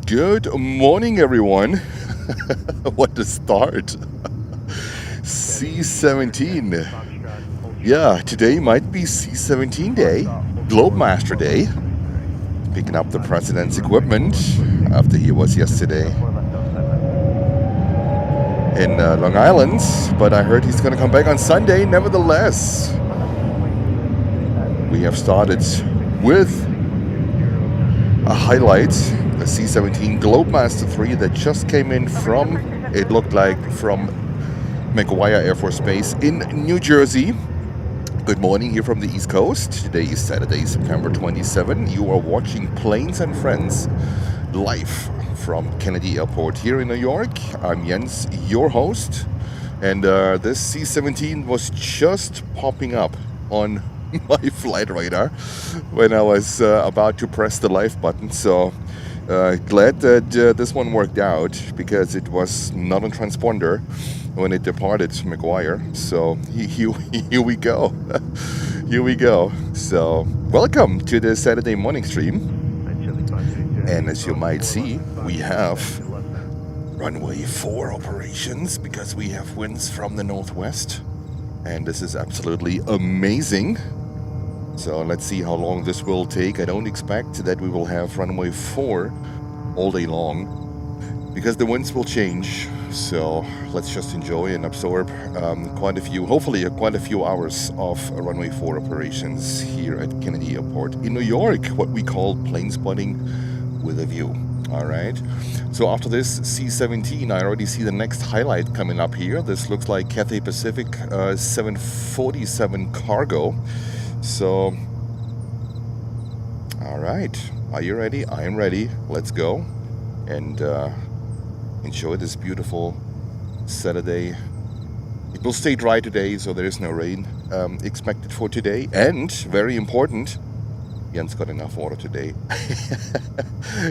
Good morning, everyone. What a start. C-17. Yeah, today might be C-17 day, Globemaster Day. Picking up the president's equipment after he was yesterday in Long Island. But I heard he's going to come back on Sunday. Nevertheless, we have started with a highlight, the C-17 Globemaster 3 that just came in from, it looked like, from McGuire Air Force Base in New Jersey. Good morning here from the East Coast. Today is Saturday, September 27. You are watching Planes and Friends live from Kennedy Airport here in New York. I'm Jens, your host. And this C-17 was just popping up on my flight radar when I was about to press the live button. So glad that this one worked out, because it was not on transponder when it departed McGuire. So here we go. Here we go. So welcome to the Saturday morning stream. And as you might see, we have runway 4 operations because we have winds from the northwest. And this is absolutely amazing. So let's see how long this will take. I don't expect that we will have runway 4 all day long, because the winds will change. So let's just enjoy and absorb hopefully quite a few hours of runway 4 operations here at Kennedy Airport in New York, what we call plane spotting with a view. All right. So after this C-17, I already see the next highlight coming up here. This looks like Cathay Pacific 747 cargo. So, all right, are you ready? I am ready. Let's go and enjoy this beautiful Saturday. It will stay dry today, so there is no rain expected for today. And very important, Jens got enough water today.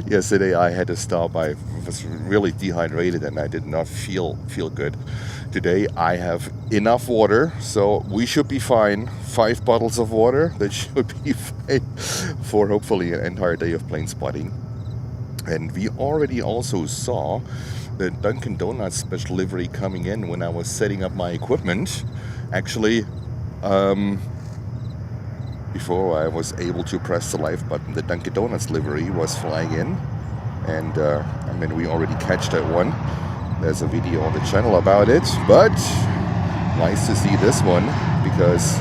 Yesterday I had to stop. I was really dehydrated and I did not feel good. Today I have enough water, so we should be fine. 5 bottles of water, that should be fine for hopefully an entire day of plane spotting. And we already also saw the Dunkin' Donuts special livery coming in when I was setting up my equipment. Actually, before I was able to press the live button, the Dunkin' Donuts livery was flying in. And we already catch that one. There's a video on the channel about it, but nice to see this one, because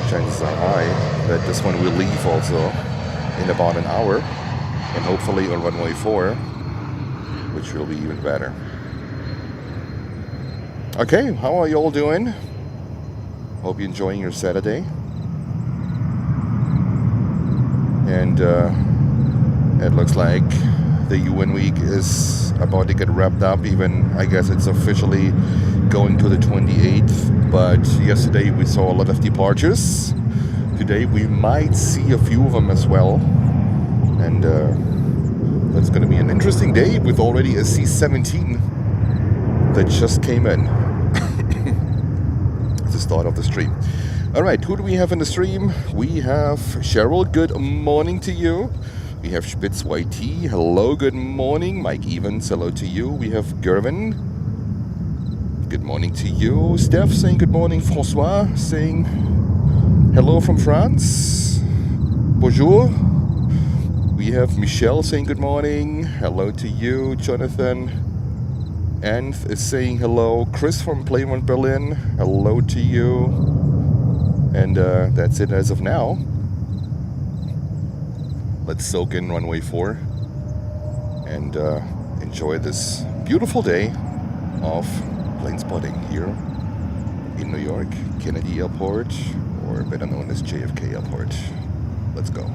chances are high that this one will leave also in about an hour, and hopefully on runway 4, which will be even better. Okay, how are you all doing? Hope you're enjoying your Saturday. And it looks like the UN week is about to get wrapped up. Even, I guess it's officially going to the 28th. But yesterday we saw a lot of departures. Today we might see a few of them as well. And that's going to be an interesting day with already a C-17 that just came in. At the start of the stream. All right, who do we have in the stream? We have Cheryl. Good morning to you. We have Spitz YT. Hello, good morning. Mike Evans, hello to you. We have Gervin. Good morning to you. Steph saying good morning. François saying hello from France. Bonjour. We have Michelle saying good morning. Hello to you. Jonathan. Anth is saying hello. Chris from Playmont Berlin. Hello to you. And that's it as of now. Let's soak in runway 4 and enjoy this beautiful day of plane spotting here in New York, Kennedy Airport, or better known as JFK Airport. Let's go.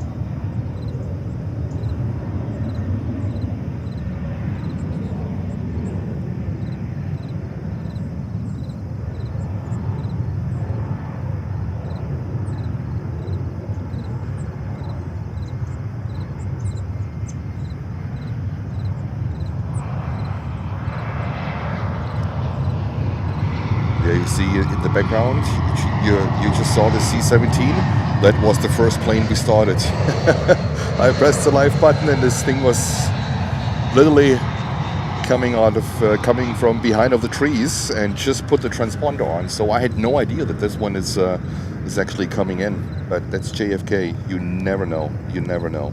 You see it in the background, you just saw the C-17. That was the first plane we started. I pressed the live button and this thing was literally coming from behind of the trees and just put the transponder on. So I had no idea that this one is actually coming in. But that's JFK. You never know. You never know.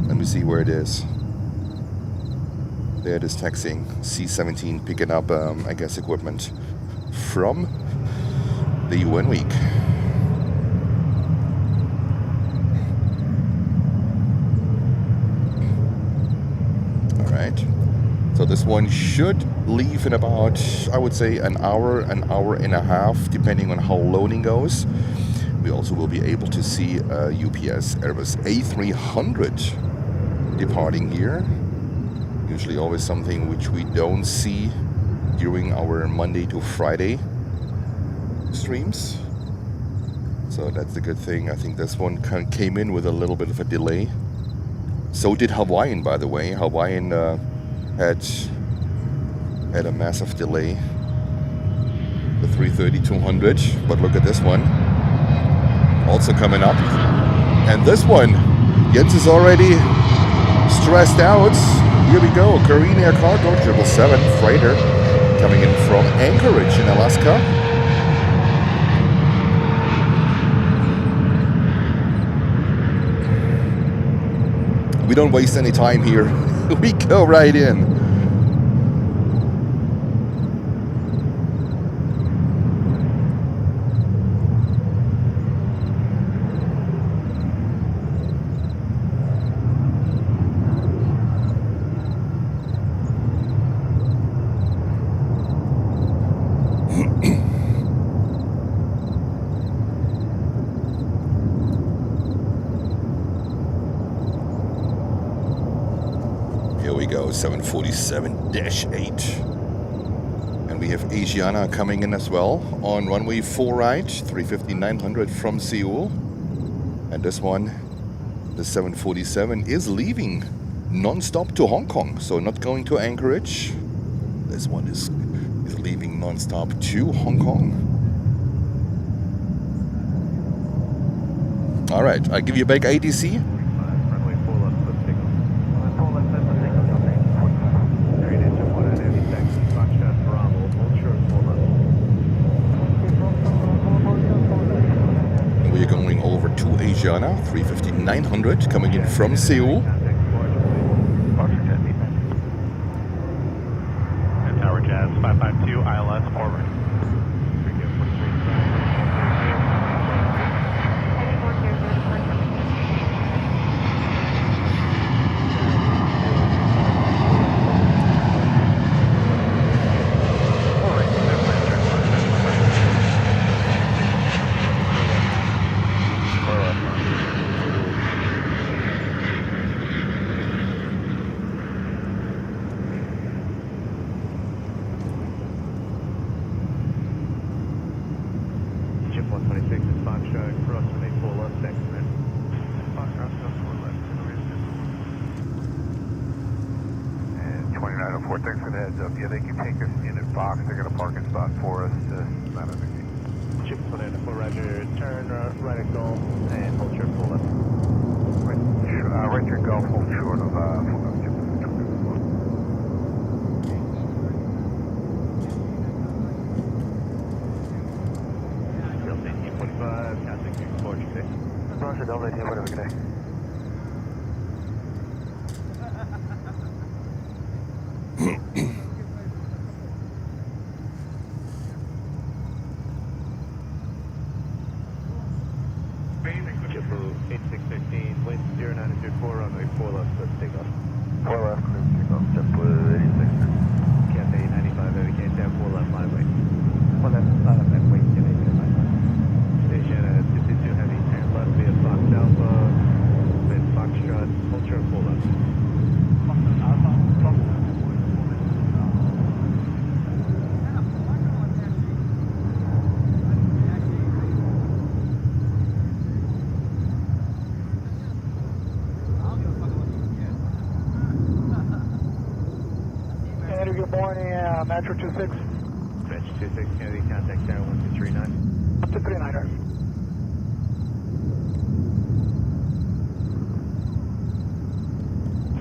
Let me see where it is. There it is, taxiing. C-17 picking up, I guess, equipment from the UN week. All right. So this one should leave in about, I would say, an hour and a half, depending on how loading goes. We also will be able to see UPS Airbus A300 departing here. Usually always something which we don't see during our Monday to Friday streams. So that's a good thing. I think this one came in with a little bit of a delay. So did Hawaiian, by the way. Hawaiian had a massive delay. The 330-200. But look at this one. Also coming up. And this one, Jens is already stressed out. Here we go, Korean Air Cargo 777 freighter coming in from Anchorage in Alaska. We don't waste any time here. We go right in. Here we go, 747-8. And we have Asiana coming in as well on runway 4 right, 350-900 from Seoul. And this one, the 747, is leaving non-stop to Hong Kong, so not going to Anchorage. This one is leaving non-stop to Hong Kong. All right, I give you back ATC. We're going over to Asiana, 350-900 coming in from Seoul. And Tower Jazz 552 ILS forward. Yeah, they can take us in at Fox. They're going to park a spot for us. Not a big deal. Chip put in a full roger, turn right at Gulf and hold short full left. Right your Gulf, hold short of full left. Delta 1845, contact 426. Roger, Delta 1845, good day. JetBlue 8615, wind 0924, runway 4 left, let's take off. 4 left, clear, take off. JetBlue 86. Cathay 95, Aviation, 4 left, line wait. 4 left, and wait, Cathay 95. Station 222 Heavy, turn left via Fox Alpha, then Foxtrot, hold short, 4 left. Good morning, Metro 26. Metro 26, Kennedy, contact Tower 1239. 1239.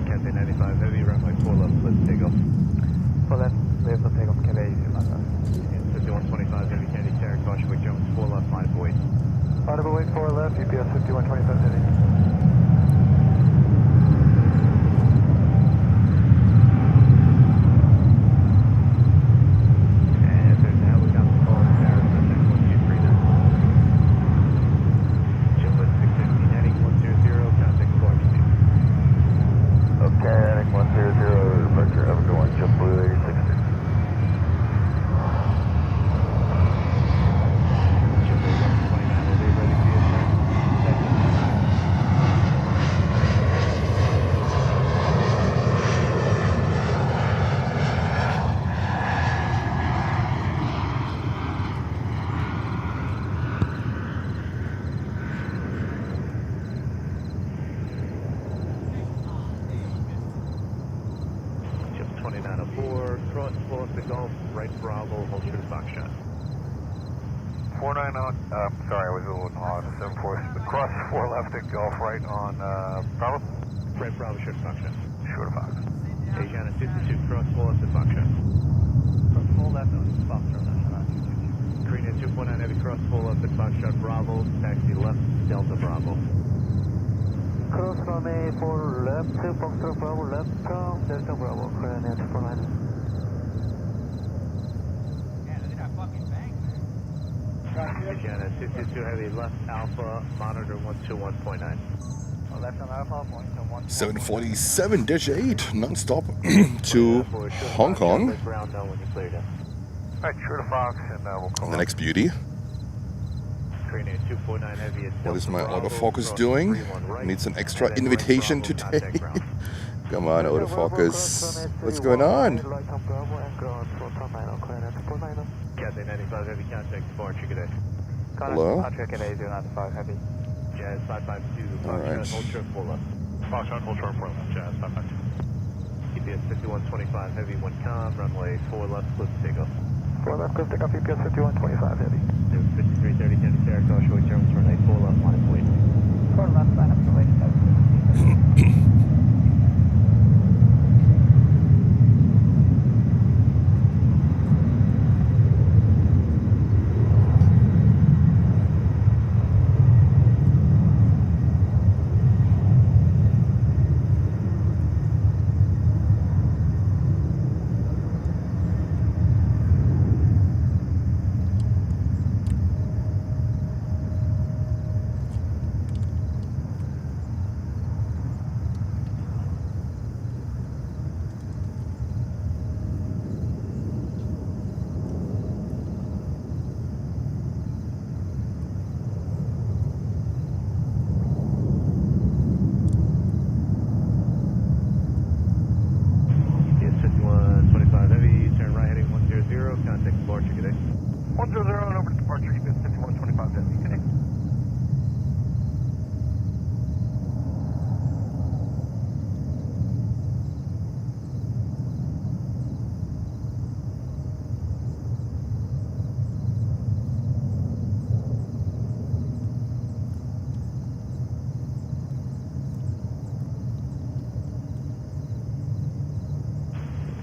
Cathay 95, Heavy, runway 4 Audible wing 4 left, UPS 5125 heavy. And there's now we got the call in Paris, 1239. JetBlue 615 heading 100, contact Clark speed. Okay, heading 100, departure, have a good one, JetBlue 86. Right Bravo, hold true to Foxtrot. 49 on, sorry, I was a little on 74, cross 4 left and Gulf right on, Bravo? Right Bravo, short Foxtrot. Short of Fox. Asiana 52, cross 4 left and Foxtrot. Cross 4 left on Foxtrot, Korean 249 heavy, cross 4 left and Foxtrot, Bravo, taxi left, Delta Bravo. Cross runway 4 left, Foxtrot Bravo left, Delta Bravo, Korean 249. Indiana 62 heavy left Alpha, monitor 121.9. Left on Alpha, 747-8 non-stop to Hong Kong. Alright, sure to Fox, and we'll call The next beauty. Korean 249 heavy. What is my autofocus doing? Needs an extra invitation today. Come on, autofocus. What's going on? Cathay 95 heavy, contact departure today. Hello? Contact today, 095 heavy. Jazz 552, Alright. Ultra 4 left. Foxtrot, Ultra 4 left, Jazz 552. EPS 5125 heavy, 1 com, runway 4 left, cliff takeoff. 4 left, cliff takeoff, EPS 5125 heavy. 5330, Tenny Sarah, call short terminals, runway 4 left, line up wait. 4 left, line up to wait.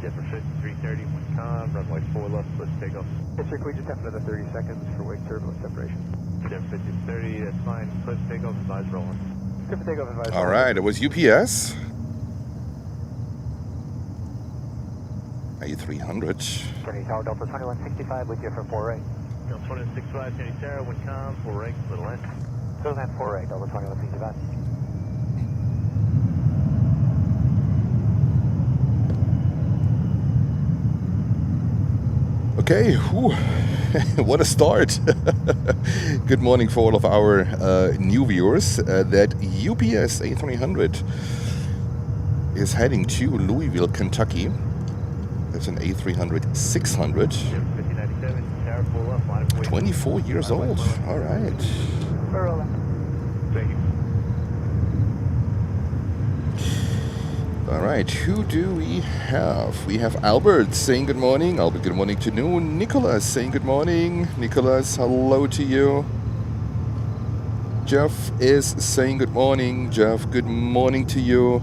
Denver 5330, 1 com, runway 4 left, let's take off. District, we just have another 30 seconds for wake turbulence separation. Denver 5030, that's fine. Let's take off, advise rolling. Good for takeoff, advise. All right, it was UPS. A300. Kenny Tower, Delta 2165 with you for 4 right. Delta 2165, Kenny Sarah, 1 com, 4 right, little end. Little end 4 right, Delta 2165. Okay, whew. What a start. Good morning for all of our new viewers. That UPS A300 is heading to Louisville, Kentucky. That's an A300 600. 24 years old. All right. We're rolling. Thank you. All right, who do we have? We have Albert saying good morning. Albert, good morning to you. Nicholas saying good morning. Nicholas, hello to you. Jeff is saying good morning. Jeff, good morning to you.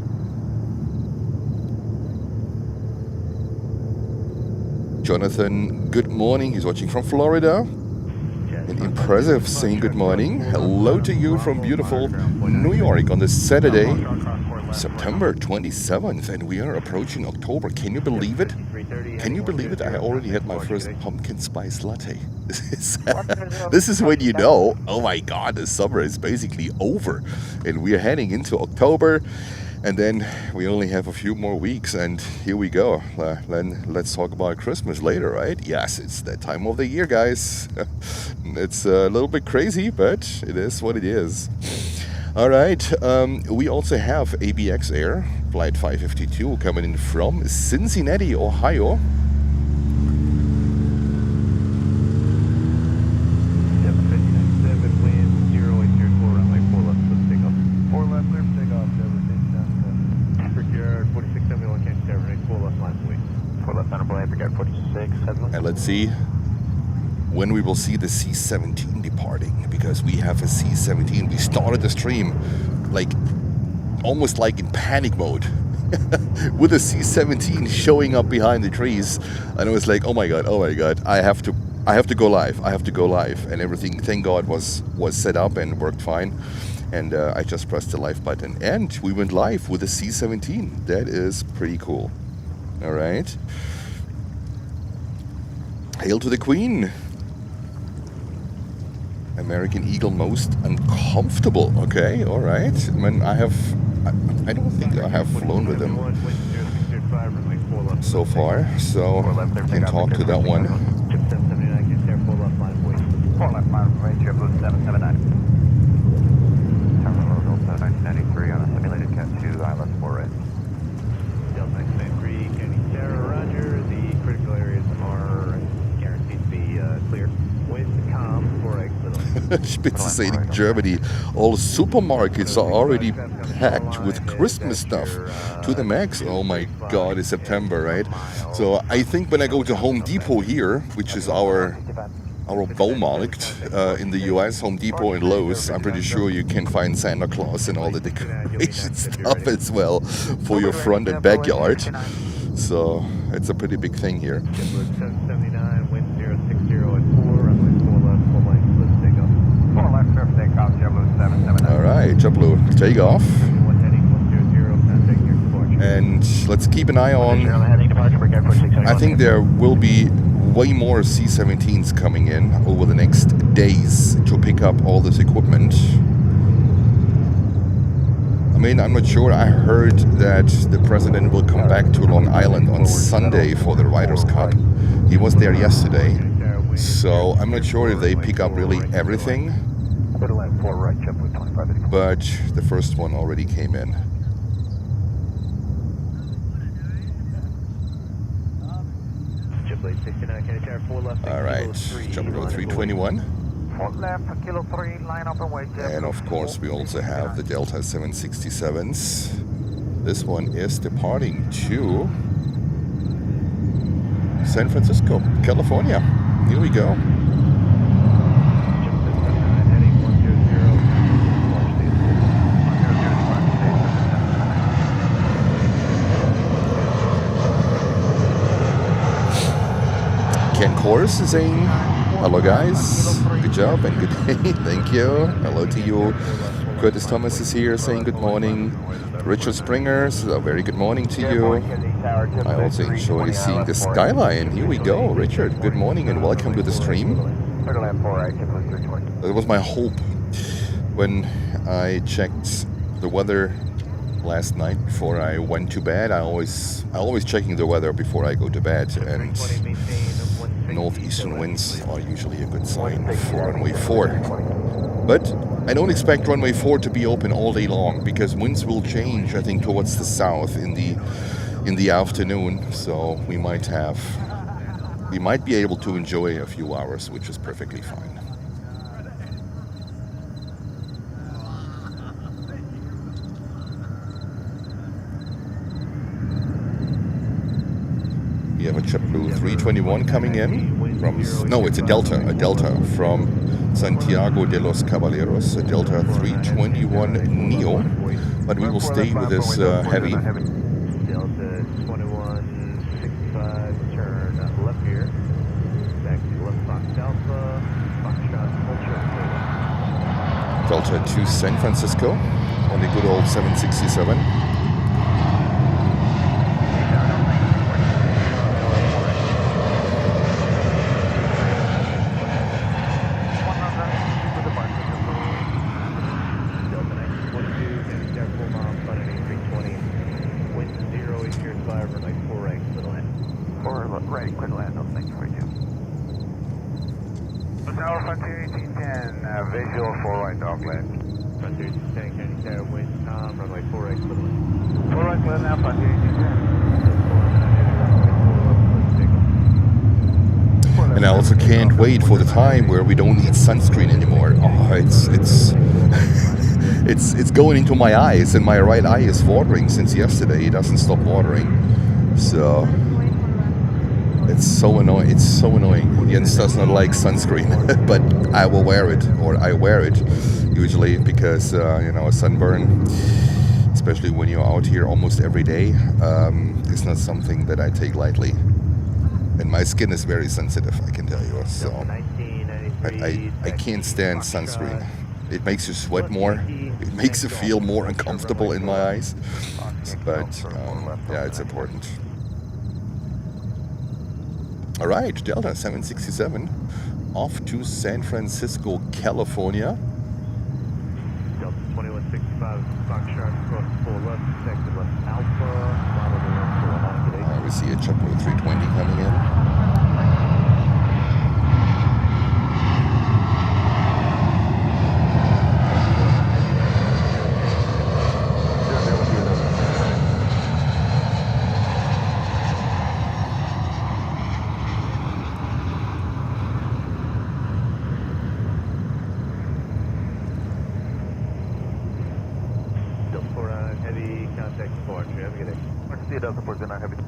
Jonathan, good morning. He's watching from Florida. And Impressive saying good morning. Hello to you from beautiful New York on this Saturday, September 27th, and we are approaching October. Can you believe it? Can you believe it? I already had my first pumpkin spice latte. This is when you know, oh my God, the summer is basically over, and we are heading into October. And then we only have a few more weeks, and here we go. Then let's talk about Christmas later, right? Yes, it's that time of the year, guys. It's a little bit crazy, but it is what it is. All right, we also have ABX Air, Flight 552, coming in from Cincinnati, Ohio. And let's see when we will see the C-17 departing, because we have a C-17. We started the stream like almost like in panic mode with a C-17 showing up behind the trees, and it was like, oh my god, I have to go live, and everything, thank God, was set up and worked fine. And I just pressed the live button, and we went live with the C-17. That is pretty cool. All right. Hail to the Queen. American Eagle most uncomfortable. Okay, all right. I mean, I don't think I have flown with them so far, so I can talk to that one. On a simulated Cat 2, ILS 4 right. Delta X-3, County Terra, roger. The critical areas are guaranteed to be clear. Wind calm, 4X. Spitze saying Germany, all supermarkets are already packed with Christmas stuff to the max. Oh my god, it's September, right? So I think when I go to Home Depot here, which is our Baumarkt in the US, Home Depot and Lowe's, I'm pretty sure you can find Santa Claus and all the decoration stuff as well for your front and backyard. So it's a pretty big thing here. Alright, JetBlue, take off. And let's keep an eye on, I think there will be way more C-17s coming in over the next days to pick up all this equipment. I mean, I'm not sure. I heard that the president will come back to Long Island on Sunday for the Riders' Cup. He was there yesterday. So I'm not sure if they pick up really everything. But the first one already came in. Alright, JetBlue 321. And of course we also have the Delta 767s. This one is departing to San Francisco, California. Here we go. Ken Kors is saying, hello guys, good job and good day, thank you. Hello to you. Curtis Thomas is here saying good morning. Richard Springer, so a very good morning to you. I also enjoy seeing the Skyline. Here we go, Richard, good morning and welcome to the stream. That was my hope when I checked the weather last night before I went to bed. I always checking the weather before I go to bed, and northeastern winds are usually a good sign for runway 4. But I don't expect runway 4 to be open all day long, because winds will change, I think, towards the south in the afternoon. So we might be able to enjoy a few hours, which is perfectly fine. We have a JetBlue 321 coming in from, no, it's a Delta from Santiago de los Caballeros, a Delta 321 Neo, but we will stay with this heavy. Delta 2165, turn left here, back to left Fox Alpha, Foxtrot Delta to San Francisco on the good old 767. Ready, quick land, no thanks for you. Tower Frontier 1810, visual 4 right dog land. Frontier 1810, can you carry wind, runway 4 right, clear land. 4 right, clear now, Frontier 1810. And I also can't wait for the time where we don't need sunscreen anymore. Oh, it's going into my eyes, and my right eye is watering since yesterday. It doesn't stop watering. So it's so annoying. It's so annoying. Jens does not like sunscreen, but I will wear it, or I wear it usually because you know, a sunburn, especially when you're out here almost every day, is not something that I take lightly. And my skin is very sensitive, I can tell you. So I can't stand sunscreen. It makes you sweat more. It makes you feel more uncomfortable in my eyes. But yeah, it's important. All right, Delta 767 off to San Francisco, California. Delta 2165, Foxtrot, cross 4 left, exit left Alpha, model 149 today. We see a JetBlue 320 coming in. Heavy contact departure. Have a good day. Let's see it out support, then I have it.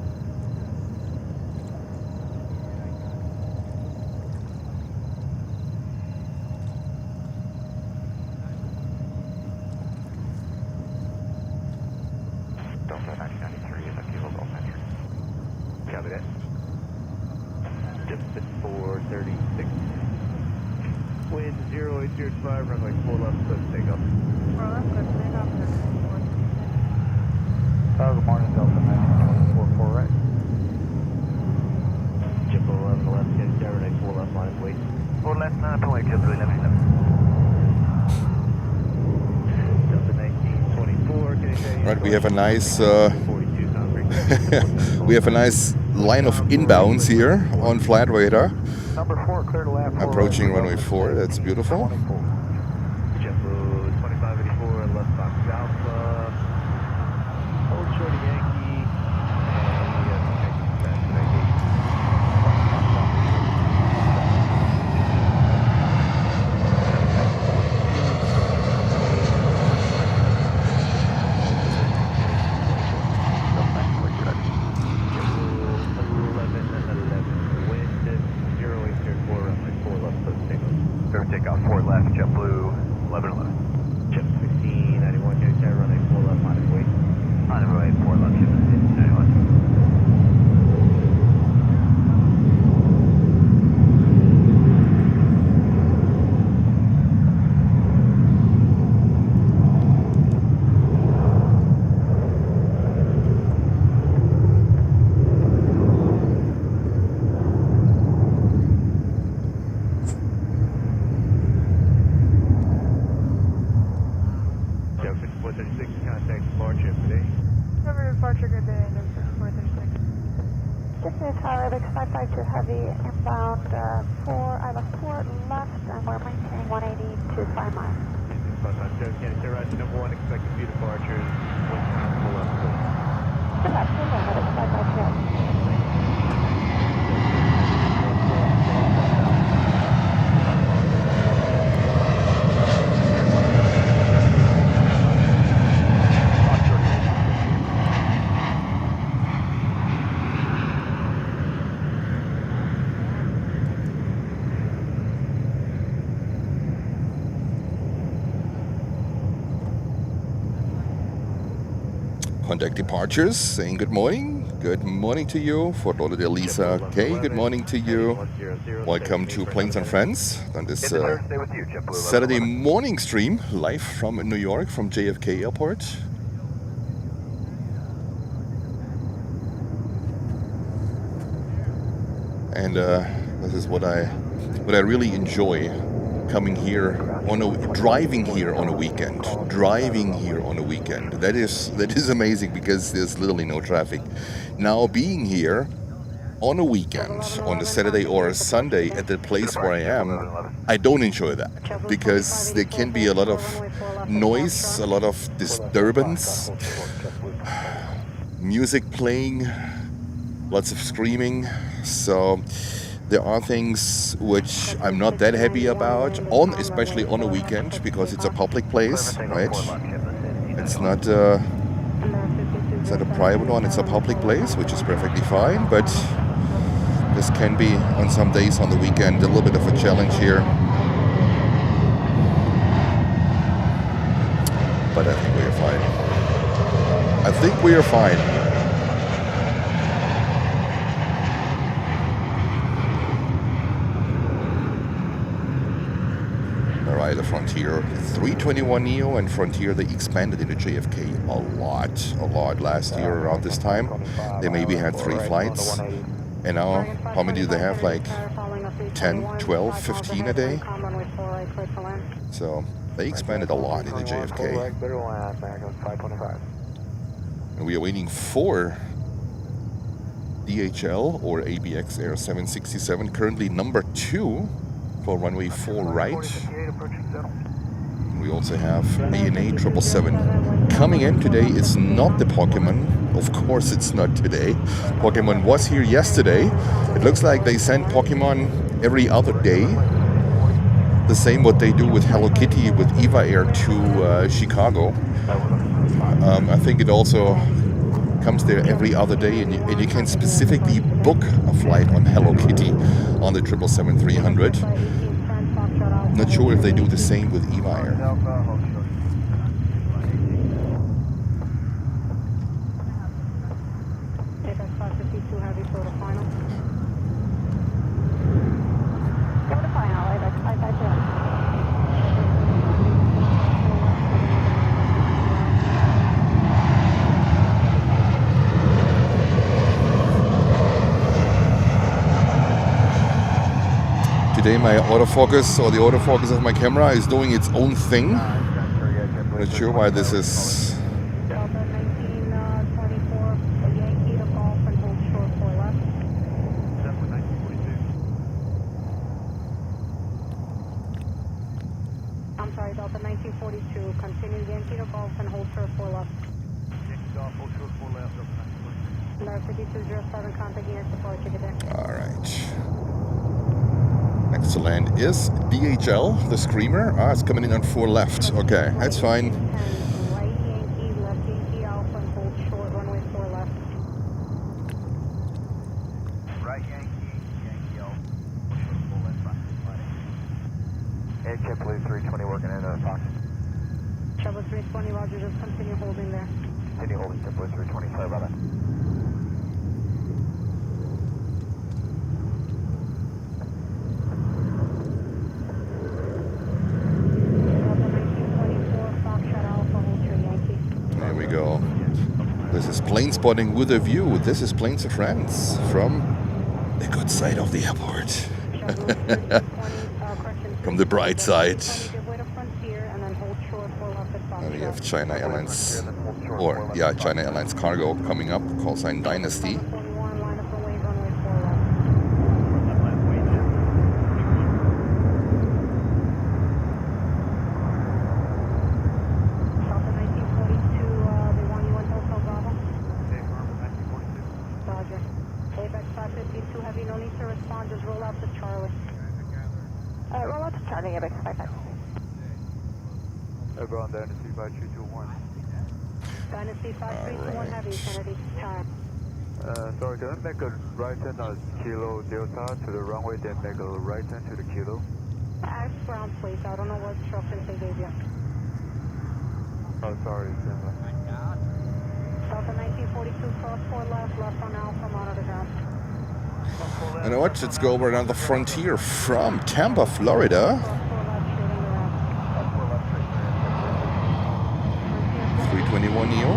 Delta 1993 is a fuel Gulf entry. Copy that. Just 436. Wind 0805, runway 4 left, clear to take off. 4 left, clear to take off. Good morning, Delta 1924, 4 right. JetBlue 11 left, get Saturday 4 left, line wait. 4 left, 9.8, JetBlue 11. Delta 1924, can you say? Right, we have a nice 42 concrete. we have a nice line of inbounds here on flat radar. Number 4, clear to left. Approaching runway 4. That's beautiful. JetBlue 2584, left Fox Alpha. Hold short of Yankee. And we have Yankee Takeoff 4 left, JetBlue 11 left. Jet 16, 91, can you carry runway 4 left, line wait. Runway 4 left, Jet 91. Departure heavy inbound 4, I left 4 left, and we're maintaining 180 to 5 miles. Can you right to number 1, expected few departures, 1 time, full left, please. Good afternoon, that is 552. Contact departures, saying good morning. good morning to you. Fort Lauderdale, Lisa K, good morning to you. Welcome to Planes and Friends on this Saturday morning stream, live from New York, from JFK Airport. And this is what I really enjoy, coming here driving here on a weekend. That is amazing because there's literally no traffic. Now being here on a weekend, on a Saturday or a Sunday at the place where I am, I don't enjoy that because there can be a lot of noise, a lot of disturbance, music playing, lots of screaming. So there are things which I'm not that happy about, especially on a weekend, because it's a public place, right? It's not a private one, it's a public place, which is perfectly fine, but this can be, on some days on the weekend, a little bit of a challenge here. But I think we are fine. The Frontier 321 Neo and Frontier, they expanded into JFK a lot last year around this time. They maybe had 3 flights, and now how many do they have? Like 10, 12, 15 a day? So they expanded a lot into JFK. And we are waiting for DHL or ABX Air 767, currently number 2 for runway 4 right. We also have ANA 777 coming in today. It's not the Pokemon, of course it's not today. Pokemon was here yesterday. It looks like they send Pokemon every other day. The same what they do with Hello Kitty with Eva Air to Chicago. I think it also comes there every other day, and you can specifically book a flight on Hello Kitty on the 777-300. Not sure if they do the same with Eva Air. Today my autofocus, or the autofocus of my camera, is doing its own thing. Not sure why this is. I'm sorry, Delta 1942, continue Yankee to Golf and hold short 4 left. Delta 5207, contact unit support, you there. All right. Next to land is DHL, the Screamer. It's coming in on 4 left. Okay, that's fine. Right Yankee, left Yankee Alpha, and hold short, runway 4 left. Right Yankee, Yankee Alpha, full left, and JetBlue 320 working in Fox. JetBlue 320, roger, just continue holding there. Continue holding JetBlue 320, sorry about that. This is plane spotting with a view. This is Planes and Friends from the good side of the airport. From the bright side. And we have China Airlines, China Airlines Cargo coming up, call sign Dynasty. Everyone, Dynasty 5321. Dynasty 5321 Heavy, Kennedy, time. Sorry, can I make a right turn on Kilo Delta to the runway, then make a right turn to the Kilo? Ask ground, please. I don't know what instructions they gave you. Oh, sorry, Delta 1942, cross 4 left, left on Alpha, monitor ground. You know what? Let's go over another frontier from Tampa, Florida. Cross 4 left, shooting the ramp. 321 Neo.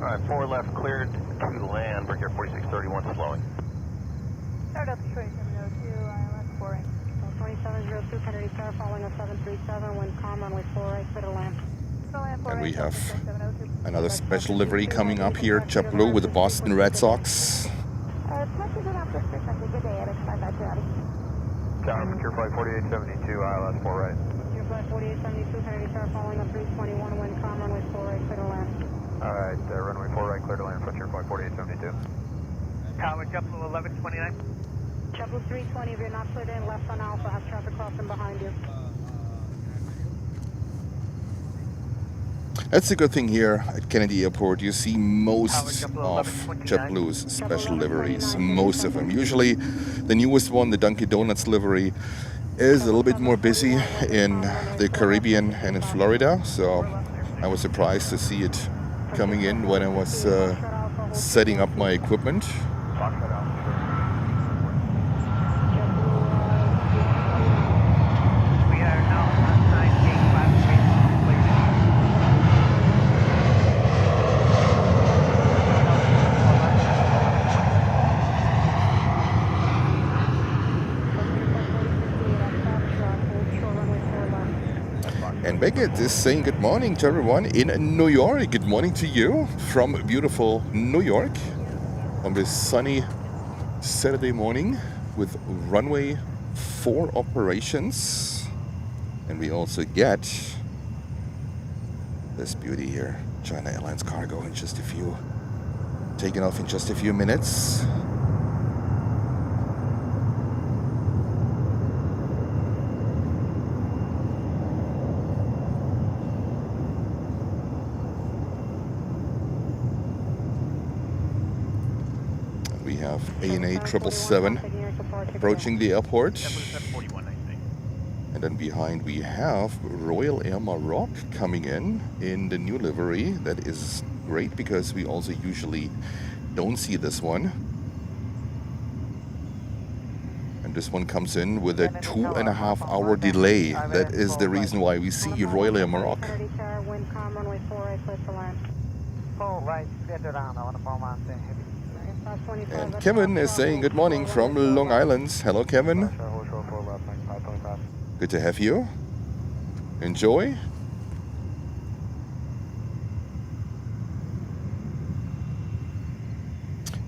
Alright, 4 left cleared to land, Brickyard 4631 slowing. Start up to 2702, ILS 4 right. 2702, Kennedy Tower, following a 737, wind calm, runway 4 right, clear to land. And we have another special livery coming up here, JetBlue with the Boston Red Sox. Tower, Brickyard Flight 4872, ILS 4 right. Brickyard Flight 4872, Kennedy Tower, following a 321, wind calm, runway 4 right, clear to land. Alright, runway 4 right, clear to land, Frontier Flight 4872. Tower, JetBlue 1129. JetBlue 320, if you're not cleared in, left on Alpha, have traffic crossing behind you. That's a good thing here at Kennedy Airport. You see most of JetBlue's special liveries, most of them. Usually the newest one, the Dunkin' Donuts livery, is a little bit more busy in the Caribbean and in Florida. So I was surprised to see it coming in when I was setting up my equipment. We are now on 985 And Beckett is saying good morning to everyone in New York. Good morning to you from beautiful New York on this sunny Saturday morning with runway 4 operations. And we also get this beauty here, China Airlines cargo in just a few, taking off in just a few minutes. We have ANA 777 approaching the airport. And then behind we have Royal Air Maroc coming in the new livery. That is great because we also usually don't see this one. And this one comes in with a 2.5 hour delay. That is the reason why we see Royal Air Maroc. And Kevin is saying good morning from Long Island. Hello, Kevin. Good to have you. Enjoy.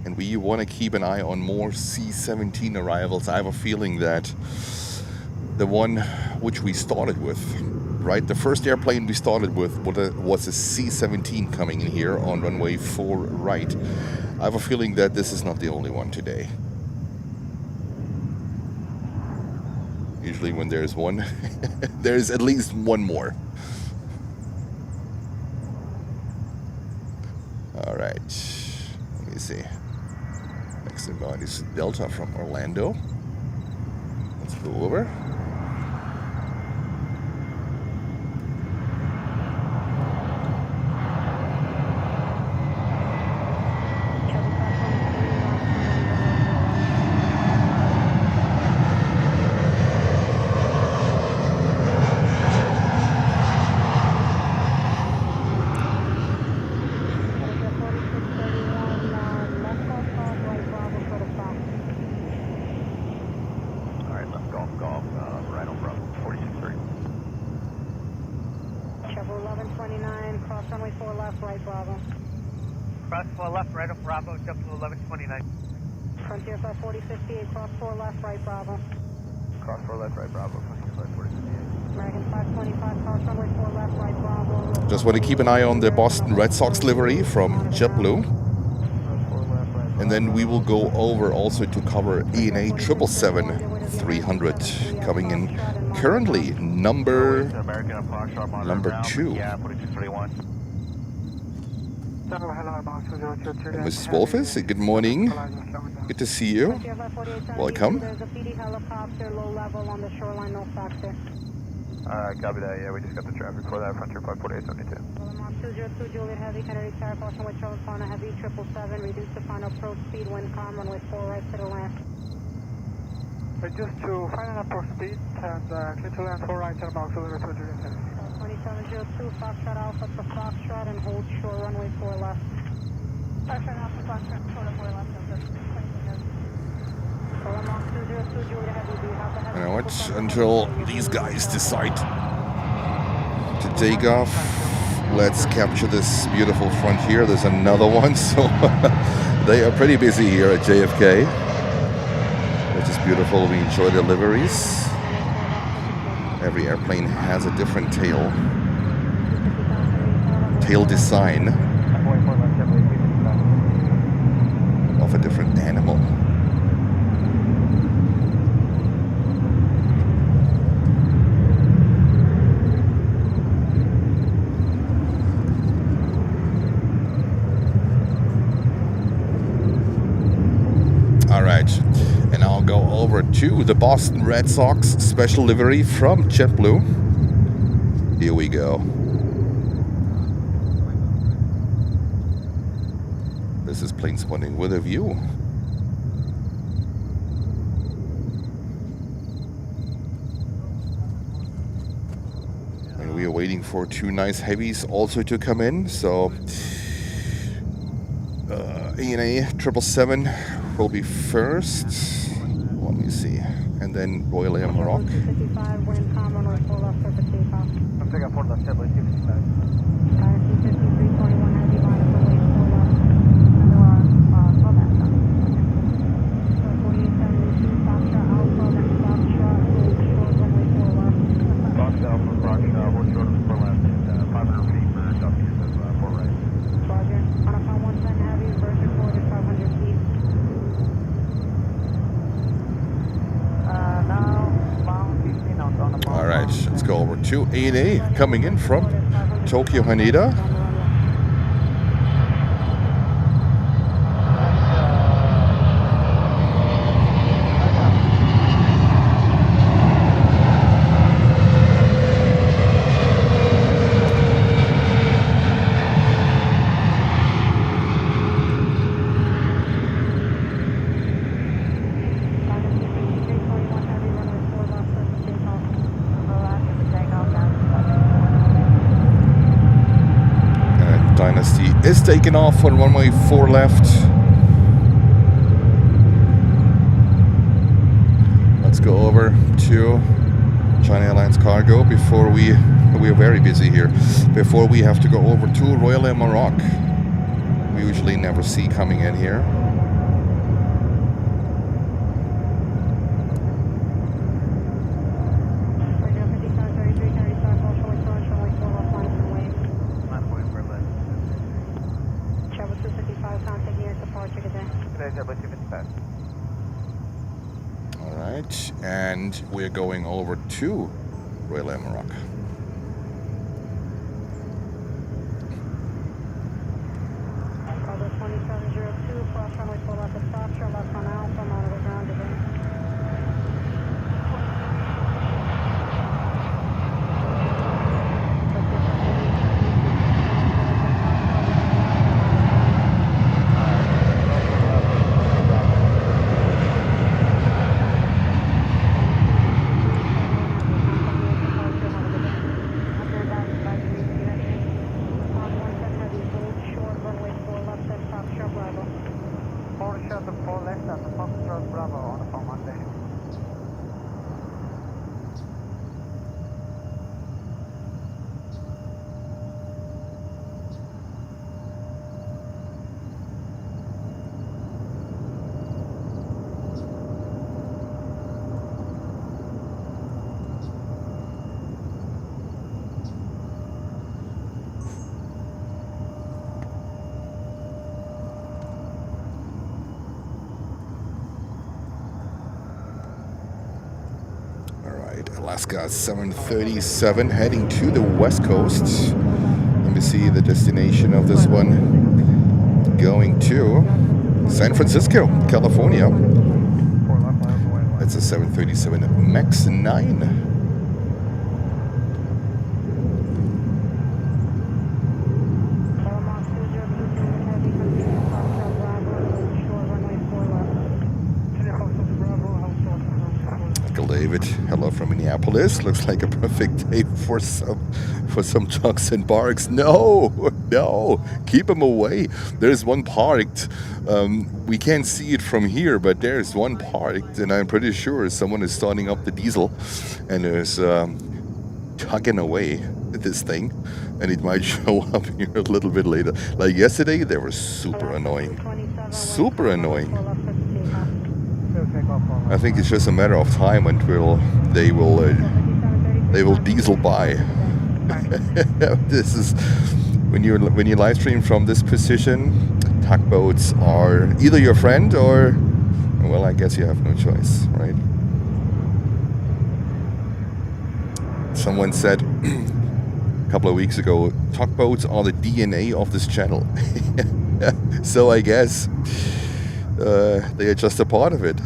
And we want to keep an eye on more C-17 arrivals. I have a feeling that the one which we started with, right? The first airplane we started with was a C-17 coming in here on runway 4 right. I have a feeling that this is not the only one today. Usually when there's one, there's at least one more. All right, let me see. Next in line is Delta from Orlando. Let's go over. Cross 4 left, right of Bravo, JetBlue 1129. Frontier Flight 4058, cross 4 left, right Bravo. Cross 4 left, right Bravo, Frontier Flight 4058. American 525, cross runway 4 left, right Bravo. Just want to keep an eye on the Boston Red Sox livery from JetBlue. Cross 4 left, right And then we will go over also to cover ENA 777-300 coming in currently number American and Foxtrot on number ground, 2. Yeah, 4231. Mrs. Wolfes, good morning. Good to see you. Welcome. There's a PD helicopter, low level on the shoreline, no factor. Copy that. Yeah, we just got the traffic for that. Frontier 54872. 202 Juliet Heavy, Kennedy Tower, caution with travel fauna Heavy 777, reduce the final approach speed, wind calm, runway 4 right to the land. Reduce to final approach speed and clear to land 4 right at about 202 Juliet Heavy. 2702 Foxtrot Alpha to Foxtrot and hold shore runway 4 left. Foxtrot Alpha, Foxtrot, shore 4 left, that's 202 Juliet Heavy, do you have the heavy? You know what? Until these guys decide to take off, let's capture this beautiful frontier. There's another one, so they are pretty busy here at JFK, which is beautiful. We enjoy the liveries. Every airplane has a different tail design of a different animal. And I'll go over to the Boston Red Sox special livery from JetBlue. Here we go. This is plane spotting with a view. And we are waiting for 2 nice heavies also to come in. So ENA 777 will be first. Let me see. And then Royal Air Maroc. 255, wind calm, runway 4 left, surface takeoff. I'm taking 4 left, 255. Galaxy 5321 Heavy, line up away 4 left. 4872 Foxtrot Alpha, then Foxtrot, hold short runway 4 left. Fox Alpha, Foxtrot, hold short of 4 left, 500 feet for southeast of 4 right. Roger. On a 110 Heavy, first reported 500 feet. All right, let's go over to ENA coming in from Tokyo Haneda. Is taken off on runway 4 left. Let's go over to China Airlines Cargo before we are very busy here. Before we have to go over to Royal Air Maroc. We usually never see coming in here. Alright, and we're going over to Royal Air Maroc. Bravo 2702, cross runway 4 left at Foxtrot, left on Alpha, monitor ground today. Alaska 737 heading to the west coast. Let me see the destination of this one. Going to San Francisco, California. 4 left, miles away. That's a 737 MAX 9. David, hello from Minneapolis. Looks like a perfect day for some trucks and parks. No, keep them away. There's one parked. We can't see it from here, but there's one parked, and I'm pretty sure someone is starting up the diesel and is tugging away this thing, and it might show up here a little bit later. Like yesterday, they were super annoying. Super annoying. I think it's just a matter of time until they will diesel by. This is when you live stream from this position, tugboats are either your friend or, well, I guess you have no choice, right? Someone said a couple of weeks ago, tugboats are the DNA of this channel. So I guess they are just a part of it.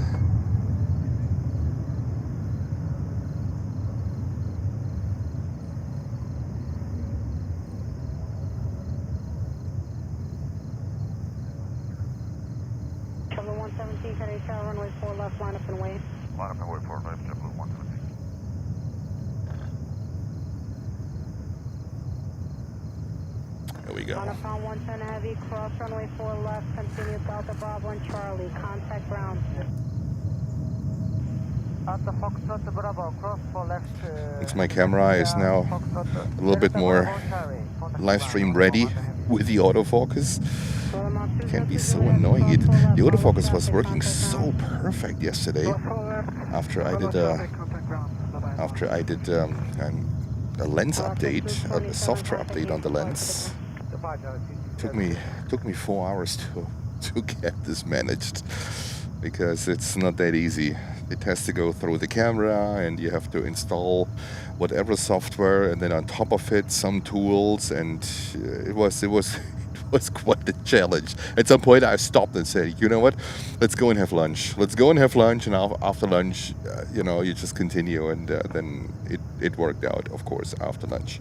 Runway 4 left, line up and wait. Line up and wait for it, JetBlue 117. Here we go. On a pound 110 heavy, cross runway 4 left, continue Delta Bravo and Charlie, contact ground. Delta Foxtrot to Bravo, cross 4 left. Looks my camera is now a little bit more live stream ready with the autofocus. Can be so annoying. The autofocus was working so perfect yesterday. After I did a lens update, a software update on the lens. Took me 4 hours to get this managed, because it's not that easy. It has to go through the camera, and you have to install whatever software, and then on top of it some tools, and it was quite a challenge. At some point I stopped and said, you know what, let's go and have lunch. And after lunch, you just continue, and then it worked out, of course, after lunch.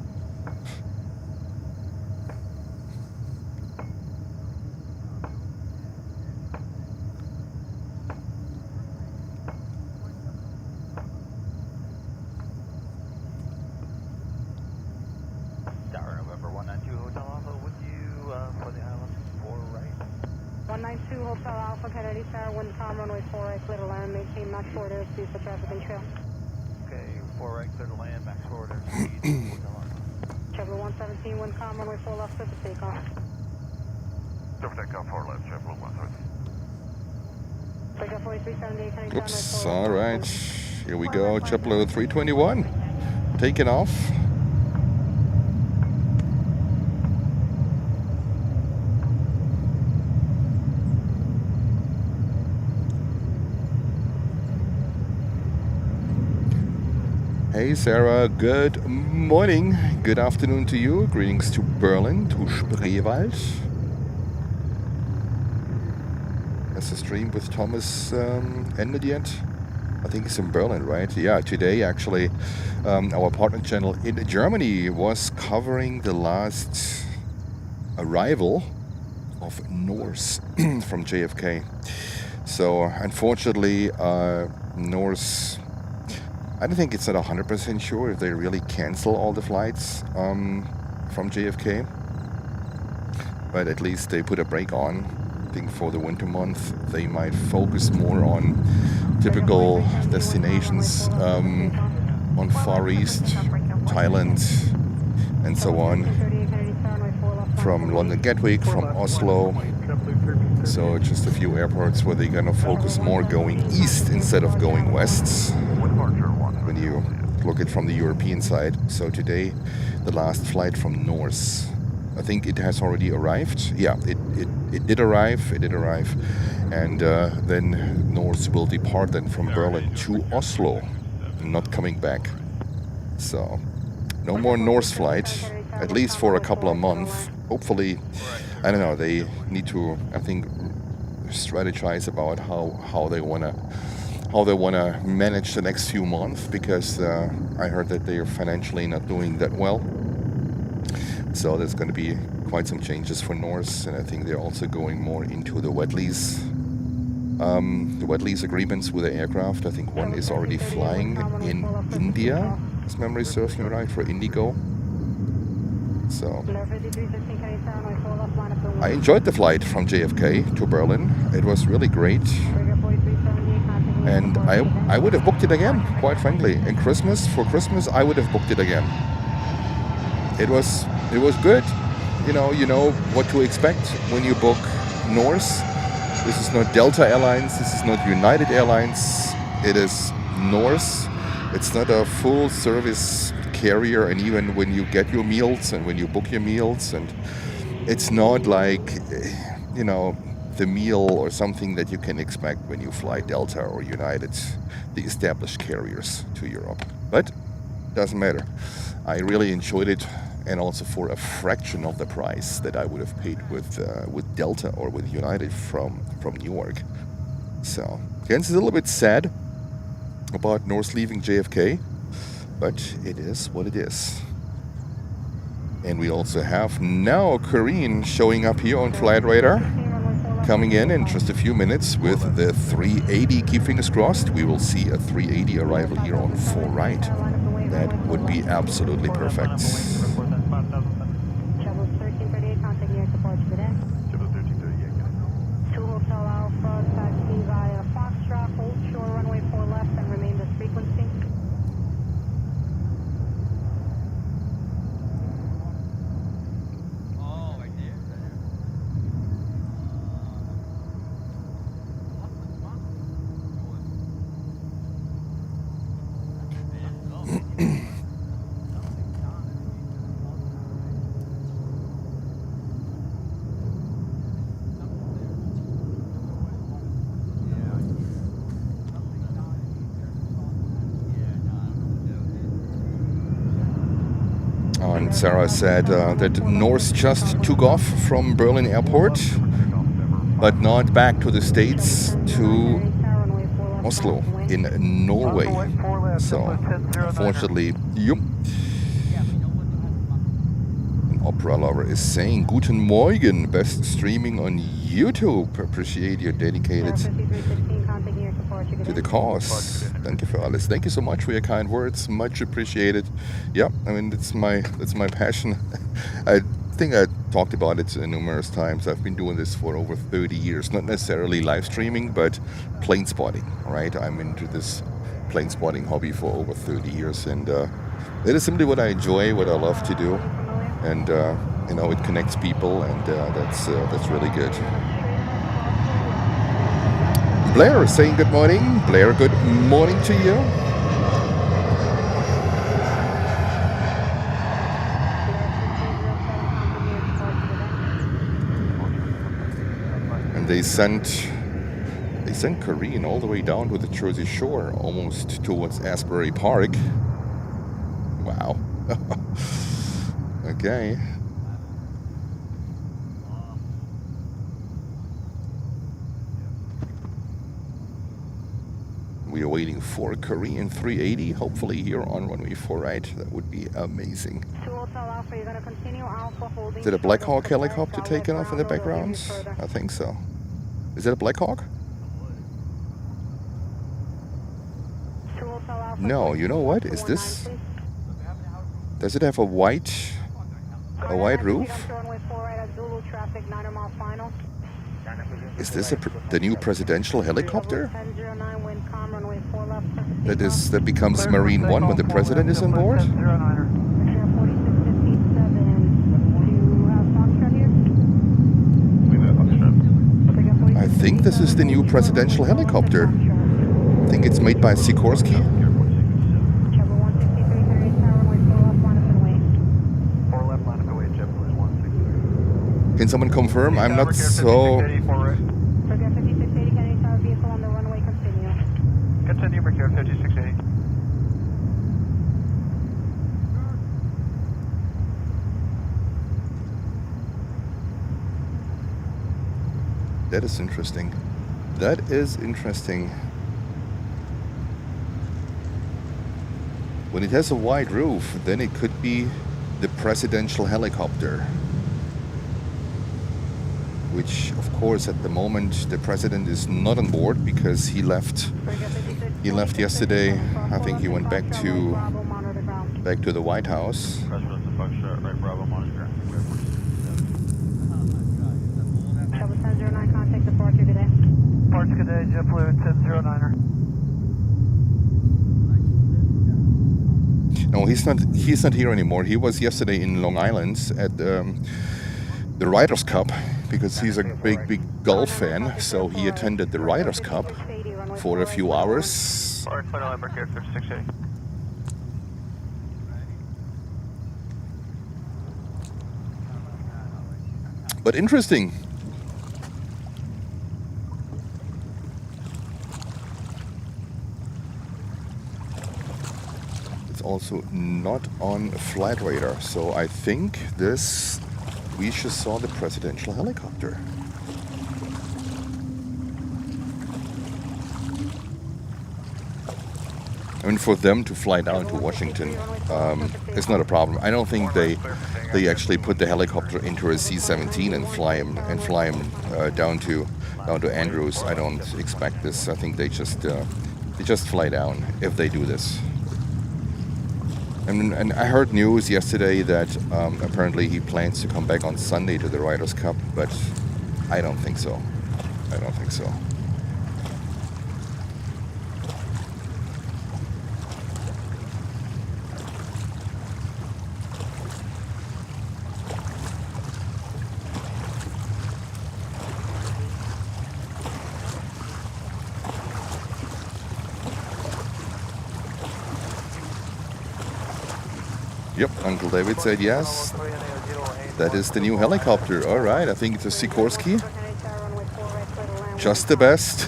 November 192 Hotel Alpha with you for the island 4 right. 192 Hotel Alpha, Kennedy Tower, wind calm, runway 4 right, clear to land, maintain max forward airspeed for traffic and trail. Okay, 4 right, clear to land, max forward airspeed, Hotel Alpha. JetBlue 117, wind calm, runway 4 left, clear for takeoff. Clear for takeoff 4 left, JetBlue 117. Takeoff 4378, Kennedy Tower, Oops, all right. Here we go, JetBlue 321. Taking off. Hey Sarah, good morning, good afternoon to you. Greetings to Berlin, to Spreewald. Has the stream with Thomas ended yet? I think it's in Berlin, right? Yeah, today actually our partner channel in Germany was covering the last arrival of Norse from JFK. So unfortunately, Norse, I don't think it's at 100% sure if they really cancel all the flights from JFK, but at least they put a break on. I think for the winter month they might focus more on typical destinations on Far East, Thailand, and so on, from London Gatwick, from Oslo. So just a few airports where they're gonna focus more going east instead of going west when you look at it from the European side. So today the last flight from Norse, I think it has already arrived. Yeah, it did arrive, and then Norse will depart then from Berlin to Oslo, not coming back. So no more Norse flight, at least for a couple of months. Hopefully, I don't know, they need to, I think, strategize about how they wanna manage the next few months, because I heard that they are financially not doing that well. So there's going to be quite some changes for Norse, and I think they're also going more into the wet lease. The wet lease agreements with the aircraft. I think one is already flying in India, as memory serves me right, for Indigo. So I enjoyed the flight from JFK to Berlin. It was really great. And I would have booked it again, quite frankly. And for Christmas, I would have booked it again. It was good. You know what to expect when you book Norse. This is not Delta Airlines. This is not United Airlines. It is Norse. It's not a full service carrier. And even when you get your meals and when you book your meals, and it's not like, the meal or something that you can expect when you fly Delta or United, the established carriers to Europe. But doesn't matter. I really enjoyed it, and also for a fraction of the price that I would have paid with Delta or with United from Newark. So Jens is a little bit sad about Norse leaving JFK, but it is what it is. And we also have now Corinne showing up here on Flight Radar, coming in just a few minutes with the 380. Keep fingers crossed. We will see a 380 arrival here on 4 right. That would be absolutely perfect. And Sarah said that Norse just took off from Berlin Airport, but not back to the States, to Oslo in Norway. So, unfortunately, an opera lover is saying, Guten Morgen, best streaming on YouTube. Appreciate you're dedicated to the cause. Thank you for alles. Thank you so much for your kind words. Much appreciated. Yeah, I mean, that's my passion. I think I talked about it numerous times. I've been doing this for over 30 years. Not necessarily live streaming, but plane spotting, right? I'm into this plane spotting hobby for over 30 years. And it is simply what I enjoy, what I love to do. And, it connects people, and that's really good. Blair is saying good morning. Blair, good morning to you. And they sent Corinne all the way down to the Jersey Shore, almost towards Asbury Park. Wow. Okay. We are waiting for Korean 380, hopefully here on runway 4 right. That would be amazing. Is it a Black Hawk helicopter taking off in the background? I think so. Is it a Black Hawk? No, you know what? Is this... Does it have a white roof? Is this the new presidential helicopter? That becomes Marine One when the president is on board? I think this is the new presidential helicopter. I think it's made by Sikorsky. Can someone confirm? I'm not so... Continue for 5680. That is interesting. That is interesting. When it has a wide roof, then it could be the presidential helicopter. Which, of course, at the moment, the president is not on board because he left yesterday. I think he went back to the White House. Parts good day, JetBlue 1009er. No, he's not here anymore. He was yesterday in Long Island at the Riders' Cup because he's a big golf fan. So he attended the Riders' Cup for a few hours. But interesting. Also not on flight radar, so I think we just saw the presidential helicopter. I mean, for them to fly down to Washington, it's not a problem. I don't think they actually put the helicopter into a C-17 and fly him down to Andrews. I don't expect this. I think they just fly down if they do this. And I heard news yesterday that apparently he plans to come back on Sunday to the Riders' Cup, but I don't think so. I don't think so. Yep, Uncle David said yes. That is the new helicopter. All right, I think it's a Sikorsky. Just the best.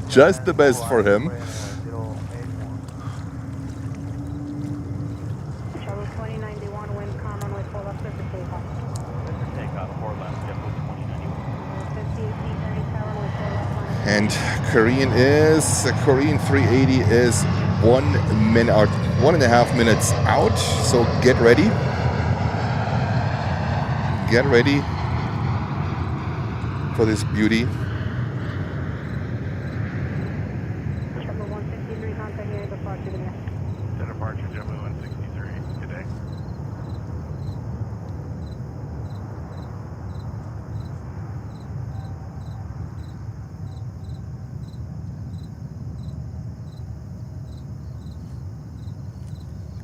Just the best for him. And Korean 380 is 1 minute or 1.5 minutes out, so get ready. Get ready for this beauty. Departure JetBlue 163 today.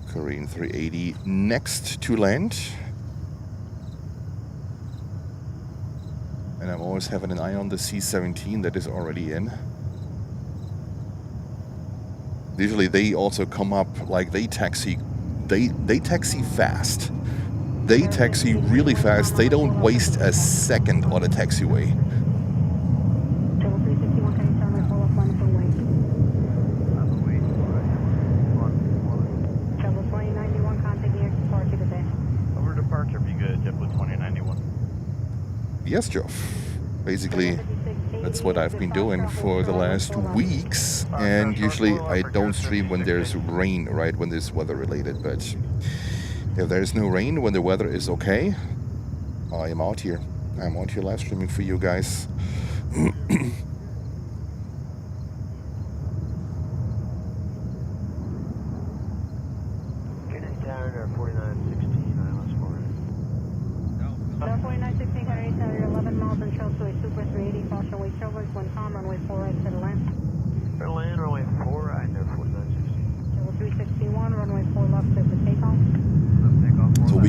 Korean 380 next to land. And I'm always having an eye on the C-17 that is already in. Usually they also come up like they taxi fast. They taxi really fast. They don't waste a second on a taxiway. Yes, Geoff. Basically, that's what I've been doing for the last weeks. And usually I don't stream when there's rain, right? When there's weather related. But if there's no rain, when the weather is okay, I am out here. I'm out here live streaming for you guys.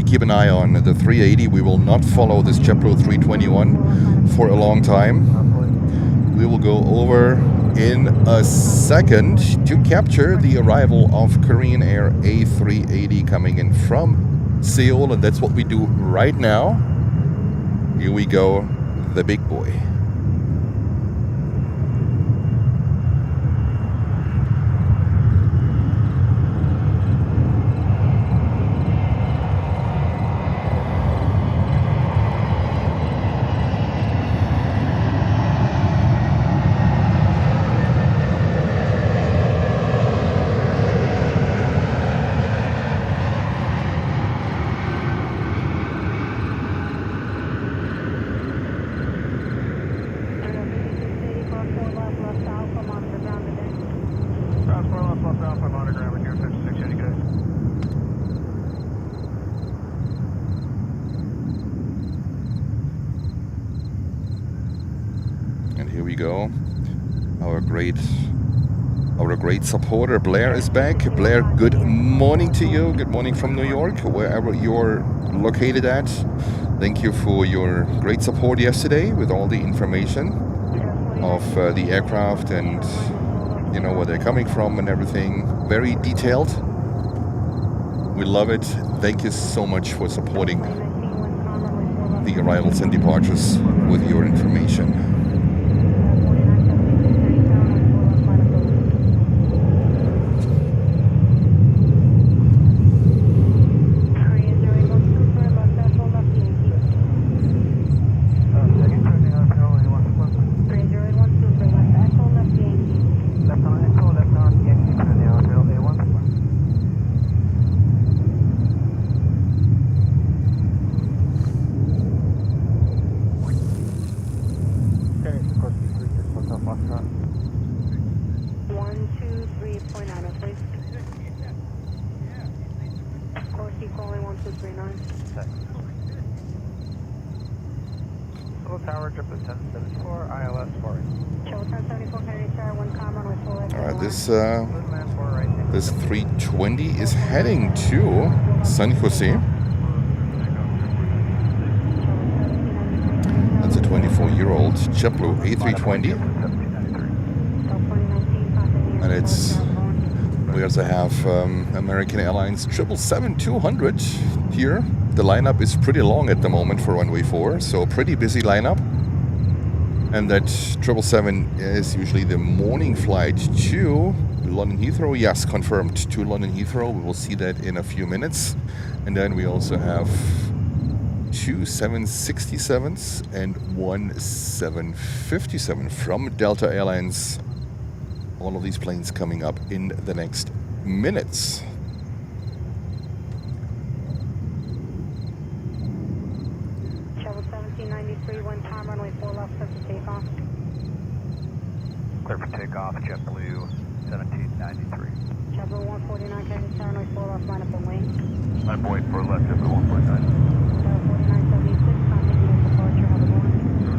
Keep an eye on the 380. We will not follow this JetBlue 321 for a long time. We will go over in a second to capture the arrival of Korean Air A380 coming in from Seoul, and that's what we do right now. Here we go, the big boy. here we go. Our great supporter Blair is back. Blair, good morning to you. Good morning from New York, wherever you're located at. Thank you for your great support yesterday with all the information of the aircraft and you know where they're coming from and everything. Very detailed. We love it. Thank you so much for supporting the arrivals and departures with your information. This 320 is heading to San Jose. That's a 24-year-old JetBlue A320. And we also have American Airlines 777-200 here. The lineup is pretty long at the moment for runway 4, so pretty busy lineup. And that 777 is usually the morning flight to London Heathrow. Yes, confirmed to London Heathrow. We will see that in a few minutes. And then we also have 2 767s and 1 757 from Delta Airlines. All of these planes coming up in the next minutes. Clear for takeoff, JetBlue 1793. JetBlue 149, can you turn right 4 left, line up and wing? I'm waiting for left, JetBlue 149. 4976, contact your departure, have a good one.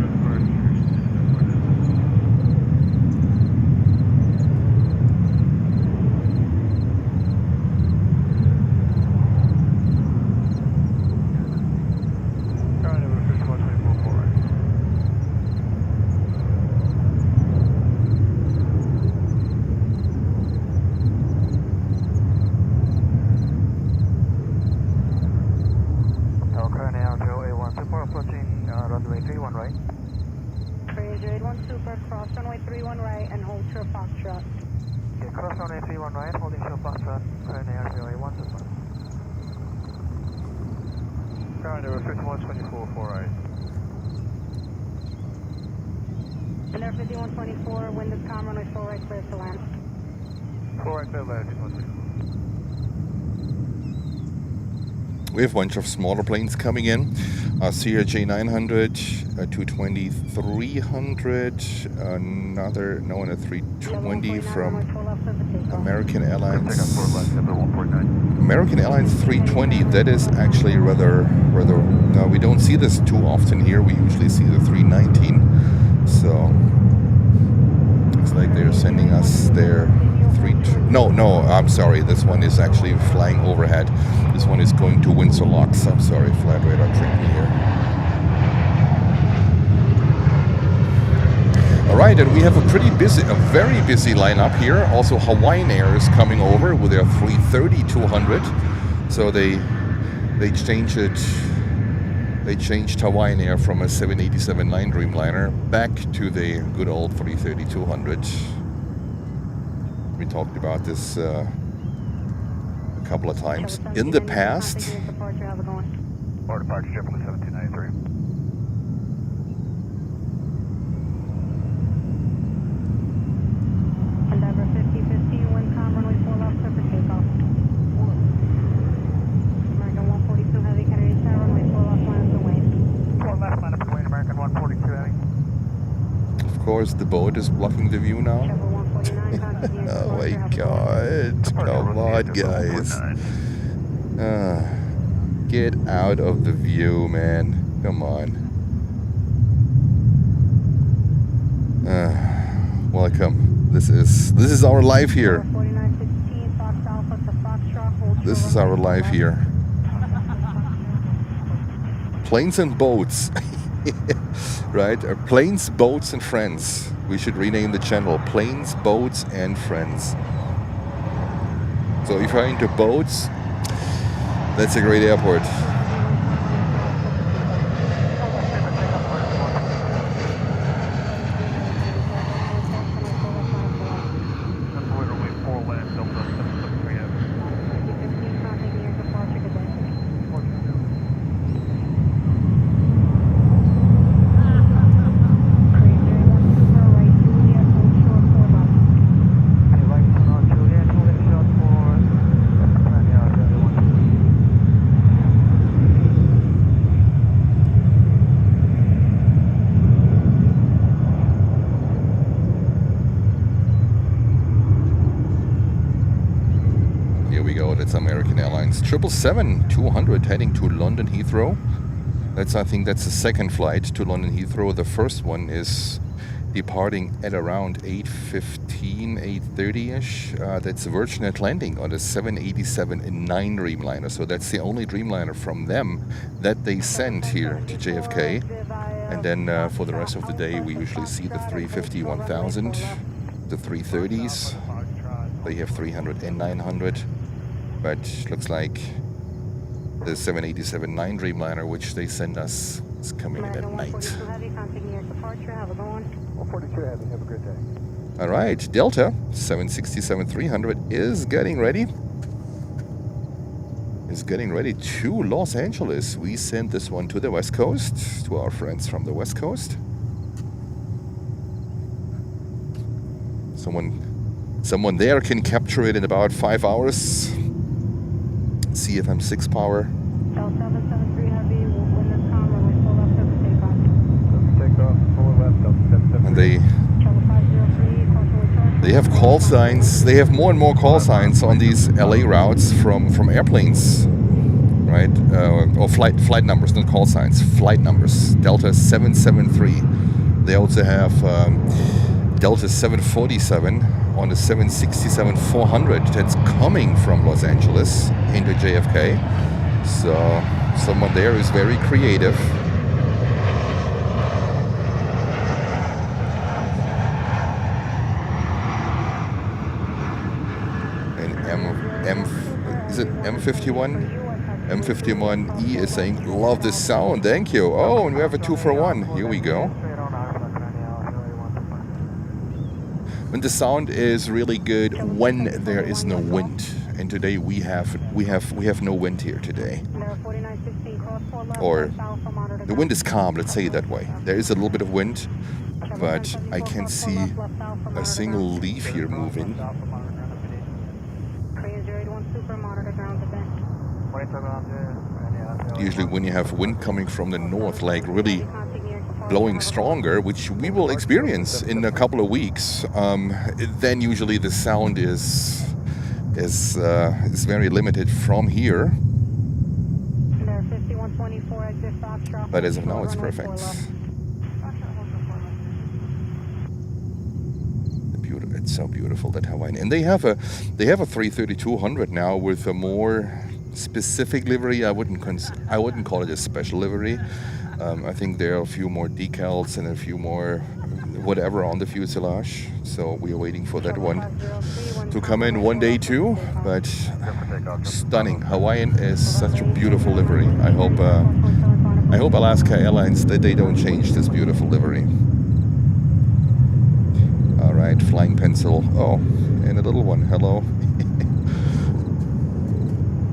We have a bunch of smaller planes coming in. CRJ 900, 220 300, another 320 from American Airlines. American Airlines 320. That is actually rather. No, we don't see this too often here. We usually see the 319. So it's like they're sending us their. No, I'm sorry. This one is actually flying overhead. This one is going to Windsor Locks. I'm sorry, flight radar tricked me here. All right, and we have a very busy lineup here. Also, Hawaiian Air is coming over with their 330-200. So they changed Hawaiian Air from a 787-9 Dreamliner back to the good old 330-200. We talked about this a couple of times in the past. Or departure, JetBlue 1793. Endeavor 5015, Windcom, runway 4 left, clear for takeoff. American 142 Heavy, Kennedy Star, runway 4 left, line up the wing. 4 left, line up the wing, American 142 Heavy. Of course, the boat is blocking the view now. Oh my god. Come on, guys. Get out of the view, man. Come on. welcome. This is our life here. 4916 Fox Alpha to Foxtrot. Hold This is our life here. Planes and boats. Right? Planes, boats, and friends. We should rename the channel Planes, Boats, and Friends. So if you're into boats, that's a great airport. That's American Airlines 777-200 heading to London Heathrow. I think that's the second flight to London Heathrow. The first one is departing at around 8:15, 8:30ish. That's Virgin Atlantic on the 787-9 Dreamliner. So that's the only Dreamliner from them that they send here to JFK. And then for the rest of the day, we usually see the 350-1000, the 330s. They have 300 and 900. But looks like the 787-9 Dreamliner, which they send us, is coming in at night. All right, Delta 767-300 is getting ready. To Los Angeles. We send this one to the West Coast, to our friends from the West Coast. Someone there can capture it in about 5 hours. CFM 6 power. And they have call signs. They have more and more call signs on these LA routes from airplanes, right? Or flight numbers, not call signs. Flight numbers. Delta 773. They also have Delta 747 on the 767-400 that's coming from Los Angeles into JFK. So someone there is very creative. And is it M51? M51E is saying, love this sound, thank you. Oh, and we have a 2-for-1. Here we go. And the sound is really good when there is no wind. And today we have no wind here today. Or the wind is calm, let's say it that way. There is a little bit of wind, but I can't see a single leaf here moving. Usually when you have wind coming from the north, like really blowing stronger, which we will experience in a couple of weeks, then usually the sound is very limited from here. But as of now, it's perfect. It's so beautiful, that Hawaiian, and they have a 330-200 now with a more specific livery. I wouldn't call it a special livery. I think there are a few more decals and a few more whatever on the fuselage. So we are waiting for that one to come in one day too. But stunning. Hawaiian is such a beautiful livery. I hope Alaska Airlines that they don't change this beautiful livery. All right, flying pencil. Oh, and a little one. Hello.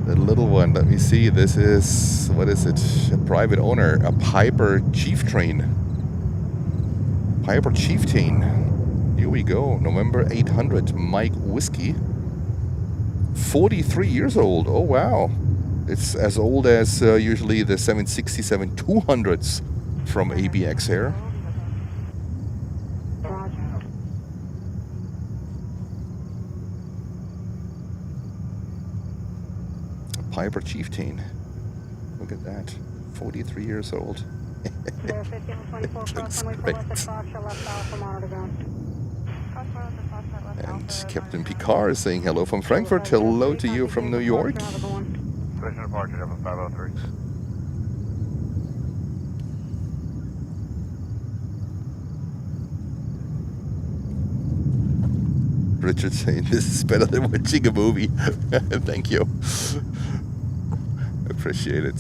The little one, let me see, this is, what is it? A private owner, a Piper Chieftain. Here we go, November 800, Mike Whiskey. 43 years old, oh wow. It's as old as usually the 767-200s from ABX Air. Piper Chieftain. Look at that. 43 years old. Looks great. And Captain Picard is saying hello from Frankfurt. Hello to you from New York. Station departure, Dublin 503. Richard saying this is better than watching a movie. Thank you. Appreciate it.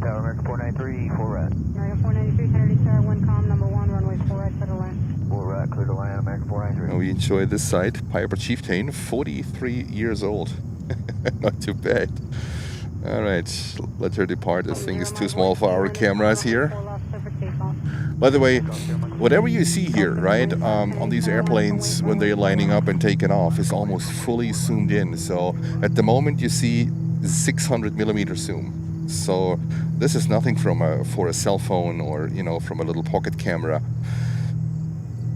Tower American 493, 4 right. American 493, Kennedy Tower, 1 com, number 1, runway 4 right, clear to land. 4 right, clear to land, American 493. We enjoy this site. Piper Chieftain, 43 years old. Not too bad. All right, let her depart. This thing is too small for our cameras here. By the way, whatever you see here, right, on these airplanes when they're lining up and taking off is almost fully zoomed in. So at the moment you see 600 millimeter zoom. So this is nothing from for a cell phone or, you know, from a little pocket camera.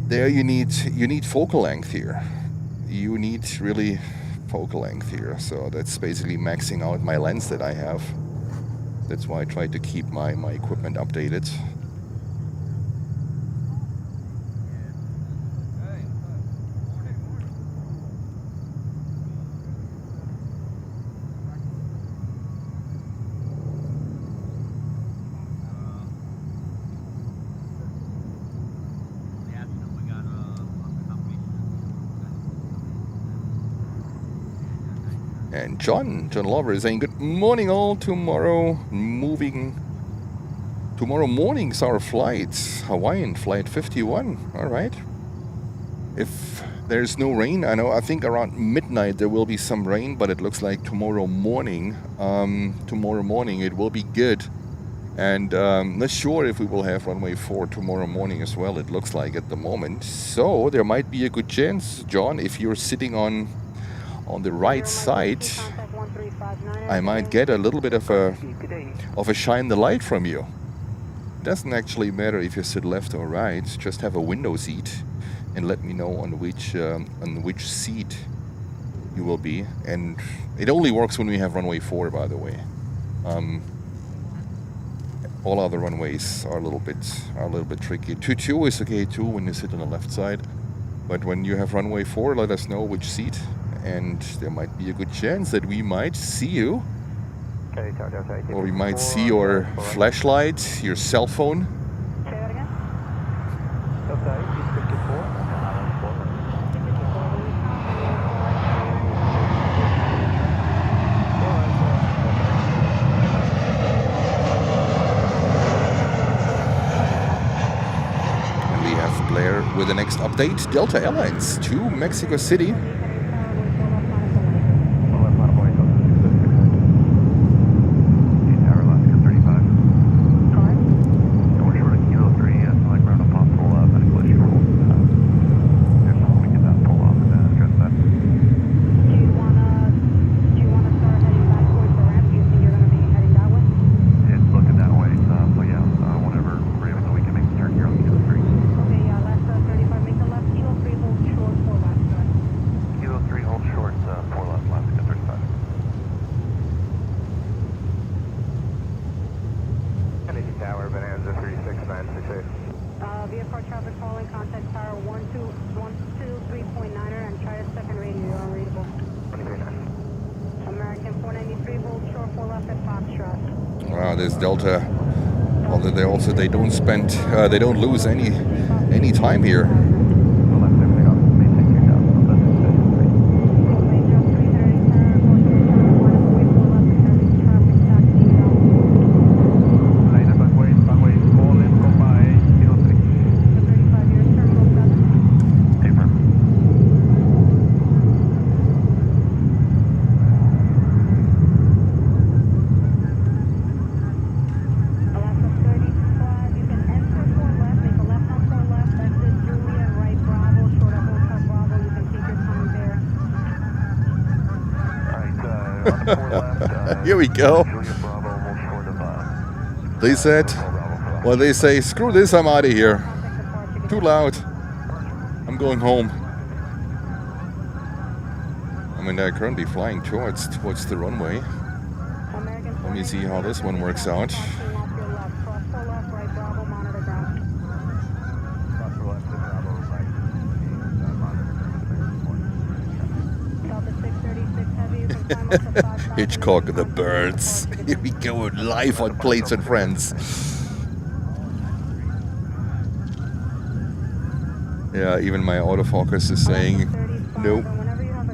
There you need focal length here. You need really focal length here. So that's basically maxing out my lens that I have. That's why I try to keep my equipment updated. And John Lover is saying good morning all. Tomorrow morning's our flight, Hawaiian flight 51. All right. If there's no rain, I think around midnight there will be some rain, but it looks like tomorrow morning it will be good. And not sure if we will have runway 4 tomorrow morning as well. It looks like at the moment. So there might be a good chance, John, if you're sitting on the right side, I might get a little bit of a shine the light from you. It doesn't actually matter if you sit left or right. Just have a window seat and let me know on which seat you will be. And it only works when we have runway 4, by the way. All other runways are a little bit tricky. 22 is okay too when you sit on the left side, but when you have runway 4, let us know which seat. And there might be a good chance that we might see you, or we might see your flashlight, your cell phone. Say that again? And we have Blair with the next update. Delta Airlines to Mexico City. VFR traffic following contact tower 123.9er and try a second radio, you're unreadable. American 493, hold short 4 left at Foxtrot. Wow, this Delta, although they don't lose any time here. Here we go. They said, well, they say, screw this, I'm out of here. Too loud. I'm going home. I mean, they're currently flying towards the runway. Let me see how this one works out. Hitchcock, the birds. Here we go, live on Planes and Friends. Yeah, even my autofocus is saying no.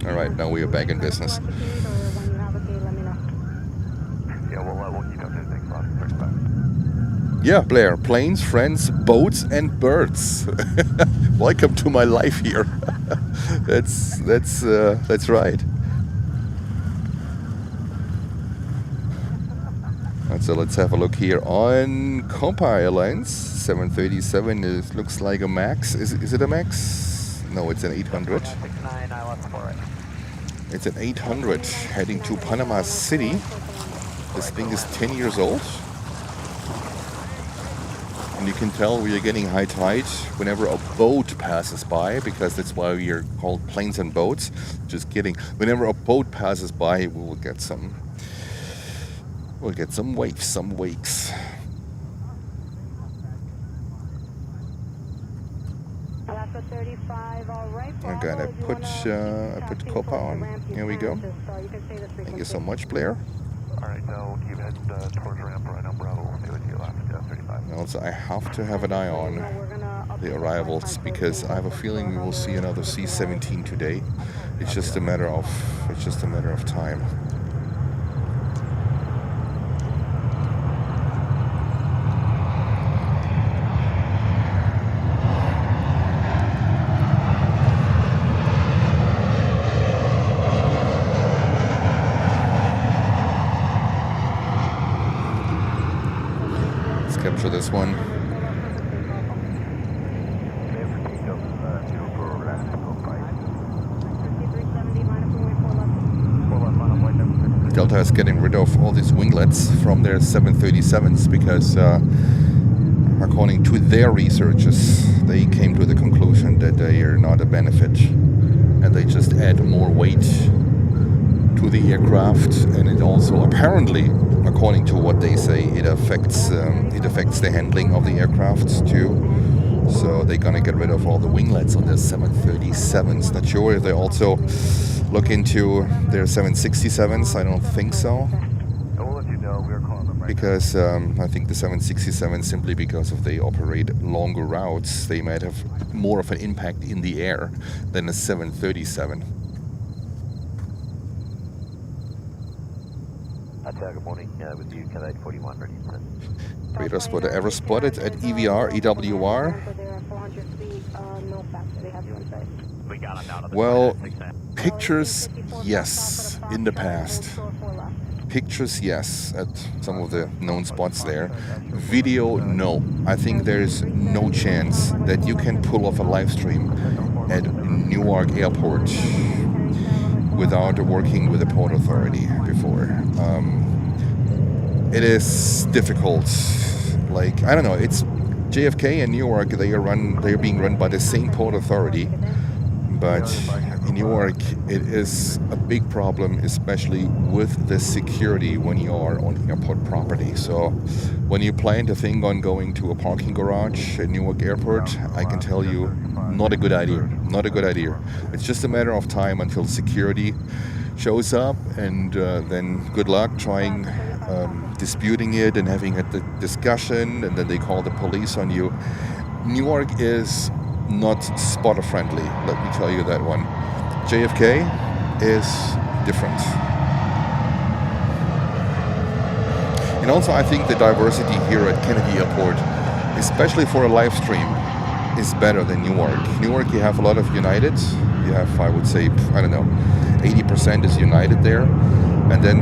All right, now we are back in business. Yeah, we'll keep up this thing on 35. Yeah, Blair, planes, friends, boats, and birds. Welcome to my life here. That's right. And so let's have a look here on Copa Airlines. 737 looks like a max. Is it a max? No, it's an 800. It's an 800 heading to Panama City. This thing is 10 years old. And you can tell we are getting high tide whenever a boat passes by, because that's why we are called planes and boats. Just kidding. Whenever a boat passes by, we will get some waves, some wakes. Okay, I put Copa on. Here we go. Thank you so much, Blair. All right, we'll keep heading towards ramp right on Bravo. We'll stay with you after 35. Also, I have to have an eye on the arrivals, because I have a feeling we will see another C-17 today. It's just a matter of time. Capture this one. Delta is getting rid of all these winglets from their 737s because, according to their researchers, they came to the conclusion that they are not a benefit, and they just add more weight to the aircraft, and it also apparently, according to what they say, it affects the handling of the aircraft too. So they're gonna get rid of all the winglets on their 737s. Not sure if they also look into their 767s. I don't think so, because I think the 767, simply because of they operate longer routes, they might have more of an impact in the air than a 737. Good morning, with you, Cadet 41 ready. Radar spotter ever spotted at EVR, EWR? Well, pictures, yes, in the past. Pictures, yes, at some of the known spots there. Video, no. I think there's no chance that you can pull off a live stream at Newark Airport without working with the Port Authority before. It is difficult. Like, I don't know, it's JFK and Newark, they are being run by the same Port Authority, but in Newark it is a big problem, especially with the security when you are on airport property. So when you plan to think on going to a parking garage at Newark Airport, I can tell you, not a good idea. Not a good idea. It's just a matter of time until security shows up, and then good luck trying disputing it and having a discussion, and then they call the police on you. Newark is not spotter friendly, let me tell you that one. JFK is different. And also I think the diversity here at Kennedy Airport, especially for a live stream, is better than Newark. Newark, you have a lot of United. You have, I would say, I don't know, 80% is United there. And then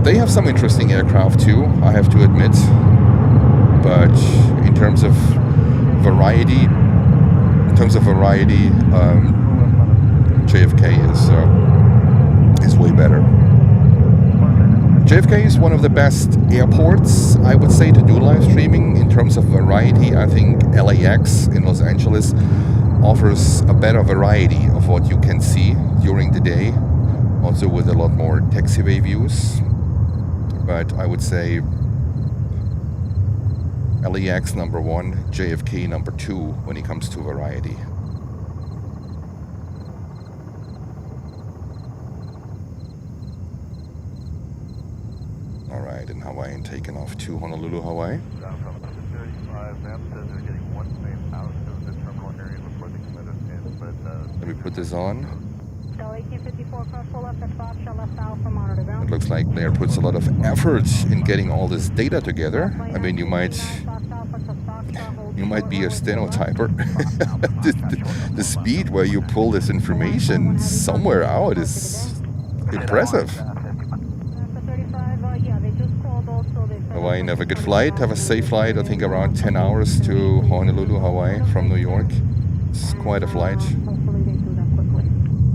they have some interesting aircraft too, I have to admit. But in terms of variety, JFK is way better. JFK is one of the best airports, I would say, to do live streaming. In terms of variety, I think LAX in Los Angeles offers a better variety of what you can see during the day, also with a lot more taxiway views. But I would say LAX number 1, JFK number 2 when it comes to variety. and taking off to Honolulu, Hawaii. From 35, map says they're getting one plane out of the terminal area before they come in, but... Let me put this on. Bell 1854, cross full left at Foxtrot, left Alpha, monitor ground. It looks like Blair puts a lot of effort in getting all this data together. I mean, you might be a stenotyper. the speed where you pull this information somewhere out is impressive. Hawaii, have a good flight. Have a safe flight. I think around 10 hours to Honolulu, Hawaii from New York. It's quite a flight.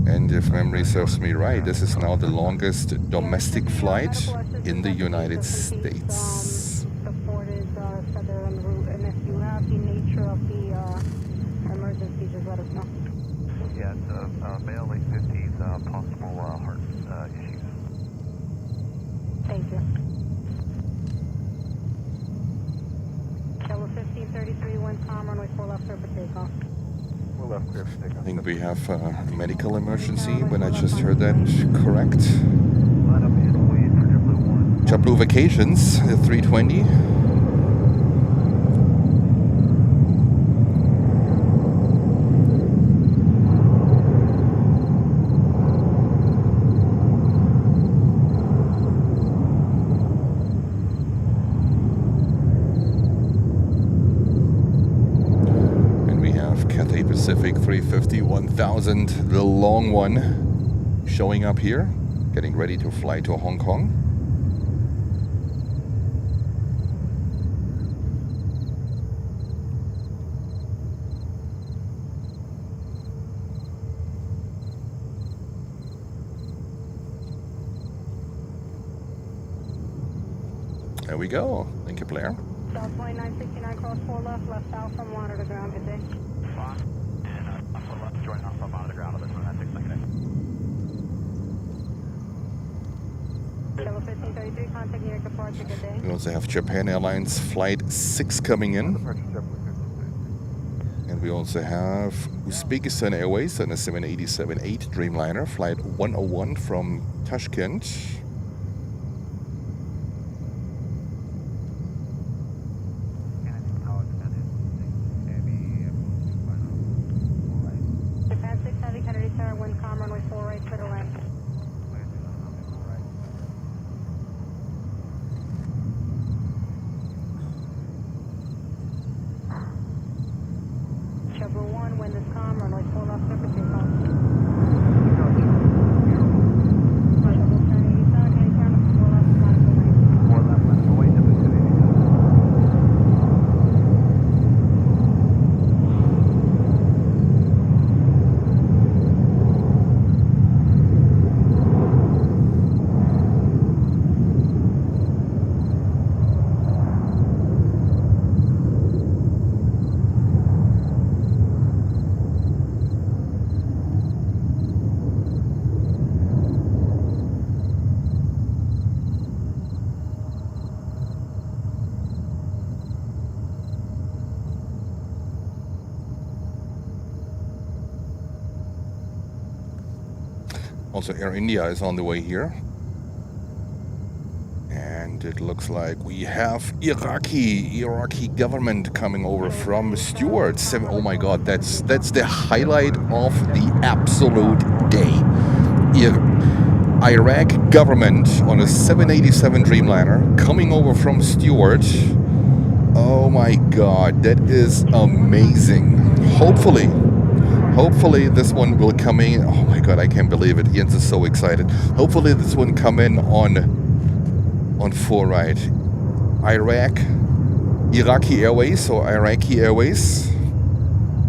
And if memory serves me right, this is now the longest domestic flight in the United States. Yeah, it's male late 50s, possible heart issues. Thank you. Kilo 1533, wind calm, runway 4 left, clear for takeoff. We're left clear for takeoff. I think we have a medical emergency when I just heard that correct. Line up and wait for JetBlue 1. JetBlue Vacations, 320. Pacific 350 1000, the long one, showing up here, getting ready to fly to Hong Kong. There we go. Thank you, Blair. South 2969, cross 4 left, left Alpha, monitor ground, good day. Join off on the ground on this one, that's expected. Kilo 1533, contact New York departure, good day. We also have Japan Airlines Flight 6 coming in. And we also have Uzbekistan Airways on a 787-8 Dreamliner, Flight 101 from Tashkent. Also, Air India is on the way here. And it looks like we have Iraqi government coming over from Stewart. Oh my God, that's the highlight of the absolute day. Iraq government on a 787 Dreamliner coming over from Stewart. Oh my God, that is amazing. Hopefully this one will come in. Oh my God, I can't believe it. Jens is so excited. Hopefully this one come in on full ride. Iraqi Airways or Iraqi Airways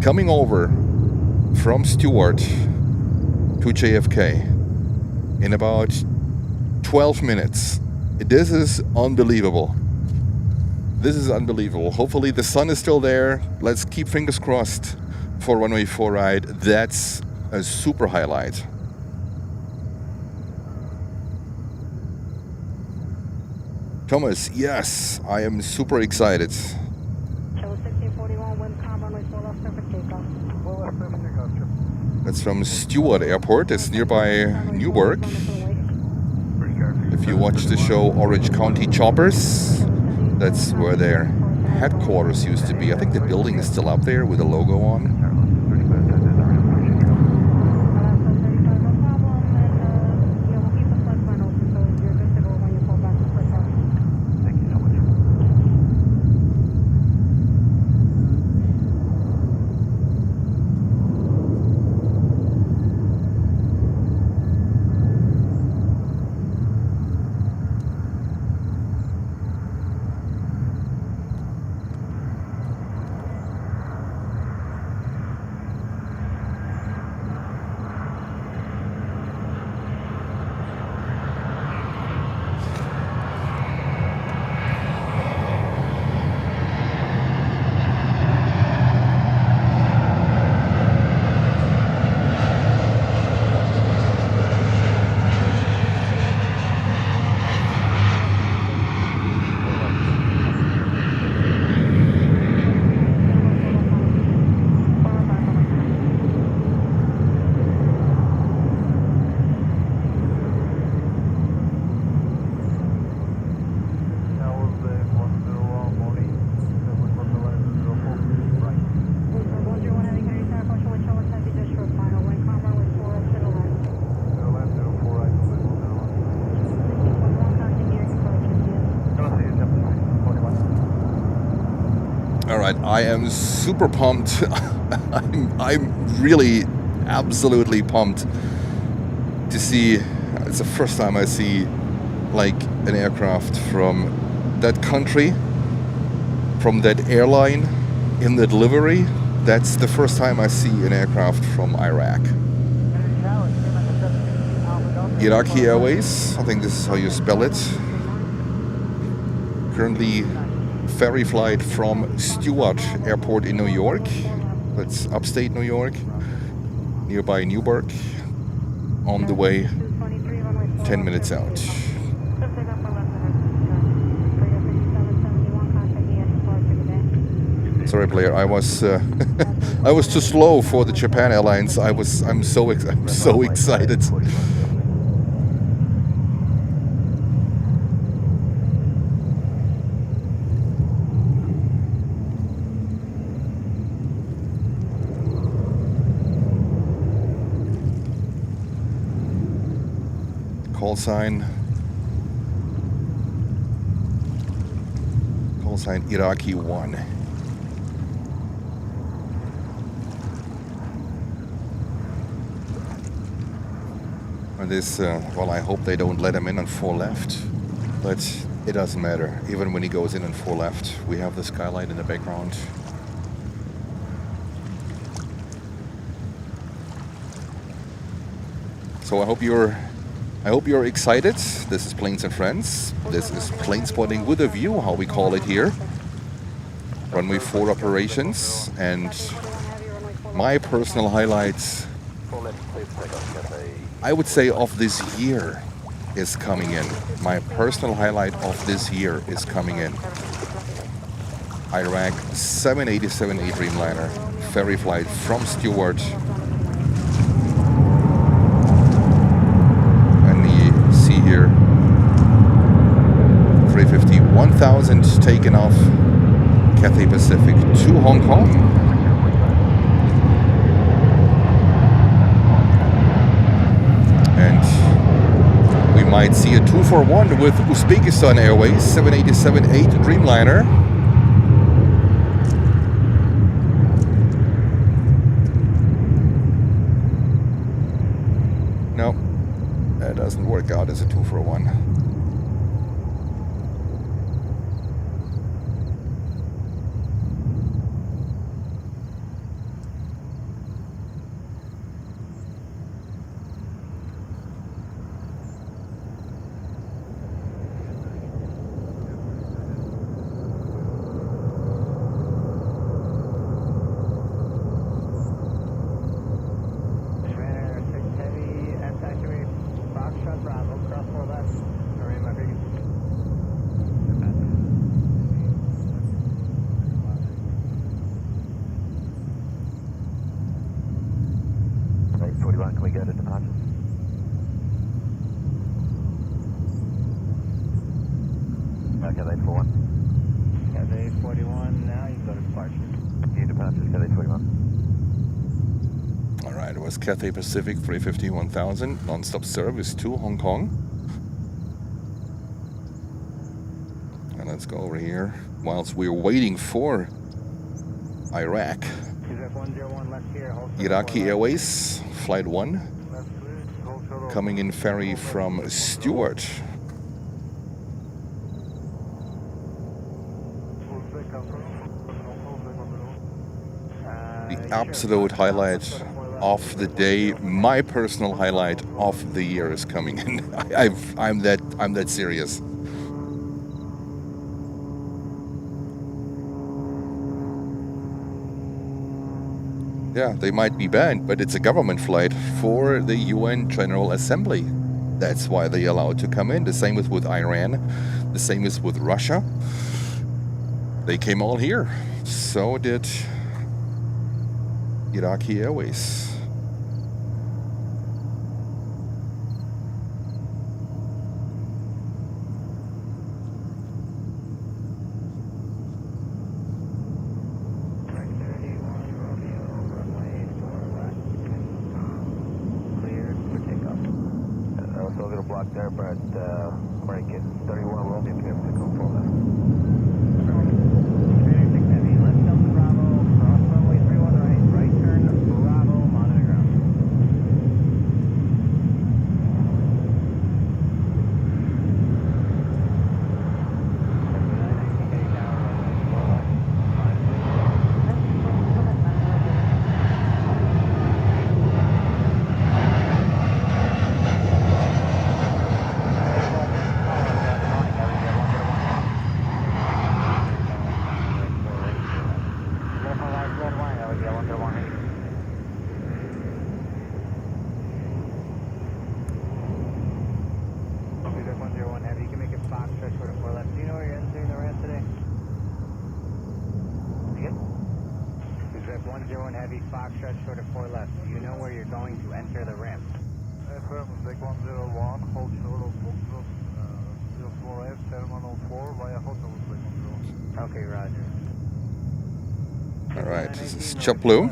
coming over from Stewart to JFK in about 12 minutes. This is unbelievable. This is unbelievable. Hopefully the sun is still there. Let's keep fingers crossed for Runway 4 ride. That's a super highlight. Thomas, yes, I am super excited. That's from Stewart Airport. It's nearby Newark. If you watch the show Orange County Choppers, that's where their headquarters used to be. I think the building is still up there with the logo on. I am super pumped. I'm really absolutely pumped to see. It's the first time I see like an aircraft from that country, from that airline, in that livery. That's the first time I see an aircraft from Iraq. Iraqi Airways, I think this is how you spell it. Currently ferry flight from Stewart Airport in New York. That's upstate New York, nearby Newburgh, on the way 10 minutes out. Sorry, player. I was I was too slow for the Japan Airlines. I'm so excited. Call sign Iraqi 1. And this, well, I hope they don't let him in on 4 left, but it doesn't matter. Even when he goes in on 4 left, we have the Skyline in the background. So I hope you're excited. This is Planes and Friends. This is Plane Spotting with a View, how we call it here. Runway 4 operations, and my personal highlights, I would say, of this year is coming in. My personal highlight of this year is coming in. Iraq 787A Dreamliner ferry flight from Stewart. Here, 350 1000 taken off Cathay Pacific to Hong Kong. And we might see a 2-for-1 with Uzbekistan Airways 787-8 Dreamliner. No. That doesn't work out as a 2-for-1. was Cathay Pacific 350-1000, non-stop service to Hong Kong. And let's go over here whilst we're waiting for Iraq. Iraqi Airways, Flight 1, coming in ferry from Stewart. The absolute highlight of the day, my personal highlight of the year is coming in. I'm that serious. Yeah, they might be banned, but it's a government flight for the UN General Assembly. That's why they're allowed to come in. The same is with Iran. The same is with Russia. They came all here. So did Iraqi Airways. There, but break it. 31 Romeo, clear to go for left. Left Delta Bravo, cross runway 31 right turn, Bravo, monitor ground. JetBlue.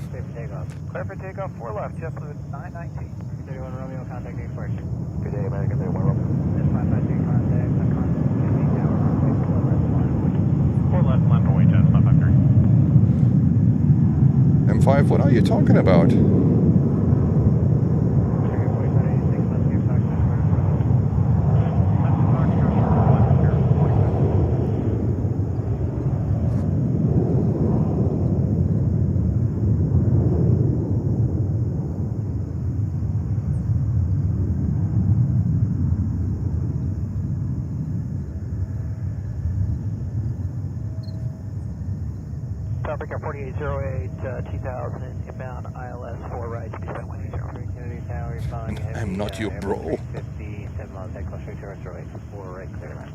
Clear for takeoff, 4 left, JetBlue 919. 31 Romeo, contact me first. Good day, American 31 Romeo. This 553 contact, tower, 4 left, line away, Jet 553. M5, what are you talking about? Africa 4808, 2000, inbound ILS 4 right, speed 180. I'm not your bro. 57 miles, head close straight to restoration, 4 right, clear land.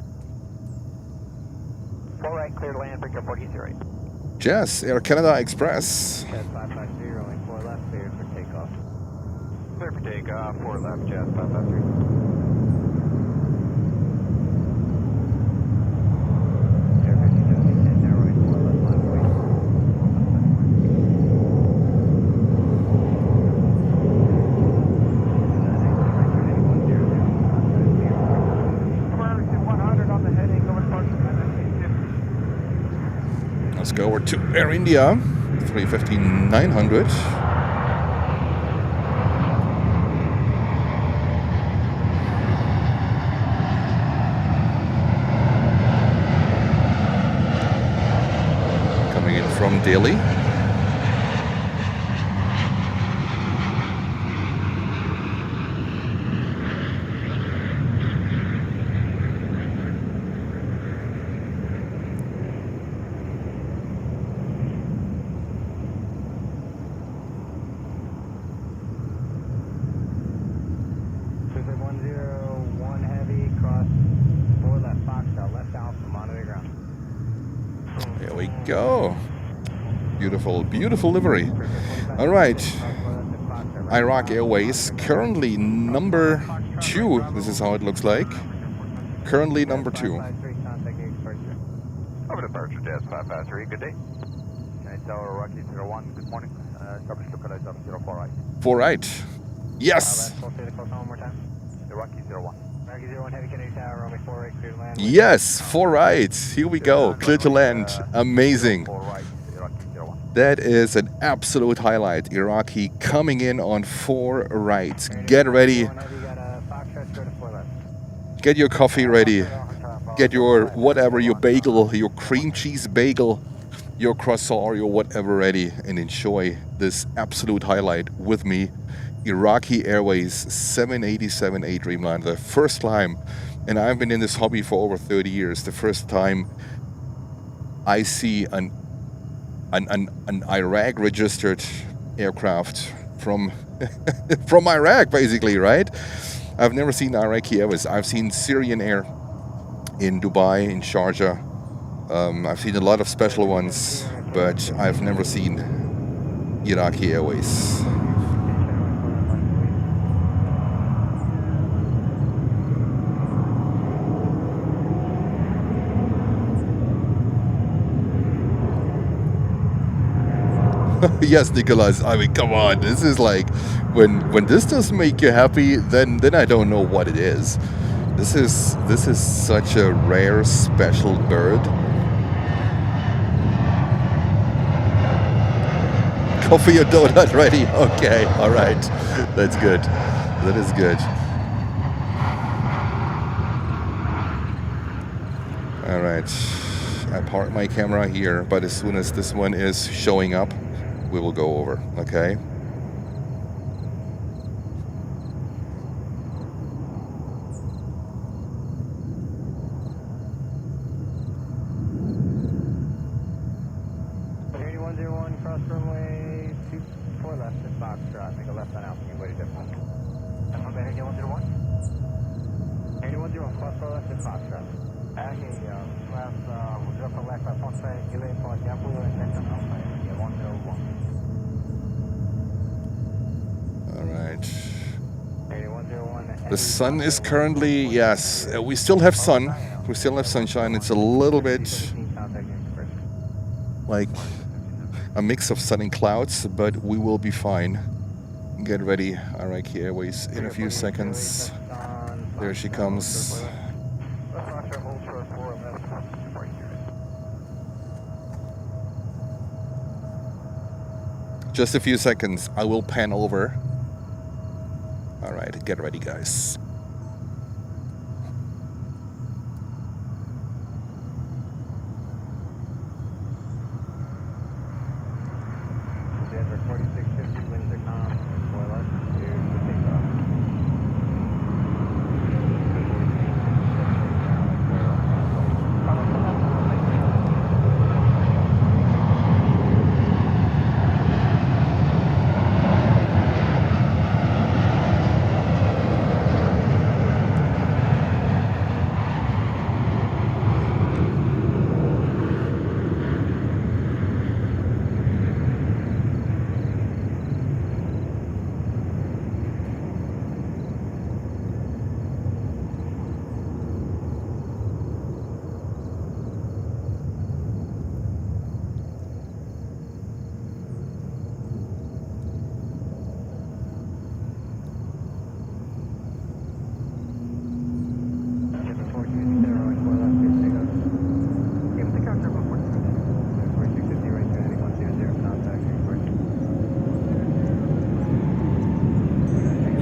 4 right, clear to land, Africa 4808. Jazz, Air Canada Express. Jet 550, rolling 4 left, clear for takeoff. Clear for takeoff, 4 left, Jet 553. Let's go over to Air India, 350-900. Coming in from Delhi. Go. Beautiful, beautiful livery. All right. Iraq Airways, currently number 2. This is how it looks like. Currently number 2. Over departure, Jazz 553, good day. Tower, Rocky 01, good morning. Establish localize up 04 right. 4 right. Yes. Last full say the close one more time. Rocky 01. Rocky 01, Heavy Kennedy Tower, runway 4 right, clear to land. Yes, 4 right. Here we go. Clear to land. Amazing. 04 right, Rocky 01. That is an absolute highlight. Iraqi coming in on 4 right. Get ready. Get your coffee ready. Get your whatever, your bagel, your cream cheese bagel, your croissant or your whatever ready, and enjoy this absolute highlight with me. Iraqi Airways 787A Dreamliner, the first time, and I've been in this hobby for over 30 years, the first time I see an Iraq registered aircraft from from Iraq, basically, right? I've never seen Iraqi Airways. I've seen Syrian Air in Dubai, in Sharjah. I've seen a lot of special ones, but I've never seen Iraqi Airways. Yes, Nicholas. I mean, come on. This is like when this doesn't make you happy, then I don't know what it is. This is such a rare, special bird. Coffee or donut ready? Okay, all right. That's good. That is good. All right. I park my camera here, but as soon as this one is showing up, we will go over, okay? Cross runway 24 left at Foxtrot. Make a left on altitude, way to different. Heavy 101? Heavy 101, cross 4 left at Foxtrot. Heavy, left, we'll drop a left at Foxtrot, delay for JetBlue and next on Alpha, 101. All right. Heavy 101. The sun is currently, yes, we still have sun. We still have sunshine. It's a little bit like a mix of sun and clouds, but we will be fine. Get ready, Iraqi Airways, in a few seconds. There she comes. Just a few seconds, I will pan over. All right, get ready, guys.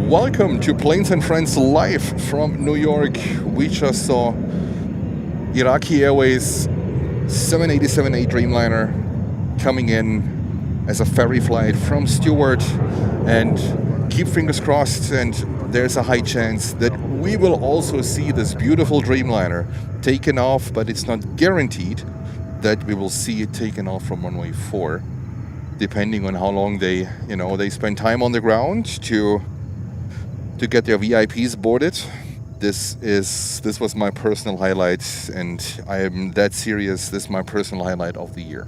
Welcome to Planes and Friends live from New York. We just saw Iraqi Airways 787A Dreamliner coming in as a ferry flight from Stewart, and keep fingers crossed, and there's a high chance that we will also see this beautiful Dreamliner taken off, but it's not guaranteed that we will see it taken off from runway 4, depending on how long they spend time on the ground to get their VIPs boarded. This was my personal highlight, and I am that serious. This is my personal highlight of the year.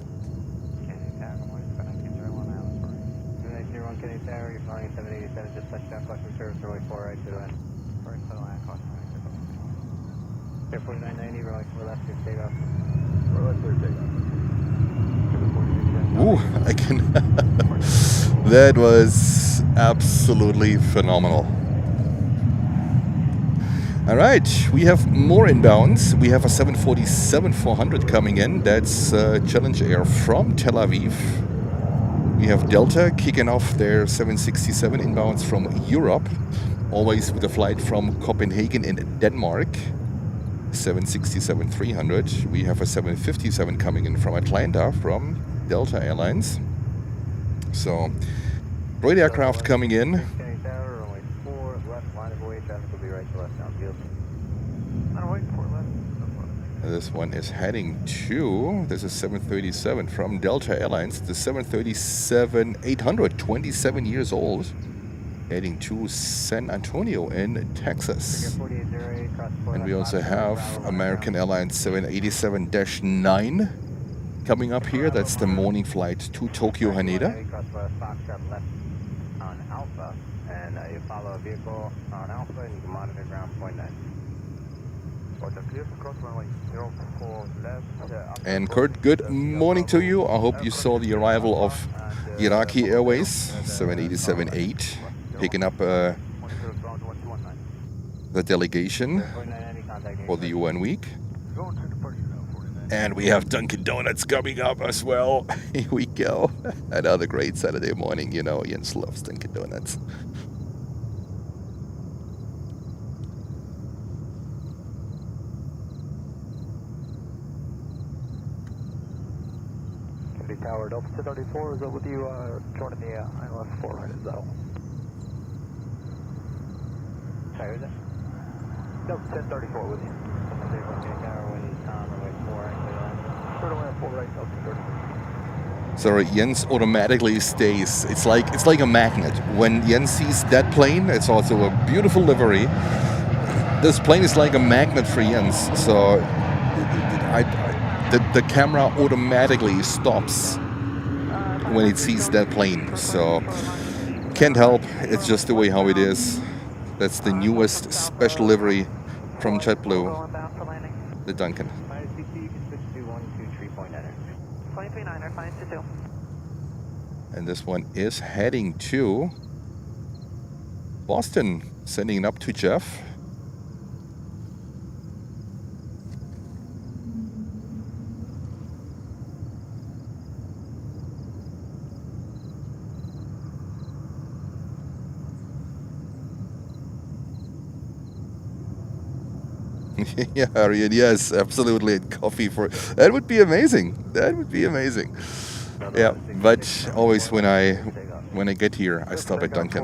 Ooh, I can. That was absolutely phenomenal. All right, we have more inbounds. We have a 747-400 coming in. That's Challenge Air from Tel Aviv. We have Delta kicking off their 767 inbounds from Europe, always with a flight from Copenhagen in Denmark. 767-300. We have a 757 coming in from Atlanta from Delta Airlines. So, great aircraft coming in. This one is heading to, this is 737 from Delta Airlines, the 737-800, 27 years old, heading to San Antonio in Texas. And we also have American Airlines 787-9 coming up here. That's the morning flight to Tokyo Haneda. You follow a vehicle on Alpha and you can monitor ground point 9. And Kurt, good morning to you. I hope you saw the arrival of Iraqi Airways 787-8 picking up the delegation for the UN week. And we have Dunkin' Donuts coming up as well. Here we go. Another great Saturday morning. You know, Jens loves Dunkin' Donuts. Tower Delta 1034, is that with you joining the ILS 4 right as well? Sorry, is that? No, 1034 with you. Sorry, Jens automatically stays. It's like a magnet. When Jens sees that plane, it's also a beautiful livery. This plane is like a magnet for Jens. So the camera automatically stops when it sees that plane. So can't help. It's just the way how it is. That's the newest special livery from JetBlue, the Duncan. And this one is heading to Boston, sending it up to Jeff. Yeah, Arian, yes, absolutely. And coffee for that would be amazing. That would be amazing. Yeah, but always when I get here, I stop at Dunkin'.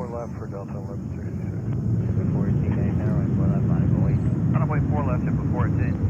Runway 4 left at before 14.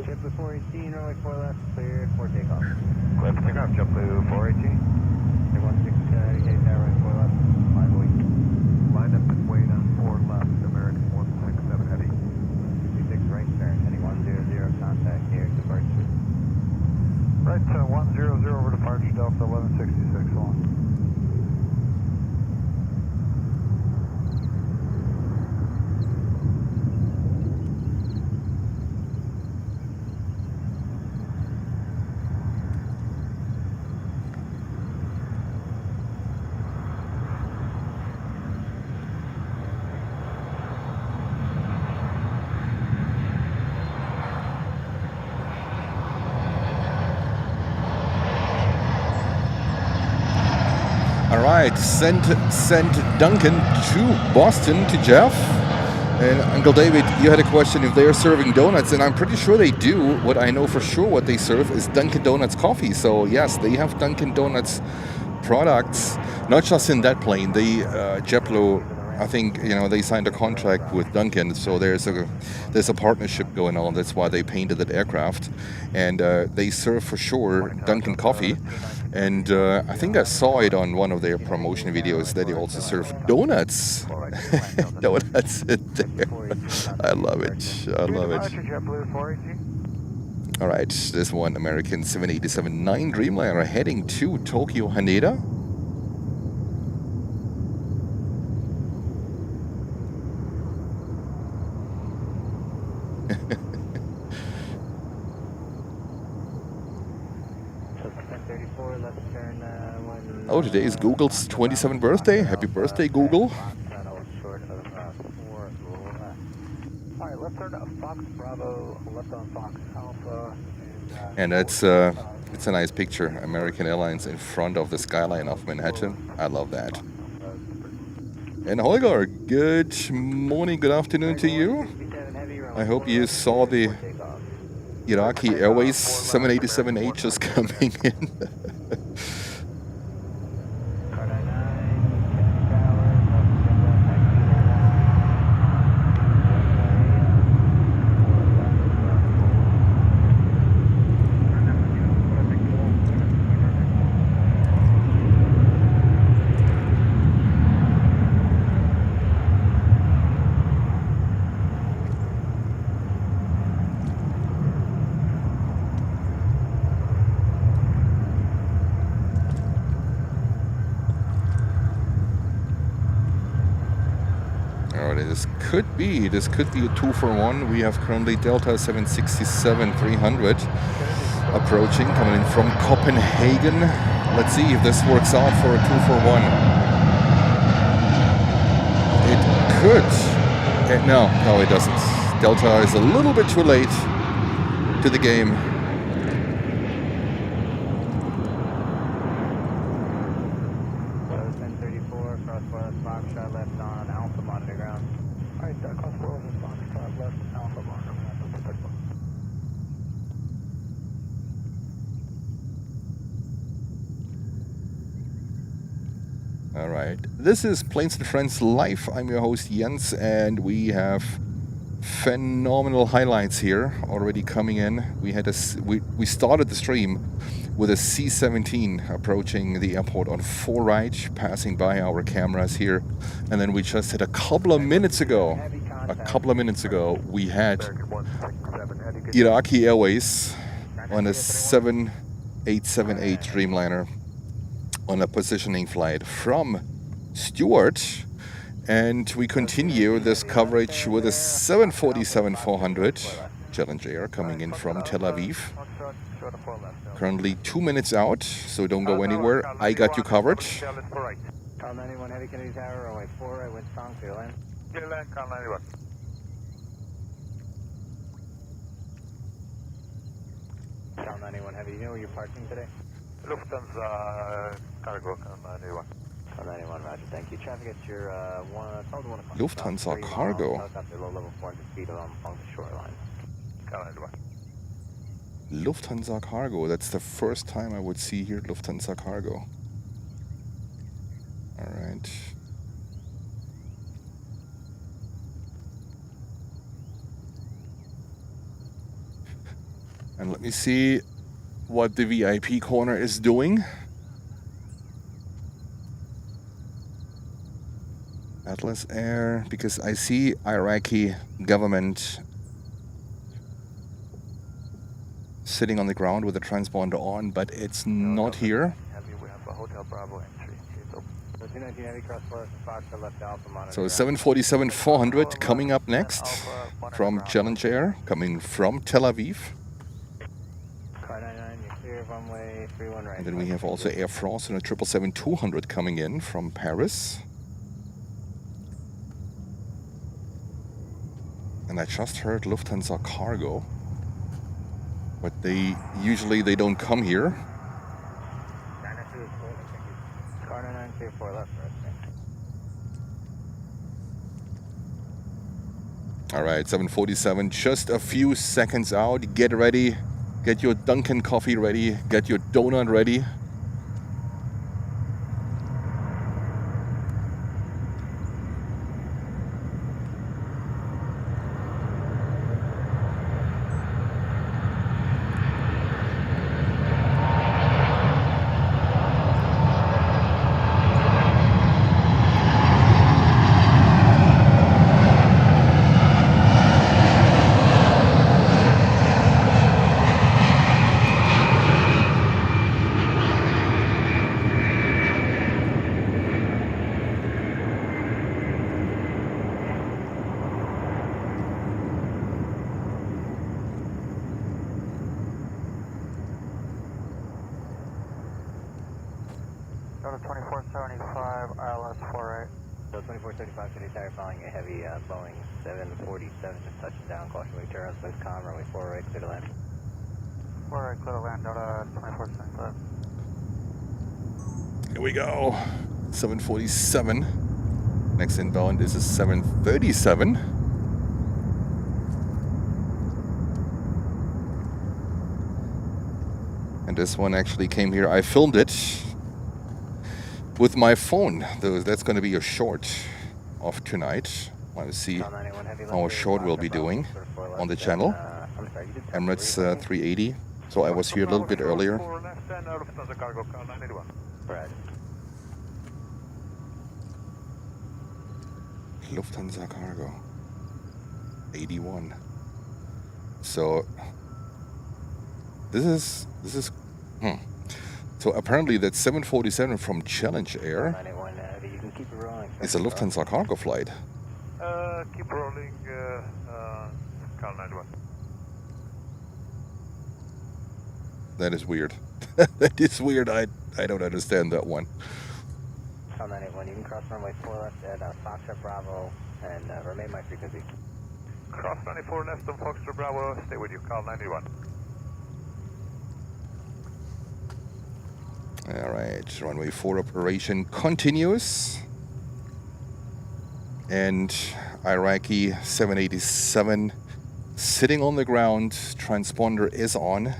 JetBlue 418, runway 4 left, cleared for takeoff. Clear for takeoff, JetBlue 418. Take 16 K tower, runway 4 left, 5 away. Line up and wait on 4 left, American 167 heavy. 56 right turn, heading 100, contact here, departure. Right, 100 over departure, Delta 1166 on. All right, send Duncan to Boston to Jeff, And Uncle David, you had a question if they are serving donuts, and I'm pretty sure they do. What I know for sure what they serve is Dunkin' Donuts coffee. So yes, they have Dunkin' Donuts products, not just in that plane. They JetBlue, I think, you know, they signed a contract with Dunkin', so there's a partnership going on. That's why they painted that aircraft, and they serve for sure Dunkin' coffee. And I think I saw it on one of their promotion videos that they also serve donuts. Donuts in there. I love it. I love it. All right, this one American 787-9 Dreamliner heading to Tokyo Haneda. Oh, today is Google's 27th birthday. Happy birthday, Google. And it's a nice picture. American Airlines in front of the Skyline of Manhattan. I love that. And Holger, good morning, good afternoon to you. I hope you saw the Iraqi Airways 787-8 just coming in. This could be a 2-for-1. We have currently Delta 767-300 approaching, coming in from Copenhagen. Let's see if this works out for a 2-for-1. It could. No, it doesn't. Delta is a little bit too late to the game. This is Planes and Friends Live. I'm your host Jens, and we have phenomenal highlights here already coming in. We started the stream with a C-17 approaching the airport on 4 right, passing by our cameras here, and then we just had a couple of minutes ago, we had Iraqi Airways on a 787-8 Dreamliner on a positioning flight from Stewart, and we continue this coverage with a 747-400 Challenger coming in from Tel Aviv. Currently 2 minutes out, so don't go anywhere. I got you covered. Cal 91 Heavy Kennedy Tower, runway 4 right, wind strong, clear land. Clear land, Cal 91. Cal 91 Heavy, you know where you're parking today? Lufthansa cargo, Cal 91. Cal 91, roger, thank you. Traffic at your Lufthansa cargo. Helicopter low level 400 feet along the shoreline. Cal 91. Lufthansa cargo, that's the first time I would see here Lufthansa cargo. All right. And let me see what the VIP corner is doing. Atlas Air, because I see Iraqi government sitting on the ground with the transponder on, but it's not here. We have a Hotel Bravo entry. So 747-400 coming up next from Challenger, coming from Tel Aviv. And then we have also Air France and a 777-200 coming in from Paris. And I just heard Lufthansa cargo, but they don't come here. All right, 747, just a few seconds out. Get ready. Get your Dunkin' coffee ready. Get your donut ready. Delta 2475, ILS 48. So 2475 City Tower following a heavy Boeing 747, just touching down, caution wake turn, space com, runway 48, clear to land. 48, clear to land, Delta 2475. Here we go. 747. Next inbound is a 737. And this one actually came here. I filmed it with my phone. That's going to be a short of tonight. Want to see how short we'll be doing on the channel. Emirates 380. So I was here a little bit earlier. Lufthansa Cargo 81. So this is so apparently that 747 from Challenge Air is a Lufthansa cargo flight. Keep rolling, Cal 91. That is weird. That is weird. I don't understand that one. Cal 91, you can cross runway 4 left at Foxtrot Bravo and remain my frequency. Cross 94 left on Foxtrot Bravo, stay with you, Cal 91. All right, runway 4 operation continues. And Iraqi 787 sitting on the ground. Transponder is on.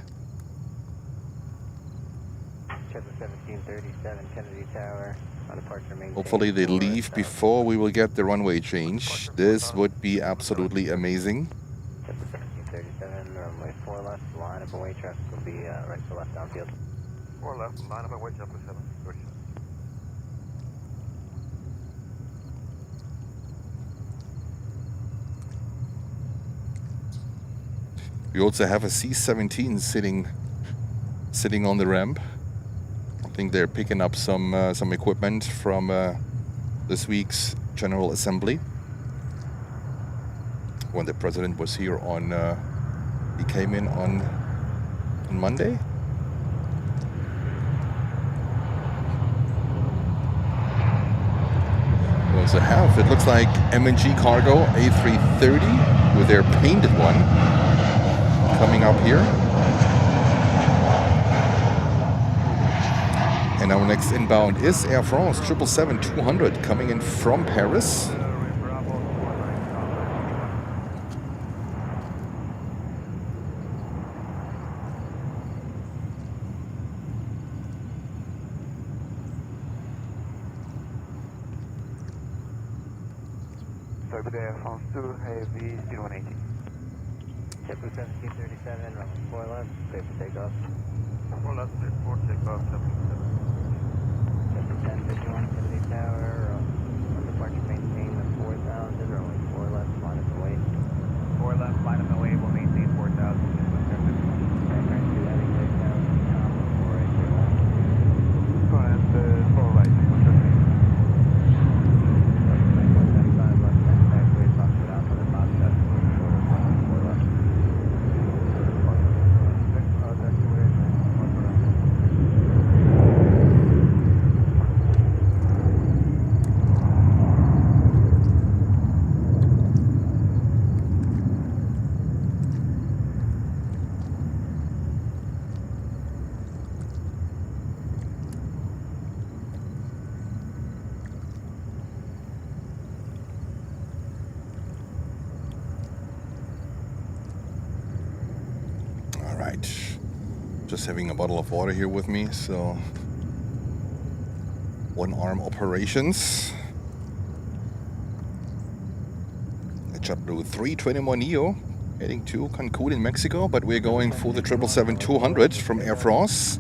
1737 Kennedy Tower on departure main. Hopefully they leave before we will get the runway change. This would be absolutely amazing. 1737 runway 4 left, line up away traffic will be right to left downfield. 4 left, line up and wait up to 7. Push. We also have a C-17 sitting on the ramp. I think they're picking up some equipment from this week's General Assembly. When the president was here on, he came in on Monday. We also have, it looks like M&G Cargo A330 with their painted one coming up here. And our next inbound is Air France 777-200 coming in from Paris. So good Air France 2, Heavies 180. JetBlue 1737, runway 4 left, clear for takeoff. 4 left, clear for takeoff, 777. JetBlue 1051 Kennedy Tower, on departure maintain the 4000, runway 4 left, line up and wait. 4 left, line up and wait, we'll maintain 4000. And 4 right. right. Just having a bottle of water here with me, so one arm operations. A JetBlue 321 Neo heading to Cancun in Mexico, but we're going for the 777-200 from Air France.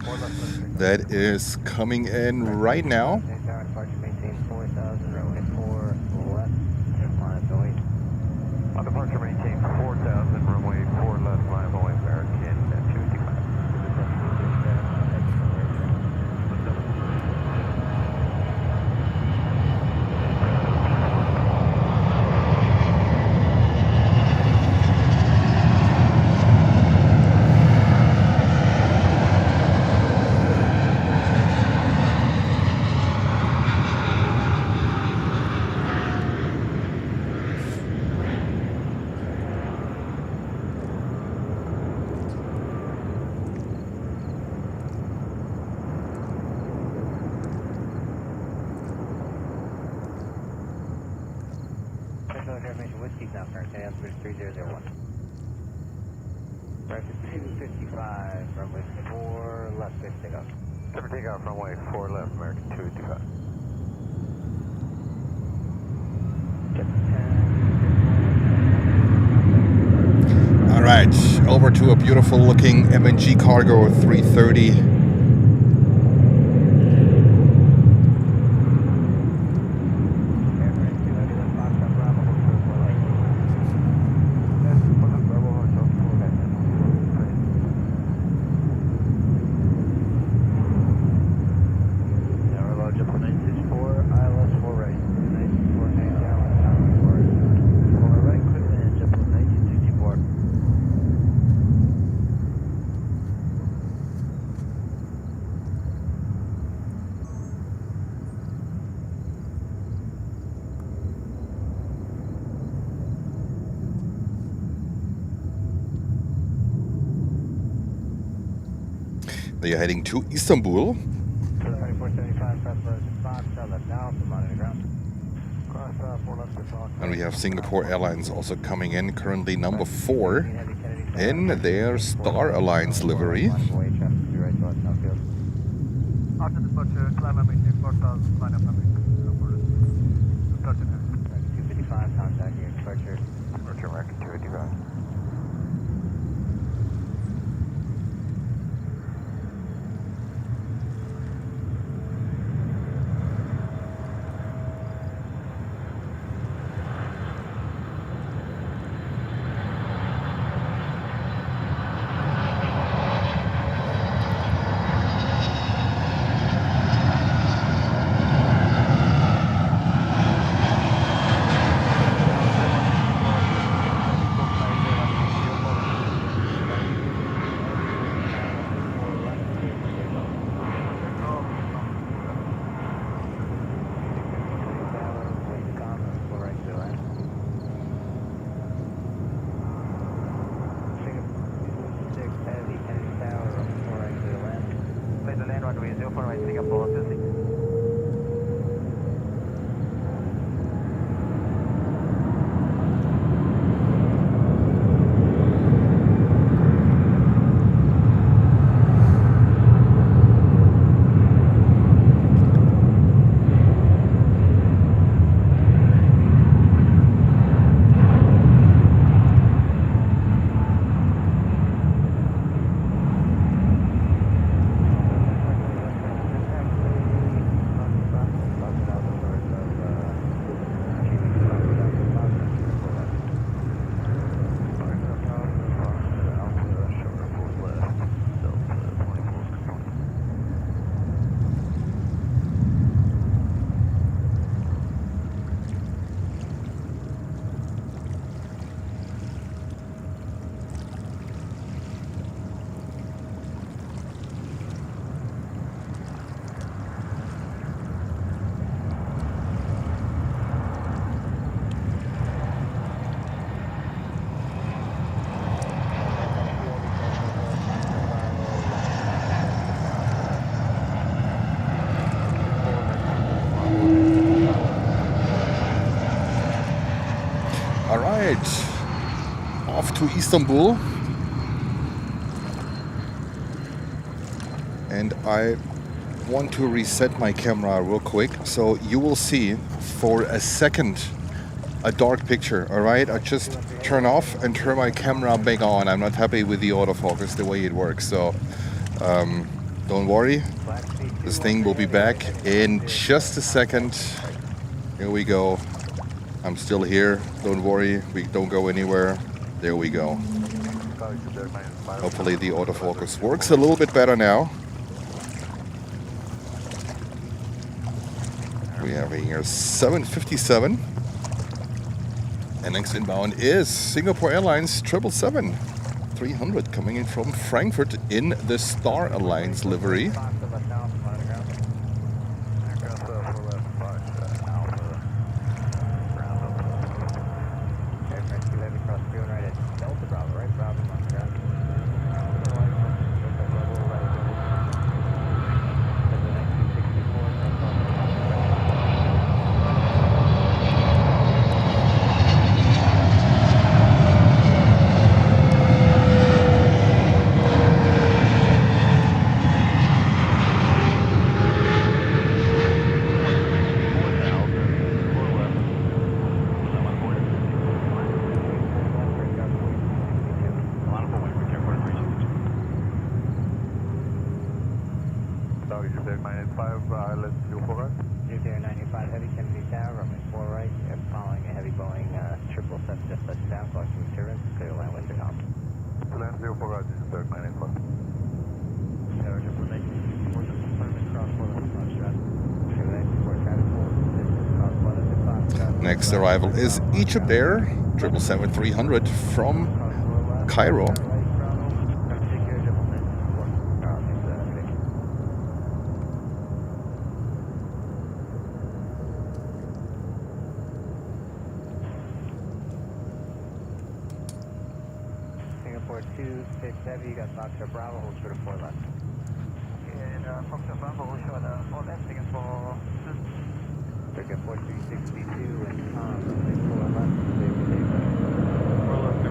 That is coming in right now. On departure, maintain 4,000, runway 4 left, live Boeing American 225. Whiskey now, current answer 3001. Breakfast 255, runway 4 left, clear for takeoff. Clear for takeoff, runway 4 left, American 225. All right, over to a beautiful looking MNG Cargo 330. They are heading to Istanbul. 2475, press Fox, left now, from on the ground. And we have Singapore Airlines also coming in, currently number 4 in their Star Alliance livery. After departure, climb and maintain 4,000, line up and maintain 255, contact your departure. Departure, American 285. Off to Istanbul. and I want to reset my camera real quick. So you will see for a second a dark picture, all right? I just turn off and turn my camera back on. I'm not happy with the autofocus, the way it works. So don't worry, this thing will be back in just a second. Here we go. I'm still here. Don't worry, we don't go anywhere. There we go. Hopefully the autofocus works a little bit better now. We have here 757. And next inbound is Singapore Airlines 777-300 coming in from Frankfurt in the Star Alliance livery. Next arrival is Egypt Air 777-300 from Cairo. Singapore 267, you got Foxtrot Bravo, hold short of 4 left. And Foxtrot Bravo, hold short of 4 left, Singapore 4362 and 4 left, 4 left,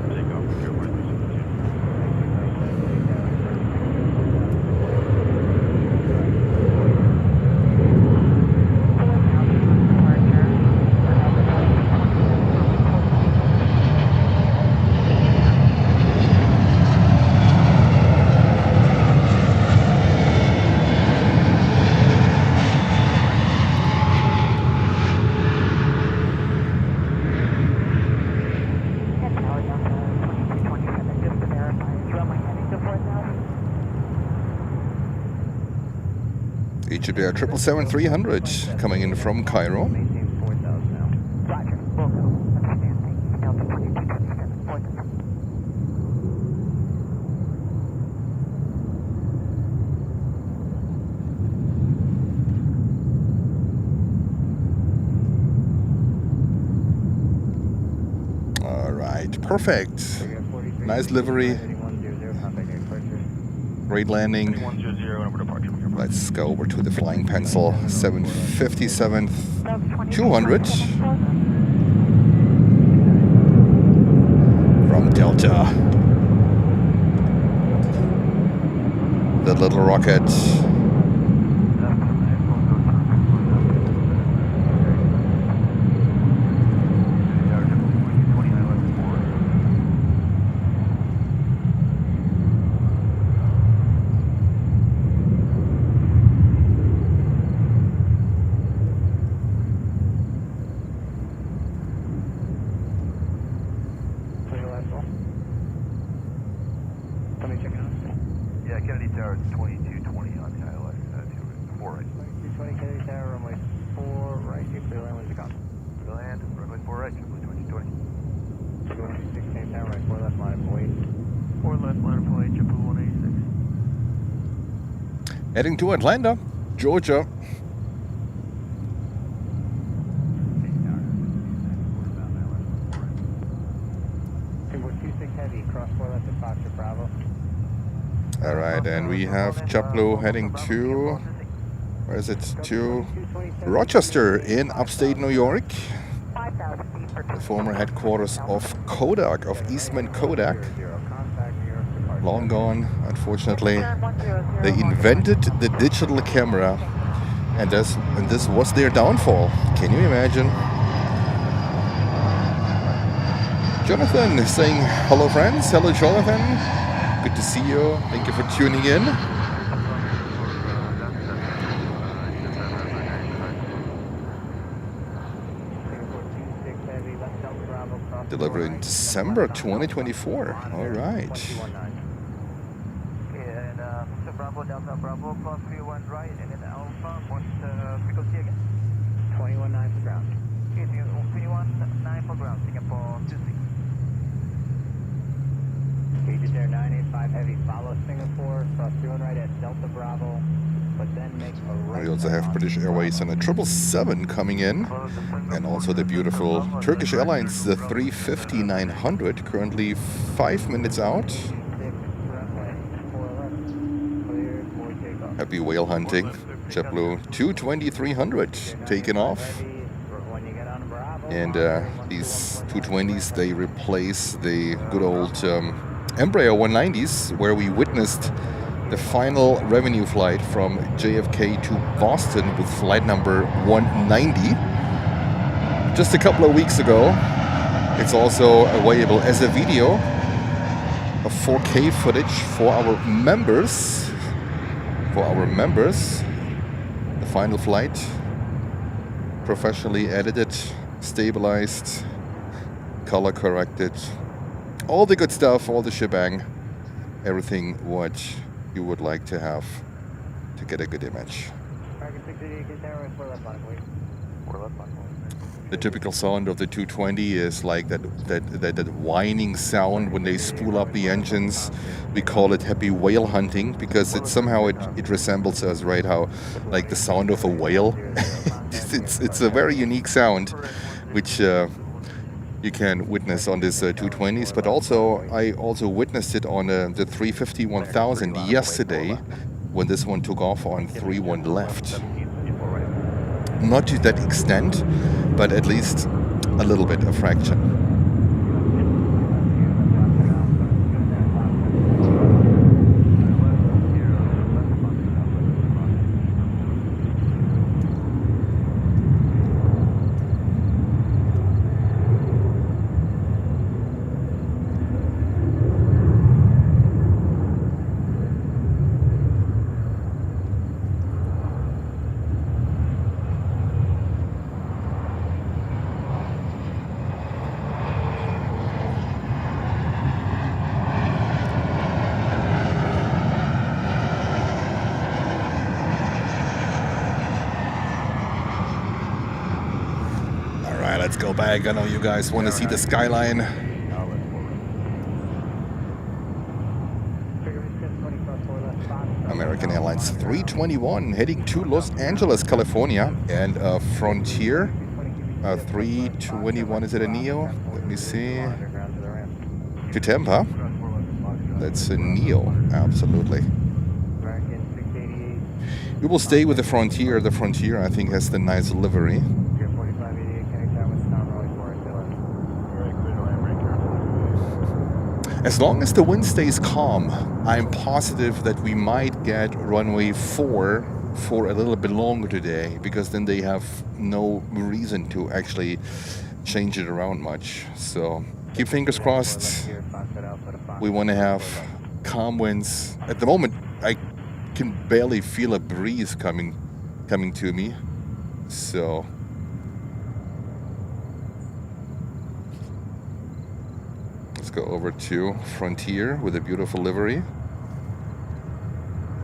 take off, Egypt Air 777-300 coming in from Cairo. All right, perfect. Nice livery. Great landing. Let's go over to the Flying Pencil 757-200 from Delta. The little rocket. Heading to Atlanta, Georgia. All right, and we have JetBlue heading to, where is it? To Rochester in upstate New York, the former headquarters of Kodak, of Eastman Kodak. long gone, unfortunately. They invented the digital camera, and this was their downfall. Can you imagine? Jonathan is saying hello, friends. Hello, Jonathan. Good to see you. Thank you for tuning in. Delivered in December 2024. All right. So Bravo, Delta, Bravo, call 31 right, and then Alpha, what's the frequency again? 21.9 for ground. Okay, 21.9 for ground, Singapore 26. Gauges there, 985 heavy, follow Singapore, cross 31 right at Delta Bravo, but then make a right. We also have British Airways and a 777 coming in, and also the beautiful Turkish Airlines, the 350-900, currently 5 minutes out. Happy whale hunting. JetBlue 220-300 taken off. And these 220s, they replace the good old Embraer 190s, where we witnessed the final revenue flight from JFK to Boston with flight number 190 just a couple of weeks ago. It's also available as a video, a 4K footage for our members. The final flight, professionally edited, stabilized, color corrected, all the good stuff, all the shebang, everything what you would like to have to get a good image. The typical sound of the 220 is like that whining sound when they spool up the engines. We call it happy whale hunting because it resembles us, right? How like the sound of a whale. it's a very unique sound, which you can witness on this 220s. But also I also witnessed it on the 350-1000 yesterday when this one took off on 31 left. Not to that extent, but at least a little bit, a fraction. Let's go back. I know you guys want to see the Skyline. American Airlines 321 heading to Los Angeles, California, and Frontier 321. Is it a Neo? Let me see. To Tampa. That's a Neo, absolutely. We will stay with the Frontier. The Frontier, I think, has the nice livery. As long as the wind stays calm, I'm positive that we might get runway 4 for a little bit longer today, because then they have no reason to actually change it around much. So keep fingers crossed. We want to have calm winds. At the moment, I can barely feel a breeze coming to me. So go over to Frontier with a beautiful livery.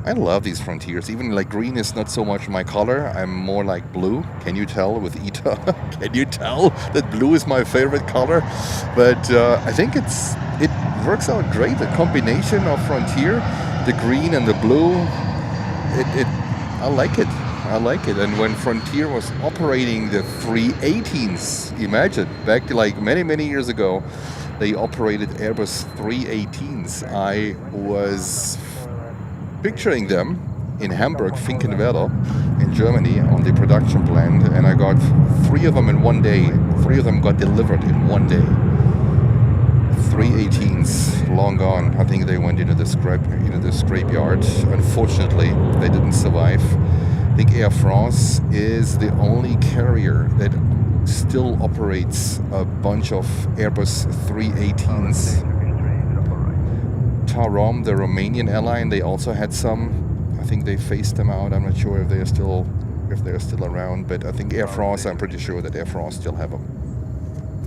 I love these Frontiers. Even like green is not so much my color. I'm more like blue. Can you tell with ETA? Can you tell that blue is my favorite color? But I think it works out great. The combination of Frontier, the green and the blue, I like it. I like it. And when Frontier was operating the 318s, imagine back to like many years ago, they operated Airbus 318s. I was picturing them in Hamburg, Finkenwerder, in Germany, on the production plant, and I got 3 of them in one day. 3 of them got delivered in one day. 318s, long gone. I think they went into the scrapyard. Unfortunately, they didn't survive. I think Air France is the only carrier that still operates a bunch of Airbus 318s. Tarom, the Romanian airline, they also had some. I think they phased them out. I'm not sure if they're still around, but I think Air France, I'm pretty sure that Air France still have them.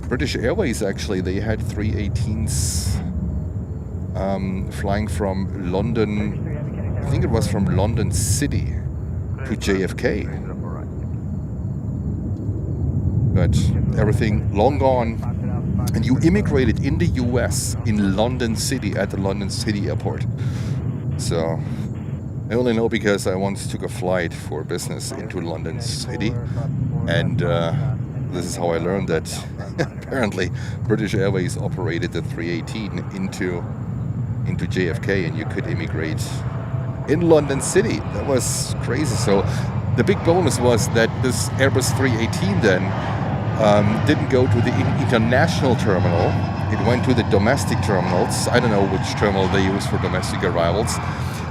British Airways, actually, they had 318s flying from London. I think it was from London City to JFK. But everything long gone. And you immigrated in the US in London City at the London City Airport. So I only know because I once took a flight for business into London City, and this is how I learned that apparently British Airways operated the 318 into JFK, and you could immigrate in London City. That was crazy. So the big bonus was that this Airbus 318 then didn't go to the international terminal. It went to the domestic terminals. I don't know which terminal they use for domestic arrivals.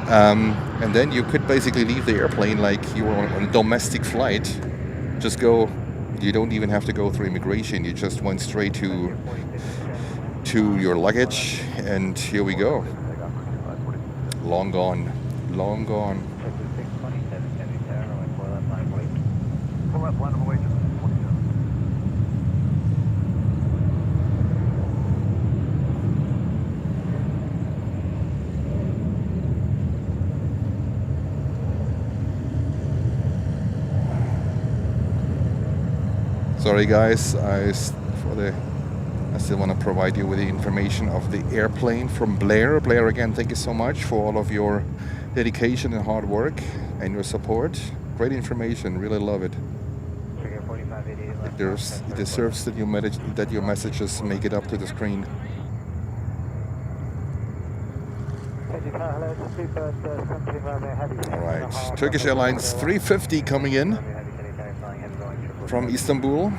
And then you could basically leave the airplane like you were on a domestic flight. Just go, you don't even have to go through immigration. You just went straight to your luggage, and here we go. Long gone, long gone. Sorry guys, I still want to provide you with the information of the airplane from Blair. Blair, again, thank you so much for all of your dedication and hard work and your support. Great information, really love it. It deserves that your messages make it up to the screen. Alright, Turkish Airlines 350 coming in from Istanbul.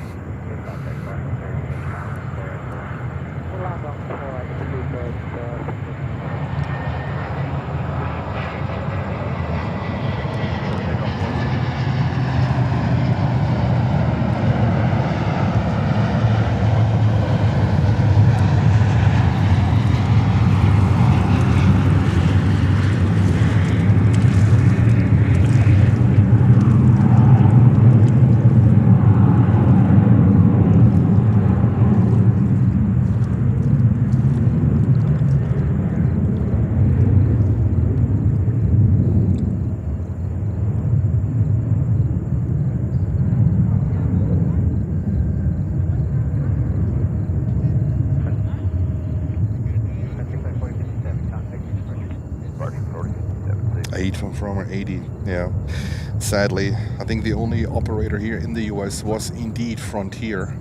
From 80, yeah. Sadly, I think the only operator here in the US was indeed Frontier.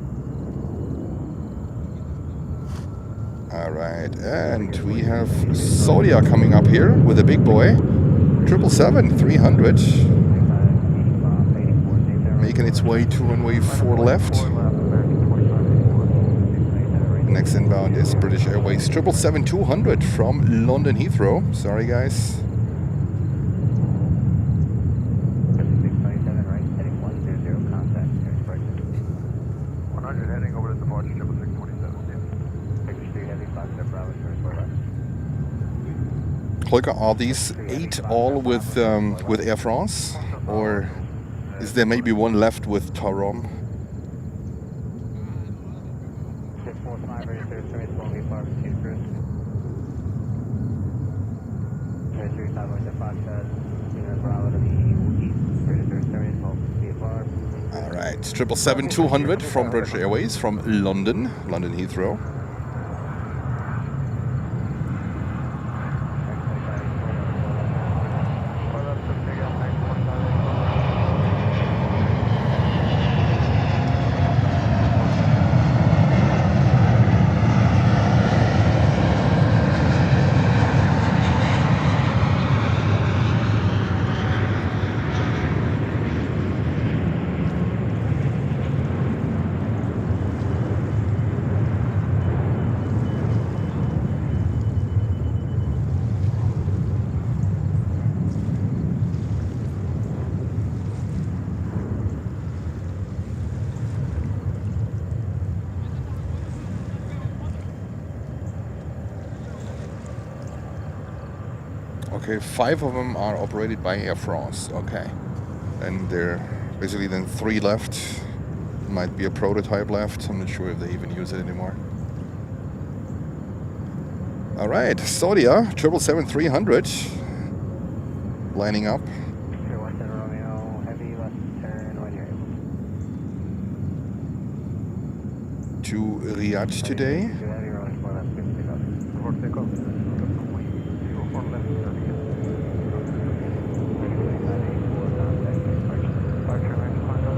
Alright, and we have Zodiac coming up here with a big boy. 777-300. Making its way to runway 4 left. Next inbound is British Airways 777-200 from London Heathrow. Sorry guys. Holger, are these 8 all with Air France, or is there maybe one left with Tarom? All right, 777-200 from British Airways from London Heathrow. Okay, 5 of them are operated by Air France. Okay. And there are basically then 3 left. Might be a prototype left. I'm not sure if they even use it anymore. All right, Saudia 777-300 lining up. 317 Romeo, heavy left turn when you're able. To Riyadh today. Heavy rolling 4 left, 50 left. Report takeoff. Runway 04 left, target. Departure, range contact.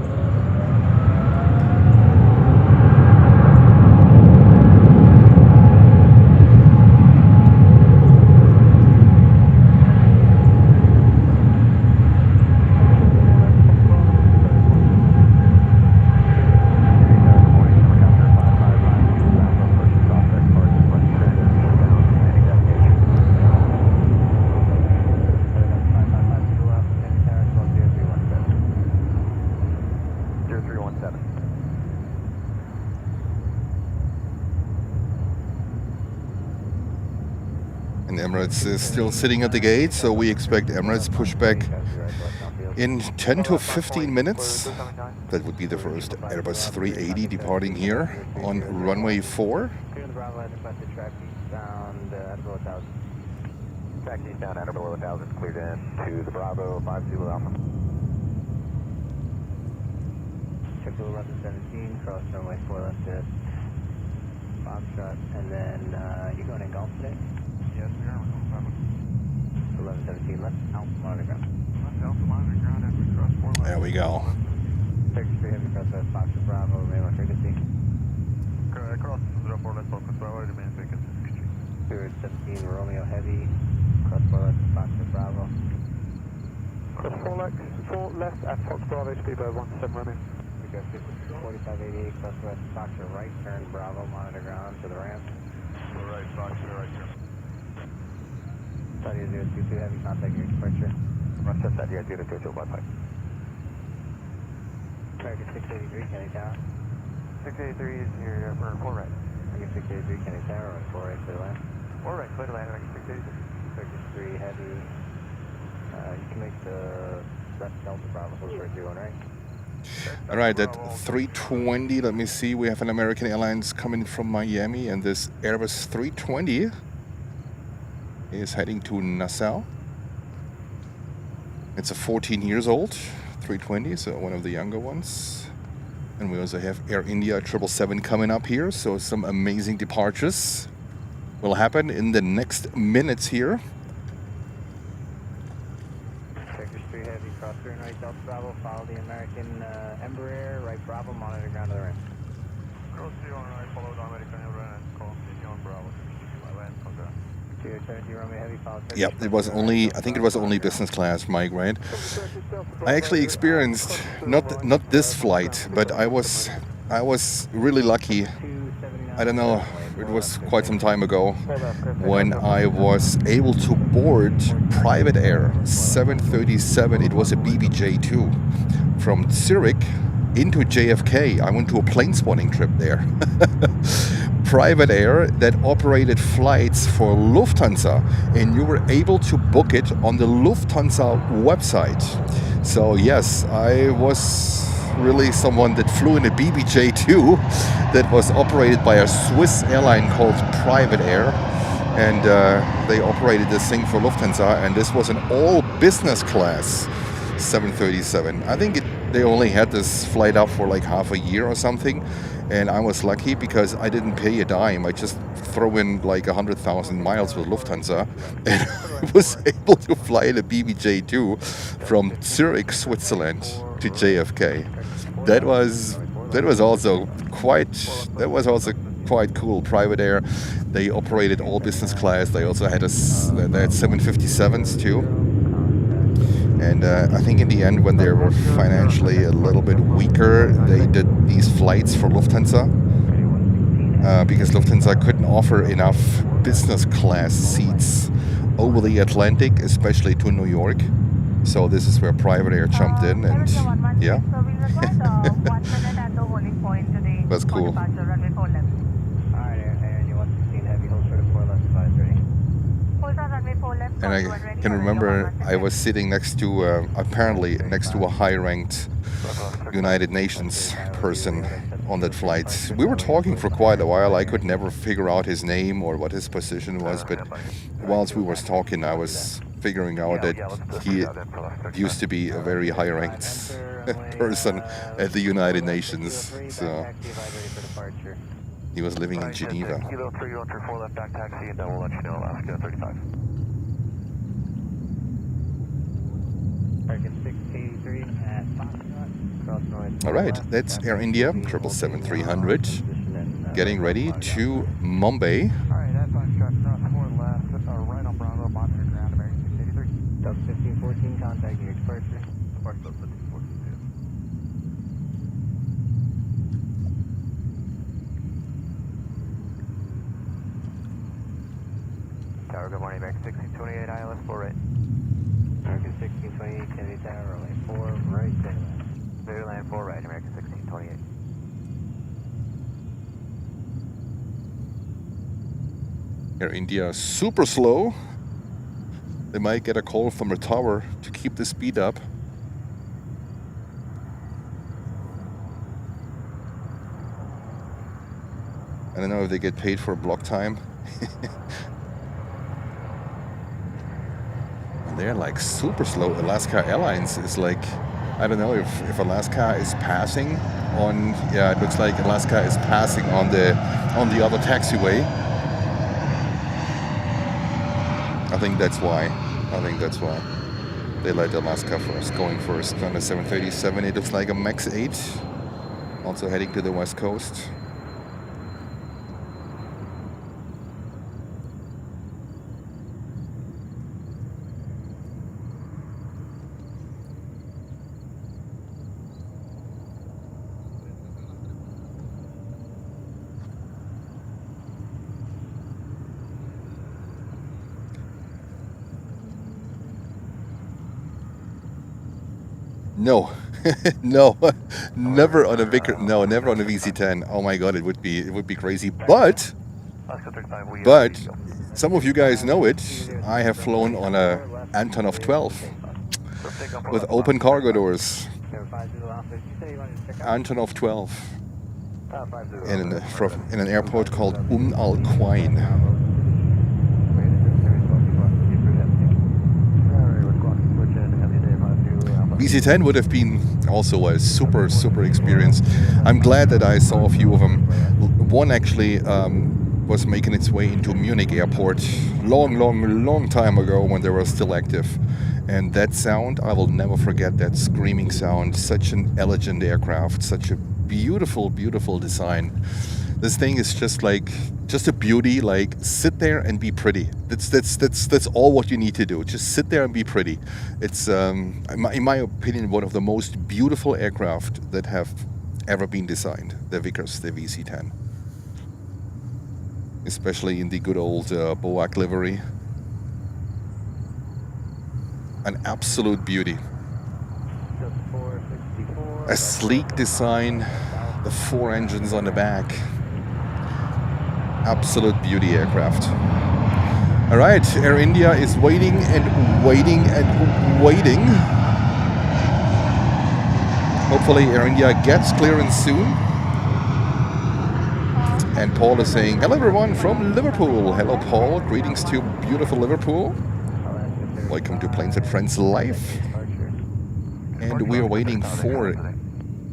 And Emirates is still sitting at the gate, so we expect Emirates pushback in 10 to 15 minutes. That would be the first Airbus 380 departing here on runway 4. Clear the Bravo, heading west to track eastbound at below 1,000. Track eastbound at or below 1,000, cleared in to the Bravo, 5 Zulu Alpha. Check to 1117, cross runway 4 left to Foxtrot, and then you going in Gulf today? Yes, we are. 1117 left, Alpha monitor ground. Left Alpha monitor ground after we cross 4 left. There we go. Turkish 3 heavy cross west, Foxtrot Bravo, mainland frequency. Cross 04 left, focus Bravo, remain vacancy 63. 17 Romeo heavy, cross 4 left, Foxtrot Bravo. Cross 4 left at Fox Bravo, speed by 17 Romeo. We got 4588, cross west, Foxtrot right, turn Bravo, monitor ground to the ramp. To the right, Fox to the right here. Saudi 022 heavy, contact your departure. Russia, Saudi 022, bye bye. American 683, Kenny Tower. 683 is here for 4 right. American 683, Kenny Tower, on 4 right, clear land. 4 right, clear to land, American 683. Turkish 3 heavy. You can make the left Delta Bravo, hold short 01 right. All right, at 320, let me see. We have an American Airlines coming from Miami, and this Airbus 320 is heading to Nassau. It's a 14 years old 320, so one of the younger ones. And we also have Air India 777 coming up here, so some amazing departures will happen in the next minutes here. Turkish 3 heavy, cross turn right Delta Bravo, follow the American Embraer, right Bravo, monitor ground to the ramp. Cross 3 on right, followed American Airlines, call on Bravo, 65 land, contact. 270 Romeo heavy, follow Turkish. Yep, it was only, I think it was only business class, Mike, right? I actually experienced not this flight, but I was really lucky. I don't know, it was quite some time ago when I was able to board private air 737. It was a BBJ2 from Zurich into JFK. I went to a plane spotting trip there. Private air that operated flights for Lufthansa, and you were able to book it on the Lufthansa website. So yes, I was really someone that flew in a BBJ2 that was operated by a Swiss airline called Private Air, and they operated this thing for Lufthansa, and this was an all business class 737. I think they only had this flight up for like half a year or something, and I was lucky because I didn't pay a dime. I just throw in like 100,000 miles with Lufthansa, and I was able to fly in a BBJ2 from Zurich, Switzerland to JFK. That was also quite cool. Private air. They operated all business class. They also had they had 757s too. And I think in the end, when they were financially a little bit weaker, they did these flights for Lufthansa because Lufthansa couldn't offer enough business class seats over the Atlantic, especially to New York. So this is where Private Air jumped in, and yeah, that's cool. Alright, and you want 16 heavy, hold short of 4 left, 530. And I can remember I was sitting next to, apparently next to a high-ranked United Nations person on that flight. We were talking for quite a while. I could never figure out his name or what his position was, but whilst we were talking, I was figuring out that he used to be a very high-ranked person at the United Nations. So he was living in Geneva. Kilo 3134 left back taxi, and we'll let you know Alaska 35. Target 683 at Foxtrot, cross north. All right, that's Air India 777-300 getting ready to Mumbai. All right, that's Foxtrot, cross 4 left, right on Bravo, monitor ground, American 683. Dub 1514, contacting your departure. Mark those 1542. Tower, good morning, American 1628, ILS 4 right. American 1628, Kennedy Tower, runway 4 right, clear land. Clear land 4 right, American 1628. Air India super slow. They might get a call from the tower to keep the speed up. I don't know if they get paid for block time. And they're like super slow. Alaska Airlines is like, I don't know if Alaska is passing on, yeah, it looks like Alaska is passing on the other taxiway. I think that's why. They let Alaska first, going first on the 737. It looks like a MAX 8, also heading to the west coast. No, no, never on a Vickers. No, never on a VC-10. Oh my God, it would be crazy. But some of you guys know it. I have flown on a Antonov 12 with open cargo doors. Antonov 12 in an airport called Al Quoin. VC-10 would have been also a super experience. I'm glad that I saw a few of them. One actually was making its way into Munich airport long time ago when they were still active. And that sound, I will never forget that screaming sound. Such an elegant aircraft, such a beautiful design. This thing is just a beauty. Like, sit there and be pretty. That's all what you need to do. Just sit there and be pretty. It's in my opinion one of the most beautiful aircraft that have ever been designed. The Vickers, the VC-10, especially in the good old BOAC livery. An absolute beauty. A sleek design. The 4 engines on the back. Absolute beauty aircraft. All right, Air India is waiting and waiting and waiting. Hopefully Air India gets clearance soon. And Paul is saying, hello everyone from Liverpool. Hello Paul, greetings to beautiful Liverpool. Welcome to Planes and Friends Live. And we are waiting for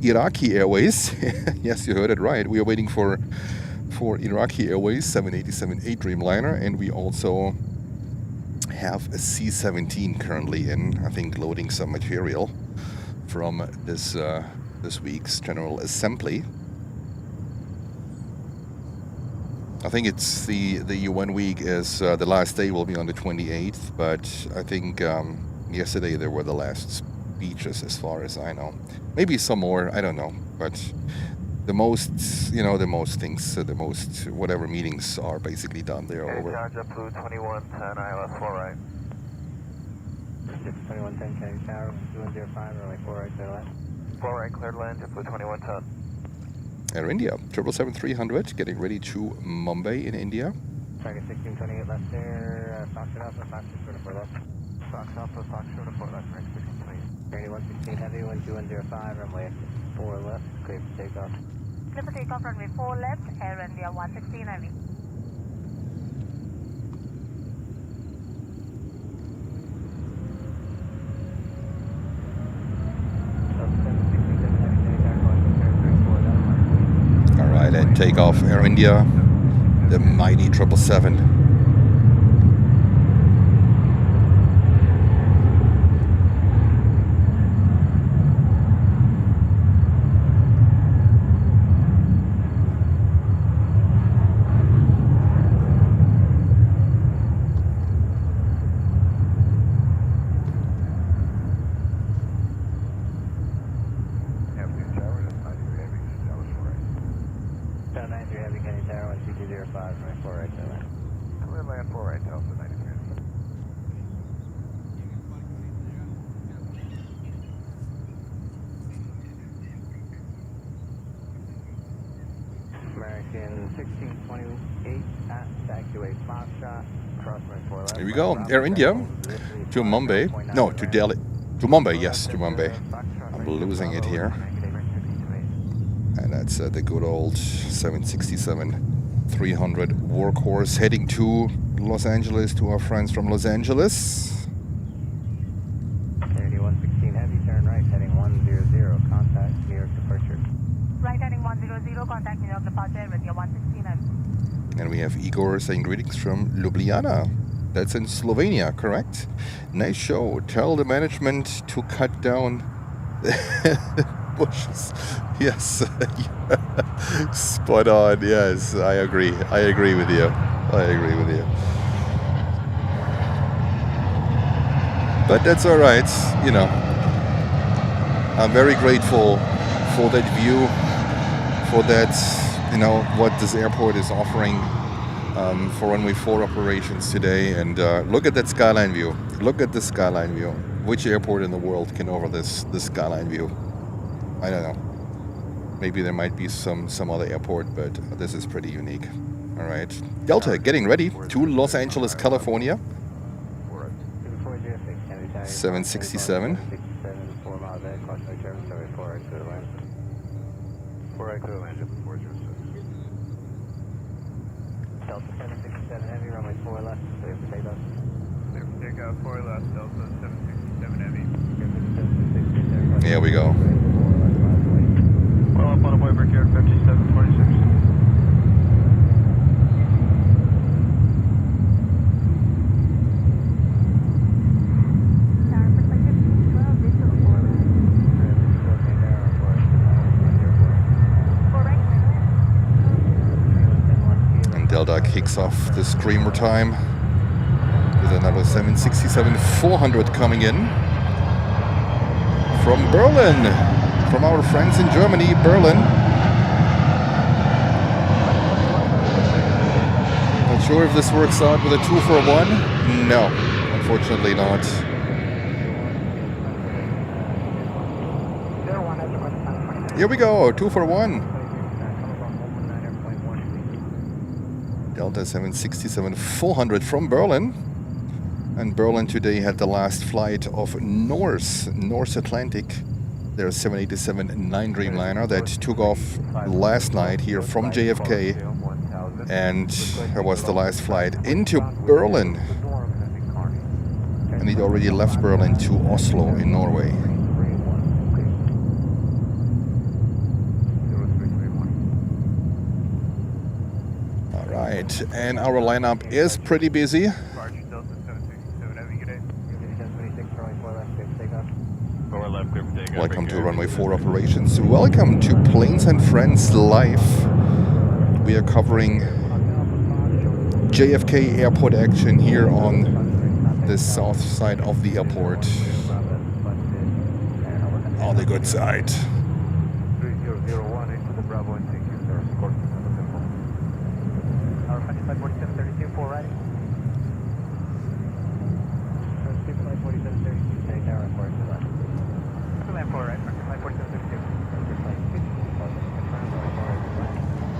Iraqi Airways. Yes, you heard it right. We are waiting for Iraqi Airways 787-8 Dreamliner, and we also have a C-17 currently in, I think, loading some material from this week's General Assembly. I think it's the UN week is the last day will be on the 28th, but I think yesterday there were the last speeches as far as I know. Maybe some more, I don't know, but the most things, the most whatever meetings are basically done. They are over. JetBlue 2110 ILS 4 right. 2110 Kennedy Tower, 2105, runway 4 right, clear land. 4 right, cleared land, JetBlue 2110. Air India 777-300 getting ready to Mumbai in India. Target 1628 left there, Foxtrot Alpha, Foxtrot short of 4 left. Fox Alpha, Fox short of 4 left, range 1628. Journey 116 heavy, 12105, runway 4 left, clear for takeoff. Clear for takeoff, runway 4 left, Air India 116 heavy. All right, and takeoff Air India, the mighty 777. Clear land 4 right, Delta 93. American 1628 at evacuate Foxtrot, crosswind 4 left. Here we go, Air India to Mumbai. No, to Delhi. To Mumbai, yes, to Mumbai. I'm losing it here. And that's the good old 767-300 workhorse heading to Los Angeles, to our friends from Los Angeles. 116 heavy, turn right, heading 100, contact New York departure. Right heading 100, contact New York departure with your 116 heavy. And we have Igor saying greetings from Ljubljana. That's in Slovenia, correct? Nice show. Tell the management to cut down bushes. Yes. Spot on. Yes, I agree. I agree with you. I agree with you. But that's all right. You know, I'm very grateful for that view, for that, you know, what this airport is offering for runway 4 operations today. And look at that skyline view. Look at the skyline view. Which airport in the world can offer this skyline view? I don't know. Maybe there might be some other airport, but this is pretty unique. All right. Delta getting ready to Los Angeles, California. 767. 4 miles ahead, cautionary turbulence, runway 4 right, clear to land. 4 right, clear land, JetBlue 406. Delta 767 heavy, runway 4 left, clear for takeoff. Clear for takeoff, 4 left, Delta 767 heavy. Here we go. Well up on a Weber here, 5746. And Delta kicks off the screamer time with another 767-400 coming in from Berlin, from our friends in Germany, Berlin. Not sure if this works out with a 2-for-1. No, unfortunately not. Here we go, 2-for-1. Delta 767-400 from Berlin. And Berlin today had the last flight of Norse Atlantic, their 787-9 Dreamliner that took off last night here from JFK, and it was the last flight into Berlin. And it already left Berlin to Oslo in Norway. All right, and our lineup is pretty busy. Welcome to Runway 4 operations. Welcome to Planes and Friends Live. We are covering JFK Airport action here on the south side of the airport. On the good side. 3001 into the Bravo and thank you, sir. Report from the temple. Our 4732, 4 riding. 4732, take tower and 4 to left.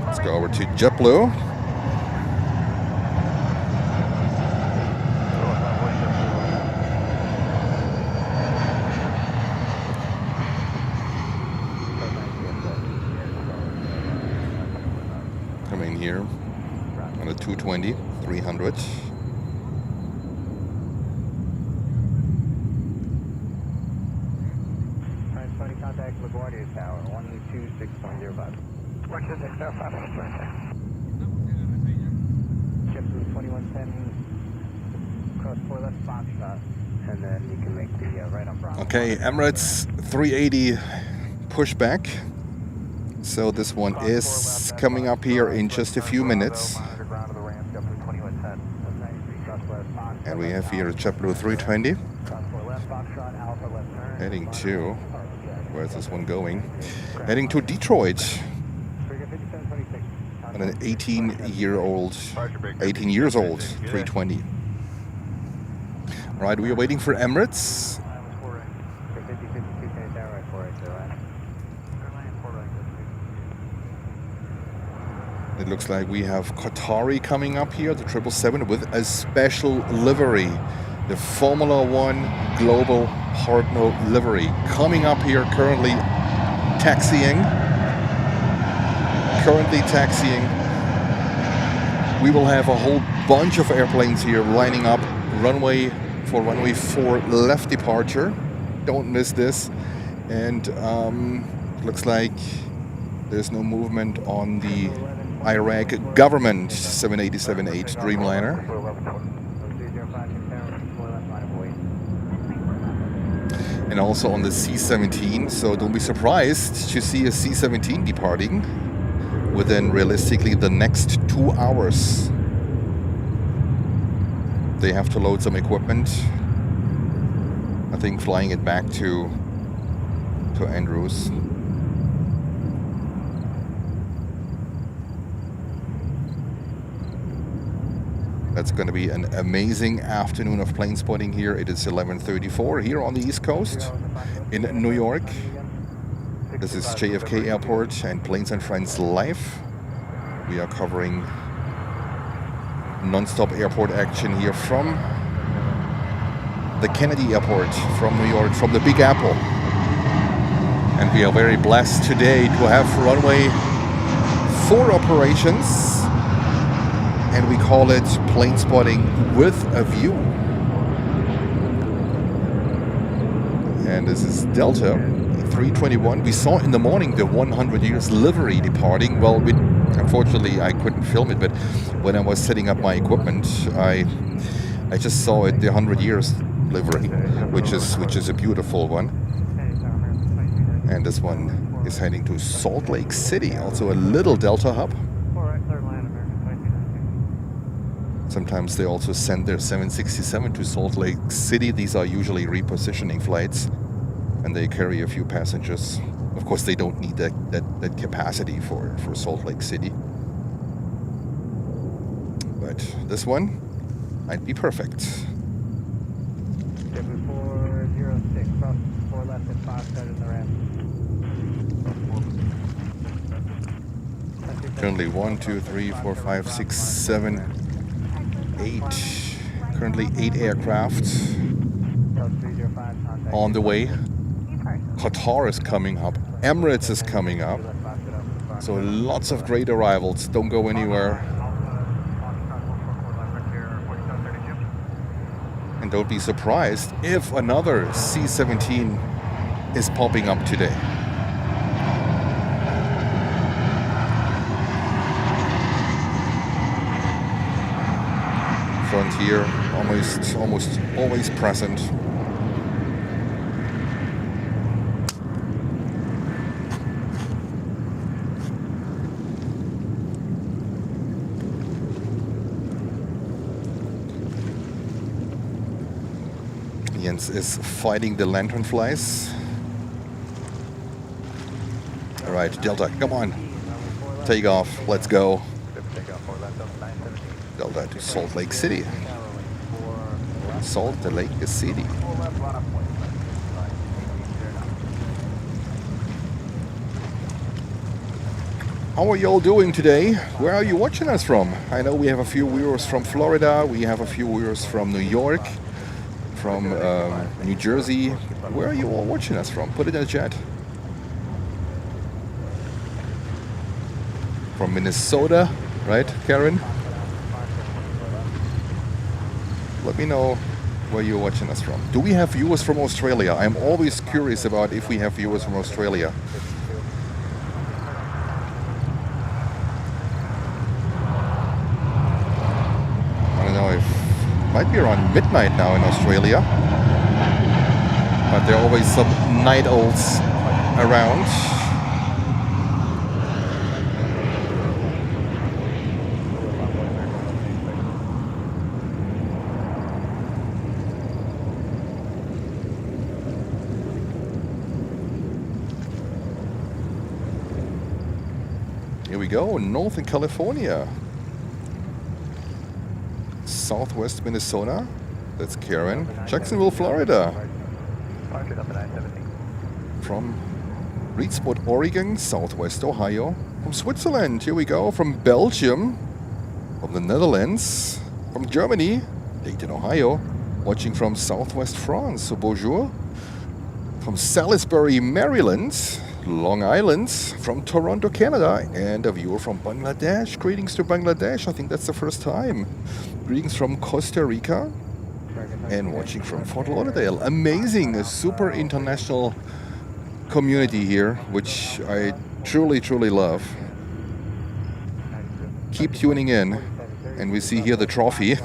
Let's go over to JetBlue. 320, 300. Contact LaGuardia Tower, 126.05. Roger, 605. JetBlue 2110, cross 4 left Foxtrot, and then you can make the right on Bravo. Okay, Emirates 380 pushback. So this one is coming up here in just a few minutes. And we have here a JetBlue 320 heading to, where's this one going? Heading to Detroit. And an 18 years old 320. All right, we are waiting for Emirates. It looks like we have Qatari coming up here, the 777 with a special livery. The Formula One Global Partner livery coming up here, currently taxiing. We will have a whole bunch of airplanes here lining up runway 4 left departure. Don't miss this. And looks like there's no movement on the Iraq government 787-8 Dreamliner. And also on the C-17, so don't be surprised to see a C-17 departing within realistically the next 2 hours. They have to load some equipment. I think flying it back to Andrews. That's going to be an amazing afternoon of plane spotting here. It is 11:34 here on the East Coast in New York. This is JFK Airport and Planes and Friends live. We are covering non-stop airport action here from the Kennedy Airport, from New York, from the Big Apple. And we are very blessed today to have runway 4 operations. And we call it plane spotting with a view. And this is Delta 321. We saw in the morning the 100 years livery departing. Well, unfortunately I couldn't film it, but when I was setting up my equipment, I just saw it, the 100 years livery, which is a beautiful one. And this one is heading to Salt Lake City, also a little Delta hub. Sometimes they also send their 767 to Salt Lake City. These are usually repositioning flights, and they carry a few passengers. Of course, they don't need that capacity for Salt Lake City. But this one might be perfect. JetBlue 406, cross 4 left at 5, set in the ramp. Currently 1, 2, 3, 4, 5, 6, 7, 8. Currently 8 aircraft on the way. Qatar is coming up. Emirates is coming up. So lots of great arrivals. Don't go anywhere. And don't be surprised if another C-17 is popping up today. Frontier, almost always present. Jens is fighting the lanternflies. All right, Delta, come on, take off. Let's go. Delta to Salt Lake City. Salt Lake City. How are you all doing today? Where are you watching us from? I know we have a few viewers from Florida. We have a few viewers from New York, from New Jersey. Where are you all watching us from? Put it in the chat. From Minnesota, right, Karen? Let me know where you're watching us from. Do we have viewers from Australia? I'm always curious about if we have viewers from Australia. I don't know if might be around midnight now in Australia, but there are always some night owls around. Here we go, Northern California. Southwest Minnesota. That's Karen. Jacksonville, Florida. From Reedsport, Oregon. Southwest Ohio. From Switzerland. Here we go. From Belgium. From the Netherlands. From Germany. Dayton, Ohio. Watching from Southwest France. So bonjour. From Salisbury, Maryland. Long Island, from Toronto, Canada, and a viewer from Bangladesh. Greetings to Bangladesh. I think that's the first time. Greetings from Costa Rica, and watching from Fort Lauderdale. Amazing, a super international community here, which I truly, truly love. Keep tuning in, and we see here the trophy.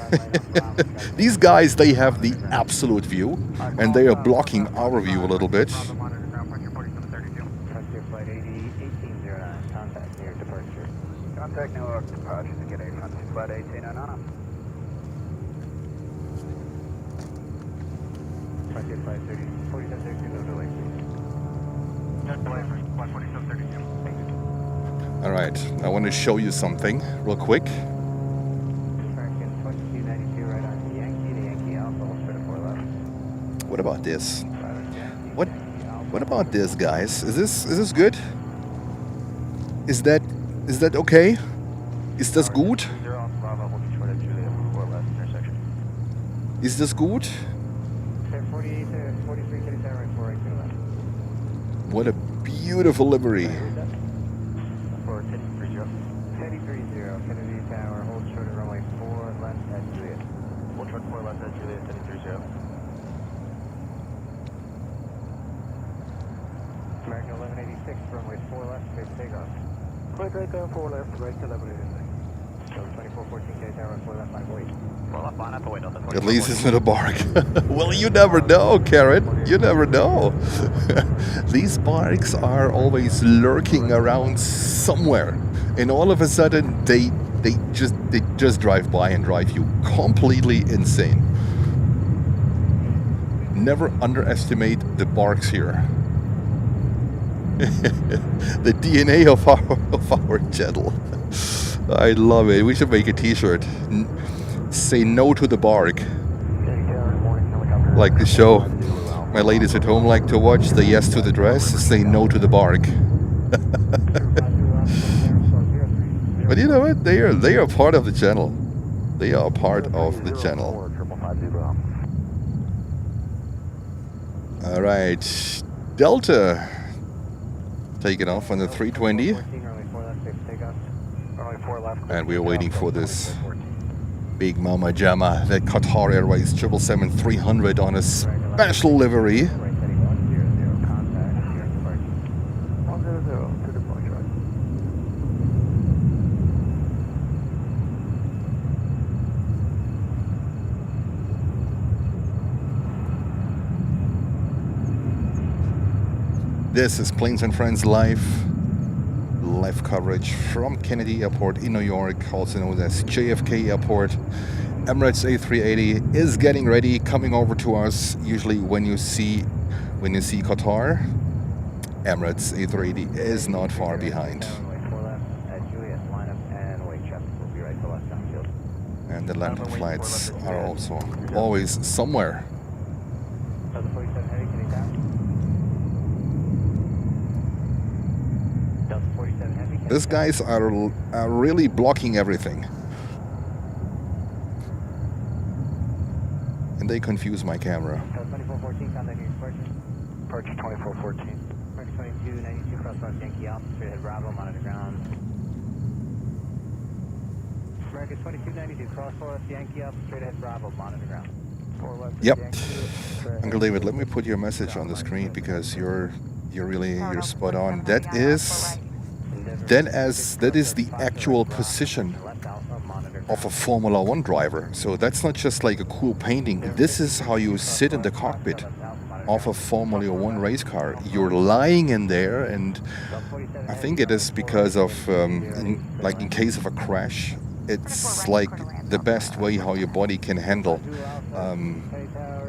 These guys, they have the absolute view, and they are blocking our view a little bit. Contact Newark departure to get a Frontier Flight 1809. Frontier Flight 4732, no delay. JetBlue, Flight 4732. All right, I want to show you something real quick. American 2292 right on the Yankee Alpha, we'll straight 4 left. What about this? What about this, guys? Is this good? Is that okay? Is das gut? Is das gut? What a beautiful livery. Kennedy Tower, hold short of runway 4 left at Juliet. Hold short 4 left at Juliet, 730. American 1186, runway 4 left, straight takeoff. Quick right there, 4 left, right to 1186. So 2414K tower, 4 left, 5 wait. 4 left, line up, wait, on the At least it's not a bark. Well, you never know, Karen. You never know. These barks are always lurking around somewhere, and all of a sudden they just drive by and drive you completely insane. Never underestimate the barks here. The DNA of our channel. I love it. We should make a t-shirt. Say no to the bark. Like the show my ladies at home like to watch, the yes to the dress, say no to the bark. But you know what? They are part of the channel. They are part of the channel. All right, Delta taking off on the 320, and we're waiting for this big mama jamma, that Qatar Airways 777-300 on a special livery. This is Planes and Friends live coverage from Kennedy Airport in New York, also known as JFK Airport. Emirates A380 is getting ready, coming over to us. Usually when you see Qatar, Emirates A380 is not far behind. And the landing flights are also always somewhere. These guys are really blocking everything. And they confuse my camera. 2414, contact your departure 2414. 2292, crosswind Yankee Alpha, straight ahead Bravo, monitor ground. American 2292, cross 4 left Yankee up, straight ahead Bravo, monitor ground. 4 left Yep. Yankee, straight ahead. Uncle David, let me put your message on the screen because you're spot on. That is the actual position of a Formula One driver. So that's not just like a cool painting. This is how you sit in the cockpit of a Formula One race car. You're lying in there, and I think it is because of in case of a crash, it's like the best way how your body can handle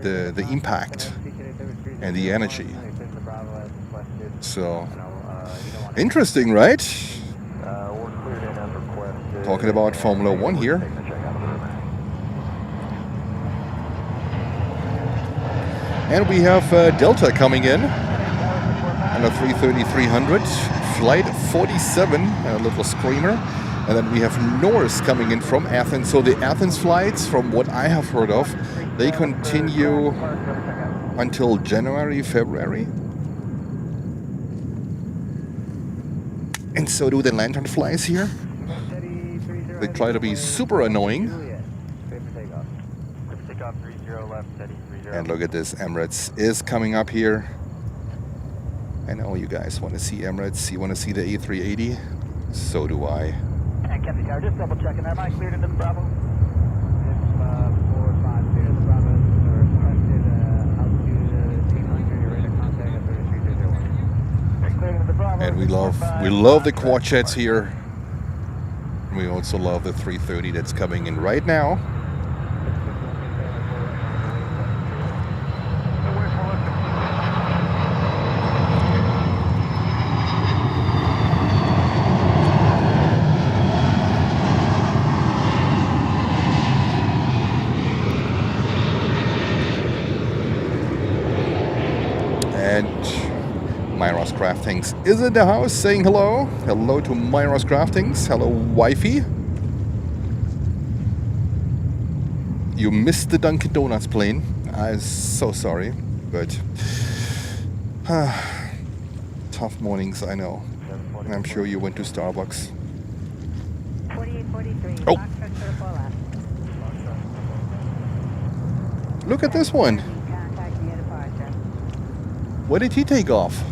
the impact and the energy. So interesting, right? Talking about Formula One here. And we have Delta coming in on a 330-300, flight 47, a little screamer. And then we have Norse coming in from Athens. So the Athens flights, from what I have heard of, they continue until January, February. And so do the Lantern flies here. They try to be super annoying. And look at this, Emirates is coming up here. I know you guys want to see Emirates, you want to see the A380. So do I. And Captain Tower, just double checking. Am I cleared into the Bravo? It's 4-5, cleared into the Bravo. Requested altitude T-1, your radar contact at 3301. Cleared into the Bravo. And we love the quad jets here. We also love the 330 that's coming in right now. Myros Craftings is in the house saying hello. Hello to Myros Craftings. Hello, wifey. You missed the Dunkin' Donuts plane. I'm so sorry, but tough mornings, I know. I'm sure you went to Starbucks. 4843. Oh. Look at this one. Contact near departure. Where did he take off?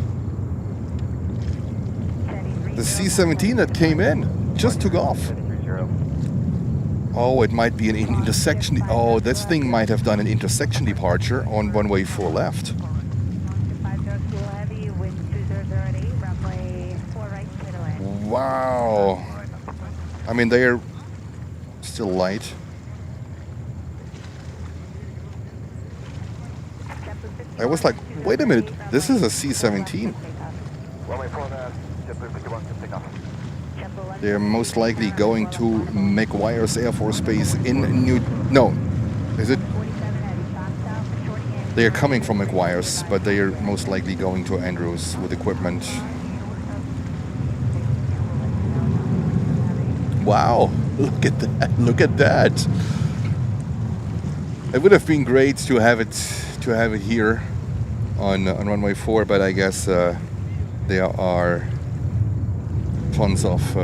The C-17 that came in just took off. Oh, it might be an intersection. Oh, this thing might have done an intersection departure on runway 4 left. 502 heavy, wind 2008, runway 4 right, clear to land. Wow. I mean, they're still light. I was like, wait a minute, this is a C-17. They're most likely going to McGuire's Air Force Base in No, is it? They are coming from McGuire's, but they are most likely going to Andrews with equipment. Wow, look at that! Look at that! It would have been great to have it here on runway 4, but I guess there are tons of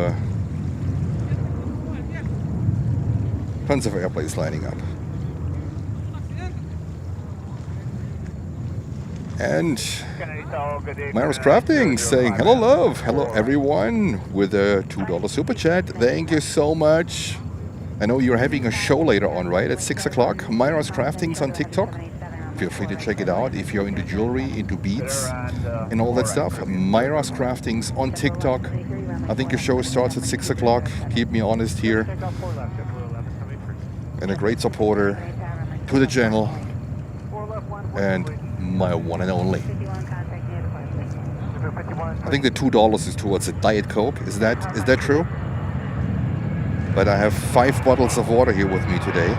airplanes lining up. And Myros Crafting saying hello, love, hello everyone, with a $2 super chat. Thank you so much. I know you're having a show later on, right, at 6 o'clock. Myros Craftings on TikTok. Feel free to check it out if you're into jewelry, into beads, and all that stuff. Myros Craftings on TikTok. I think your show starts at 6 o'clock. Keep me honest here. And a great supporter to the channel. And my one and only. I think the $2 is towards a Diet Coke. Is that true? But I have 5 bottles of water here with me today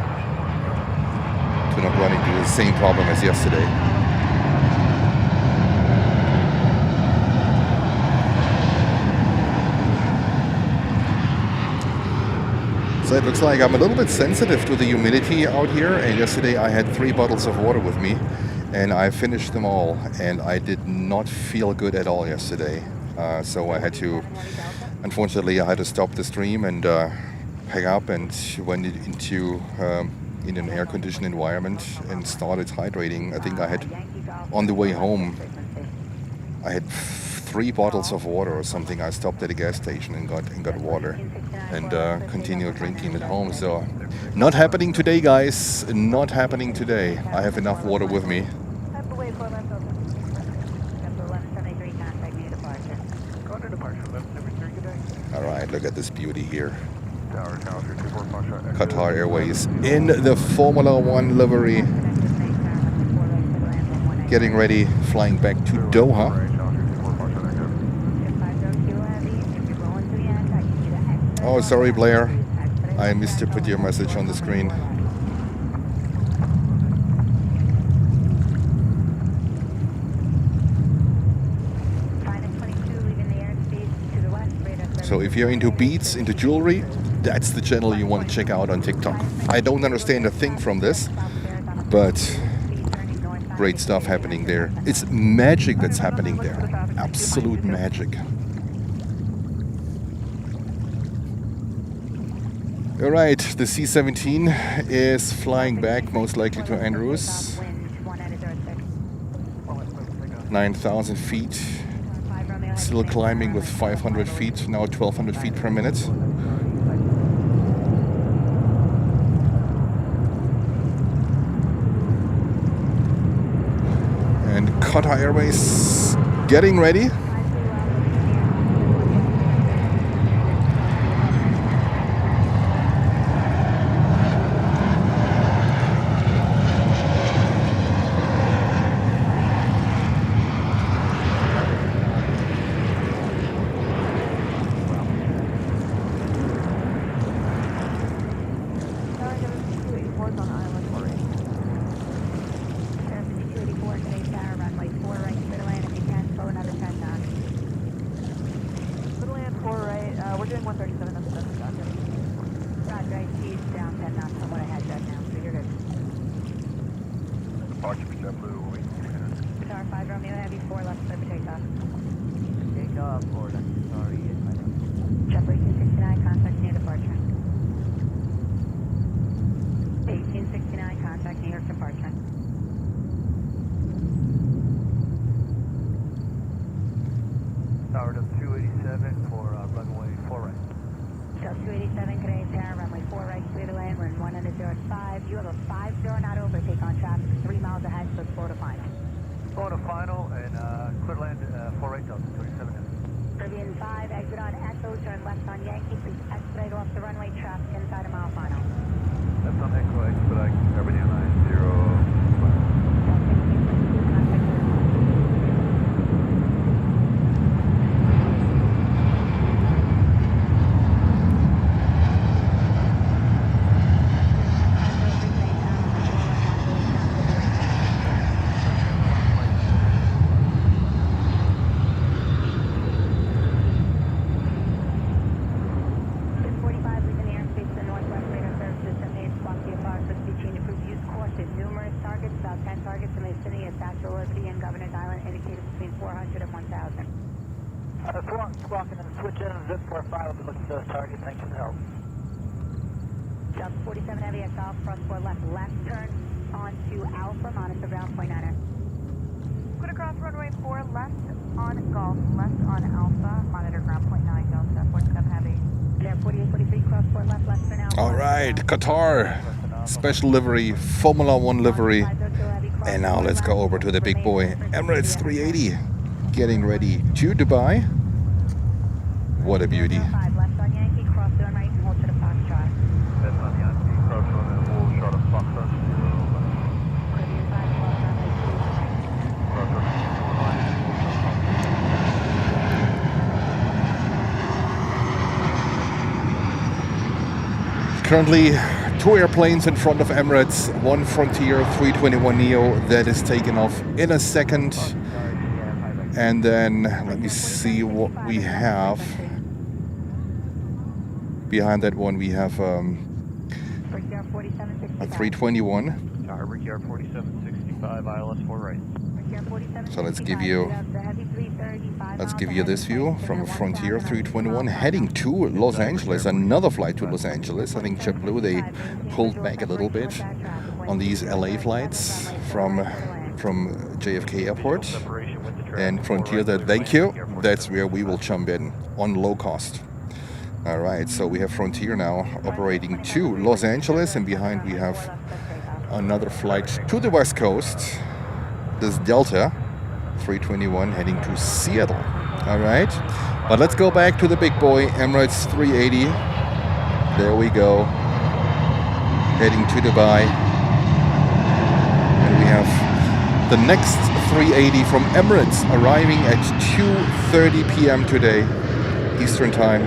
to not run into the same problem as yesterday. So it looks like I'm a little bit sensitive to the humidity out here, and yesterday I had 3 bottles of water with me and I finished them all, and I did not feel good at all yesterday. So I had to, unfortunately, I had to stop the stream and hang up and went into in an air-conditioned environment and started hydrating. I think I had, on the way home, I had 3 bottles of water or something. I stopped at a gas station and got water and continued drinking at home. So not happening today, guys. Not happening today. I have enough water with me. All right, look at this beauty here. Tower, Tower 324, Foxtrot. Qatar Airways in the Formula One livery, getting ready, flying back to Doha. Oh, sorry, Blair. I missed to put your message on the screen. So if you're into beads, into jewelry, that's the channel you want to check out on TikTok. I don't understand a thing from this, but great stuff happening there. It's magic that's happening there. Absolute magic. All right, the C-17 is flying back, most likely to Andrews. 9,000 feet. Still climbing with 500 feet, now 1,200 feet per minute. And Qatar Airways getting ready. Departure for JetBlue, wait. Qatar 5 Romeo Heavy 4 left clear for takeoff. Takeoff, Florida. Sorry, it's my name. JetBlue 1869, contact near departure. 1869, contact New York departure. Tower 287 for runway 4 right. Delta 287, Canadian Tower, runway 4 right, clear to land. We're in 100.5. You have a 50 not over, take on traffic 3 miles ahead, so let's go to final. Going to final and clear land 4 right, Delta 287. Caribbean 5, exit on Echo, turn left on Yankee, please expedite off the runway, traffic inside a mile final. That's on Echo, expedite, Caribbean 90. Squawking and switch in and zip 45 will be looking for those targets. Thanks for the help. Delta 47 Heavy X Alpha, cross 4 left turn onto Alpha, monitor ground point 9er. Good across runway 4 left on Golf, left on Alpha, monitor ground point 9 Delta 47 Heavy. There 4843, cross 4 left turn Alpha. All right, Qatar, special livery, Formula One livery. And now let's go over to the big boy, Emirates 380, getting ready to Dubai. What a beauty. Left on Yankee, cross on right and hold to the Foxtrot. That's on Yankee, crouch on and hold short of Foxtrot. Caribbean 5, cross runway 2. Currently, 2 airplanes in front of Emirates, one Frontier 321neo that is taken off in a second. And then let me see what we have. Behind that one we have a 321. Tower Brickyard 4765, ILS 4 right. So let's give you Let's give you this view from Frontier 321 heading to Los Angeles. Another flight to Los Angeles. I think JetBlue, they pulled back a little bit on these LA flights from JFK Airport. And Frontier said, thank you. That's where we will jump in on low cost. All right, so we have Frontier now operating to Los Angeles, and behind we have another flight to the West Coast. This Delta 321 heading to Seattle. All right, but let's go back to the big boy, Emirates 380. There we go, heading to Dubai. And we have the next 380 from Emirates arriving at 2:30 p.m. today, Eastern Time.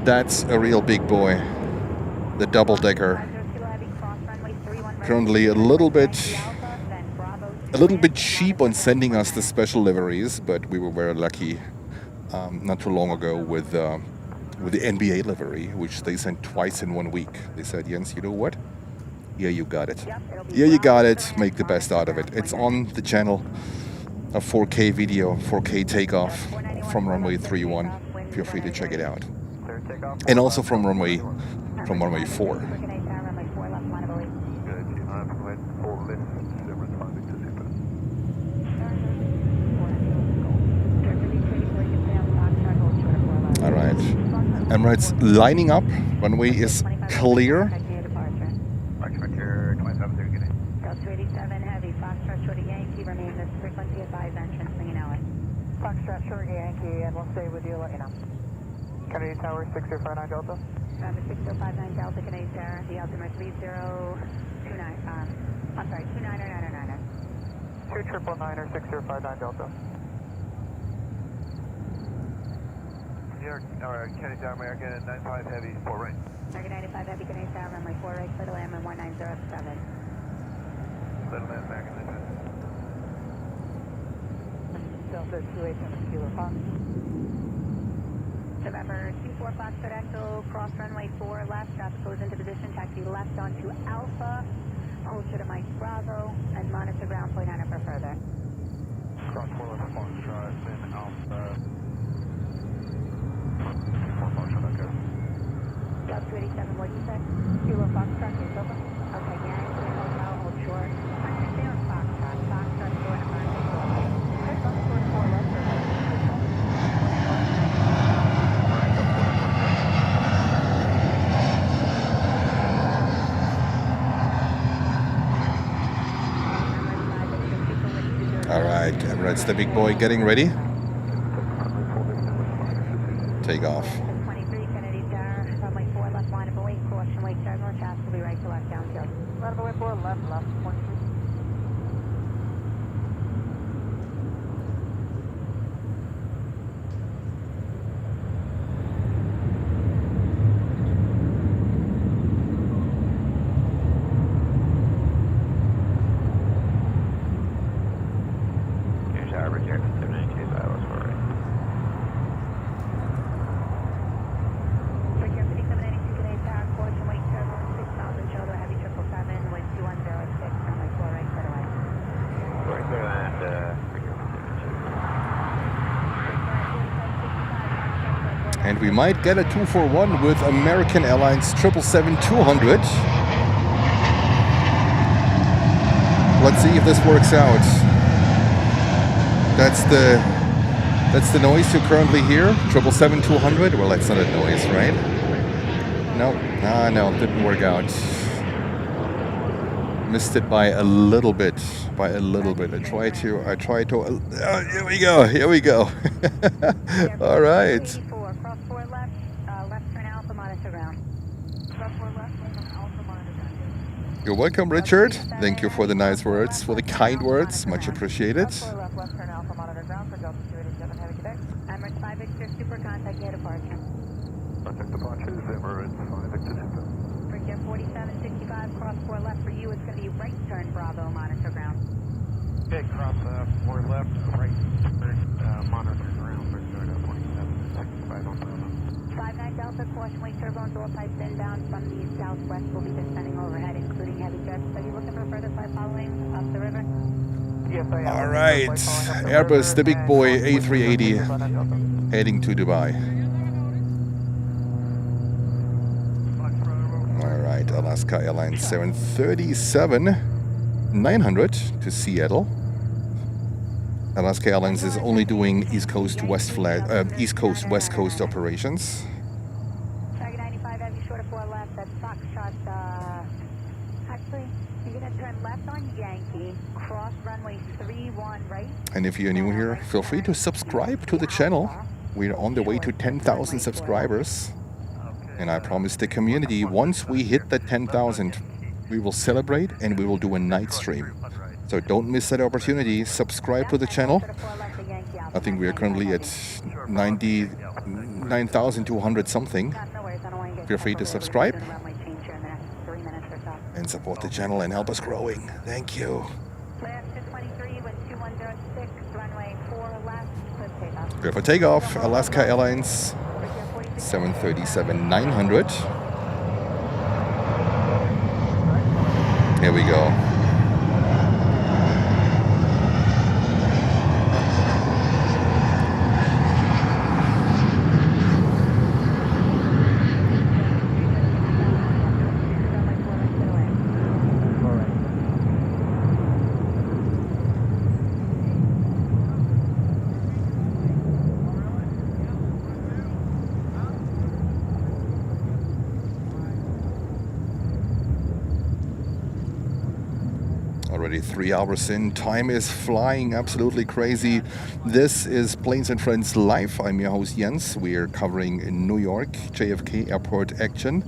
That's a real big boy, the double-decker. Currently a little bit cheap on sending us the special liveries, but we were very lucky not too long ago with the NBA livery, which they sent twice in 1 week. They said, Jens, you know what? Yeah, you got it. Yeah, you got it. Make the best out of it. It's on the channel, a 4K video, 4K takeoff from Runway 31. Feel free to check it out. And also from Runway 4. All right, Emirates lining up. Runway is clear. Delta 87 Heavy, Foxtrot Short Yankee, remain this frequency advised entrance swinging alley. Foxtrot Short Yankee, and we'll stay with you, let you know. Kennedy Tower 6059 Delta. Number 6059 Delta, Canadian Tower, the altimeter 3029, I'm sorry, 29909. 2999 6059 Delta. Kennedy Tower, American 95 Heavy, 4 right. American 95 Heavy, Canadian Tower, runway 4 right, clear to land on 1907. Clear to land, American 95. Delta 28 Kilo Fox. November 24 Foxtrot Echo, cross runway 4 left, traffic goes into position, taxi left onto Alpha, hold short of Mike Bravo, and monitor ground point on it for further. Cross 4 left Foxtrot, then Alpha. 4 Foxtrot Echo. Delta 287, what you said? Kilo Foxtrot, is open. Okay, Yankee, hotel, hold short. Understand Foxtrot, Foxtrot, short, and monitor short. Here's on short 4 left, All right, Emirates, the big boy, getting ready. Take off. 23 Kennedy Tower, runway 4 left, line of await, caution, wake turbulence, path will be right to left downfield. Line of await 4 left, 23. And we might get a 2-for-1 with American Airlines 777-200. Let's see if this works out. That's the noise you currently hear, 777-200. Well, that's not a noise, right? No, no, it didn't work out. Missed it by a little bit. I tried to. Here we go. All right. Cross 4 left, left turn Alpha, monitor ground. Cross 4 left, Alpha, monitor ground. You're welcome, Richard. Thank you for the nice words, for the kind words. Much appreciated. Cross 4 left, left turn Alpha, monitor ground for Delta 287 Heavy Quebec. Emirates 5 Victor, super contact near departure. Contact departures, Emirates 5 Victor Super. Frontier 4765, cross 4 left for you, it's going to be right turn Bravo, monitor ground. Okay, cross 4 left, right turn, monitor ground for start of 2765 on Bravo. 59 Delta, caution, wake turbulence, all pipes inbound from the southwest will be descending overhead, including heavy jets. Are you looking for further flight following up the river? All right, Airbus, the big boy A380, heading to Dubai. All right, Alaska Airlines 737-900 to Seattle. Alaska Airlines is only doing East Coast to West West Coast operations. Target 95, heavy short of 4 left, that's Foxtrot. Actually, you're going to turn left on Yankee, cross runway 31 right. And if you're new here, feel free to subscribe to the channel. We're on the way to 10,000 subscribers. And I promise the community, once we hit the 10,000, we will celebrate and we will do a night stream. So don't miss that opportunity. Subscribe to the channel. I think we are currently at 99,200 something. Feel free to subscribe and support the channel and help us growing. Thank you. Clear for takeoff, Alaska Airlines 737-900. Here we go. Already 3 hours in. Time is flying absolutely crazy. This is Planes and Friends Live. I'm your host Jens. We are covering in New York JFK Airport action.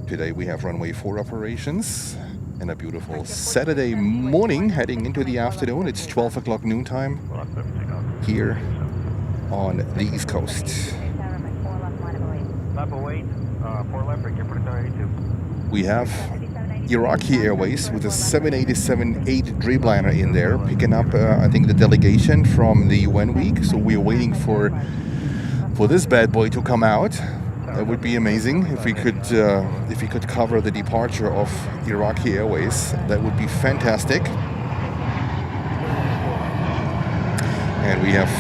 Today we have runway 4 operations and a beautiful Saturday morning heading into the afternoon. It's 12 o'clock noontime here on the East Coast. We have Iraqi Airways with a 787-8 Dreamliner in there, picking up, I think, the delegation from the UN week. So we're waiting for this bad boy to come out. That would be amazing if we could cover the departure of Iraqi Airways. That would be fantastic. And we have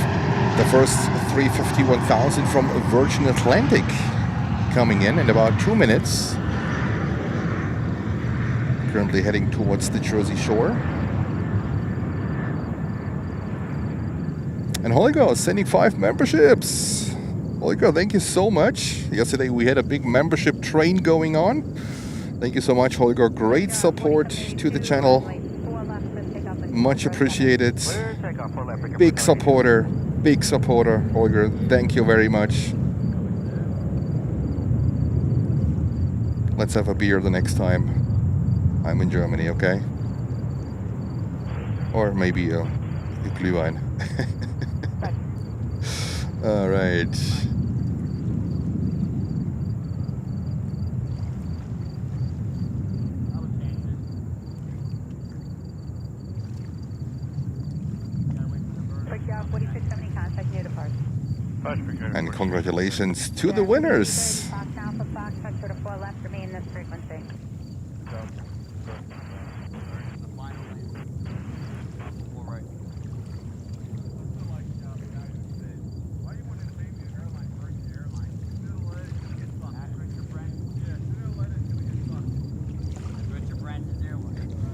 the first 351,000 from Virgin Atlantic coming in about 2 minutes. Currently heading towards the Jersey Shore. And Holger sending 5 memberships. Holger, thank you so much. Yesterday we had a big membership train going on. Thank you so much, Holger. Great support to the channel. Much appreciated. Big supporter, Holger. Thank you very much. Let's have a beer the next time I'm in Germany, okay? Or maybe a Glühwein. All right. And congratulations to the winners.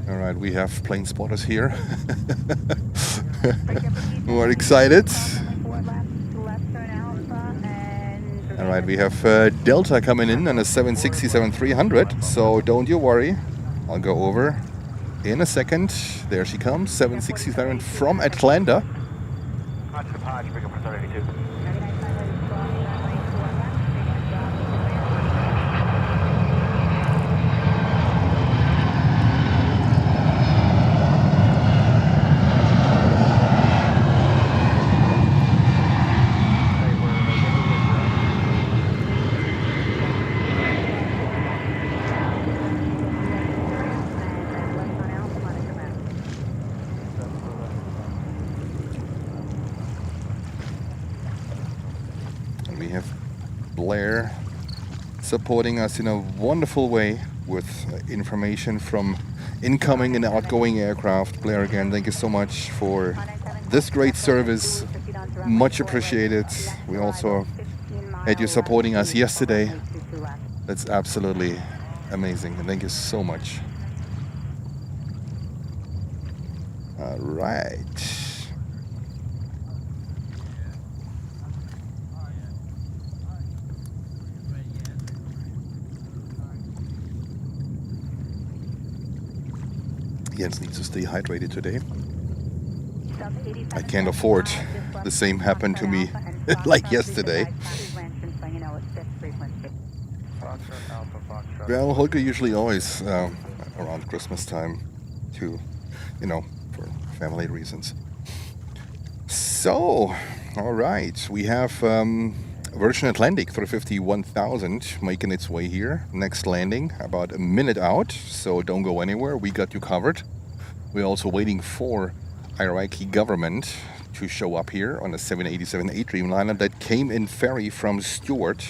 All right, we have plane spotters here. We're excited. All right, we have Delta coming in on a 767-300, so don't you worry. I'll go over in a second. There she comes, 767 from Atlanta. supporting us in a wonderful way with information from incoming and outgoing aircraft. Blair, again, thank you so much for this great service. Much appreciated. We also had you supporting us yesterday. That's absolutely amazing, and thank you so much. All right. Jens needs to stay hydrated today. I can't afford the same happened to me like yesterday. Well, Holger usually always around Christmas time to, you know, for family reasons. So, all right, we have Virgin Atlantic 350-1000 making its way here. Next landing about a minute out, so don't go anywhere. We got you covered. We're also waiting for Iraqi government to show up here on a 787-8 Dreamliner that came in ferry from Stewart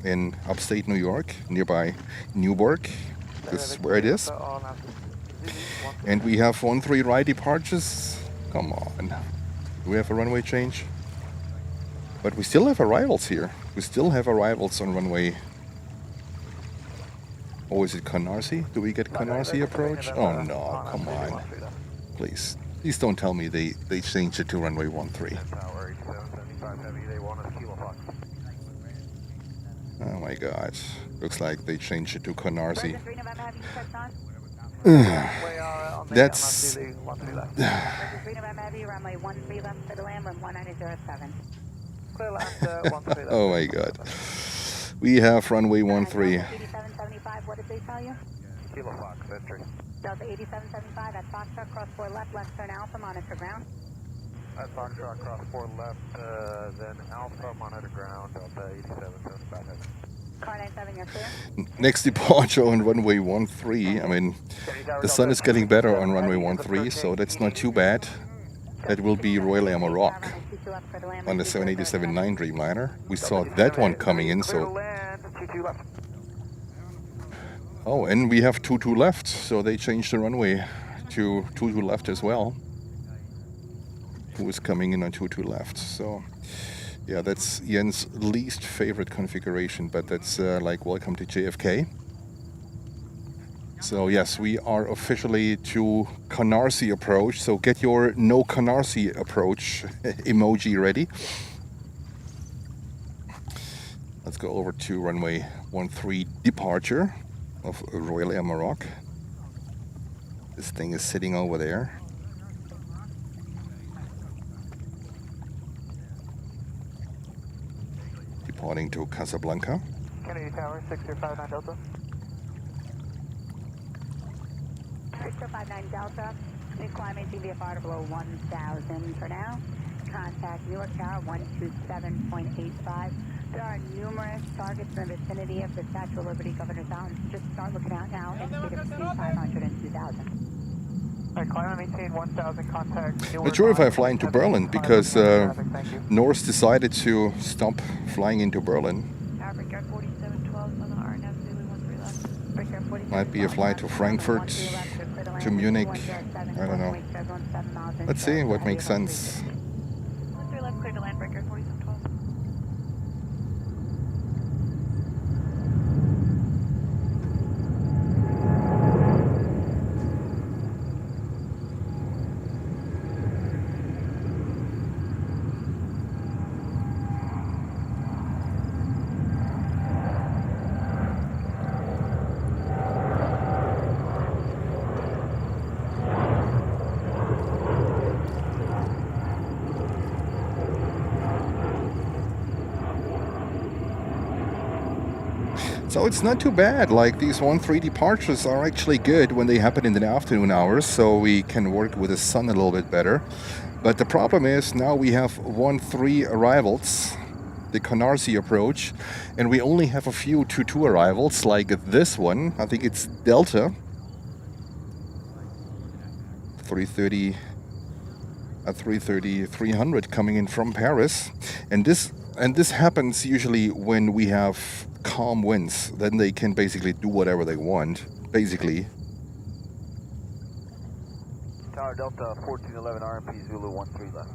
in upstate New York, nearby Newburgh. This is where it is. And we have 13 right departures. Come on. Do we have a runway change? But we still have arrivals here. We still have arrivals on runway. Oh, is it Canarsie? Do we get Canarsie approach? Oh no, come on. Please. Please don't tell me they changed it to runway 13. Oh my god. Looks like they changed it to Canarsie. That's... Oh my god. We have runway 13. 8775, what did they tell you? Kilo Fox, entry. Delta 8775 at Foxtrot, cross 4 left, left turn Alpha, monitor ground. At Foxtrot, cross 4 left, then Alpha, monitor ground, Delta 8775 heavy. Car 97, you're clear? Next departure on runway 13. I mean, the sun is getting better on runway 13, so that's not too bad. That will be Royal Air Maroc on the 787-9 Dreamliner. We saw that one coming in, so... Oh, and we have 22 left, so they changed the runway to 22 left as well. Who is coming in on 22 left, so... Yeah, that's Jens' least favorite configuration, but that's like welcome to JFK. So yes, we are officially to Canarsie approach, so get your no Canarsie approach emoji ready. Let's go over to runway 13 departure of Royal Air Maroc. This thing is sitting over there. Departing to Casablanca. Kennedy Tower, 6059 Delta. 6059 Delta, new climbing VFR to below 1000 for now. Contact Newark Tower 127.85. There are numerous targets in the vicinity of the Statue of Liberty, Governor's Island. Just start looking out now, indicated between 500 and 2000. Alright, climb and maintain 1000, contact Newark. Not sure if I fly into Berlin because Norse decided to stop flying into Berlin. Brickyard 4712 on the RNF, Zulu 13 left. Brickyard 4712. Might be a flight to Frankfurt, to Munich. I don't know. Let's see what makes sense. 13 left, clear to land, Brickyard 4712. So it's not too bad. Like these 13 departures are actually good when they happen in the afternoon hours, so we can work with the sun a little bit better. But the problem is now we have 13 arrivals, the Canarsie approach, and we only have a few 22 arrivals, like this one. I think it's Delta 330, 300 coming in from Paris, and this happens usually when we have calm winds. Then they can basically do whatever they want, basically. Tower Delta 1411 RMP Zulu 13 left.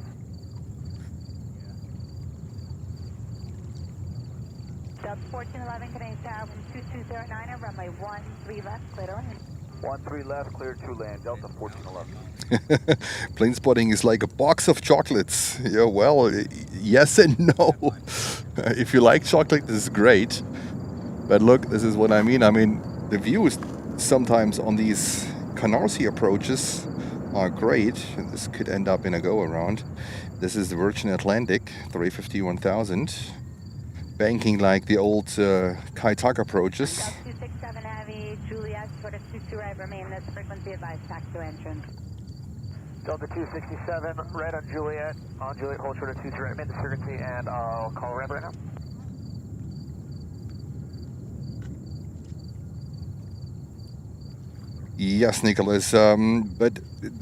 Delta 1411, Canadian Tower 2209, and runway 13 left, clear to land. 13 left, clear to land. Delta 1411. Plane spotting is like a box of chocolates. Yeah, well, yes and no. If you like chocolate, this is great. But look, this is what I mean. I mean, the views sometimes on these Canarsie approaches are great. And this could end up in a go-around. This is the Virgin Atlantic 350-1000. Banking like the old Kai Tak approaches. Delta 267 Heavy, Juliet, sort of 22 right, remain this frequency advised, tax to entrance. Delta 267, right on Juliet, hold short of 23 right, remain the frequency, and I'll call ramp right now. Yes, Nicholas, but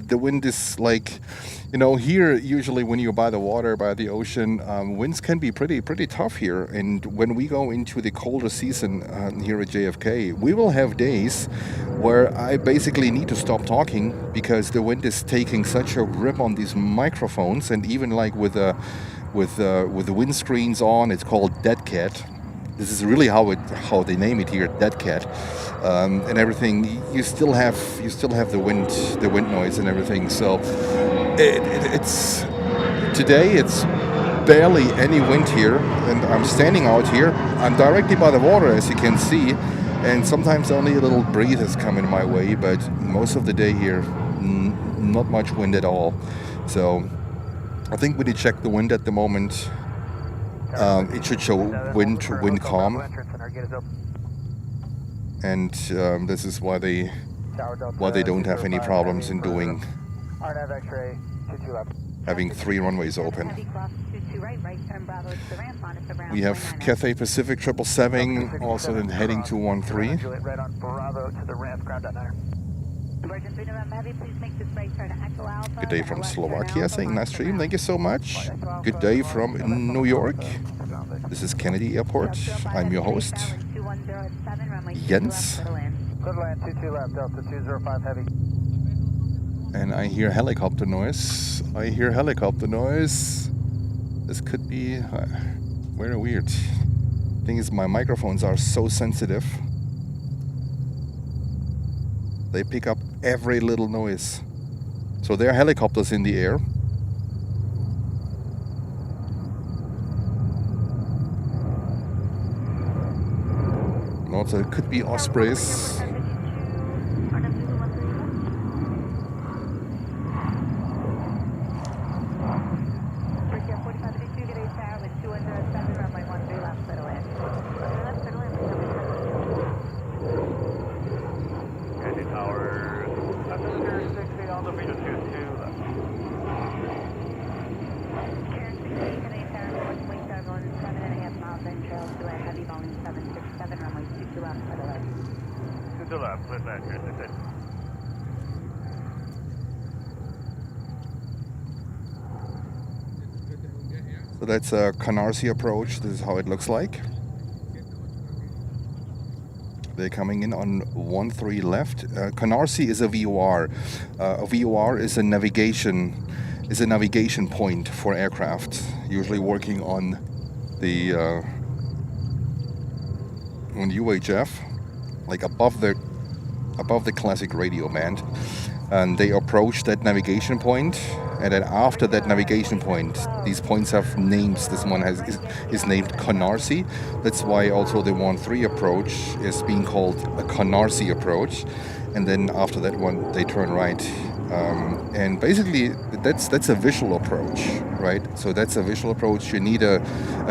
the wind is like, you know, here usually when you're by the water, by the ocean, winds can be pretty tough here. And when we go into the colder season here at JFK, we will have days where I basically need to stop talking because the wind is taking such a grip on these microphones, and even like with the windscreens on, it's called dead cat. This is really how they name it here, dead cat, and everything. You still have the wind noise and everything. So it's today it's barely any wind here, and I'm standing out here. I'm directly by the water, as you can see, and sometimes only a little breeze is coming my way. But most of the day here, not much wind at all. So I think we did check the wind at the moment. It should show wind calm, and this is why they don't have any problems in doing having 3 runways open. We have Cathay Pacific 777 also then heading to 13. Good day from Slovakia, saying nice stream, thank you so much. Good day from New York. This is Kennedy Airport. I'm your host, Jens. And I hear helicopter noise. This could be very weird. Thing is, my microphones are so sensitive. They pick up every little noise. So there are helicopters in the air. And also it could be ospreys. So that's a Canarsie approach. This is how it looks like. They're coming in on 13 left. Canarsie is a VOR. A VOR is a navigation point for aircraft, usually working on the on UHF, like above the classic radio band, and they approach that navigation point, and then after that navigation point, these points have names. This one is named Canarsie. That's why also the 13 approach is being called a Canarsie approach, and then after that one they turn right, and basically that's a visual approach, right? So that's a visual approach. You need a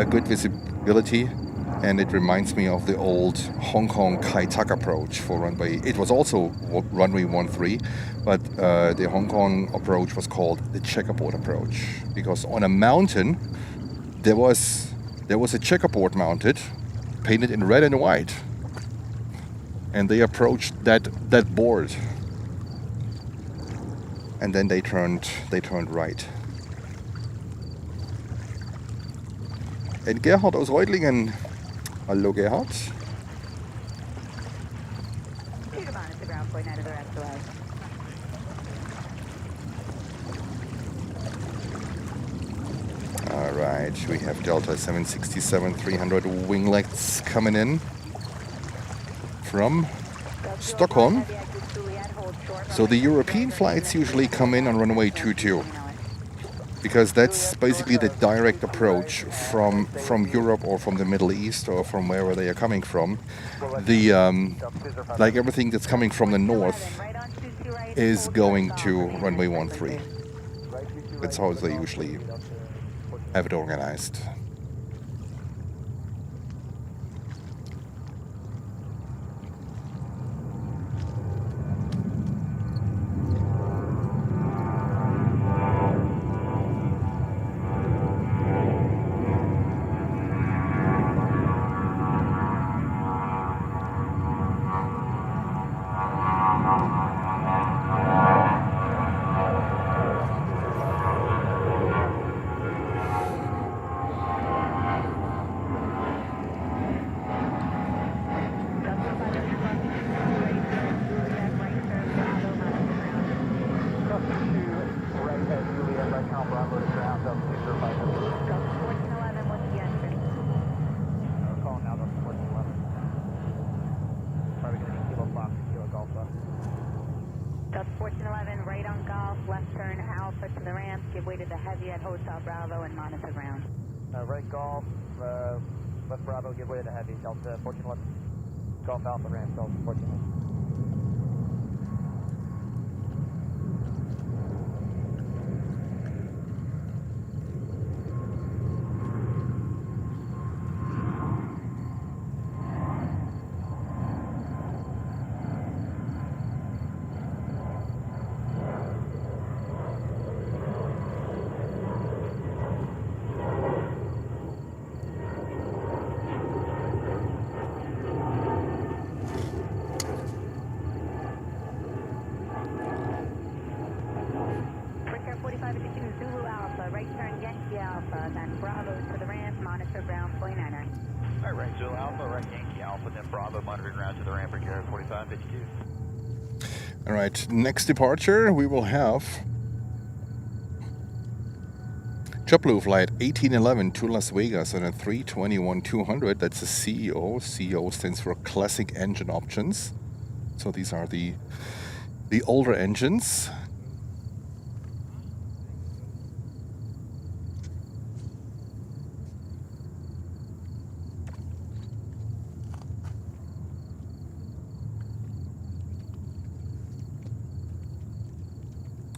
good visibility. And it reminds me of the old Hong Kong Kai Tak approach for runway. It was also runway 13, but the Hong Kong approach was called the checkerboard approach, because on a mountain there was a checkerboard mounted, painted in red and white, and they approached that board, and then they turned right. And Gerhard aus Reutlingen. Hallo Gerhard. Airport. We have Delta 767-300 winglets coming in from Stockholm. So the European flights usually come in on runway 22 because that's basically the direct approach from Europe or from the Middle East or from wherever they are coming from. The like everything that's coming from the north is going to runway 13. That's how they usually have it organized. Right Golf, left Bravo, give way to the Heavy, Delta 1411. Golf Alpha, ramp, Delta 1411. All right, next departure we will have JetBlue flight 1811 to Las Vegas on a 321-200. That's a CEO. CEO stands for Classic Engine Options. So these are the older engines.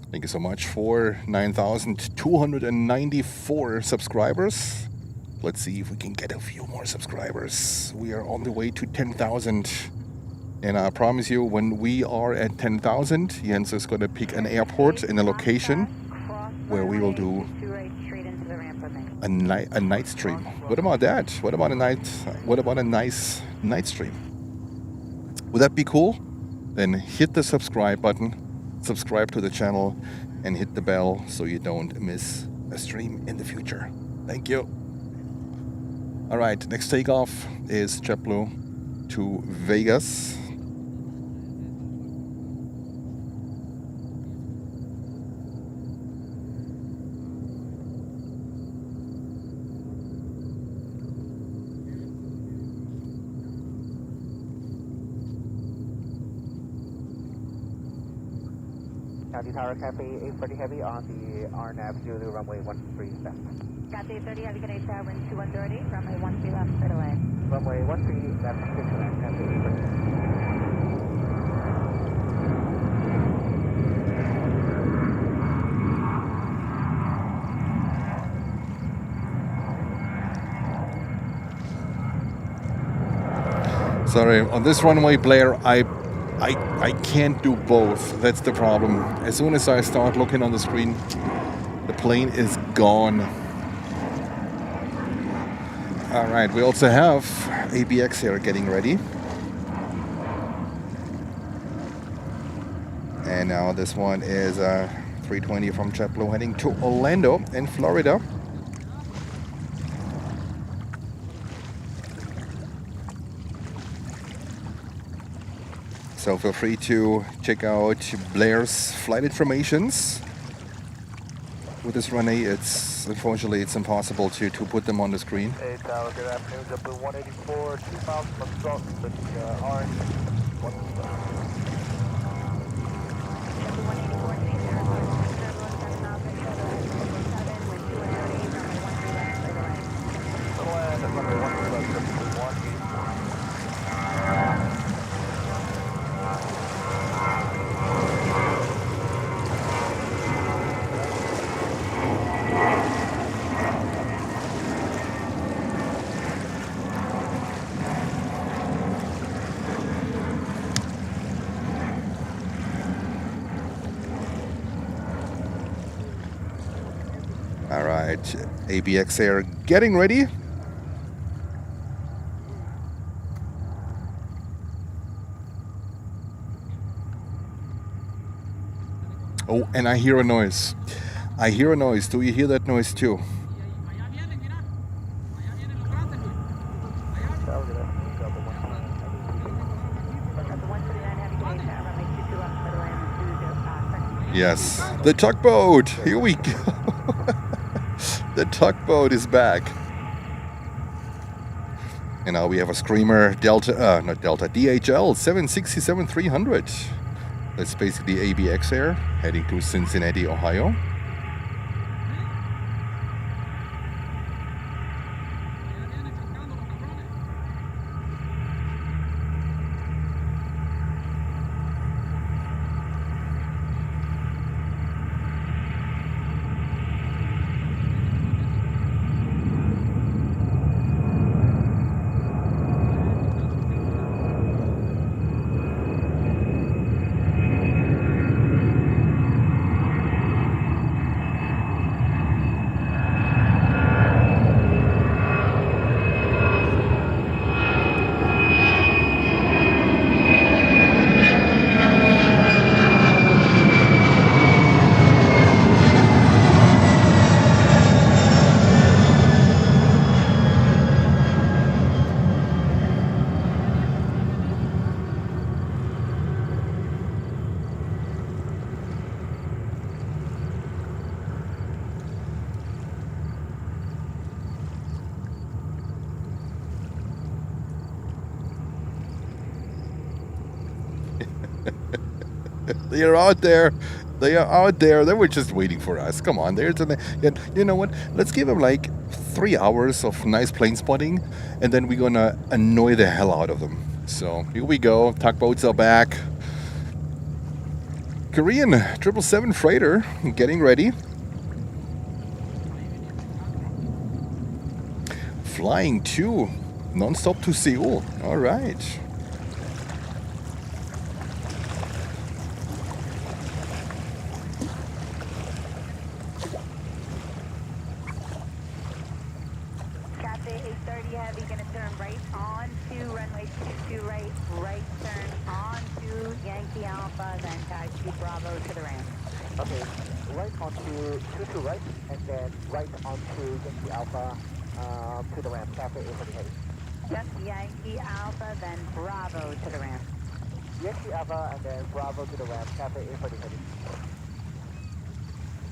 Thank you so much for 9,294 subscribers. Let's see if we can get a few more subscribers. We are on the way to 10,000. And I promise you, when we are at 10,000, Jens is going to pick an airport and a location where we will do a night stream. What about that? What about a nice night stream? Would that be cool? Then hit the subscribe button. Subscribe to the channel and hit the bell so you don't miss a stream in the future. Thank you. All right, next takeoff is JetBlue to Vegas. County Tower, Cafe 830 Heavy on the RNAV Zulu runway 13 left. Got the 830 Heavy, good Tower, wind 2130, runway 13 left, straight away. Runway 13 left, straight away, Cafe 830. Sorry, on this runway, Blair, I can't do both. That's the problem. As soon as I start looking on the screen, the plane is gone. All right, we also have ABX here getting ready. And now this one is 320 from JetBlue heading to Orlando in Florida. So feel free to check out Blair's flight informations with this Runway. It's unfortunately it's impossible to put them on the screen. Hey Tower, good afternoon. JetBlue 184, 2 miles from Salt, the orange. Land at runway 1 All right, ABX Air getting ready. Oh, and I hear a noise. I hear a noise. Do you hear that noise too? Yes, the tugboat. Here we go. The tugboat is back. And now we have a Screamer Delta, not Delta, DHL 767-300. That's basically ABX Air heading to Cincinnati, Ohio. They are out there. They are out there. They were just waiting for us. Come on. There's an, you know what? Let's give them like 3 hours of nice plane spotting, and then we're gonna annoy the hell out of them. So here we go. Tugboats are back. Korean 777 freighter getting ready. Flying to non-stop to Seoul. All right. Heavy, going to turn right on to runway 22 right, right turn on to Yankee Alpha, then taxi Bravo to the ramp. Okay, right onto 22 right, and then right onto Yankee Alpha to the ramp, Cafe A for the heavy. Yep, Yankee Alpha, then Bravo to the ramp. Yankee Alpha, and then Bravo to the ramp, Cafe A for the heavy.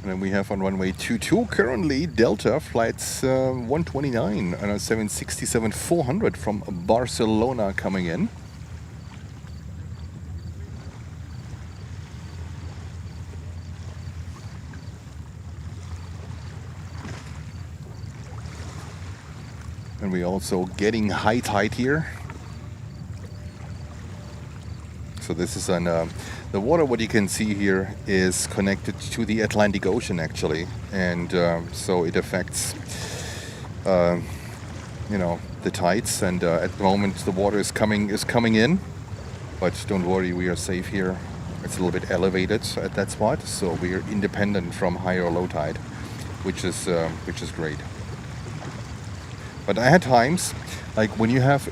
And then we have on runway 22 currently Delta flights 129 and a 767-400 from Barcelona coming in. And we're also getting high tide here. So this is on the water. What you can see here is connected to the Atlantic Ocean actually, and so it affects, you know, the tides. And at the moment the water is coming in, but don't worry, we are safe here. It's a little bit elevated at that spot, so we are independent from high or low tide, which is great. But I had times, like when you have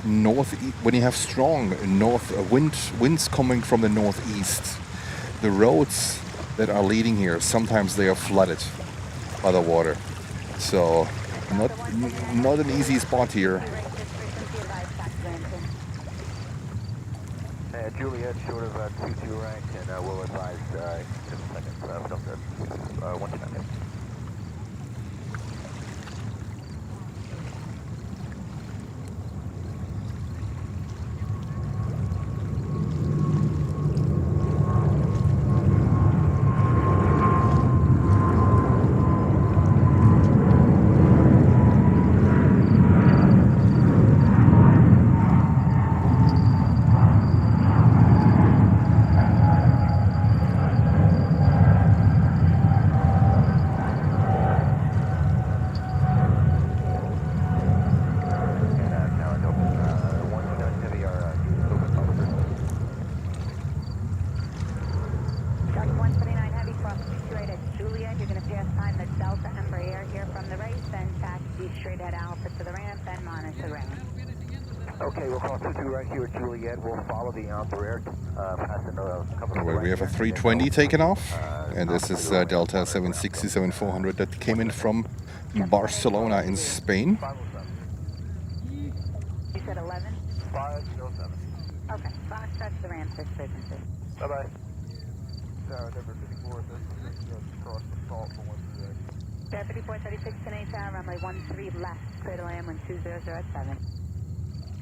strong north winds coming from the northeast, the roads that are leading here, sometimes they are flooded by the water. So not an easy spot here. Juliet, short of 22 rank, and we'll advise in a second. Still good. 1 second. off straight at Juliet. You're going to pass behind the Delta Embraer here from the right, then taxi straight at Alpha to the ramp, then monitor ramp. Okay, we'll call 22 right here at Juliet. We'll follow the Embraer, pass another couple of... Where we have a 320 taken off, and this is Delta 767-400 that came in from Barcelona in Spain. 507. You said 11? 507. Okay, Fox touch the ramp, 6 businesses. Bye-bye. Tower number 54, this is cross the salt for 138. Tower 5436, Canadian Tower, runway 13 left, clear to land 120 at 7.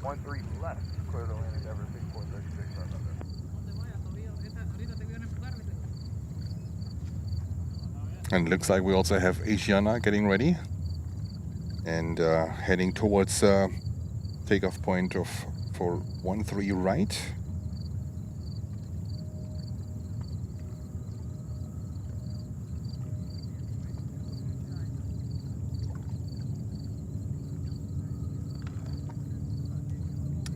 13 left, clear to landing number 6436 on number. And it looks like we also have Asiana getting ready and heading towards takeoff point for 13 right.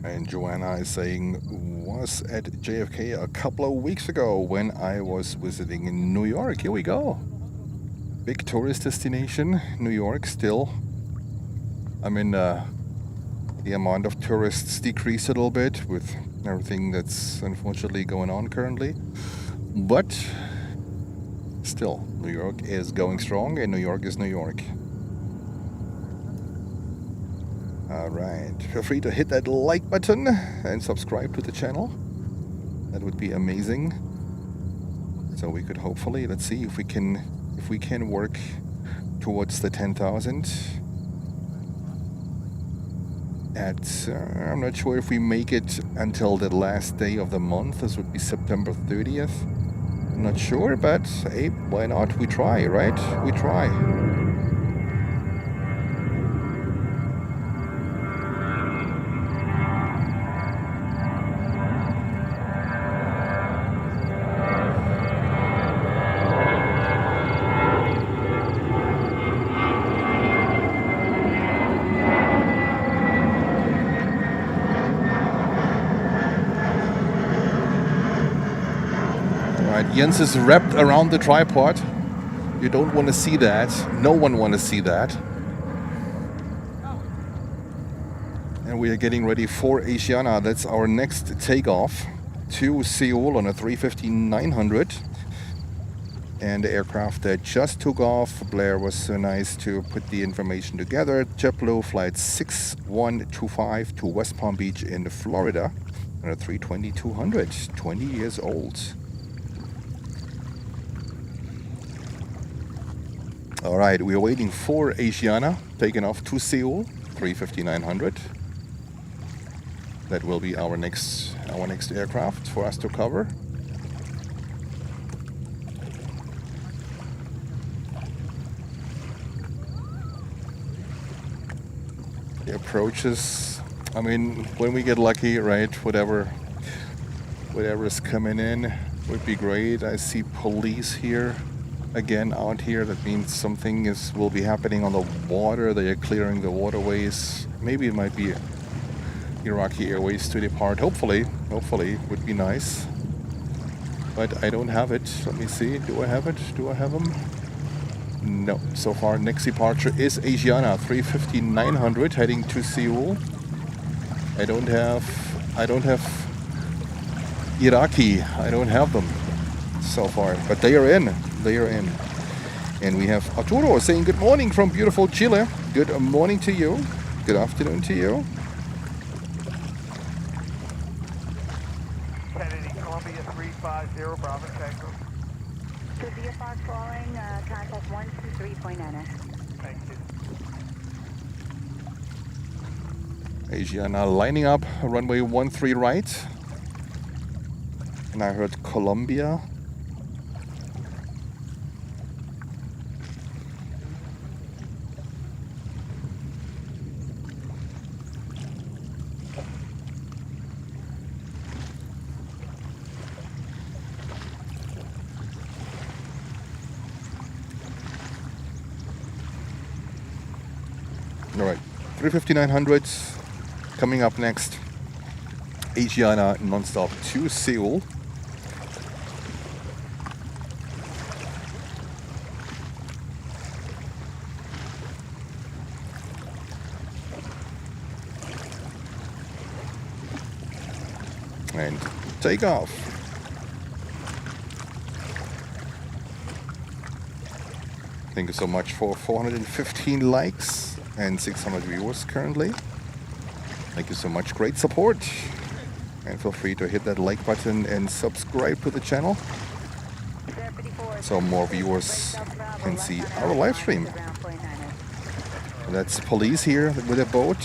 And Joanna is saying, was at JFK a couple of weeks ago when I was visiting in New York. Here we go. Big tourist destination, New York still. I mean, the amount of tourists decreased a little bit with everything that's unfortunately going on currently. But still, New York is going strong and New York is New York. Alright, feel free to hit that like button and subscribe to the channel. That would be amazing. So we could hopefully, let's see if we can work towards the 10,000 at, I'm not sure if we make it until the last day of the month. This would be September 30th. I'm not sure, but hey, why not? We try, right? We try. Jens is wrapped around the tripod. You don't want to see that. No one want to see that. And we are getting ready for Asiana. That's our next takeoff to Seoul on a 350-900. And the aircraft that just took off. Blair was so nice to put the information together. JetBlue flight 6125 to West Palm Beach in Florida on a 320-200. 20 years old. All right, we are waiting for Asiana, taking off to Seoul, 350-900. That will be our next aircraft for us to cover. The approaches, I mean, when we get lucky, right, whatever is coming in would be great. I see police here. Again, out here, that means something will be happening on the water. They are clearing the waterways. Maybe it might be Iraqi Airways to depart. Hopefully would be nice. But I don't have it. Let me see. Do I have it? Do I have them? No. So far, next departure is Asiana 350-900 heading to Seoul. I don't have Iraqi. I don't have them so far, but they are in. They are in. And we have Arturo saying good morning from beautiful Chile. Good morning to you. Good afternoon to you. Kennedy, Columbia 350, Bravo Tango. To VFR calling, contact 123.9. Thank you. Asiana lining up, runway 13 right. And I heard Colombia. All right, 350-900 coming up next. Asiana non-stop to Seoul. and take off. Thank you so much for 415 likes and 600 viewers currently. Thank you so much, great support. And feel free to hit that like button and subscribe to the channel so more viewers can see our live stream. That's police here with a boat.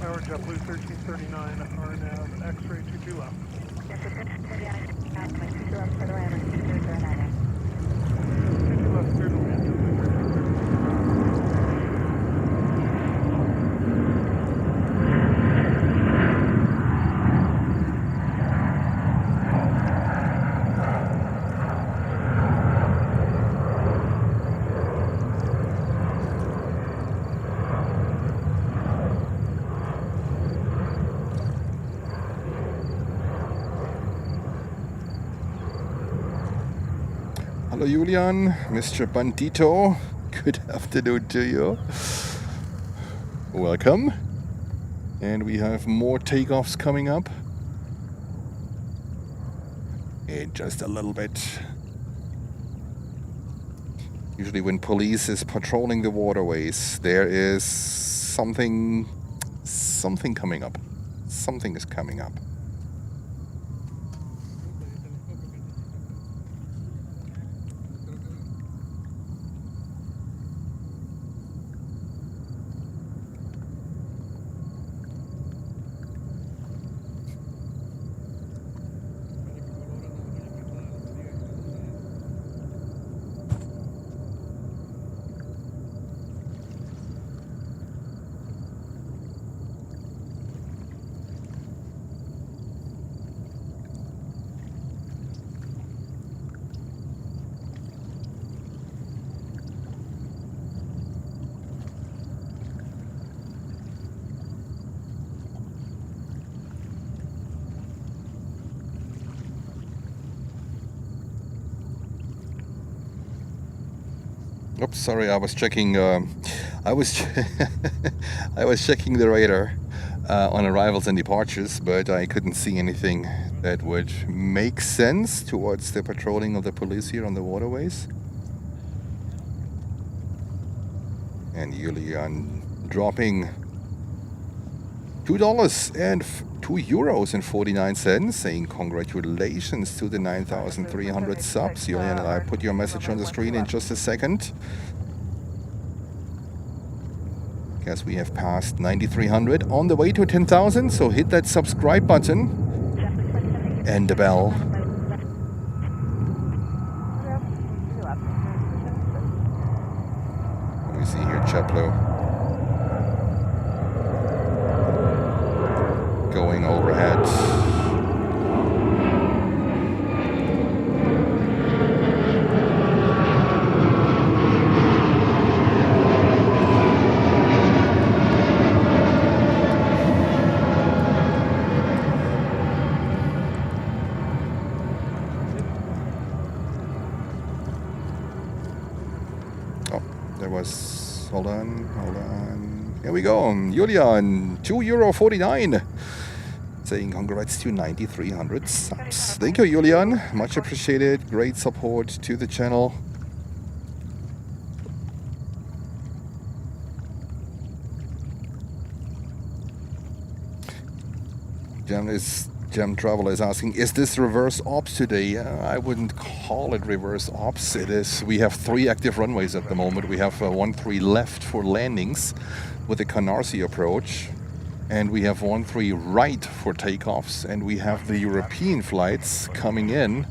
Tower JetBlue 1339, RNAV, X-ray 22 left. 22 left, clear to land. Hello Julian, Mr. Bandito, good afternoon to you. Welcome. And we have more takeoffs coming up in just a little bit. Usually when police is patrolling the waterways, there is something coming up. Something is coming up. Oops, sorry, I was checking. I was checking the radar on arrivals and departures, but I couldn't see anything that would make sense towards the patrolling of the police here on the waterways. And Julian dropping $2 and €2.49, saying congratulations to the 9,300 subs. Julian, I put your message on the screen in just a second. Guess we have passed 9,300 on the way to 10,000, so hit that subscribe button and the bell. What do we see here, JetBlue? Going overhead. Oh, there was, hold on. Here we go, Julian, €2.49. Saying congrats to 9,300 subs. Thank you, Julian. Much appreciated. Great support to the channel. Gem Traveler is asking, is this reverse ops today? I wouldn't call it reverse ops. It is. We have 3 active runways at the moment. We have 1-3 left for landings with the Canarsie approach. And we have 1-3 right for takeoffs, and we have the European flights coming in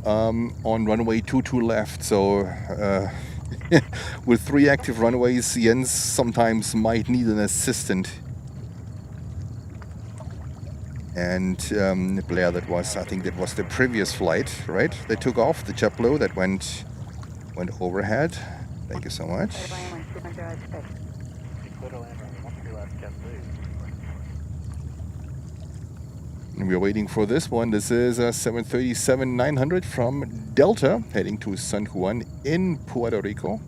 on runway 22 left. So with 3 active runways, Jens sometimes might need an assistant. And Blair, that was, I think that was the previous flight, right? They took off the JetBlue that went overhead. Thank you so much. Clear to land runway 13 left, JetBlue. And we're waiting for this one. This is a 737-900 from Delta, heading to San Juan in Puerto Rico.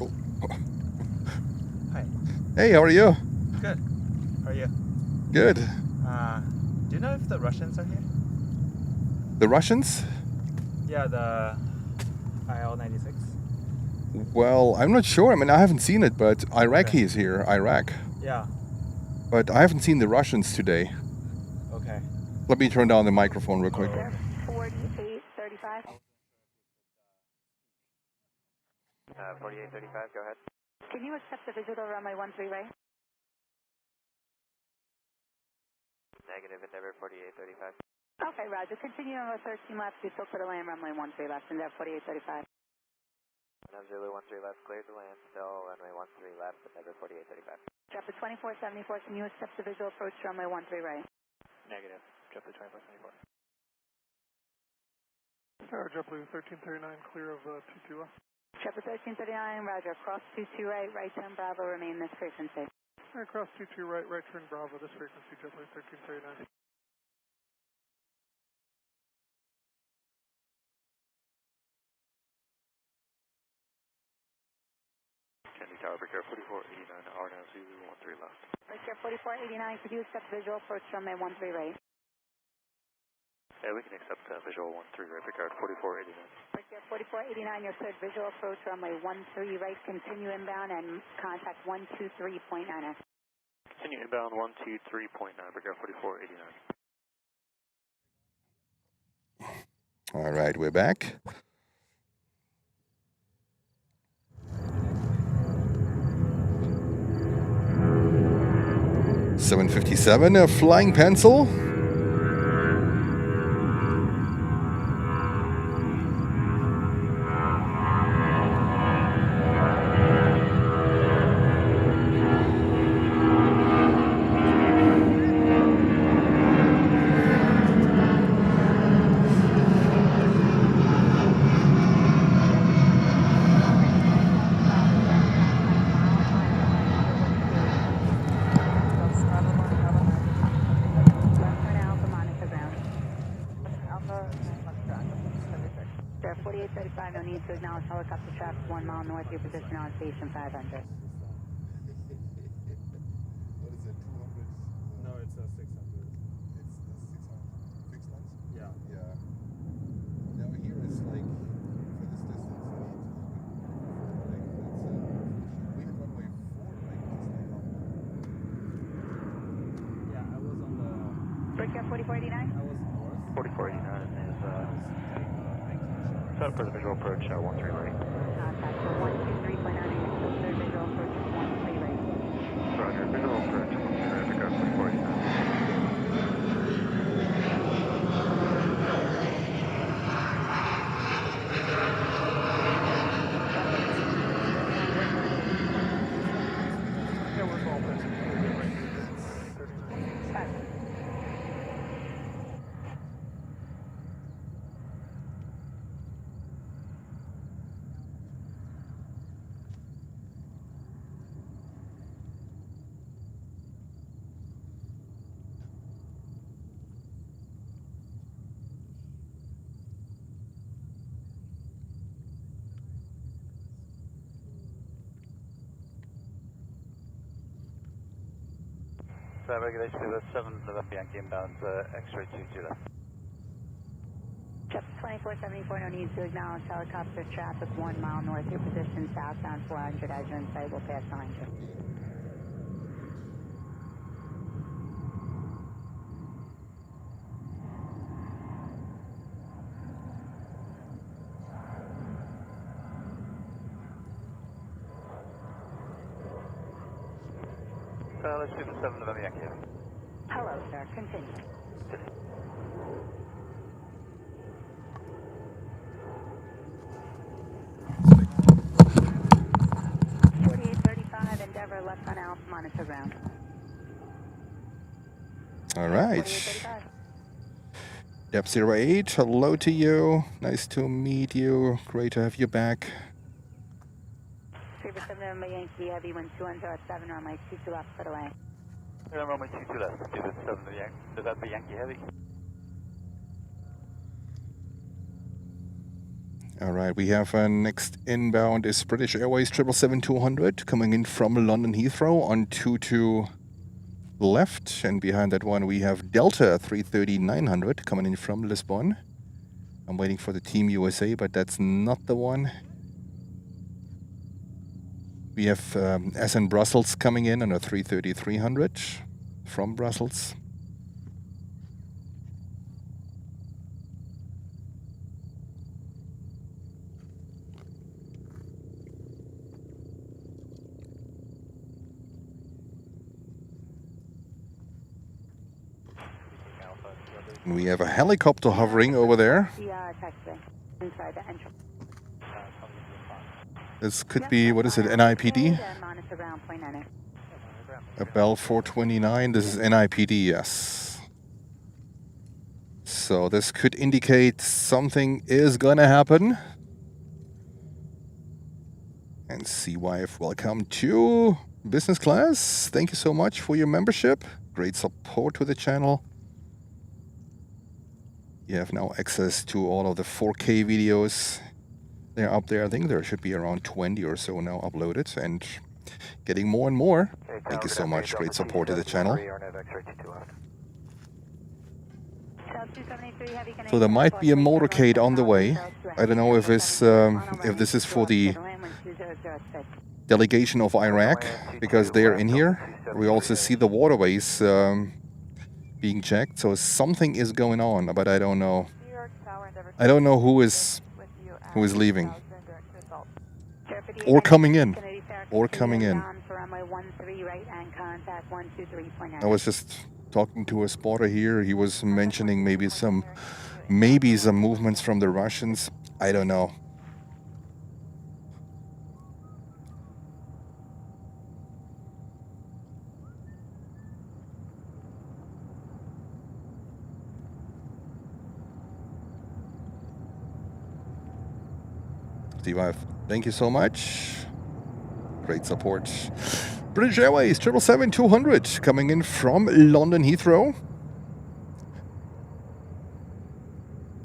Oh. Hi. Hey, how are you? Good. How are you? Good. Do you know if the Russians are here? The Russians? Yeah, the IL-96. Well, I'm not sure. I mean, I haven't seen it, but Iraqi is here. Iraq. Yeah. But I haven't seen the Russians today. Okay. Let me turn down the microphone real quick. 4835. 4835, go ahead. Can you accept the visual runway 13 right? Negative, Endeavor 4835. Okay, Roger. Continue on 13 left. You still put a land runway 13 left, and 4835. Zulu 13 left, cleared to land, still runway 13 left, Endeavor 4835. Chapter 2474, can you accept the visual approach to runway 13 right? Negative, JetBlue 2474. JetBlue 1339, clear of 22 left. Chapter 1339, Roger. Cross 22 right, right turn Bravo, remain this frequency. Cross 22 right, right turn Bravo, this frequency, JetBlue 1339. Kennedy Tower, Breaker 4489, R now Zulu 13 left. Breaker 4489, could you accept visual approach to runway 13 right? Yeah, we can accept visual 13 right, Breaker 4489. Breaker 4489, you're cleared visual approach to runway 13 right, continue inbound and contact 123.9. Continue inbound 123.9, Breaker 4489. All right, we're back. $757, a flying pencil. Sir, 4835, no need to acknowledge helicopter traffic 1 mile north of your position on station 500. What is it, 200? No, it's a 600. It's 600 fixed lines? Yeah. Yeah. Now here is like, for this distance, we had runway 4, right? Just like Yeah, I was on the... Breaker 4489? I was north. 4489 is set up for the visual approach 13 right. Contact for 123.9, third visual approach to 13 right. Roger, visual approach 13 right, Breaker 4489. Yeah, we're all present. Regulation to the 7 left Yankee inbound, X-ray 22 left. Chapter 2474, no need to acknowledge helicopter traffic 1 mile north of your position, southbound 400 as you're in sight, we'll pass behind you. Let's do the 7 November Yankee. Hello, sir. Continue. Endeavor left on Alpha, monitor ground. All right. Dep 08, hello to you. Nice to meet you. Great to have you back. 347 November Yankee Heavy, wind 2107, runway 22 left, foot away. Runway 22 left, 7 November Yankee Heavy. All right, we have next inbound is British Airways 777-200 coming in from London Heathrow on 22 left, and behind that one we have Delta 330-900 coming in from Lisbon. I'm waiting for the Team USA, but that's not the one. We have SN Brussels coming in on a 330-300 from Brussels. And we have a helicopter hovering over there. Inside the entrance. This could be, what is it, NIPD? A Bell 429, this is NIPD, yes. So this could indicate something is gonna happen. And CYF, welcome to business class. Thank you so much for your membership. Great support to the channel. You have now access to all of the 4K videos. They're up there. I think there should be around 20 or so now uploaded and getting more and more. Thank you so much. Great support to the channel. So there might be a motorcade on the way. I don't know if this is for the delegation of Iraq, because they're in here. We also see the waterways being checked, so something is going on, but I don't know. I don't know who is leaving or coming in or coming in. I was just talking to a spotter here. He was mentioning maybe some movements from the Russians. I don't know. Thank you so much. Great support. British Airways 777-200 coming in from London Heathrow.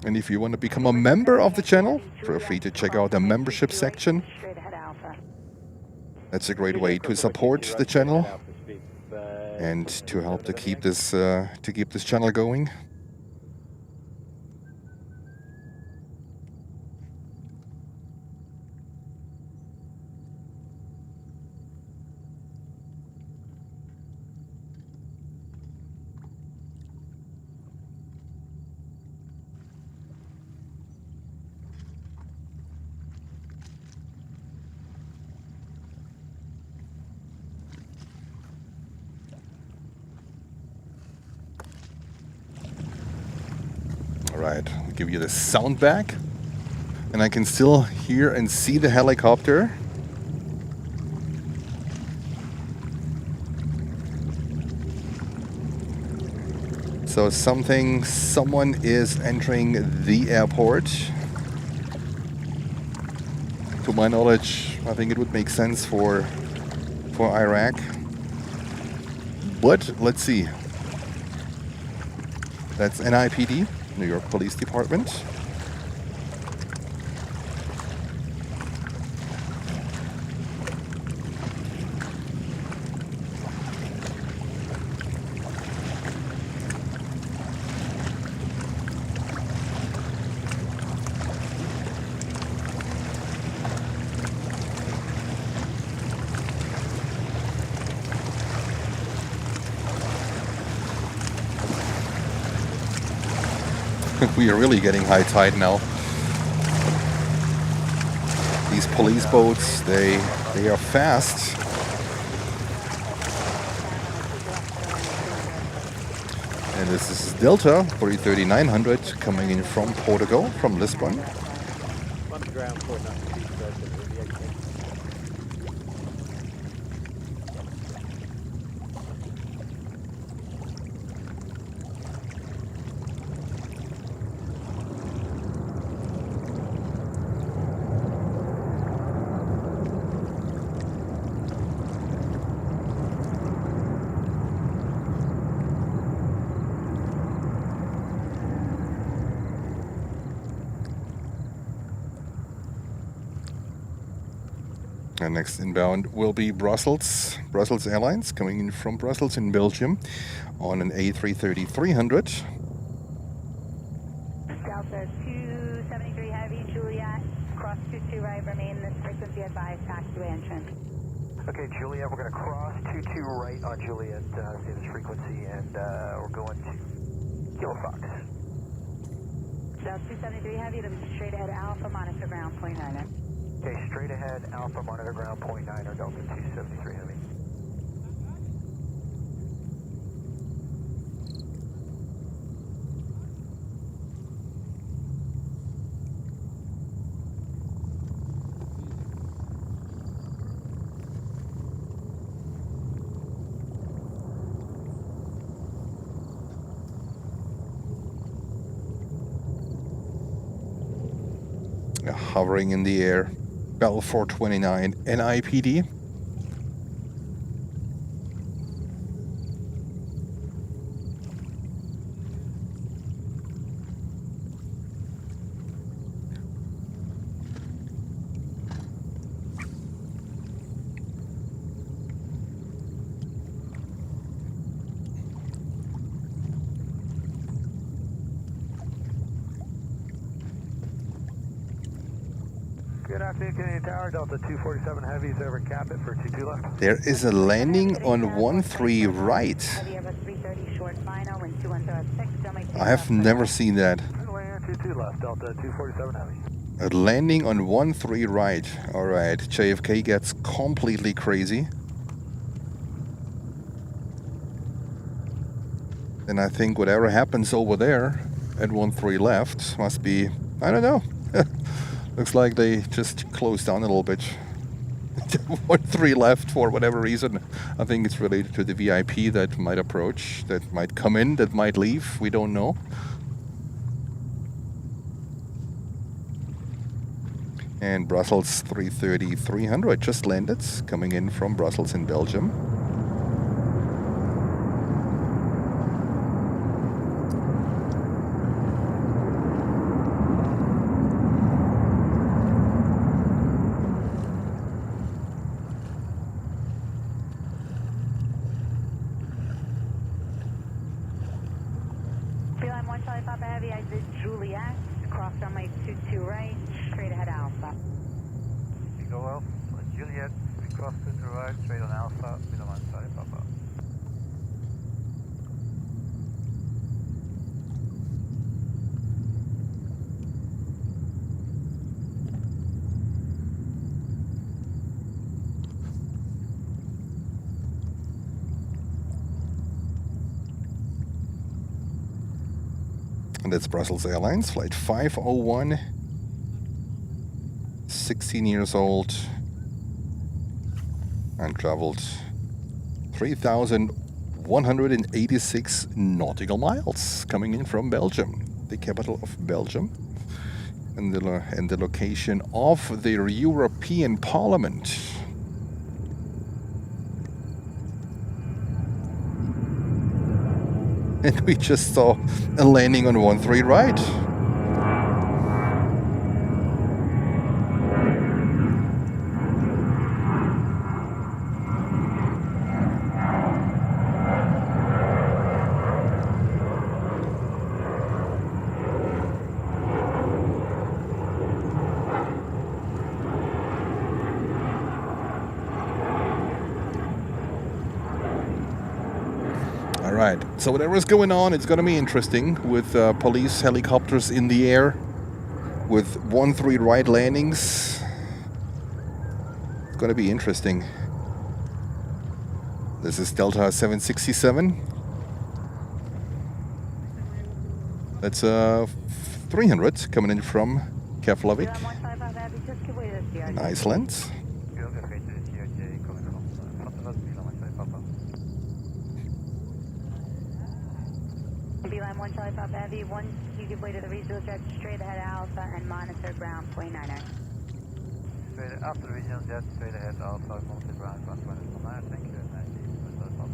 And if you want to become a member of the channel, feel free to check out the membership section. That's a great way to support the channel and to help to keep this channel going. Right, I'll give you the sound back, and I can still hear and see the helicopter. So someone is entering the airport. To my knowledge, I think it would make sense for Iraq. But let's see. That's NIPD. New York Police Department. We are really getting high tide now. These police boats, they are fast. And this is Delta 330-900 coming in from Portugal, from Lisbon. And next inbound will be Brussels Airlines, coming in from Brussels in Belgium on an A330-300. Delta 273 Heavy, Juliet, cross 22 right, remain this frequency advised, taxiway entrance. Okay, Juliet, we're going to cross 22 right on Juliet, see this frequency, and we're going to Kilo Fox. Delta 273 Heavy, to straight ahead Alpha, monitor ground, point 9. Okay, straight ahead, Alpha, monitor ground, point 9, or Delta 273 Heavy. Hovering in the air, Bell 429 NIPD. Good afternoon, Canadian Tower, Delta 247 Heavies over Capit for 22 left. There is a landing on 13 right. Heavy Airbus 330 short final, wind 2106, don't make I have never seen that. Runway 22 left, Delta 247 Heavy. A landing on 13 right. Alright, JFK gets completely crazy. And I think whatever happens over there at 13 left must be, I don't know. Looks like they just closed down a little bit. 13 left for whatever reason. I think it's related to the VIP that might approach, that might come in, that might leave. We don't know. And Brussels 330-300 just landed, coming in from Brussels in Belgium. Skyline 1 Charlie Papa Heavy, I did Juliet, cross runway 22 right, straight ahead Alpha. Go well. Juliet, we cross to the right, straight on Alpha, middle 1 Charlie Papa. And that's Brussels Airlines, flight 501, 16 years old, and traveled 3,186 nautical miles, coming in from Belgium, the capital of Belgium, and the location of the European Parliament. And we just saw a landing on 13 right. Right, so whatever's going on, it's going to be interesting with police helicopters in the air, with 13 right landings. It's going to be interesting. This is Delta 767. That's 300 coming in from Keflavik in Iceland. Beeline 1 Charlie Papa Heavy, 1, you give way to the regional jet straight ahead Alpha and monitor ground, point 9er. Straight after the regional jet, straight ahead Alpha, monitor ground, 129, thank you, and 90, Charlie Papa.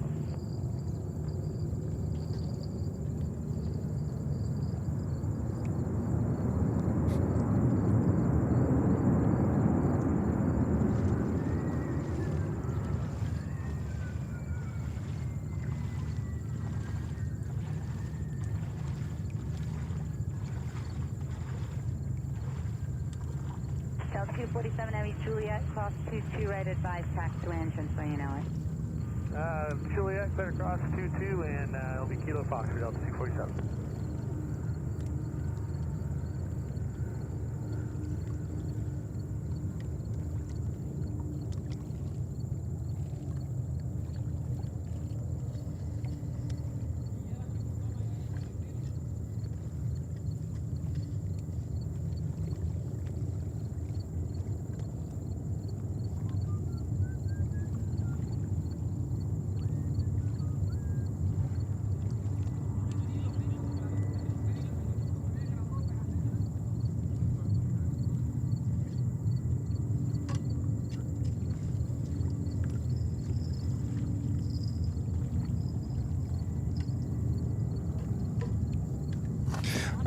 Delta 247 Heavy Juliet, cross 22 right, advise tax to engine so you know it. Juliet, clear across 22, and it'll be Kilo Fox for Delta 247.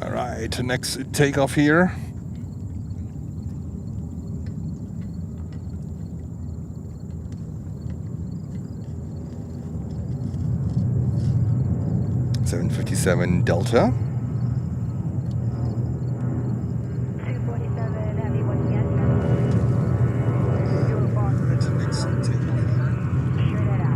All right, next takeoff here. .757 Delta. 247 Heavy, what's the engine? Kilo Fox, Next takeoff. Straight it out.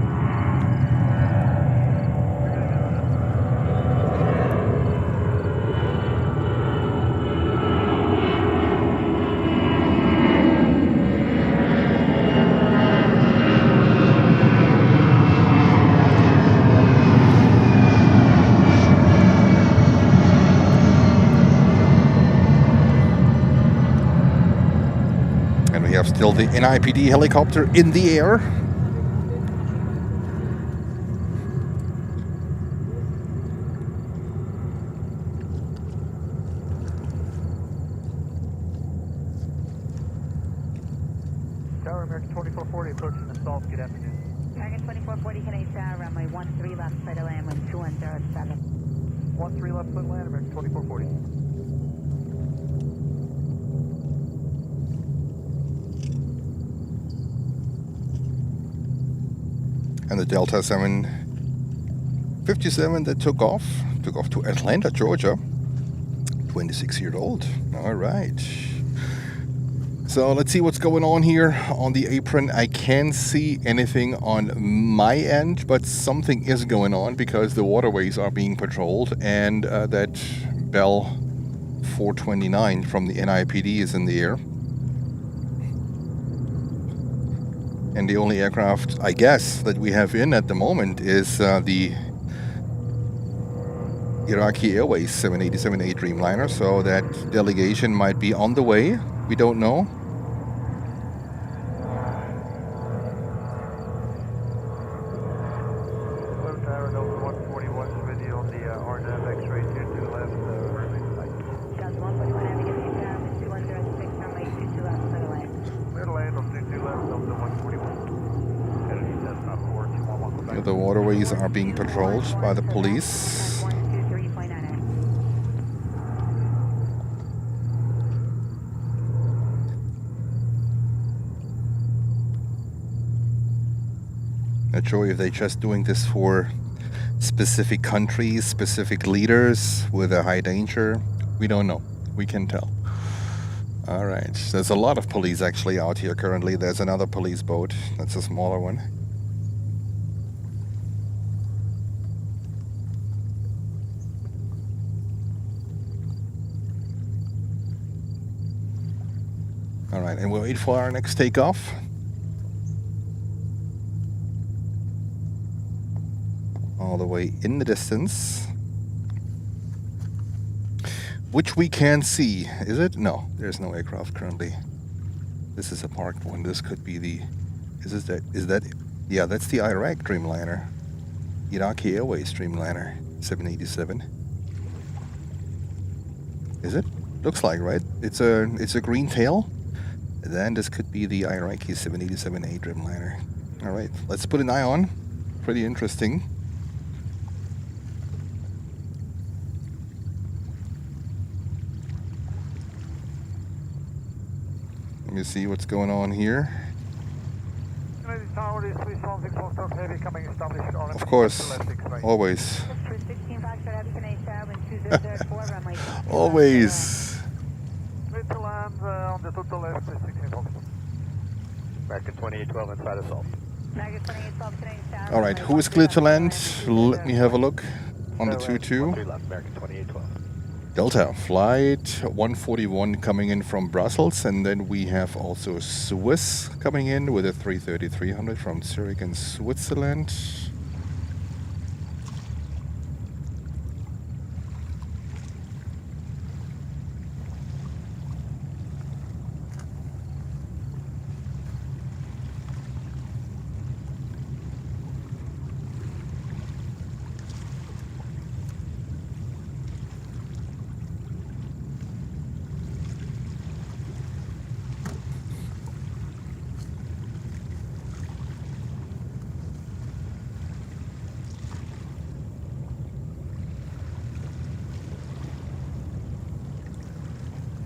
And we have still the NIPD helicopter in the air. Tower American 2440 approaching the Salt. Good afternoon. American 2440 Canadian Tower, runway 13 left, clear to land, wind 2107. 13 left foot land, American 2440. And the Delta 757 that took off to Atlanta, Georgia. 26-year-old. All right. So let's see what's going on here on the apron. I can't see anything on my end, but something is going on because the waterways are being patrolled, and that Bell 429 from the NIPD is in the air. And the only aircraft, I guess, that we have in at the moment is the Iraqi Airways 787A Dreamliner. So that delegation might be on the way. We don't know. Hello, Tower Nova 141 video on the RNAV X-ray 22 left, Delta 141 Heavy Canadian Tower, wind 2106, runway 22 left, clear to land. clear to land on 22 left, Delta 141. Kennedy Cessna 4211, Quebec. The waterways are being patrolled by the police. 123.98. Not sure if they're just doing this for specific countries, specific leaders with a high danger. We don't know. We can tell. All right. There's a lot of police actually out here currently. There's another police boat. That's a smaller one. All right, and we'll wait for our next takeoff. All the way in the distance. Which we can see. Is it? No, there's no aircraft currently. This is a parked one. This could be the... Is that... Yeah, that's the Iraq Dreamliner. Iraqi Airways Dreamliner 787. Is it? Looks like, right? It's a green tail. Then this could be the Iraqi 787A Dreamliner. All right, let's put an eye on. Pretty interesting. Let me see what's going on here. Kennedy Tower, this 316 Foxtrot Heavy coming established on... Of course, always. 316 Foxtrot Heavy Canadian Tower, wind 2004, runway 22 left, clear to land. Always. cleared to land on the total left, 16 Fox. American 2812 inside assault. American 2812 turning south. All right, who is clear to land? Let me have a look on the 22. 13 left, American 2812. Delta, flight 141 coming in from Brussels, and then we have also Swiss coming in with a 330-300 from Zurich in Switzerland.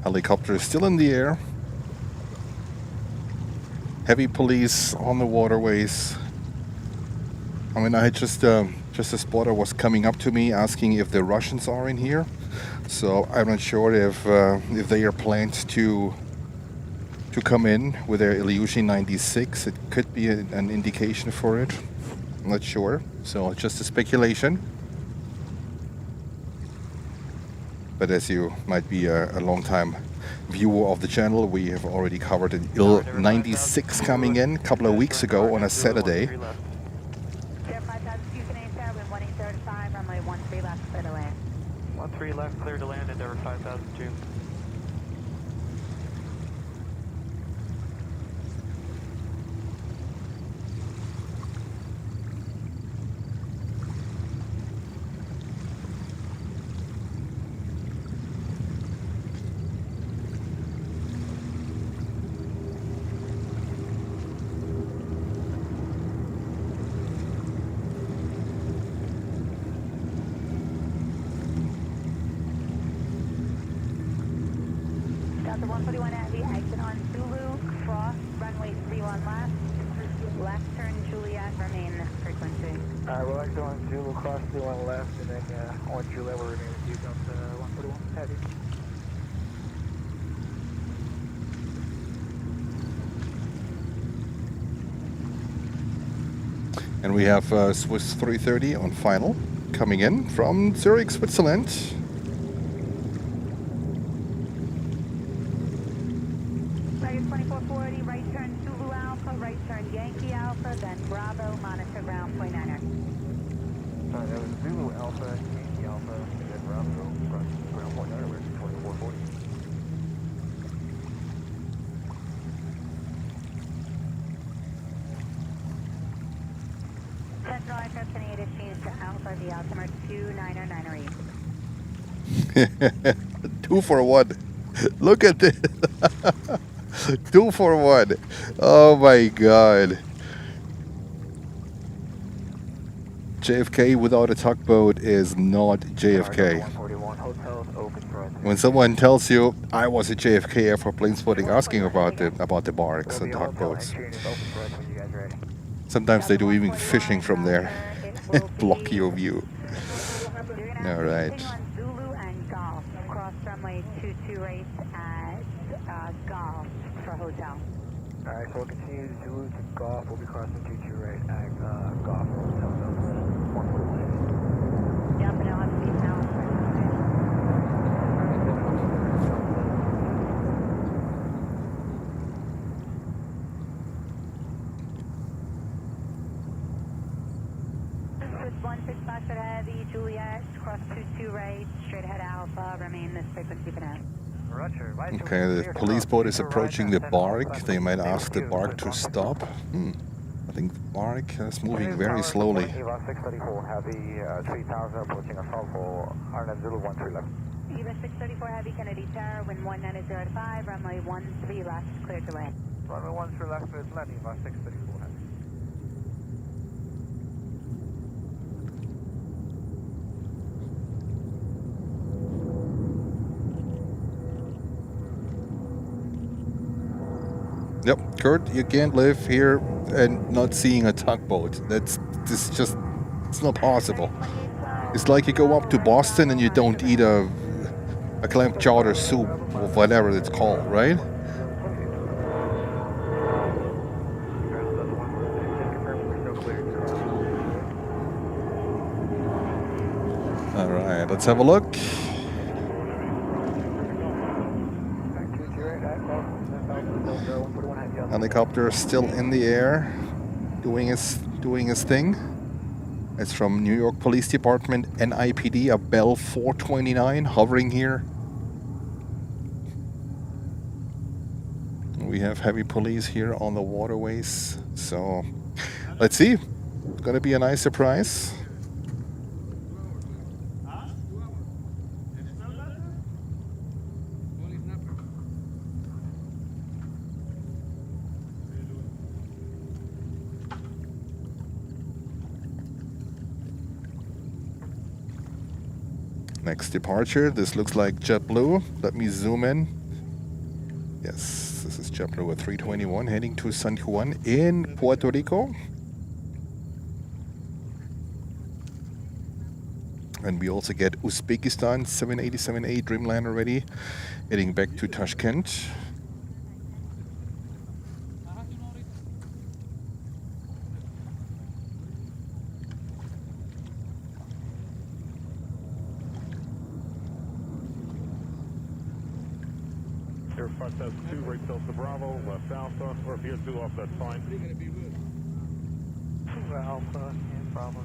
Helicopter is still in the air. Heavy police on the waterways. I mean, I had just a spotter was coming up to me asking if the Russians are in here. So I'm not sure if they are planned to come in with their Ilyushin 96. It could be an indication for it. I'm not sure. So it's just a speculation. But as you might be a long-time viewer of the channel, we have already covered an Il-96 coming in a couple of weeks ago on a Saturday. Jet 5000, Houston, Air, wind 1835, runway 13 left, clear to land. 13 left, clear to land, Endeavour 5002. Delta 141 Heavy, exit on Zulu, cross, runway 31 left, left turn Juliet, remain frequency. Alright, we'll exit on Zulu, cross 31 left, and then on Juliet we'll remain with you, Delta 141 Heavy. And we have Swiss 330 on final coming in from Zurich, Switzerland. Target 2440, right turn Zulu Alpha, right turn Yankee Alpha, then Bravo, monitor ground, point 9er. Sorry, that was Zulu Alpha, Yankee Alpha, and then Bravo, ground point 9, we're 2440. Central aircraft 28 is changed to Alpha, the altimeter 29er, 9er. 2 for 1. Look at this. 2 for 1. Oh my god. JFK without a tugboat is not JFK. 141, hotels open for us. When someone tells you I was at JFK Airport plane spotting asking about the barks and tugboats, Entry is open for us when you guys are ready. sometimes they do even fishing from there. Block your view. All right. On Zulu and Golf, cross runway 22 race at Golf for hotel. Alright, so we'll continue Zulu to Golf, we'll be crossing 22 right at Golf, Hotel Delta 141. Yep, and I'll have to be south. Swiss 16 Foxtrot Heavy, Juliet, cross 22 right, straight ahead Alpha, remain this frequency for now. Roger. Okay, the police boat is approaching the bark. They might ask the bark to stop. I think the bark is moving very slowly. Eva 634 Heavy, 3000 approaching assault for Arnhem Zulu 13 left. Eva 634 Heavy, Kennedy Tower, wind 1905, runway 13 left, clear to land. Runway 13 left with landing, Eva 634 heavy. Yep, Kurt, you can't live here and not seeing a tugboat. It's not possible. It's like you go up to Boston and you don't eat a a clam chowder soup, or whatever it's called, right? Ground level 1, just confirming we're still clear to cross. All right, let's have a look. Helicopter still in the air, doing his thing. It's from New York Police Department, NIPD, a Bell 429 hovering here. We have heavy police here on the waterways, so let's see. It's gonna be a nice surprise. Next departure, this looks like JetBlue. Let me zoom in. Yes, this is JetBlue at 321 heading to San Juan in Puerto Rico. And we also get Uzbekistan 787A Dreamliner ready, heading back to Tashkent. Air 5002, right south to Bravo, left Alpha, or if you have 2 off, that's fine. 2 Alpha and Bravo.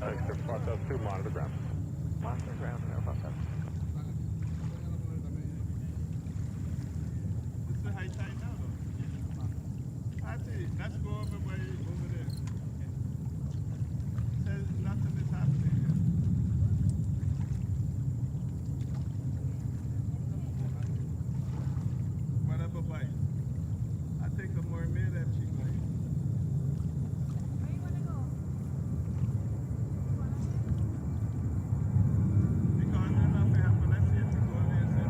Air 5002, monitor ground. Monitor ground, Air 5002. Let's go over by over there. Says nothing is happening here. Whatever bite. I take a mermaid and she bite. Because nothing happened. Let's see if we go there and say.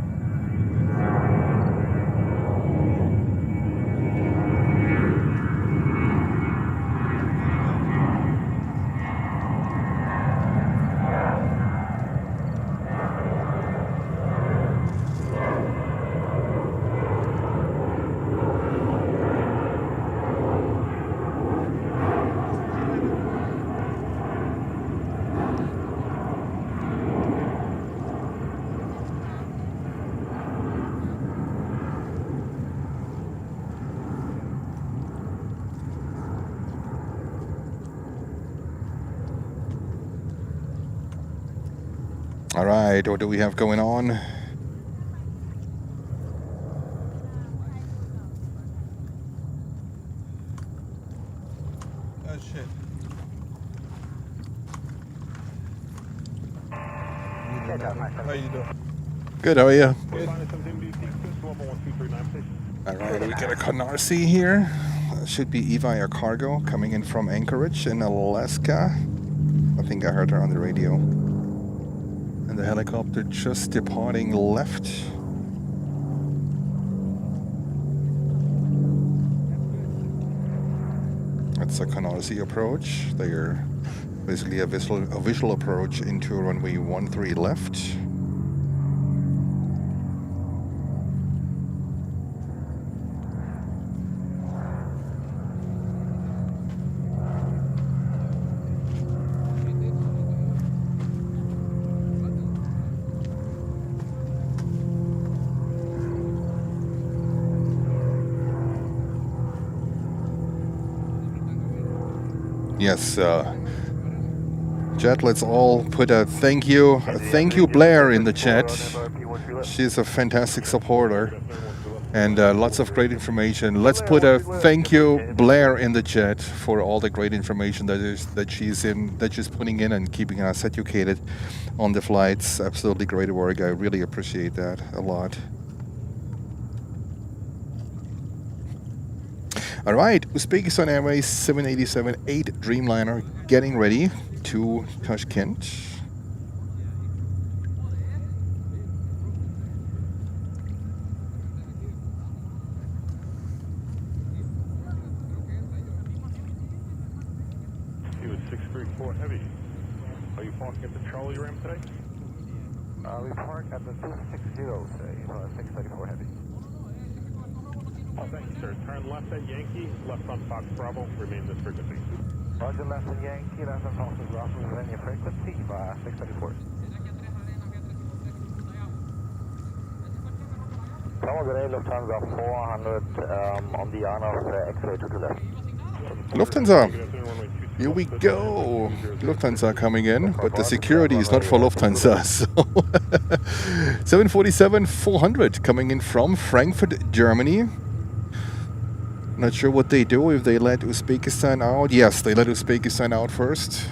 All right, what do we have going on? Oh shit. How you doing? Good, how are you? Good. All right, we got a Canarsie here. Should be Evi or cargo coming in from Anchorage in Alaska. I think I heard her on the radio. And the helicopter just departing left. That's a Canarsie approach. They are basically a visual approach into runway 13 left. Yes, Jet, let's all put a thank you Blair in the chat. She's a fantastic supporter and lots of great information. Let's put a thank you Blair in the chat for all the great information that she's putting in and keeping us educated on the flights. Absolutely great work. I really appreciate that a lot. All right, Uzbekistan Airways 787-8 Dreamliner getting ready to Tashkent. He was 634 Heavy. Are you parking at the Charlie Ram today? We park at the 260, say, 634 Heavy. Oh, thank you, sir. Turn left at Yankee, left on Fox Bravo, remain this frequency. Roger, left at Yankee, left on Fox Bravo, remain your frequency, 634. Tower Grenade, Lufthansa 400 on the honor of X-ray to the left. Lufthansa. Here we go. Lufthansa coming in, but the security is not for Lufthansa. So 747-400 coming in from Frankfurt, Germany. Not sure what they do, if they let Uzbekistan out. Yes, they let Uzbekistan out first.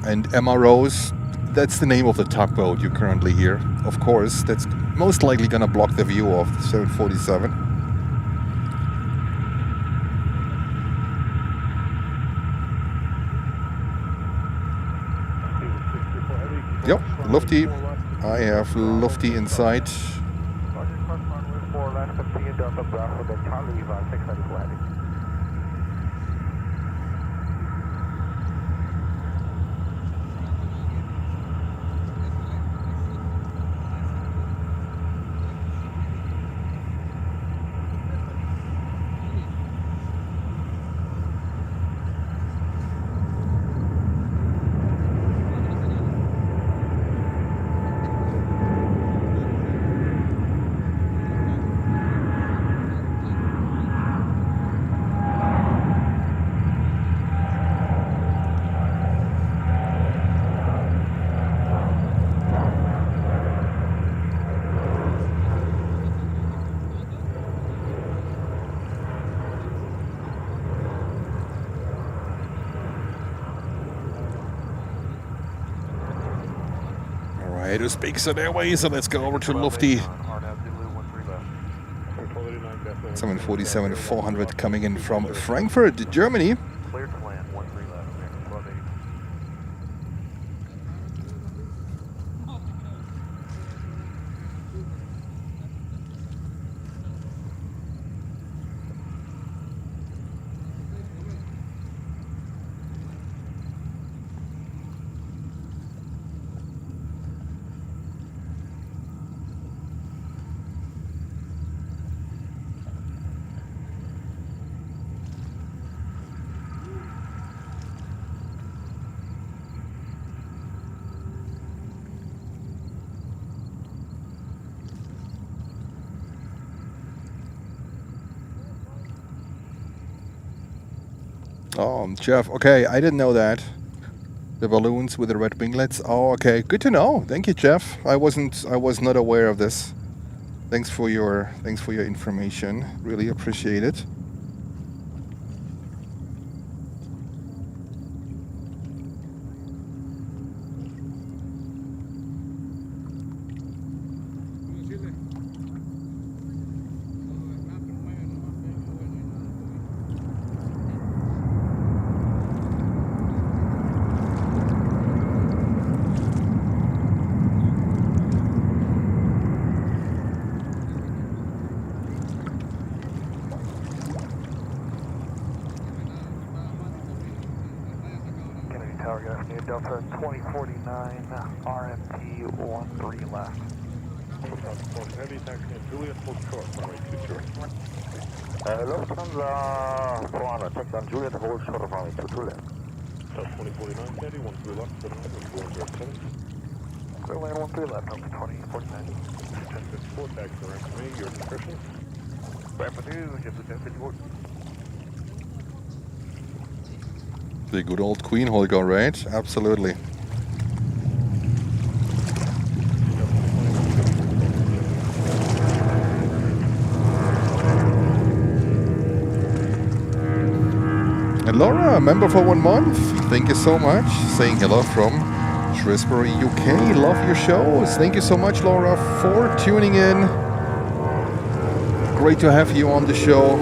And MROs, that's the name of the tugboat you currently hear. Of course, that's most likely going to block the view of the 747. Yep, Lufty. I have Lufty inside. Roger, cross runway 4 left, continue Delta Bravo, then Charlie, 634 Heavy. Uzbekistan Airways, so let's go over to Lufty. 747-400 coming in from Frankfurt, Germany. Cleared to land, 13 left, American 1280. Oh, Jeff. Okay, I didn't know that. The balloons with the red winglets. Oh, okay. Good to know. Thank you, Jeff. I was not aware of this. Thanks for your information. Really appreciate it. Delta 2049, RMT 13 left. Heavy taxi in Juliet, hold short, runway 22. Lufthansa 400, check on Juliet, hold short of runway 22 left. South 2049, Teddy, 13 left, good night, 407. Clear lane 13 left, number 2049. 1054, taxi rank to me, your discretion. JetBlue, JetBlue 1054. The good old Queen Holger, right? Absolutely. And Laura, member for 1 month. Thank you so much. Saying hello from Shrewsbury, UK. Love your shows. Thank you so much, Laura, for tuning in. Great to have you on the show.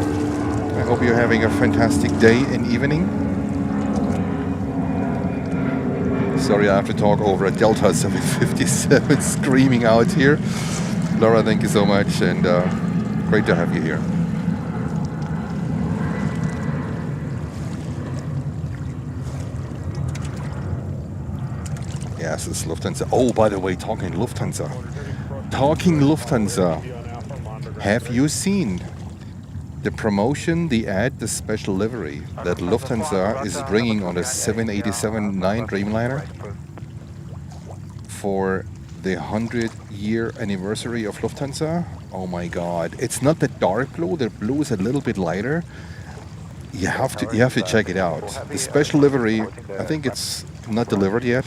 I hope you're having a fantastic day and evening. Sorry, I have to talk over a Delta 757 screaming out here. Laura, thank you so much. And Great to have you here. Yes, it's Lufthansa. Oh, by the way, talking Lufthansa. Have you seen the promotion, the ad, the special livery that Lufthansa is bringing on a 787-9 Dreamliner for the 100-year anniversary of Lufthansa? Oh my God! It's not the dark blue. The blue is a little bit lighter. You have to check it out. The special livery. I think it's not delivered yet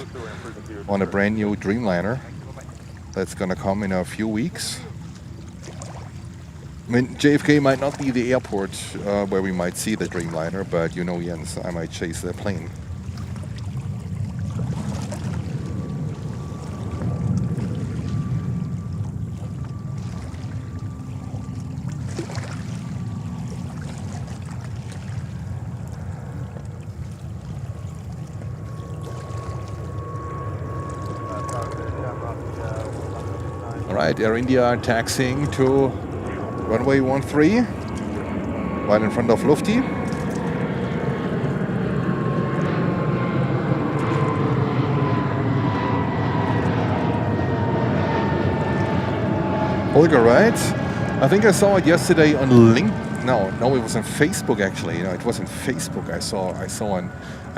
on a brand new Dreamliner that's gonna come in a few weeks. I mean, JFK might not be the airport where we might see the Dreamliner, but you know, Jens, I might chase that plane. All right, Air India taxiing to runway 13, right in front of Lufti. Holger, right? I think I saw it yesterday on LinkedIn. No, it was on Facebook actually. It wasn't Facebook. I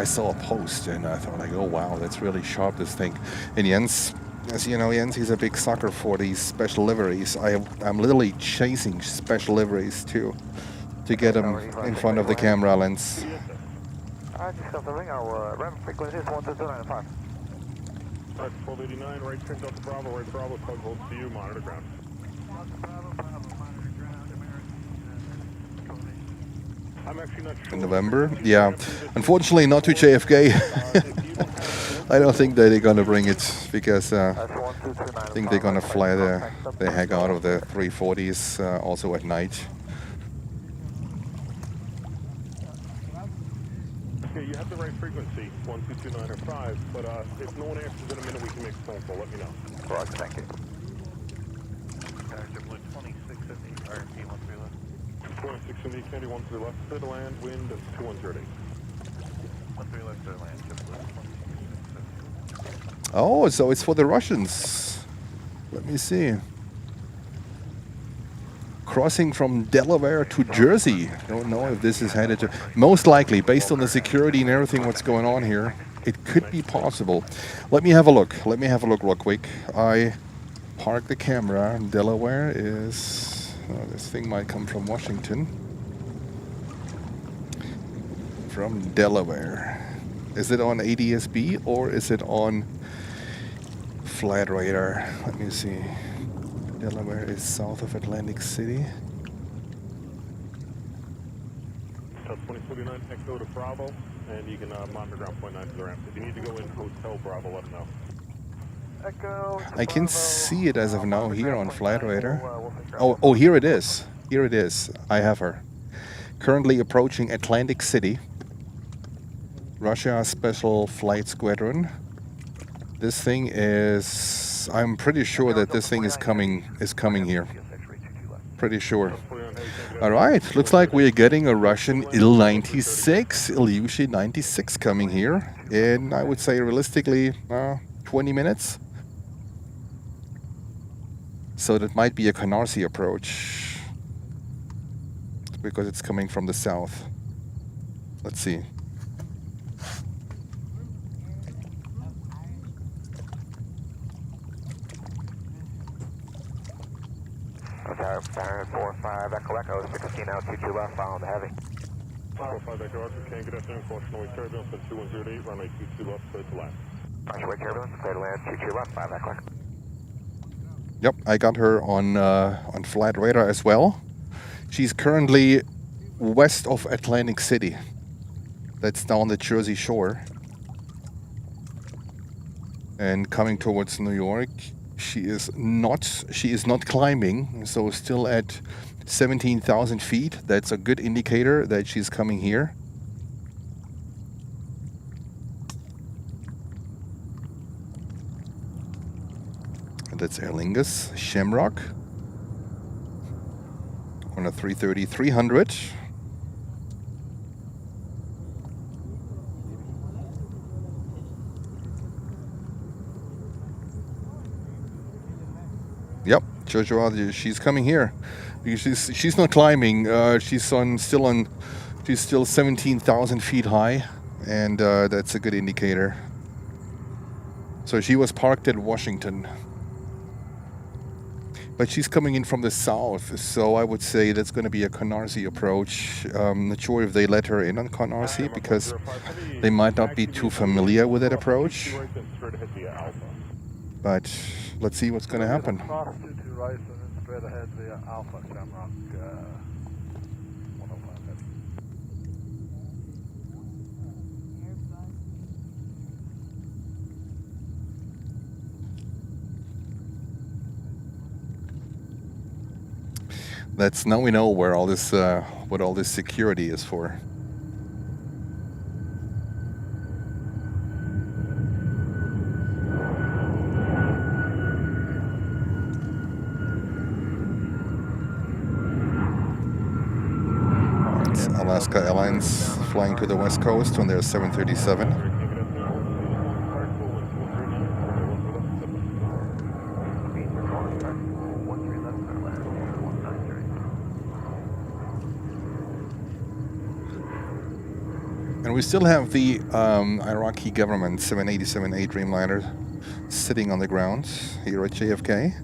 saw a post and I thought like, oh wow, that's really sharp, this thing. And Jens, as you know, Jens, he's a big sucker for these special liveries. I'm literally chasing special liveries to get them in front of the camera lens. Just confirming our RAM frequency is 12295. 1289, right turn Delta Bravo, right Bravo, tug holds to you, monitor ground. I'm actually not sure. In November, yeah. Unfortunately, not to JFK. I don't think that they're gonna bring it because I think they're gonna fly the heck out of the 340s also at night. Okay, you have the right frequency, 122905, but if no one answers in a minute, we can make a phone call. Let me know. Roger, thank you. JetBlue 2670, RFP 13 left. 2670, Candy 13 left, clear to land, wind 2130. 13 left, clear to land, JetBlue 2670. Oh, so it's for the Russians. Let me see. Crossing from Delaware to Jersey. Don't know if this is headed to... Most likely, based on the security and everything what's going on here, it could be possible. Let me have a look. Let me have a look real quick. I parked the camera. Delaware is... Oh, this thing might come from Washington. From Delaware. Is it on ADSB or is it on Flight Radar? Let me see. Delaware is south of Atlantic City. So 2049 Echo to Bravo, and you can monitor ground point 9 to the ramp. If you need to go in Hotel Bravo, let them know. Echo. I can see it as of now here on Flight Radar. Oh, here it is. Here it is. I have her. Currently approaching Atlantic City. Russia Special Flight Squadron. This thing is... I'm pretty sure that this thing is coming here. Pretty sure. All right, looks like we are getting a Russian Il-96, Ilyushin 96 coming here in, I would say, realistically, 20 minutes. So that might be a Canarsie approach because it's coming from the south. Let's see. Okay, 45 Echo Echo, 16 out, 22 left, following the heavy. 45 Echo Echo, can't get afternoon, cautionary turbulence at 2108, runway 22 left, clear to land. Roger, wait turbulence, clear to land, 22 left, 5 Echo Echo. Yep, I got her on Flight Radar as well. She's currently west of Atlantic City. That's down the Jersey Shore. And coming towards New York. She is not climbing, so still at 17,000 feet. That's a good indicator that she's coming here. And that's Aer Lingus, Shamrock. on a 330-300. Yep, Joshua, she's coming here. She's not climbing. She's still 17,000 feet high, and that's a good indicator. So she was parked at Washington, but she's coming in from the south. So I would say that's going to be a Canarsie approach. Not sure if they let her in on Canarsie because they might not be too familiar with that approach. But let's see what's going to happen. Cross 22 right and then straight ahead via Alpha Shamrock 105 heavy. Now we know where all this what all this security is for. It's Alaska Airlines flying to the west coast on their 737. And we still have the Iraqi government 787A Dreamliner sitting on the ground here at JFK.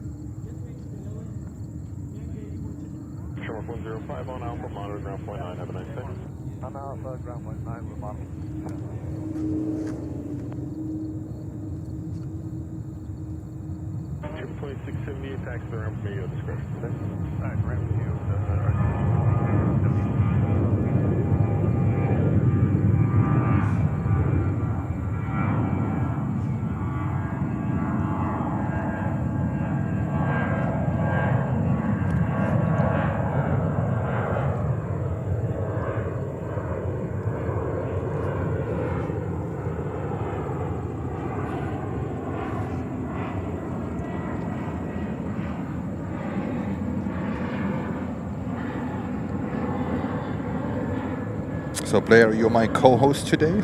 Shamrock 105 on Alpha, monitor ground point 9, have a nice day. On Alpha, ground point 9, we're modeling. Triple 2678, taxi the ramp from your discretion. Alright, ramp to you. So Blair, you're my co-host today.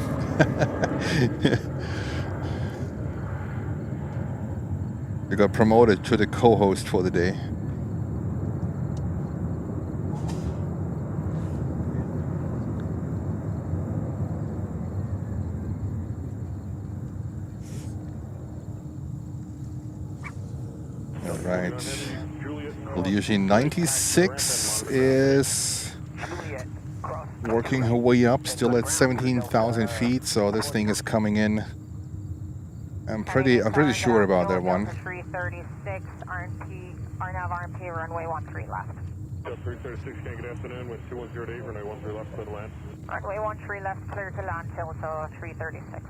You got promoted to the co-host for the day. All right. Illusion 96 is working her way up, still at 17,000 feet, so this thing is coming in. I'm pretty sure about that one. 336, RNAV RMP, runway 13 left. 336, can't get afternoon with 2108, runway 13 left, clear to land. Runway 13 left, clear to land till 336.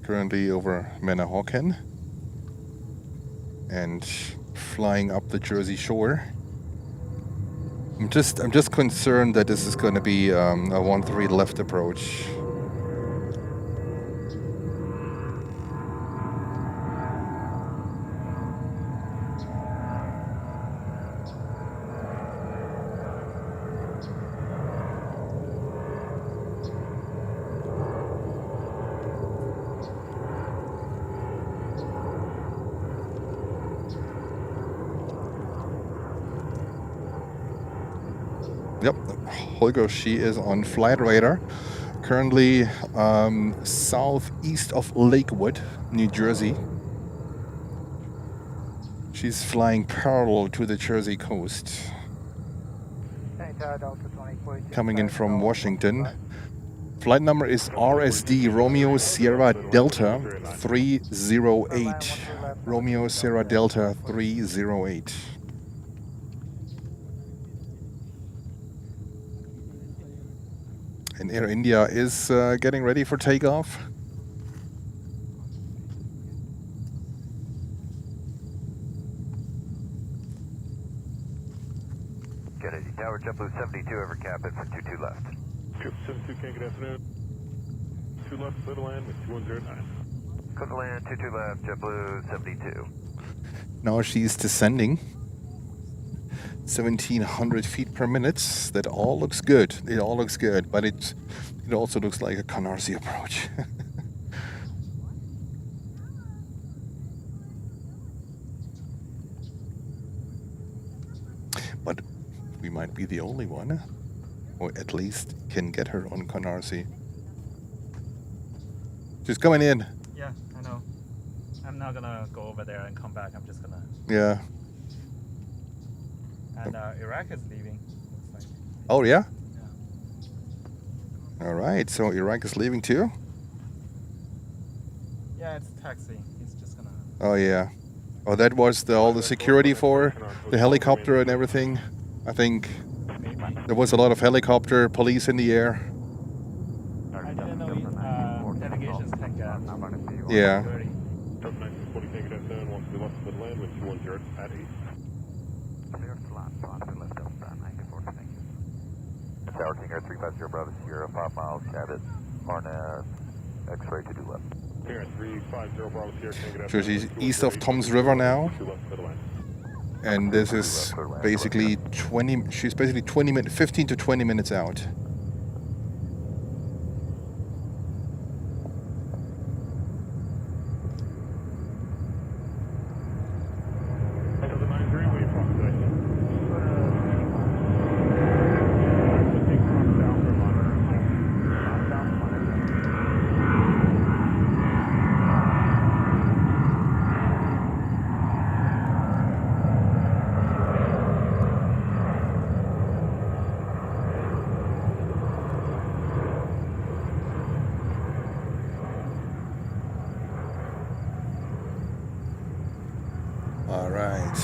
Currently over Manahawkin and flying up the Jersey Shore. I'm just concerned that this is going to be a 1-3 left approach. Yep, Holger, she is on flight radar. Currently southeast of Lakewood, New Jersey. She's flying parallel to the Jersey coast. Coming in from Washington. Flight number is RSD Romeo Sierra Delta 308. Romeo Sierra Delta 308. And Air India is getting ready for takeoff. Kennedy. Tower JetBlue 72 over cap in for 22 left. 72 King, good afternoon. 2 left, clear to land with 2109. Clear to land, 22 left, JetBlue 72. Now she's descending. 1700 feet per minute. That all looks good. It all looks good, but it also looks like a Canarsie approach. But we might be the only one, or at least can get her on Canarsie. She's coming in. Yeah, I know. I'm not gonna go over there and come back. I'm just gonna. Yeah. And Iraq is leaving. Looks like. Oh yeah. Yeah. All right. So Iraq is leaving too. Yeah, it's taxi. He's just gonna. Oh yeah. Oh, that was all the security for the helicopter and everything. I think there was a lot of helicopter police in the air. I didn't know navigations can get. Yeah. 1940 King, good afternoon. 1 to the left, clear to land with 210 at 8. Tower King Air 350 Bravo Sierra, 5 miles, cabin, Arnaz, X-ray to do left. Here at 350 Bravo Sierra King, good So afternoon. she's east of Tom's River now, 2 left, clear to land. and this is basically 20. She's basically 15 to 20 minutes out. Delta 93, we approximate. All right.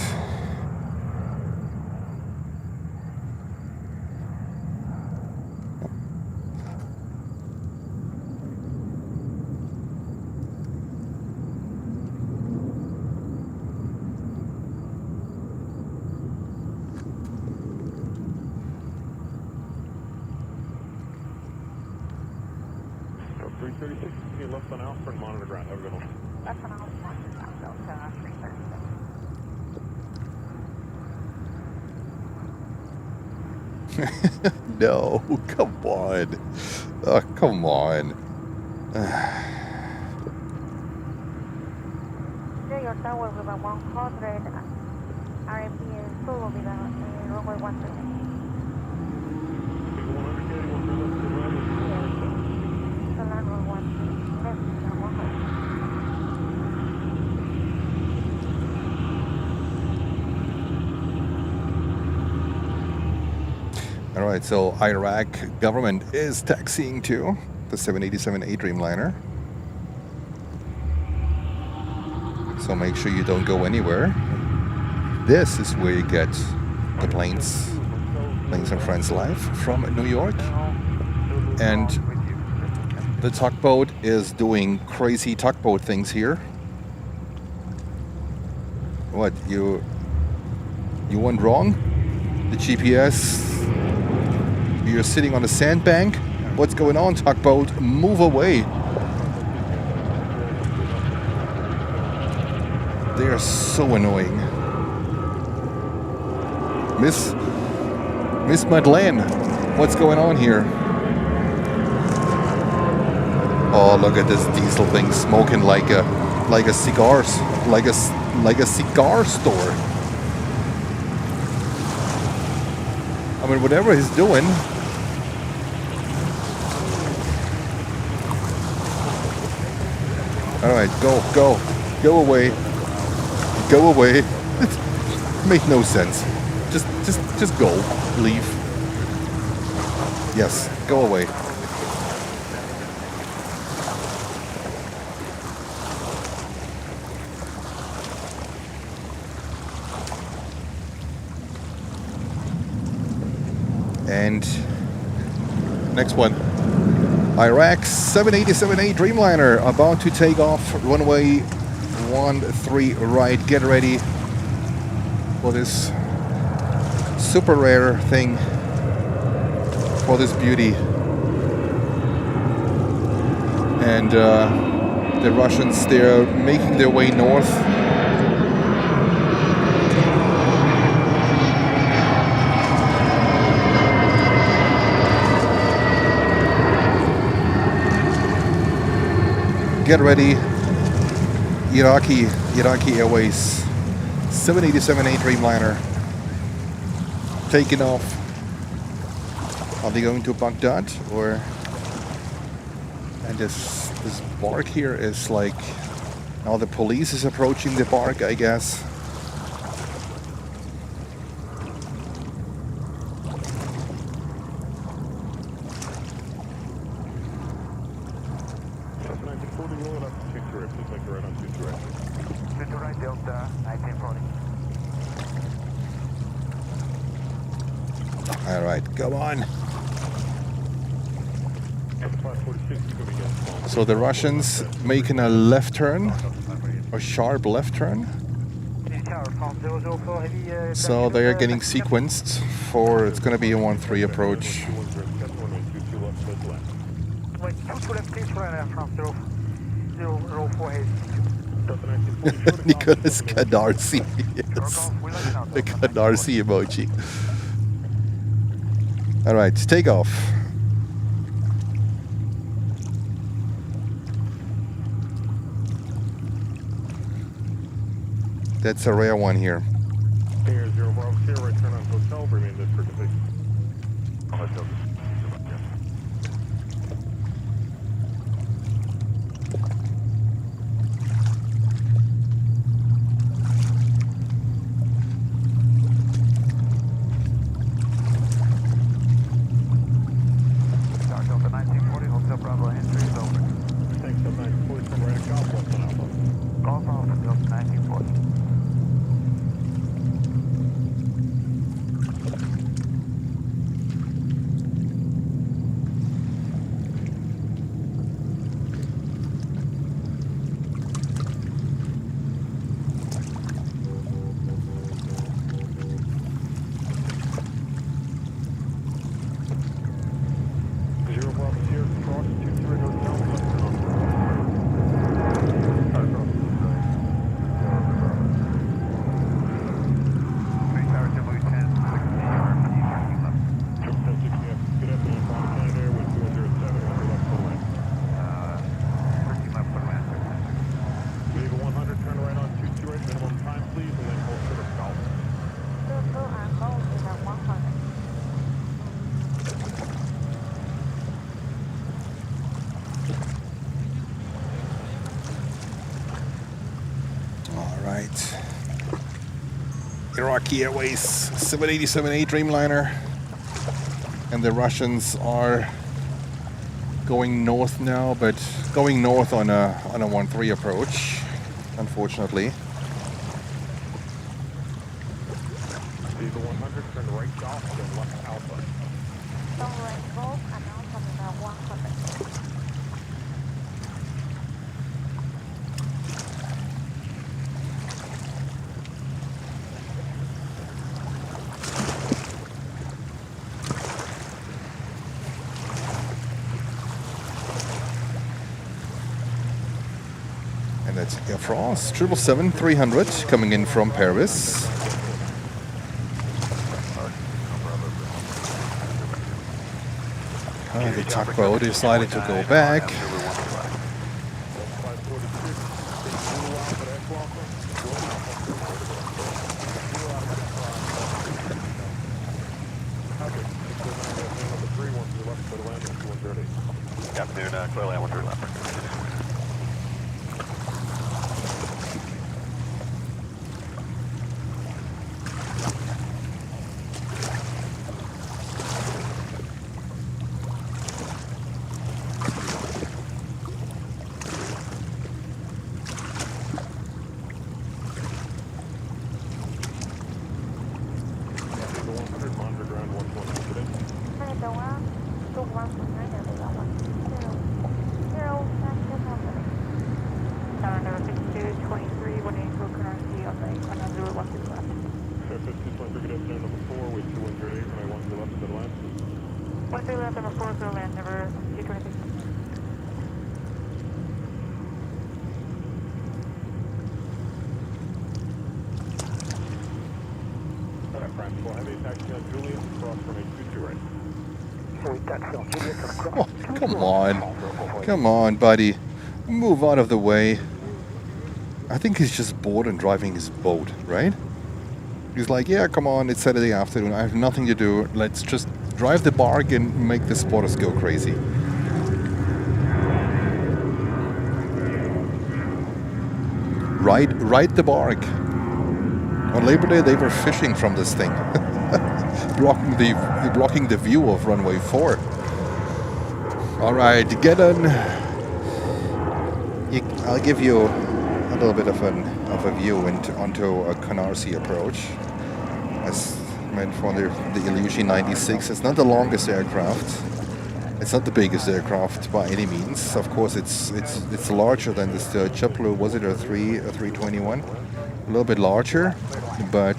So 336, you left on Alpha and monitor ground. Have a good one. That's an Delta 336. No, come on. Oh, come on. Your tower with a 100 RMP full with a runway 13. 100 K, 1 to the left, clear to land with 210. The land runway 13. Left, 100. All right, so Iraq government is taxiing to the 787A Dreamliner. So make sure you don't go anywhere. This is where you get the planes and Friends live from New York. And the tugboat is doing crazy tugboat things here. What, you went wrong? The GPS, you're sitting on a sandbank? What's going on, tugboat? Move away. They are so annoying. Miss Madeleine, what's going on here? Oh, look at this diesel thing smoking like a cigar store. I mean, whatever he's doing. All right, go away, go away. Make no sense. Just go, leave. Yes, go away. And next one, Iraq 787A Dreamliner about to take off, runway 13 right. Get ready for this super rare thing for this beauty. And the Russians, they're making their way north. Get ready, Iraqi Airways 787A Dreamliner taking off. Are they going to Baghdad or? And this bark here is like, now the police is approaching the bark, I guess. All right, come on. So the Russians making a left turn, a sharp left turn. So they are getting sequenced for, it's going to be a 1-3 approach. Nicholas Canarsie, yes, the Canarsie emoji. All right, take off. That's a rare one here. Air 0 Bravo Sierra, return on hotel, remain this for completion. Delta 1940, Hotel Bravo, entry is open. Thanks, Delta 1940, from right at Golf West on Alpha. Golf Alpha, Delta 1940. Iraqi Airways 787A Dreamliner, and the Russians are going north now, but going north on a 1-3 approach, unfortunately. Viva 100, turn right Golf, then left Alpha. Right Golf and Alpha about 100. And that's Air France 777-300 coming in from Paris. The tugboat decided to go back. Afternoon, clearly I want to left. 5223, good afternoon, number 4 with 208, runway 13 left, clear to land. 13 left, number 4, clear to land, number 226. France 4 Heavy, taxi on Juliet, cross from 822 right. Oh, come on. Come on, buddy. Move out of the way. I think he's just bored and driving his boat, right? He's like, yeah, come on, it's Saturday afternoon. I have nothing to do. Let's just drive the bark and make the spotters go crazy. Ride the bark. On Labor Day, they were fishing from this thing, blocking the view of runway 4. All right, get in. I'll give you a little bit of a view onto a Canarsie approach. As meant for the Illusion 96. It's not the longest aircraft. It's not the biggest aircraft by any means. Of course, it's larger than this JetBlue. Was it a 321? A little bit larger, but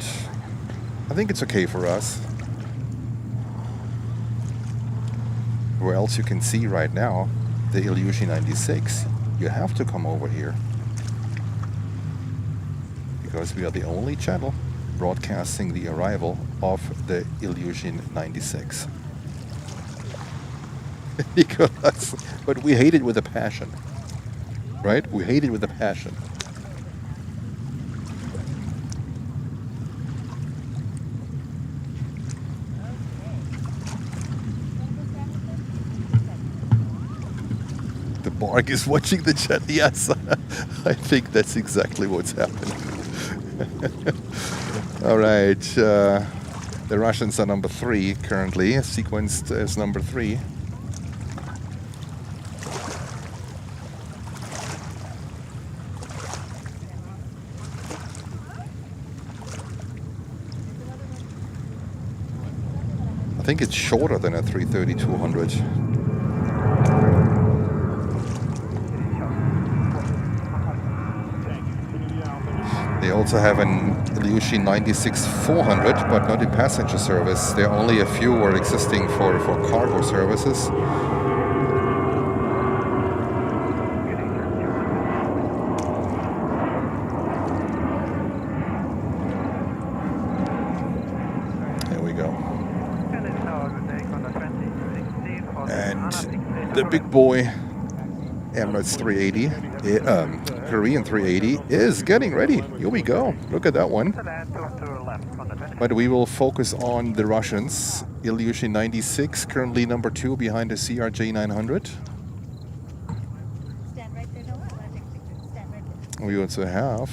I think it's okay for us. Where else you can see right now the Illusion 96, you have to come over here because we are the only channel broadcasting the arrival of the Illusion 96. But we hate it with a passion, right? We hate it with a passion. The bark is watching the jet. Yes, I think that's exactly what's happening. All right, the Russians are number 3 currently, sequenced as number 3. I think it's shorter than a 330-200. They also have an Illusion 96-400, but not in passenger service. There are only a few are existing for cargo services. There we go. And the big boy, Emirates 380. Korean 380 is getting ready. Here we go. Look at that one. But we will focus on the Russians. Illusion 96, currently number 2 behind the CRJ 900. We also have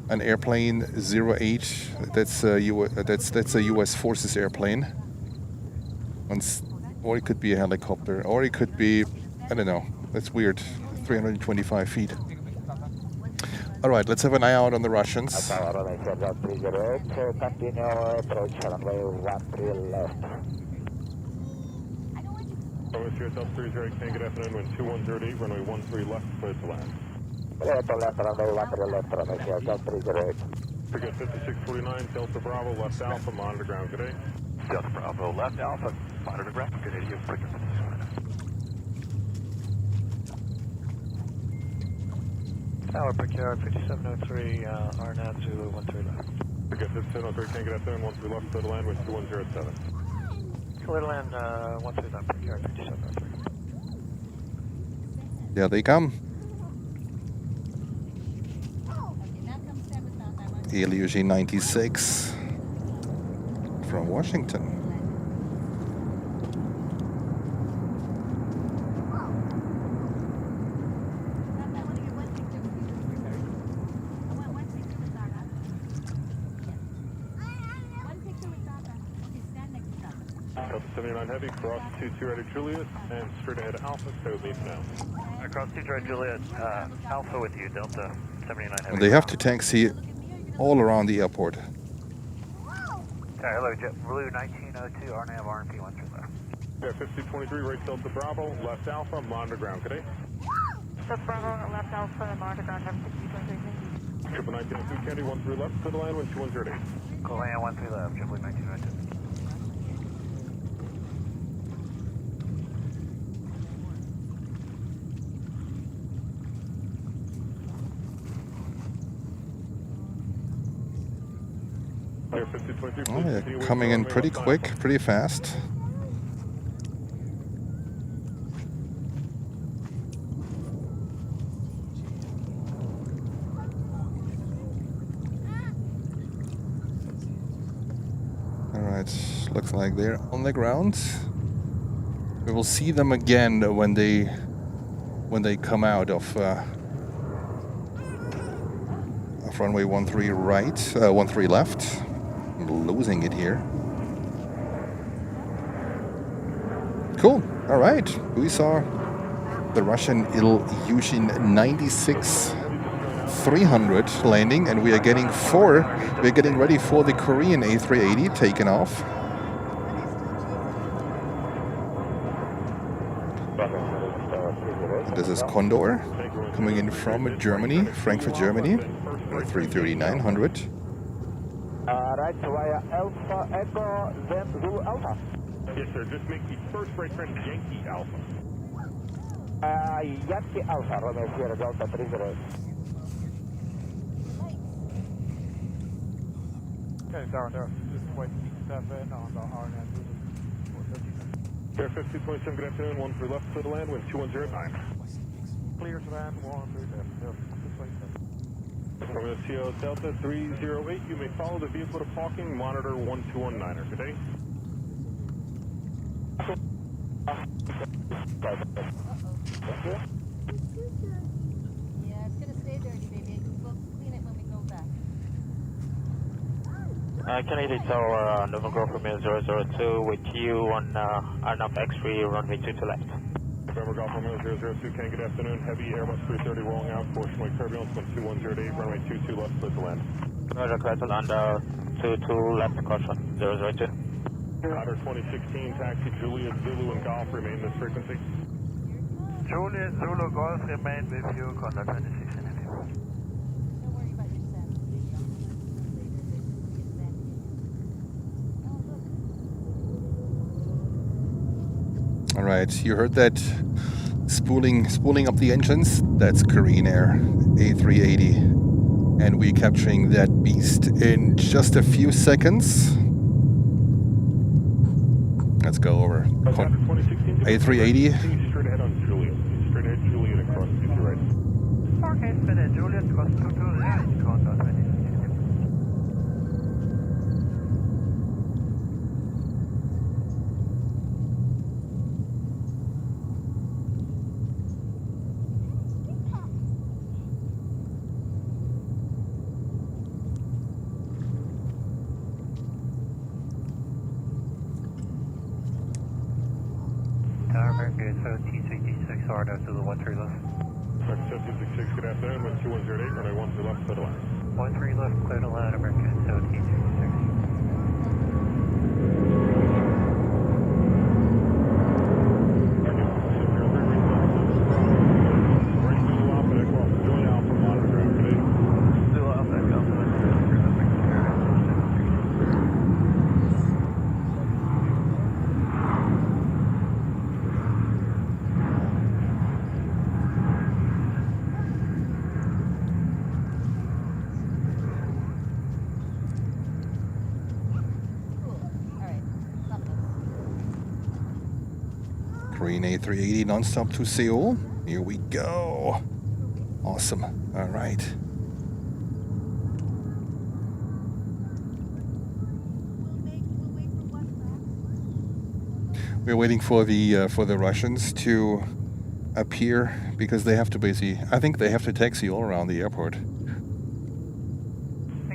an airplane 08. That's a U.S. Forces airplane. Or it could be a helicopter, or it could be, I don't know. That's weird. 325 feet. All right, let's have an eye out on the Russians. Here, South 30, good afternoon, wind 2108, runway 13 left, clear to land. Forget 5649, Delta Bravo, left Alpha, monitor ground, good day. Delta Bravo, left Alpha, monitor ground, good day to you, forget 5649. Tower Brickyard 5703, RNAV Zulu 13 left. Forget 5703, good afternoon, 13 left, clear to land, wind 2107. Clear to land, 13 left, Brickyard 5703. There they come. Illusion 96 from Washington. Delta 79 Heavy, cross 22 ready Juliet, and straight ahead Alpha, stay with me for now. Across 2 right Juliet, Alpha with you, Delta 79 Heavy. And they have to taxi all around the airport. Hello, JetBlue 1902, RNAV RNP 13 left. Yeah, 5223, right Delta Bravo, left Alpha, monitor ground, good day. Delta Bravo, left Alpha, monitor ground, number 5223. Triple 1902 Candy 13 left, clear to land, wind 2108. Call land 13 left, JetBlue 1902. Oh, they're coming in pretty quick, pretty fast. Alright, looks like they're on the ground. We will see them again when they come out of runway 13 right, 13 left. I'm losing it here. Cool. All right. We saw the Russian Ilyushin 96-300 landing, and we are getting we're getting ready for the Korean A380 taking off. This is Condor coming in from Germany, Frankfurt, Germany, 330-900. Right via Alpha Echo, then Zulu Alpha. Yes, sir. Just make the first right turn to Yankee Alpha. Yankee Alpha, Romeo Sierra Delta 30. Okay, down there. Just wait 7 on the RNS. Air 5227, good afternoon. 13 left, clear to land, wind 2109. Clear to land 13 left. From STO Delta 308, you may follow the vehicle to parking, monitor 1219er. Good day. Yeah, it's gonna stay dirty, baby. We'll clean it when we go back. Canadian Tower, November Romeo 002 with you on Arnav X3, runway 22 left. November Golf Romeo 002, Ken, good afternoon. Heavy Airbus 330 rolling out, fortunately turbulence, wind 2108, runway 22 left, clear to land. Roger, clear to land, 22 left, caution, 002. Otter 2016, taxi Juliet, Zulu, and Golf, remain this frequency. Juliet, Zulu, Golf, remain with you, contact 26. Don't worry about your Sam. All right, you heard that spooling up the engines? That's Korean Air A380. And we're capturing that beast in just a few seconds. Let's go over. A380. Straight ahead on Juliet. Straight ahead Juliet across to your right. Okay, spin it, Juliet, cross 22, yeah, it's contact 26. American 1766 hard after the 13 left. 1766, good afternoon, wind 2108, runway 13 left, clear to land. 13 left, clear to land, American 1766. Korean A380 nonstop to Seoul. Here we go. Awesome. All right. We're waiting for the Russians to appear because they have to basically. I think they have to taxi all around the airport.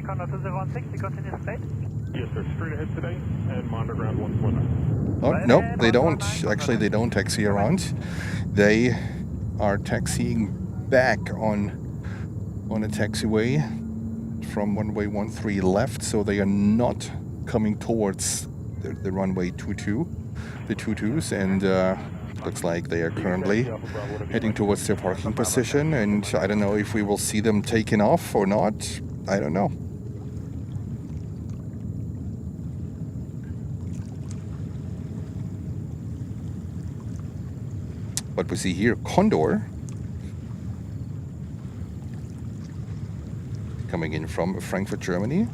Contact 206, continue straight. Yes, sir. Straight ahead today and monitor ground 149. Oh, nope, they don't. Actually, they don't taxi around. They are taxiing back on a taxiway from runway 13 left, so they are not coming towards the runway 22, the 22s, and Looks like they are currently heading towards their parking position, and I don't know if we will see them taking off or not. I don't know. But we see here Condor coming in from Frankfurt, Germany.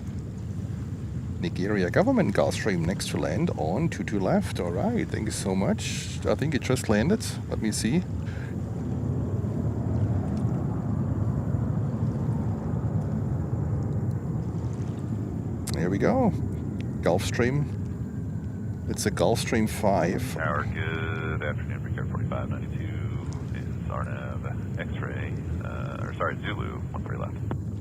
Nigeria government Gulfstream next to land on 22 left. All right, thank you so much. I think it just landed. Let me see. There we go. Gulfstream. It's a Gulfstream 5. Tower, good afternoon. Brickyard 4592 is RNAV X-ray, Zulu 13 left.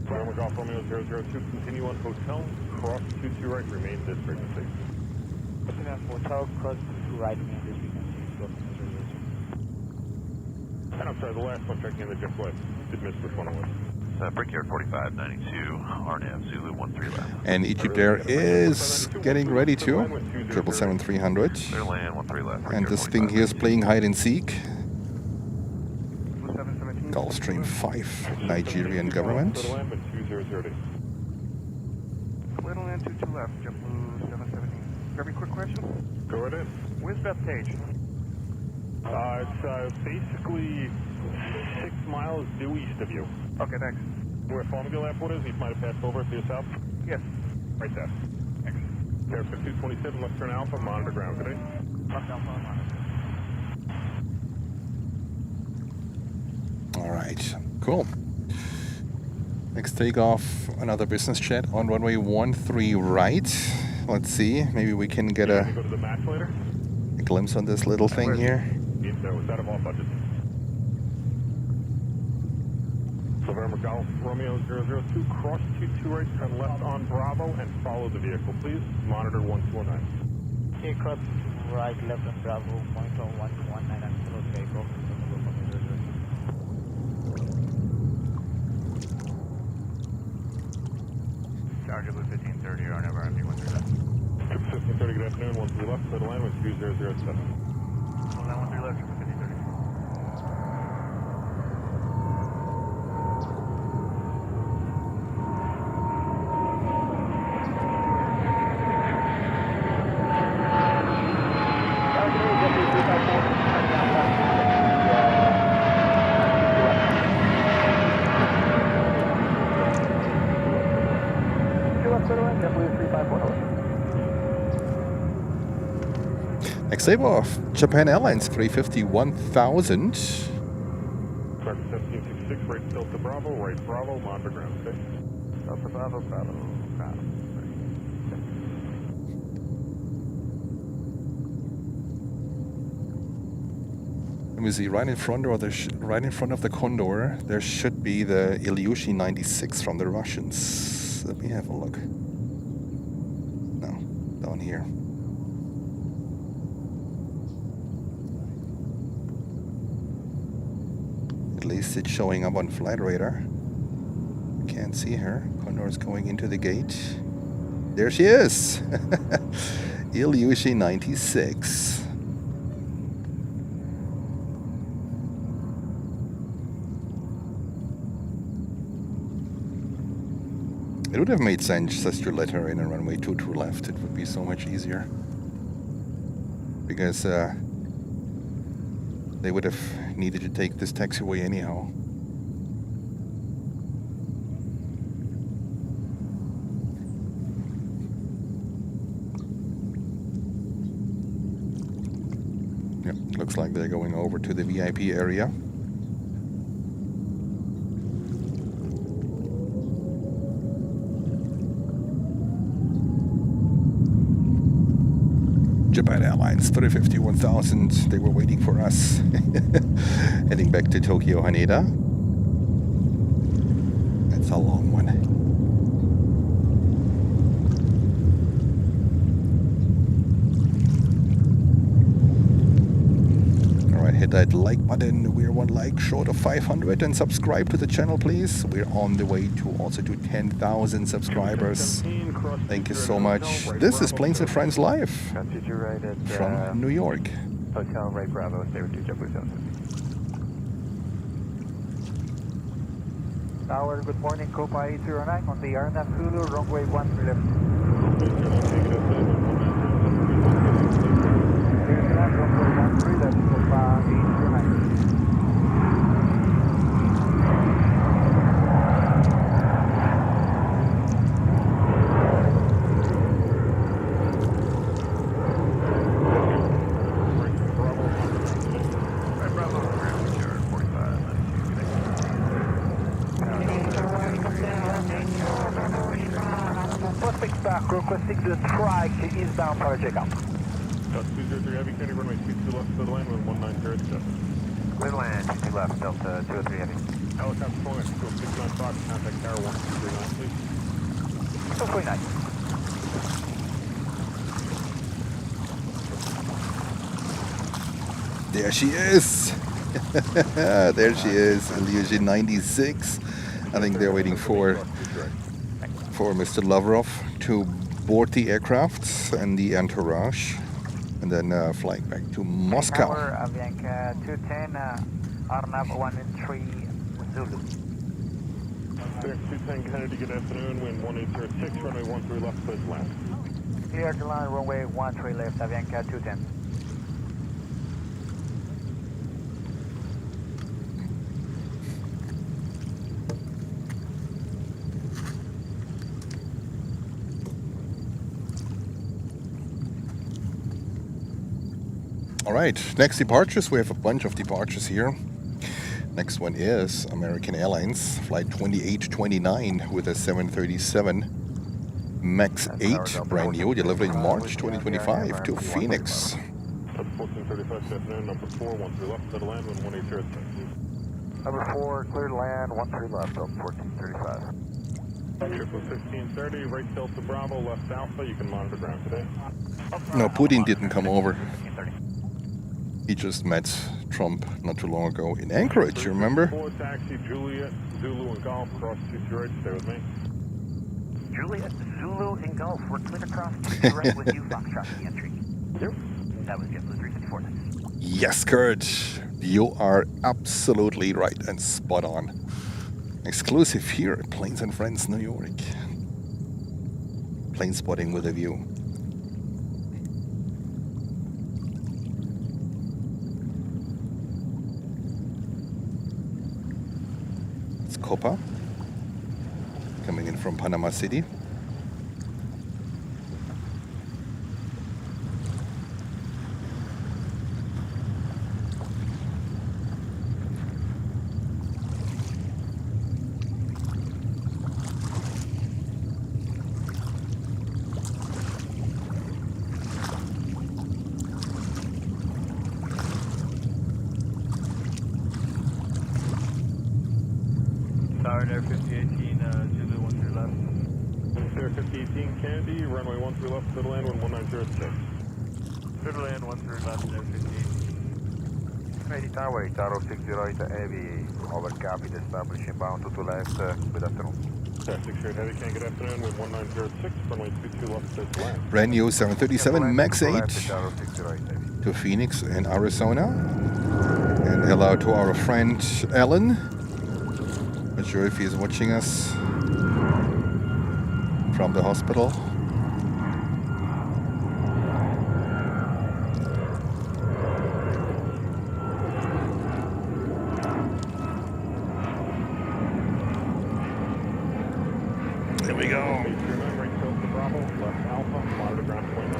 November Golf Romeo 002, continue on hotel, cross 22 right, remain this frequency. Hotel, cross 22 right, remain this frequency. And I'm sorry, the last one checking in the jet flight. Did miss which one it was. Brickyard 4592, RNAV Zulu 13 left. And Egypt Air is getting ready to. 777-300. Clear land 13 left. And this thing here is playing hide and seek. Gulfstream 5, Nigerian government. Clear land 22 left, JetBlue 717. Very quick question. Go right in. Where's Bethpage? It's basically 6 miles due east of you. Okay, thanks. Where Farmville Airport is, you might have passed over to your south? Yes. Right there. Thanks. Air 5227, left turn Alpha, monitor ground today. Left Alpha, monitor. All right, cool. Next takeoff, another business jet on runway 13 right. Let's see, maybe we can get a Go to the max later? glimpse on this little thing here. No, it's out of all budget. November Golf Romeo 002, cross 22 right, turn left on Bravo and follow the vehicle, please. Monitor 149. Okay, cross right, left on Bravo, monitor 119 and follow the vehicle. Charger Blue 1530, RNAV RMB 13 left. 1530, good afternoon, 13 left, clear the line with 2007. 13 left, 1530. Next takeoff, Japan Airlines 350-1000. Correct, 1766, right Delta Bravo, right Bravo, monitor ground, okay? Delta Bravo, Bravo, Bravo. Let me see, right in front of the Condor, there should be the Ilyushin 96 from the Russians. Let me have a look. No, down here. At least it's showing up on flight radar. Can't see her. Condor's going into the gate. There she is! Ilyushin 96. It would have made sense just to let her in and runway 22 left. It would be so much easier. Because they would have needed to take this taxiway anyhow. Yep, looks like they're going over to the VIP area. Japan Airlines 350-1000, they were waiting for us. Heading back to Tokyo Haneda. That's a long one. Alright, hit that like button. We're one like short of 500, and subscribe to the channel, please. We're on the way to also to 10,000 subscribers. Thank you so much. This is Planes and Friends Live from New York. Hotel Ray Bravo, stay with you, JetBlue 750. Tower, good morning, Copa 809 on the RNAV Zulu, runway 13 left. Clear to land, runway 13 left, Copa 809. Requesting the trike eastbound for a checkout. 203 Heavy, Candy runway 22 left to the land with 1907. Clear to land, 22 left, Delta 203 Heavy. Helicopter phone at 695, contact tower 1239, please. 239. There she is. There she is, Illusion 96. I think they're waiting for Mr. Lavrov to board the aircraft and the entourage, and then flying back to Moscow. Tower, Avianca 210, RNAV 13 Zulu. 210 Kennedy, good afternoon, wind 1806, runway 13 left, please land. Clear to land, runway 13 left, Avianca 210. All right, next departures. We have a bunch of departures here. Next one is American Airlines, flight 2829 with a 737 MAX 8, brand new, delivery in March 2025 to Phoenix. 1435 this afternoon, number 4, 13 left to the land, wind 1806. Number 4, clear to land, 13 left, Delta 1435. Triple 1630, right Delta Bravo, left Alpha, you can monitor ground today. No, Putin didn't come over. He just met Trump not too long ago in Anchorage, you remember? 4 taxi, Juliet, Zulu and Golf, cross 2 right, stay with me. Juliet, Zulu, and Golf, we're clear across to right with you, Foxtrot, the entry. Yep. That was JetBlue 354. Yes, Kurt, you are absolutely right and spot on. Exclusive here at Planes and Friends, New York. Plane spotting with a view. It's Copa coming in from Panama City. Air 5018, Zulu 13 left. Air 5018 Kennedy, runway 13 left to the land, wind 1906. To the land, 13 left, Air 5018. Kennedy Tower, Tower 608 Heavy, over copy, establishing bound to left, good afternoon. Taxi straight Heavy, can good afternoon, wind 1906, runway 22 left to the land. Brand new 737 MAX 8 Tower 608 Heavy. to Phoenix in Arizona. And hello to our friend Alan. Not sure if he's watching us from the hospital. There we go. 839, right Delta Bravo, left Alpha, monitor ground point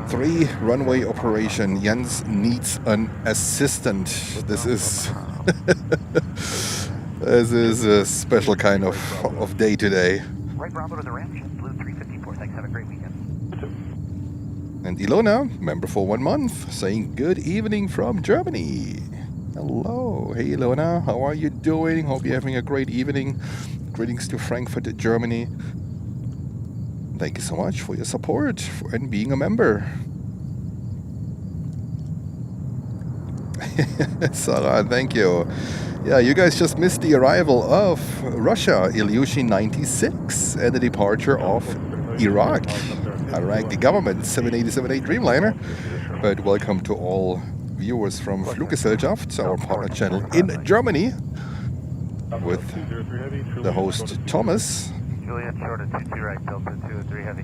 3 runway operation. Jens needs an assistant. This is this is a special kind of day today. Right Bravo to the ramp, JetBlue 354. Thanks, have a great weekend. And Ilona, member for 1 month, saying good evening from Germany. Hello. Hey Ilona, how are you doing? Hope you're having a great evening. Greetings to Frankfurt, Germany. Thank you so much for your support and being a member. Sarah, thank you. Yeah, you guys just missed the arrival of Russia, Ilyushin 96, and the departure of Iraq. Iraqi government 787 Dreamliner. But welcome to all viewers from Fluggesellschaft, our partner channel in Germany, with the host Thomas. Juliet short of 22 right, Delta 203 heavy.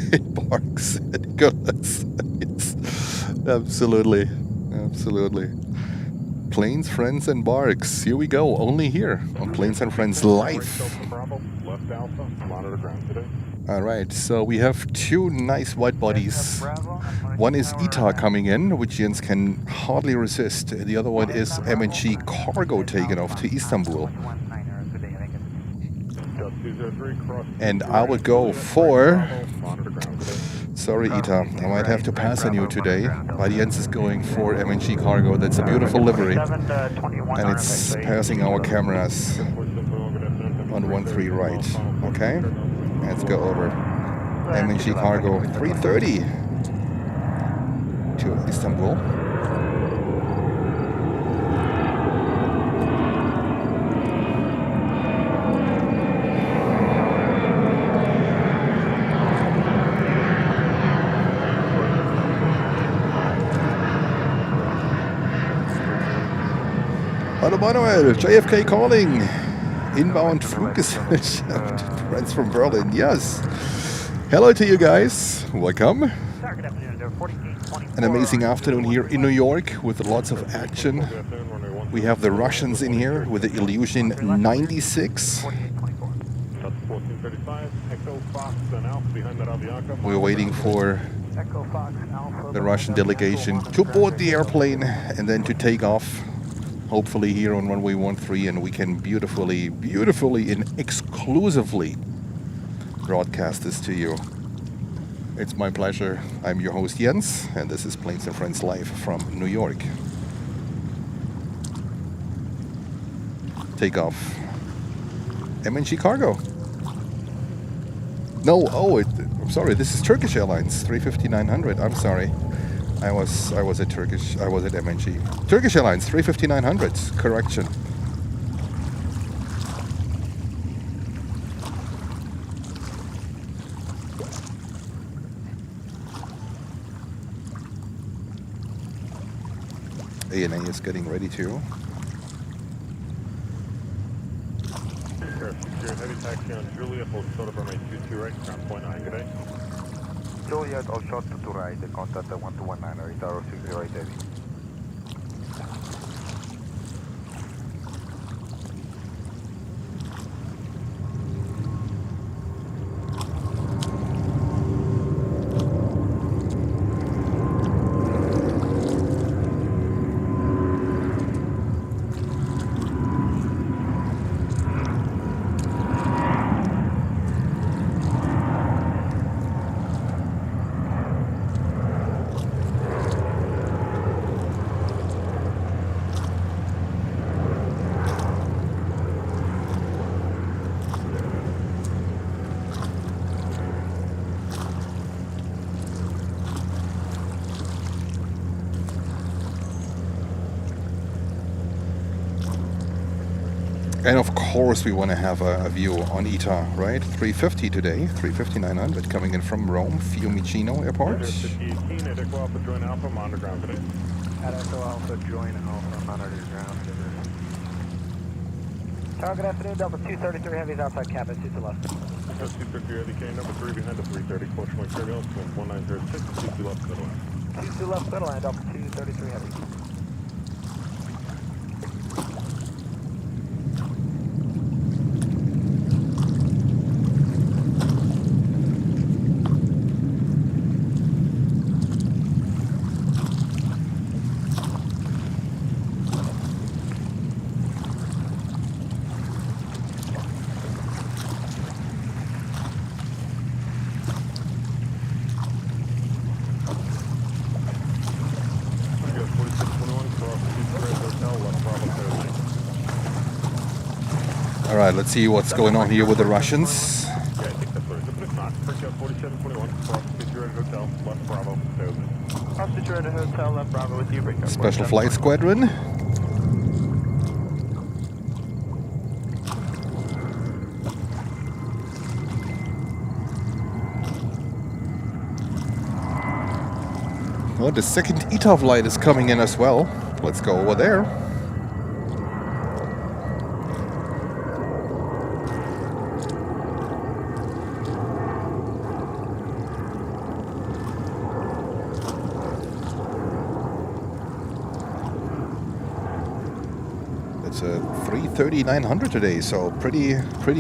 It barks at Nicholas. It's absolutely. Planes, Friends, and Barks. Here we go. Only here on Planes and Friends Live. All right. So we have two nice white bodies. One is ITA coming in, which Jens can hardly resist. The other one is M&G Cargo taking off to Istanbul. And I would go for... Sorry, Ita, I might have to pass on you today. But Jens is going for M&G Cargo. That's a beautiful livery. And it's passing our cameras on 13 right. Okay? Let's go over. M&G Cargo 330 to Istanbul. Hallo Manuel, JFK calling. Inbound Fluggesellschaft. Friends from Berlin, yes. Hello to you guys. Welcome. An amazing afternoon here in New York with lots of action. We have the Russians in here with the Illusion 96. We're waiting for the Russian delegation to board the airplane and then to take off. Hopefully here on runway 13, and we can beautifully and exclusively broadcast this to you. It's my pleasure. I'm your host Jens, and this is Planes and Friends Live from New York. Take off. M&G Cargo. No, I'm sorry. This is Turkish Airlines 350-900. I'm sorry. I was at M&G. Turkish Airlines 350-900. Correction. ANA is getting ready too. Heavy taxi on Juliet, hold short of runway 22 right, ground point 9, good day. Juliet, hold short to right, contact 1219, Itaro 608 heavy. And of course we want to have a view on ITA, right? 350 today, 350-900 coming in from Rome, Fiumicino Airport. Echo Alpha, join Alpha, I'm underground today. Echo Alpha, join Alpha, I'm underground today. Tower, good afternoon, Delta 233 Heavies outside cabin, 2 to left. Delta 233 Heavy K, number 3 behind the 330, course point turbulence, wind 1906, 2 left, middle line. 2 left, middle line, Delta 233 Heavy. All right, let's see what's going on here with the Russians. not. Breakout 4721, cross situated hotel, left Bravo, stay with me. Cross situated hotel, left Bravo with you, breakout. Special Flight Squadron. Oh, the second ETOF light is coming in as well. Let's go over there. It's a 330-900 today, so pretty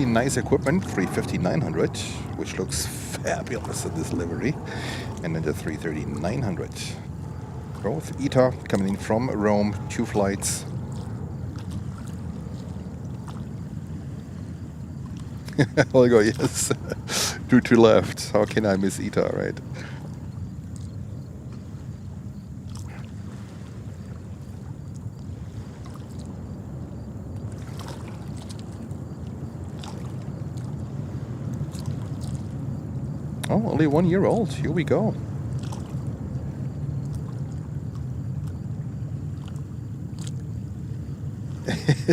nice equipment. 350-900, which looks fabulous in this livery. And then the 330-900. Both ETA coming in from Rome, 2 flights. Holger, yes. 2 left. How can I miss ETA, right? Oh, only 1 year old. Here we go.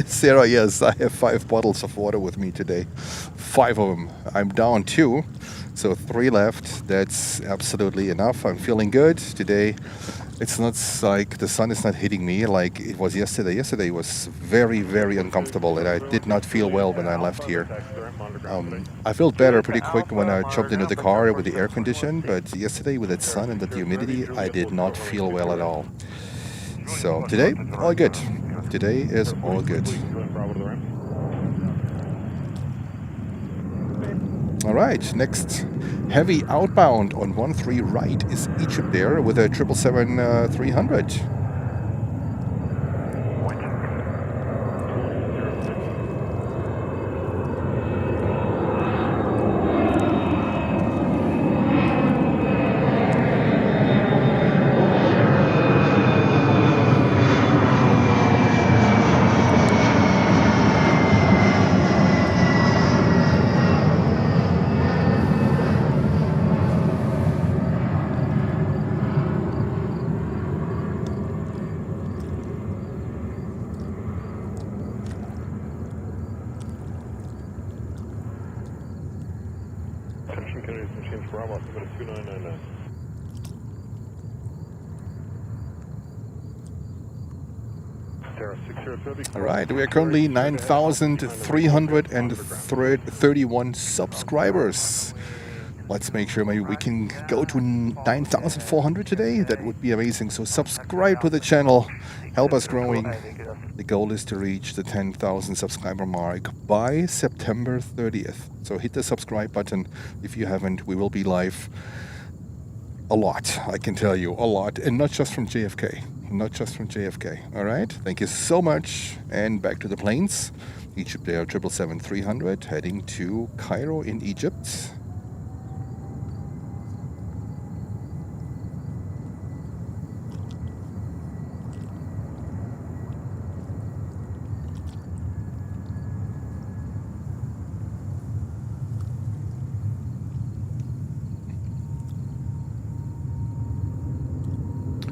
Sarah, yes, I have 5 bottles of water with me today. 5 of them. I'm down 2, so 3 left. That's absolutely enough. I'm feeling good today. It's not like the sun is not hitting me like it was yesterday. Yesterday was very, very uncomfortable, and I did not feel well when I left here. I felt better pretty quick when I jumped into the car with the air condition, but yesterday with that sun and that humidity, I did not feel well at all. So today, all good. Today is all good. All right, next heavy outbound on 13 right is Egypt there with a 777-300. All right, we are currently 9,331 subscribers. Let's make sure maybe we can go to 9,400 today. That would be amazing. So subscribe to the channel, help us growing. The goal is to reach the 10,000 subscriber mark by September 30th. So hit the subscribe button if you haven't. We will be live a lot, I can tell you, a lot. And not just from JFK. Not just from JFK. All right. Thank you so much. And back to the planes. Egypt Air 777-300 heading to Cairo in Egypt.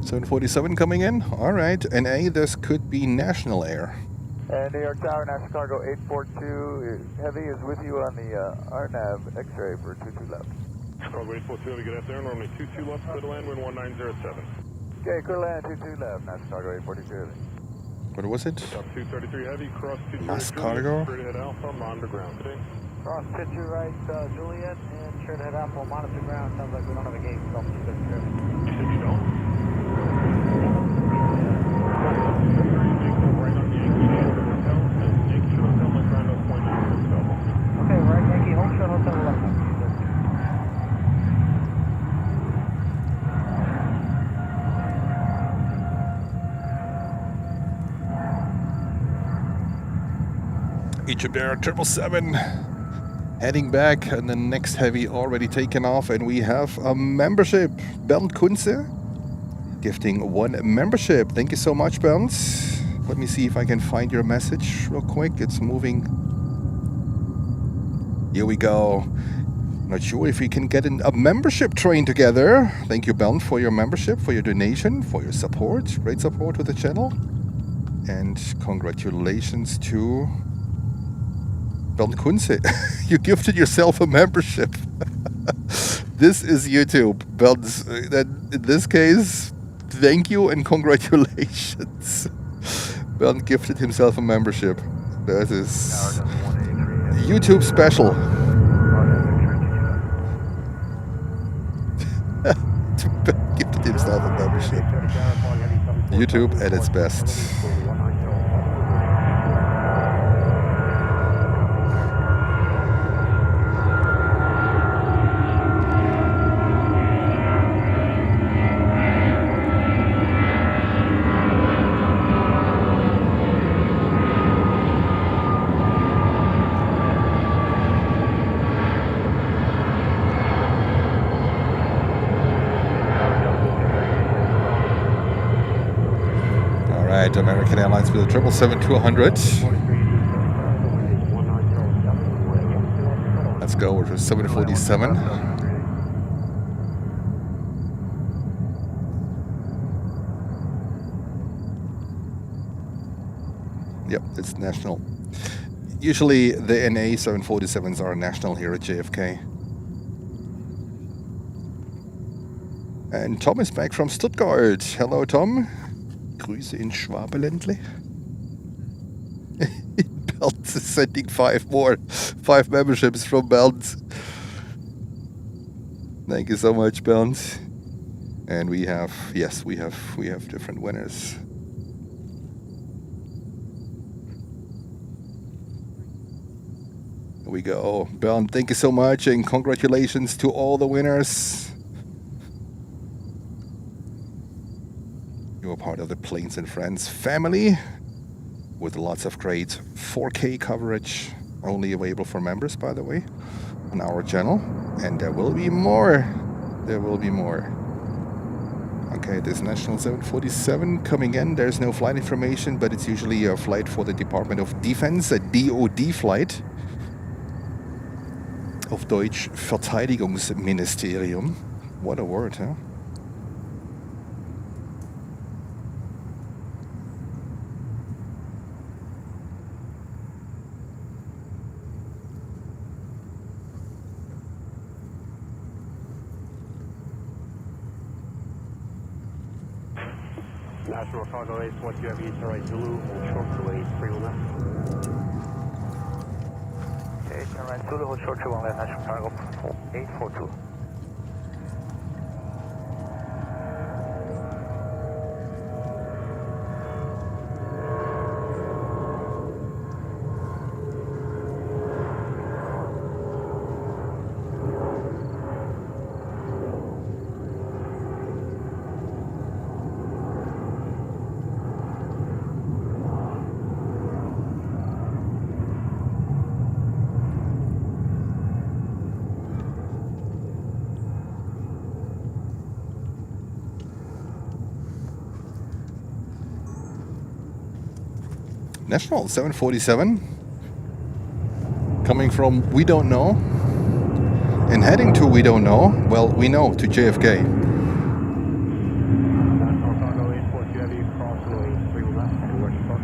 Zone 47 coming in. All right. NA, this could be National Air. New York Tower, National Cargo 842. Heavy is with you on the RNAV X-ray for 22 left. Cargo 842, we get out there. Normally 22 left, clear to land, wind 1907. Okay, clear to land, 22 left, National Cargo 842 Heavy. What was it? Top 233 Heavy, cross 233. Mass Cargo. Straight ahead Alpha, monitor ground today. Cross picture right, Juliet, and straight ahead Alpha, monitor ground. Sounds like we don't have a gate, so I'm just going to You said you don't? Okay, right, Yankee, home short, hotel 11. Egypt Air 777 heading back, and the next heavy already taken off, and we have a membership. Bernd Kunze gifting 1 membership. Thank you so much, Bernd. Let me see if I can find your message real quick. It's moving. Here we go. Not sure if we can get a membership train together. Thank you, Bernd, for your membership, for your donation, for your support. Great support with the channel. And congratulations to Bernd Kunze. You gifted yourself a membership. This is YouTube. Bernd, in this case, thank you and congratulations. Bernd gifted himself a membership. That is YouTube special. Gifted himself a membership. YouTube at its best. American Airlines with a 777-200. Let's go with a 747. Yep, it's national. Usually the NA 747s are national here at JFK. And Tom is back from Stuttgart. Hello, Tom. Grüße in Schwabeländle. Bernd is sending 5 memberships from Bernd. Thank you so much, Bernd. And we have different winners. Here we go. Bernd, thank you so much and congratulations to all the winners. You're part of the Planes and Friends family with lots of great 4K coverage, only available for members, by the way, on our channel. And there will be more. There will be more. Okay, this National 747 coming in. There's no flight information, but it's usually a flight for the Department of Defense, a DOD flight. Auf Deutsch Verteidigungsministerium. What a word, huh? National Cargo Race, what you have each right Zulu, hold short to 831 left. Okay, turn right Zulu, hold short to 1 left, National Cargo 842. National 747 coming from we don't know and heading to we don't know, well, we know, to JFK. National Cargo Race, what you have each crossway 31 left, and working for.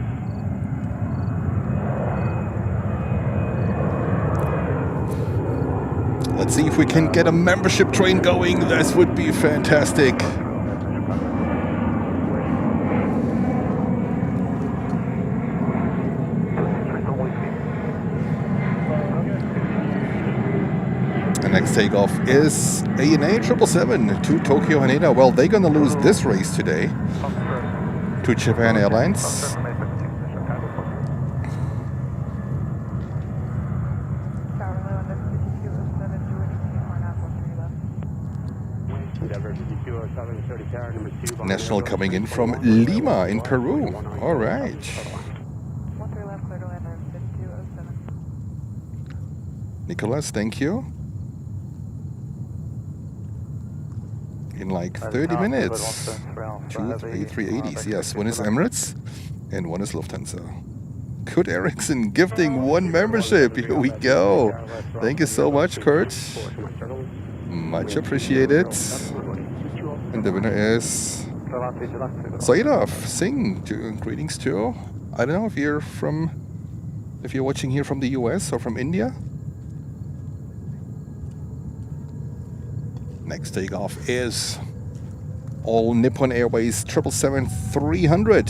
Let's see if we can get a membership train going. This would be fantastic. The next takeoff is ANA 777 to Tokyo Haneda. Well, they're going to lose this race today to Japan Airlines. National coming in from Lima in Peru. All right. 13 left, clear to land, 5207. Nicholas, thank you. In like 30 minutes. 2 A380s. Yes, one is Emirates and one is Lufthansa. Kurt Erickson gifting 1 membership. Here we go. Thank you so much, Kurt. Much appreciated. And the winner is Saidov Singh. Greetings to. I don't know if you're watching here from the US or from India. Next takeoff is all Nippon Airways 777-300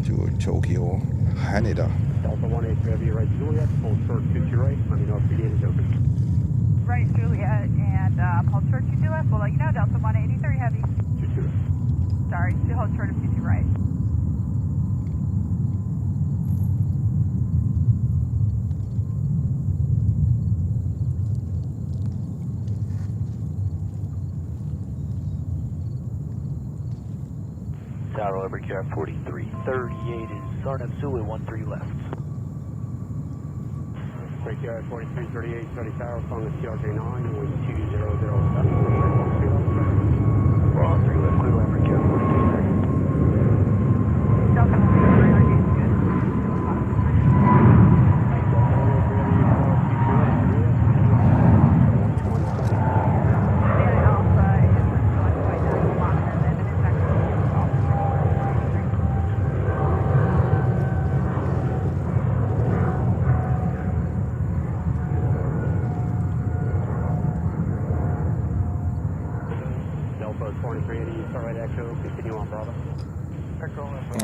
to Tokyo, Haneda. Delta 183 Heavy, right Juliet, hold short 50 right, let me know if your gate is open. Right, Juliet, and hold short 22 left. We'll let you know. Delta 183 Heavy. 22. Sorry, hold short of 50 right. Tower over care 4338 is Sarnap Zulu 13 left. Break care 4338, Study Tower, phone the CRJ 9, 12007. 13 left, clear land, break care 4338. Delta 183 Heavy is good.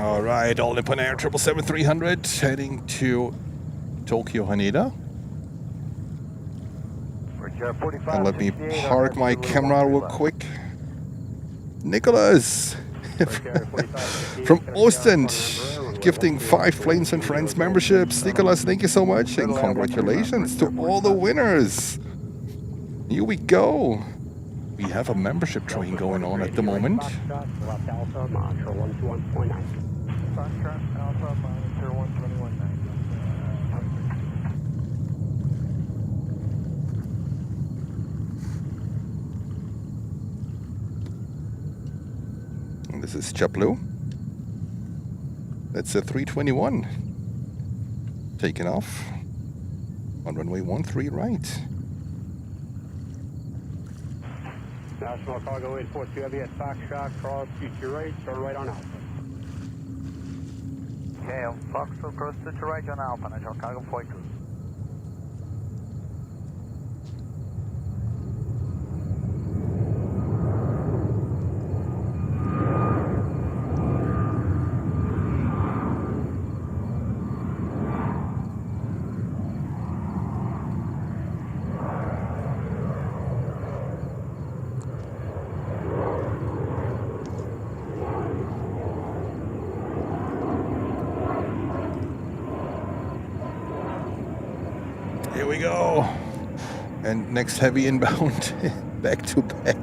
All right, all Nippon Air 777-300 heading to Tokyo, Haneda. And let me park my camera real quick. Nicholas from Ostend gifting 5 Planes and Friends memberships. Nicholas, thank you so much and congratulations to all the winners. Here we go. We have a membership train going on at the moment. And this is JetBlue. That's a 321. Taking off on runway 13 right. National Cargo 842 Heavy at Foxtrot, cross future right, turn right on Alpha. Okay, Foxtrot cross future right on Alpha, National Cargo 42. Here we go. And next heavy inbound, back to back.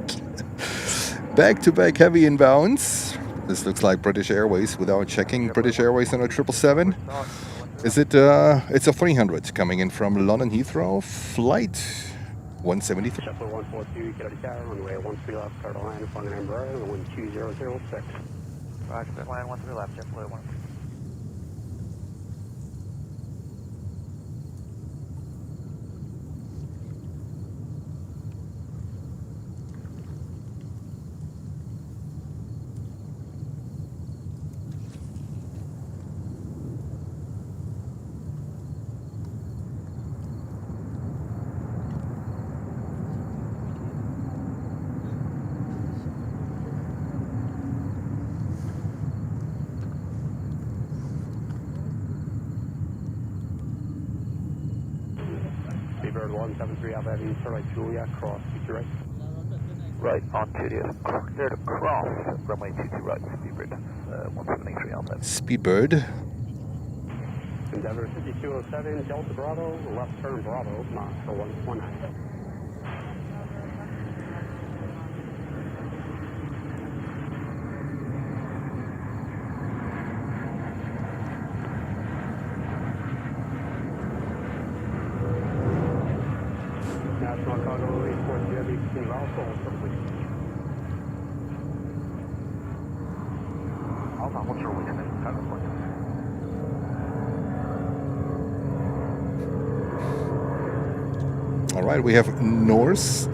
Back to back heavy inbounds. This looks like British Airways without checking. British Airways on a 777. Is it, it's a 300 coming in from London Heathrow, flight 173. JetBlue 142, get out of tower, runway 13 left, clear to land, flying an Embraer, 12006. Roger, line 13 left, JetBlue 1. Seabird 173 Alpha Heavy, turn right Juliet, cross future right. Right, on to the clear to cross, runway 22 right, Speedbird, 173 Alpha. Speedbird. Endeavor 5207, Delta Bravo, left turn Bravo, for 119. National Cargo 842 Heavy, continue Alpha, please. Alpha, what's your weight? Cargo 42. All right, we have Norse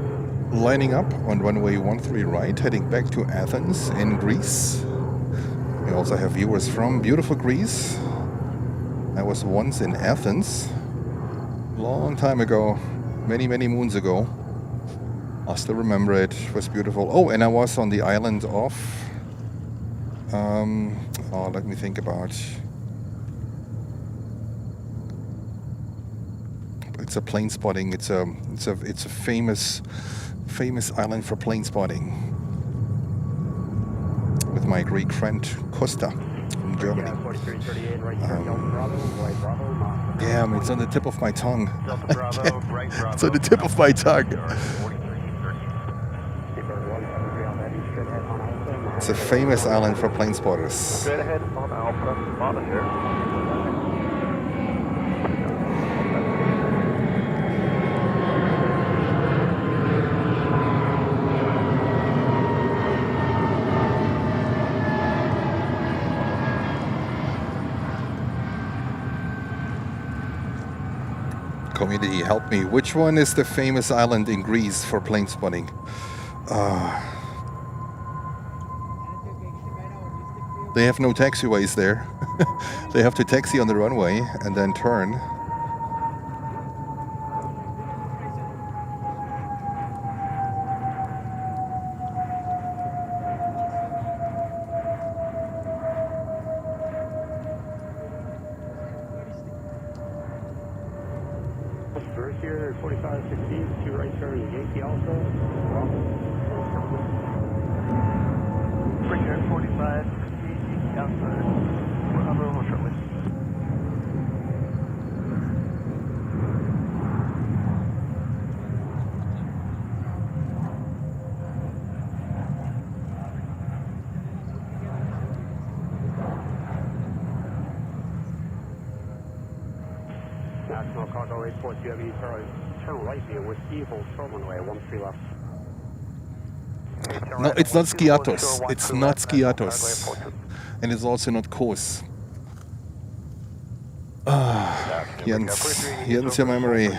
lining up on runway 13 right, heading back to Athens in Greece. We also have viewers from beautiful Greece. I was once in Athens, long time ago, many moons ago. I still remember it. It was beautiful. Oh, and I was on the island of let me think about. It's a plane spotting. It's a famous island for plane spotting. With my Greek friend Costa from Germany. Damn, it's on the tip of my tongue. It's on the tip of my tongue. It's a famous island for plane spotters. Straight ahead on Alpha, monitor. Community, help me. Which one is the famous island in Greece for plane spotting? They have no taxiways there. They have to taxi on the runway and then turn. First here, 4516, 2 right turn, Yankee Alpha. Bring here 45, Yankee Alpha. Bravo, shortly. National Cargo 842 Heavy, turn right here, Whiskey, hold short runway, 13 left. No, it's not Skiathos. It's not Skiathos. And it's also not Kos. Jens, your memory.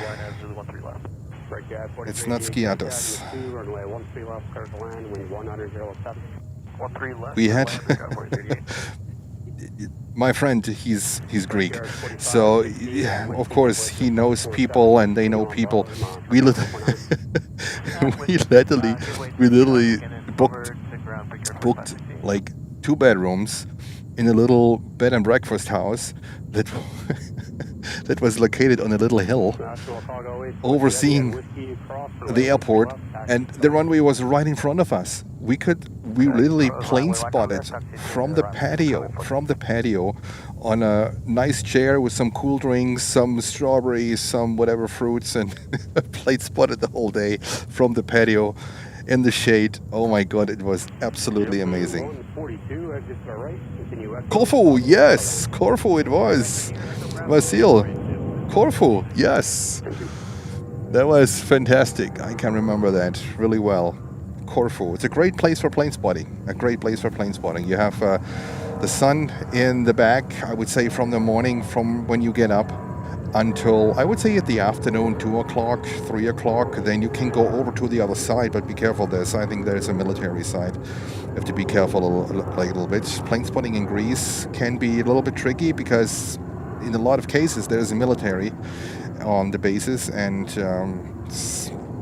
It's not Skiathos. Runway 13 left, clear to land, wind 100.07. 13 left. We had my friend, he's Greek, so yeah, of course he knows people and they know people. We literally booked like 2 bedrooms in a little bed and breakfast house that that was located on a little hill overseeing the airport, and the runway was right in front of us. We literally plane spotted from the patio on a nice chair with some cool drinks, some strawberries, some whatever fruits, and plane spotted the whole day from the patio in the shade. Oh my god, it was absolutely amazing. Corfu, yes, Corfu it was. Vasil, Corfu, yes. That was fantastic. I can remember that really well. Corfu. It's a great place for plane spotting. You have the sun in the back, I would say, from the morning, from when you get up until, I would say, at the afternoon, 2 o'clock, 3 o'clock. Then you can go over to the other side, but be careful. I think there's a military side. You have to be careful a little bit. Plane spotting in Greece can be a little bit tricky because in a lot of cases there's a military on the bases, and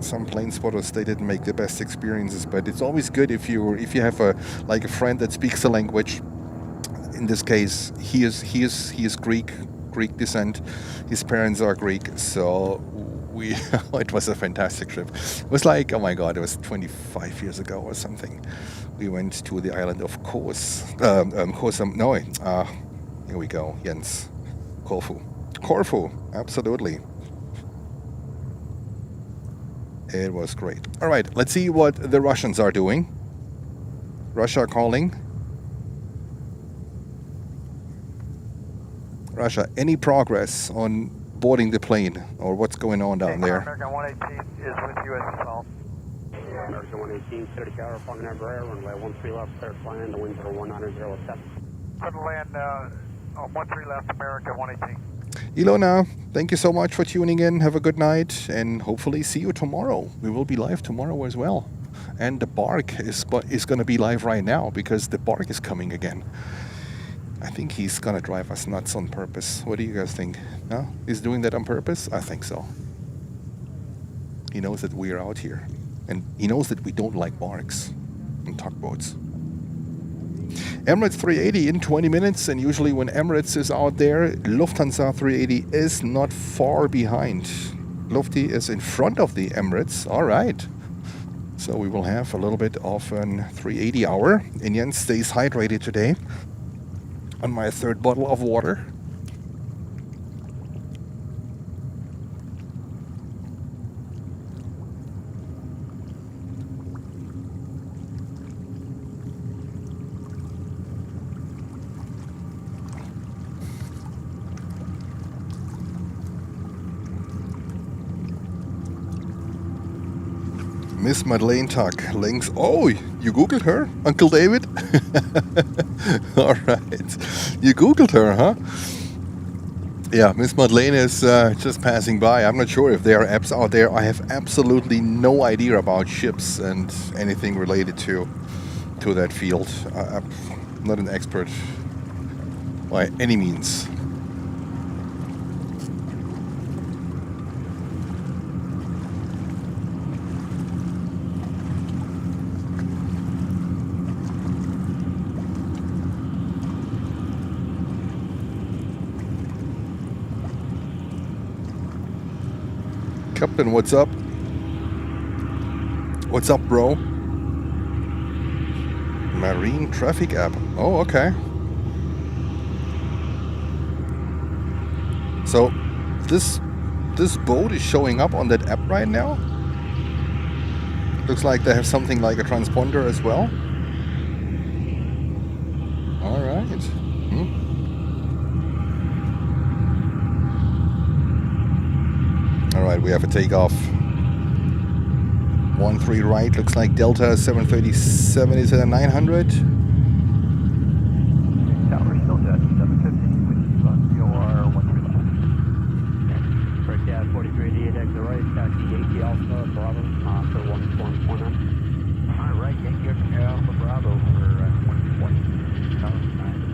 some plane spotters, they didn't make the best experiences. But it's always good if you have a friend that speaks the language. In this case, he is Greek descent. His parents are Greek, so it was a fantastic trip. It was like, oh my god, it was 25 years ago or something. We went to the island of Kos. Here we go, Jens. Corfu, absolutely. It was great. All right, let's see what the Russians are doing. Russia calling. Russia, any progress on boarding the plane or what's going on down there? American 118 is with you as well. American 118, 30 hour, Falcon Embraer, runway 13 left, clear to land, the winds are 100.07. Clear to land on 13 left, America 118. Ilona, thank you so much for tuning in. Have a good night, and hopefully see you tomorrow. We will be live tomorrow as well. And the Bark is going to be live right now because the Bark is coming again. I think he's going to drive us nuts on purpose. What do you guys think? No? He's doing that on purpose? I think so. He knows that we are out here. And he knows that we don't like Barks and tugboats. Emirates 380 in 20 minutes, and usually when Emirates is out there, Lufthansa 380 is not far behind. Lufti is in front of the Emirates. All right. So we will have a little bit of an 380 hour. And Jens stays hydrated today on my third bottle of water. Miss Madeleine Tuck links. Oh, you Googled her, Uncle David? All right. You Googled her, huh? Yeah, Miss Madeleine is just passing by. I'm not sure if there are apps out there. I have absolutely no idea about ships and anything related to that field. I'm not an expert by any means. Captain, what's up? What's up, bro? Marine traffic app. Oh, okay. So this boat is showing up on that app right now. Looks like they have something like a transponder as well. All right. All right, we have a takeoff. 13 right, looks like Delta 737 is at a 900. Tower still jet 750, which is on VOR 13 left. First gas 4388 exit right, taxi Yankee Alpha Bravo for 141.9. All right, Yankee Alpha Bravo for 120. Tower 9.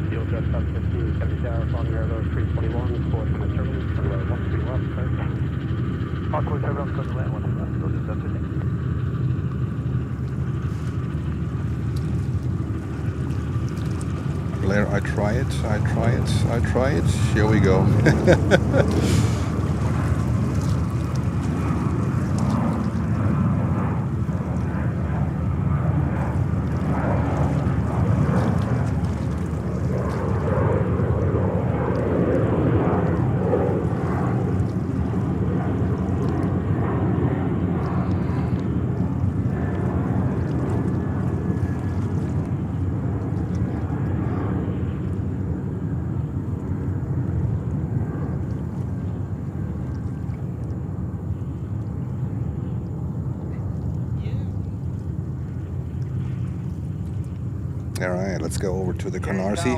Fuel jet 750, 70 tower, following airload 321, 4 minute turbulence, runway 13 left, clear. Hawkwood turbulence, close to land, 1 left, go to 750. Blair, I try it. Here we go. All right, let's go over to the Canarsie.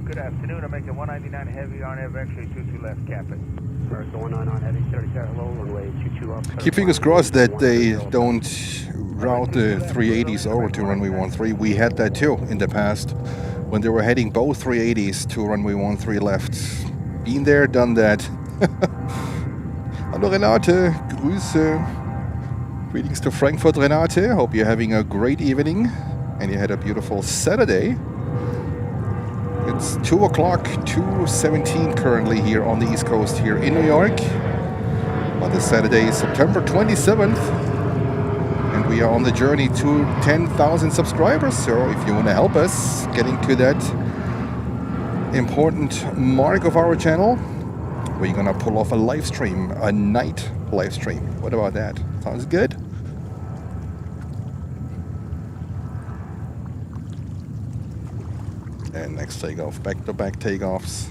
Good afternoon. I'm making 199 heavy on air, actually 22 left, cap it. Alright, going on heavy, 30 tower low, runway 22 up. Keep fingers crossed that they don't route the 380s over to runway 13. We had that too in the past when they were heading both 380s to runway 13 left. Been there, done that. Hallo Renate, Grüße. Greetings to Frankfurt, Renate. Hope you're having a great evening and you had a beautiful Saturday. It's 2 o'clock, 2:17 currently here on the East Coast here in New York. On this Saturday, September 27th. And we are on the journey to 10,000 subscribers. So if you want to help us getting to that important mark of our channel, we're going to pull off a live stream, a night live stream. What about that? Sounds good? And next takeoff, back-to-back takeoffs.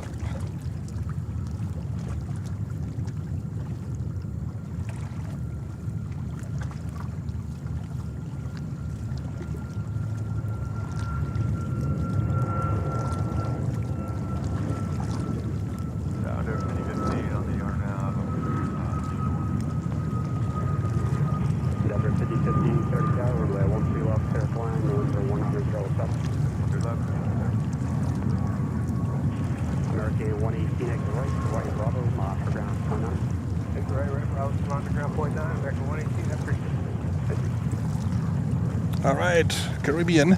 Altitude on the ground point 9, vector 118, have appreciate it. All right, Caribbean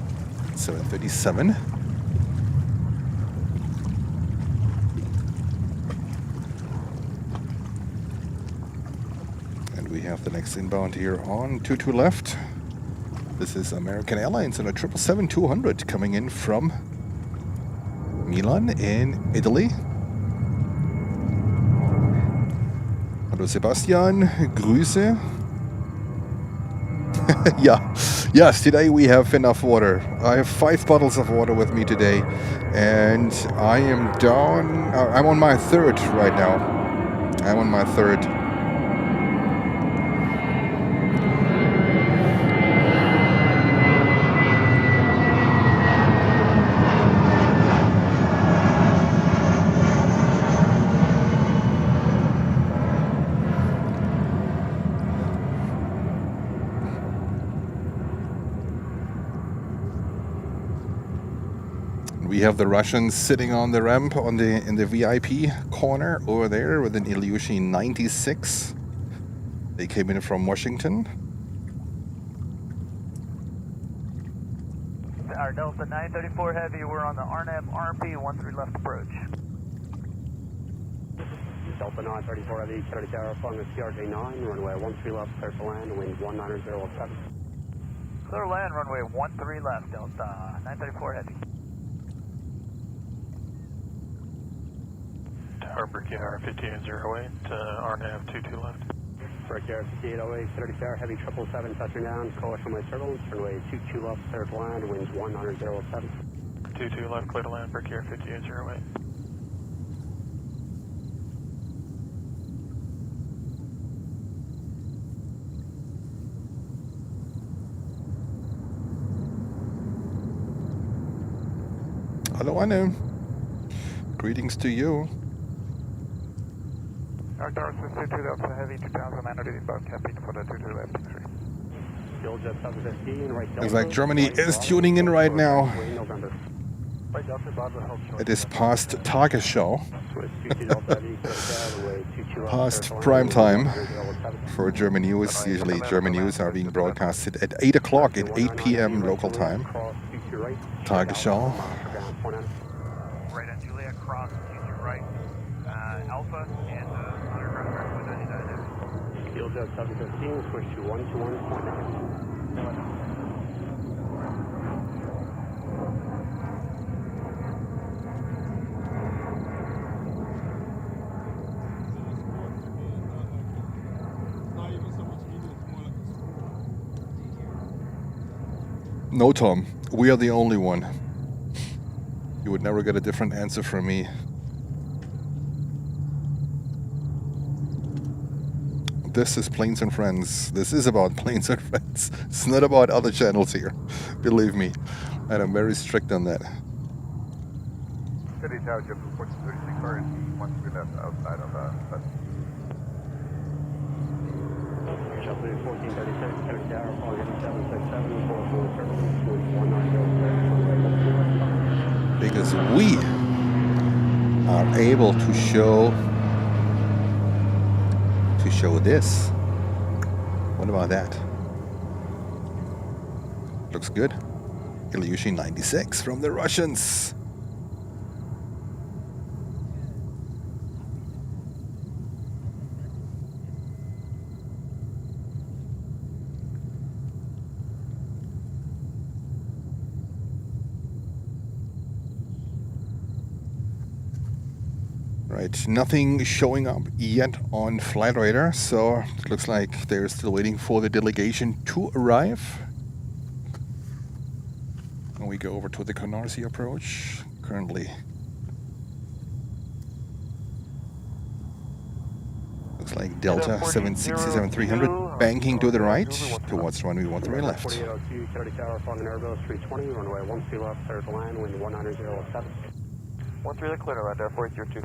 737. And we have the next inbound here on 22 left. This is American Airlines on a 777-200 coming in from Milan in Italy. Hallo Sebastian, Grüße. Yeah, yes, today we have enough water. I have 5 bottles of water with me today, and I am down. I'm on my 3rd right now. I'm on my 3rd. We have the Russians sitting on the ramp in the VIP corner over there with an Ilyushin 96. They came in from Washington. Our Delta 934 Heavy, we're on the RNAV RMP 13 left approach. Delta 934 Heavy, Kennedy Tower, flying with CRJ 9, runway 13 left, clear to land, wind 19007. Clear to land, runway 13 left, Delta 934 Heavy. Tower Brickyard 5808, RNAV 22 left. Brickyard 5808, Kennedy Tower, heavy 777, touching down, coalition way turbulence, runway 22 left, clear to land, winds 19007. 22 left, clear to land, Brickyard 5808. Hello, Anna. Greetings to you. Our Tower 22 Delta Heavy 2900 inbound capping for the 22 left 3. Fuel jet 715, right Delta. Looks like Germany is tuning in right now. Right Delta, Bravo, help short. It is past Tagesschau, Swiss 22 Delta Heavy, clear to land, 22 left, past clear to prime land, time 19007. for German news. Usually German news are being broadcasted at 8 o'clock at 8 p.m. local time. Cross, future right. Tagesschau. Right on Juliet, cross, future right, Alpha, and underground runway 99 Heavy. Fuel jet 715, switch to 121.9. No, Tom, we are the only one. You would never get a different answer from me. This is Planes and Friends. This is about Planes and Friends. It's not about other channels here. Believe me. And I'm very strict on that. City Tower, JetBlue 1436 RNT, 13 left outside of that. JetBlue 1436, Kennedy Tower, flying 767, 44 turbulence, wind 19007. Because we are able to show this. What about that? Looks good. Ilyushin 96 from the Russians. Right, nothing showing up yet on Flight Radar, so it looks like they're still waiting for the delegation to arrive. And we go over to the Canarsie approach. Currently, looks like Delta 767-300 banking to the right towards runway 13 left. 4802, Kennedy Tower, flying Airbus 320, runway 13 left, clear to land, wind 19007. 13 clear to land, Air 402.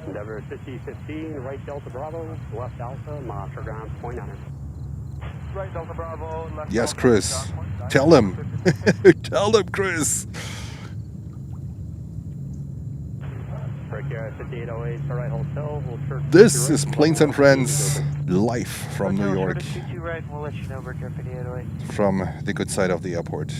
Endeavour 5015, right Delta Bravo, left Alpha, master ground, point 9. Right Delta Bravo, left Yes, Alpha, Chris. ground point 9. Tell them. Tell them, Chris. Brickyard 5808, right hotel, we'll church. This is Planes and Friends. live from New York, 22 right, we'll let you know we're jumping the 808. from the good side of the airport.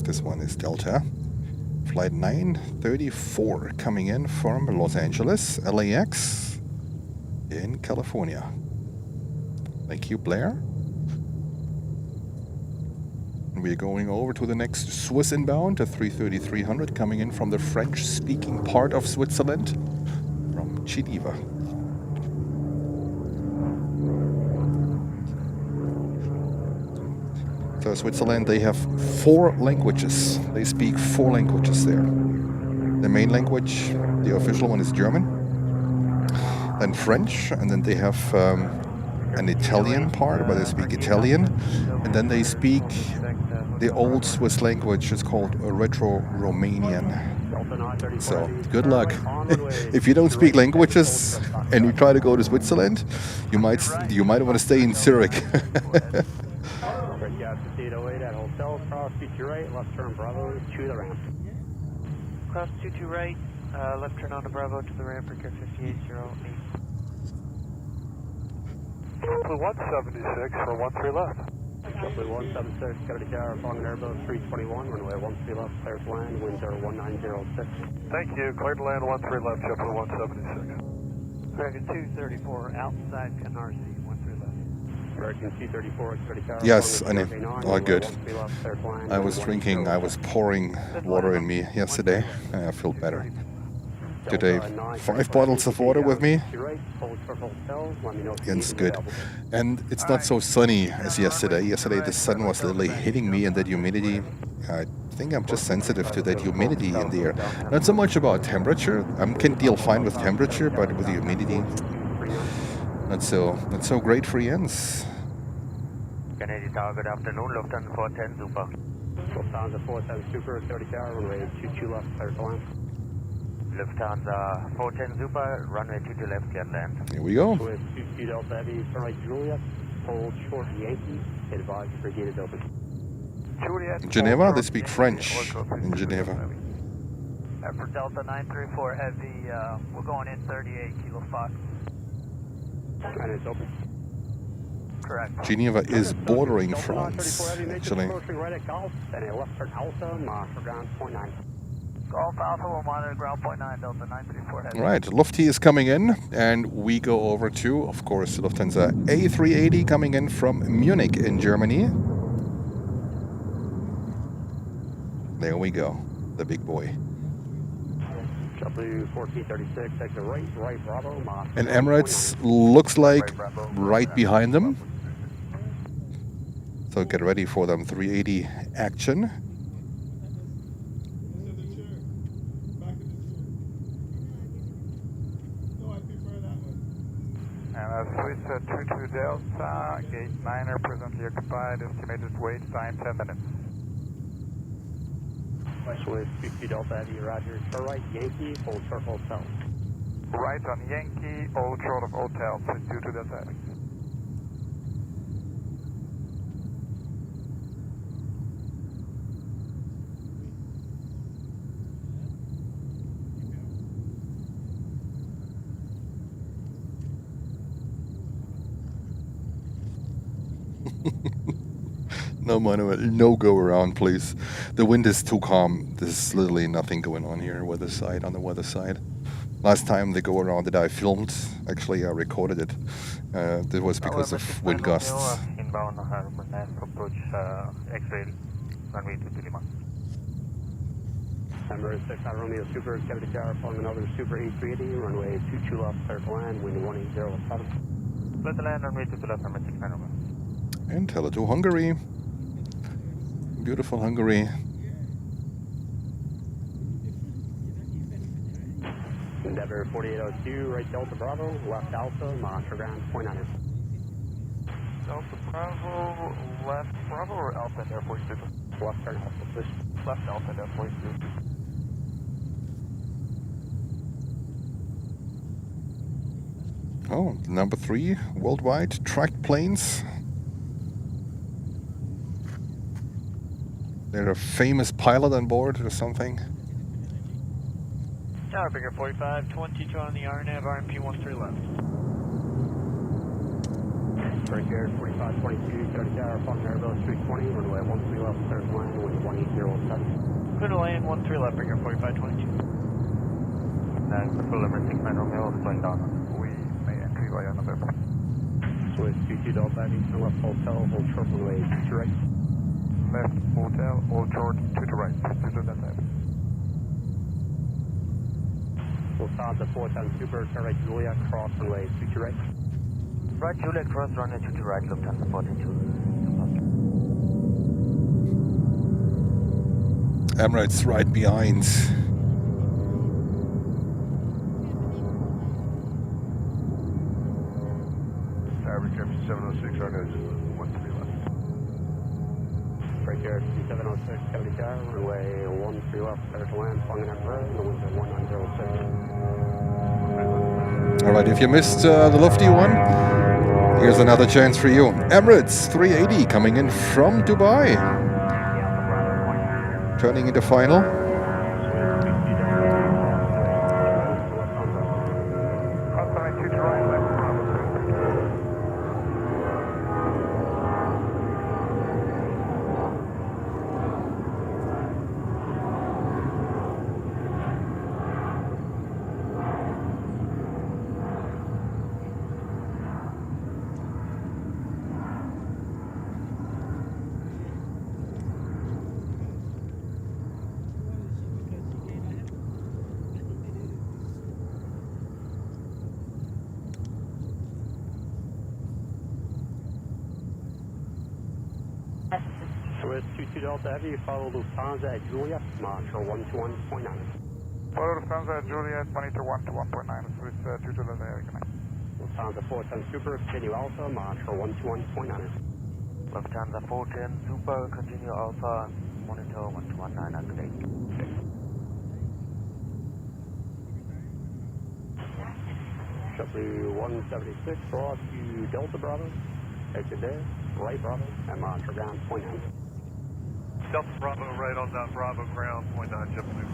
This one is Delta. Flight 934 coming in from Los Angeles, LAX in California. Thank you, Blair. And we're going over to the next Swiss inbound, a 330-300 coming in from the French-speaking part of Switzerland, from Geneva. So Switzerland, they have 4 languages. They speak 4 languages there. The main language, the official one, is German, then French, and then they have an Italian part where they speak Italian, and then they speak the old Swiss language. It's called Retro-Romanian. So good luck. If you don't speak languages and you try to go to Switzerland, you might want to stay in Zurich. Gas 808 at hotel, cross 22 right, left turn Bravo to the ramp. Cross 22 right, left turn on to Bravo to the ramp, Recur 5808. JetBlue 176 for 13 left. JetBlue 176, Kennedy Tower, following Airbus 321, runway 13 left, clear to land, winds are 1906. Thank you, clear to land 13 left, JetBlue 176. American 234 outside Canarsie, 13 left. American 234, Kennedy Tower. Yes, I know. All good. I was pouring water in me yesterday. I feel better. Today, 5 bottles of water with me. It's good. And it's not so sunny as yesterday. Yesterday the sun was literally hitting me, and that humidity, I think I'm just sensitive to that humidity in the air. Not so much about temperature. I can deal fine with temperature, but with the humidity, not so great for Jens. Kennedy Tower, good afternoon, Lufthansa 410 Super. Lufthansa 410 Super, 30 Tower, runway 22 left, clear to land. Lufthansa 410 Super, runway 22 left, clear to land. Here we go. With 22 Delta Heavy, turn right Juliet, hold short Yankee, hit advise for gate is open. Juliet. In Geneva, they speak French in Geneva. For Delta 934 Heavy, we're going in 38 Kilo Fox. And it's open. Correct. Geneva is bordering France, actually. Right at Golf, and a left turn Alpha, monitor ground point 9. Golf Alpha will monitor ground point 9, Delta 934 Heavy. Right, Lufti is coming in, and we go over to, of course, Lufthansa A380 coming in from Munich in Germany. There we go, the big boy. JetBlue 1436, exit right Bravo, monitor. And Emirates looks like right behind them. So get ready for them 380 action. Swiss 22 Delta, gate 9 presently occupied, estimated wait time 10 minutes. Swiss 50 Delta Heavy, roger, turn right Yankee, hold circle hotel. Right on Yankee, all short of hotel, 22 Delta Heavy. No, Manuel, no go around, please. The wind is too calm. There's literally nothing going on here on the weather side. Last time the go around that I filmed, actually I recorded it. That was because of wind gusts. Inbound, approach X-ray, runway 22 Lima. Emirates 6 on Romeo Super, Kennedy Tower, following another Super A380, runway 22 left, clear to land, wind 180.7. Clear to land, runway 22 left, number 691. And hello to Hungary. Beautiful Hungary. Endeavour 4802, right Delta Bravo, left Alpha, monitor ground point 9. Delta Bravo, left Bravo or Alpha Air Force 2? Left turn Alpha, please. Left Alpha Air Force 2. Oh, number 3 worldwide tracked planes. They're a famous pilot on board or something. Tower Bigger 45, 22 on the RNAV, RMP 13 left. Right here, 4522, 30 Tower, Falcon Airbus 320, runway 13 left, third line, wind 1807. Clear to land, 13 left, Bigger 4522. Control number 69 Romeo is flying down. We may entry via November. Swiss 22 Delta, eastern left hotel, hold short runway 2 right. Left hotel, all short, 2 to right. 2 to that side. Lufthansa 410 Super, turn right Juliet, cross runway 2 to right. Right Juliet, cross runway 2 to right, Lufthansa 422. Emirates right behind. Average Airfield 706, RNAV 13 left. Right here, 706, 70 Tower, runway 13 left, clear to land, Falcon Emperor, and the wind at 1906. All right, if you missed the lofty one, here's another chance for you. Emirates 380 coming in from Dubai. Turning into final. Swiss 22 Delta Heavy, follow Lufthansa at Juliet, monitor 121.9. Follow Lufthansa at Juliet, monitor 121.9, Swiss 22 Delta Heavy, connect. Lufthansa 410 Super, continue Alpha, monitor 121.9. Lufthansa 410 Super, continue Alpha, monitor 119 activate. JetBlue 176, draw to Delta Bravo, exit there, right Bravo, and monitor ground, point 9. Delta Bravo, right on that Bravo ground, 0.9 JetBlue.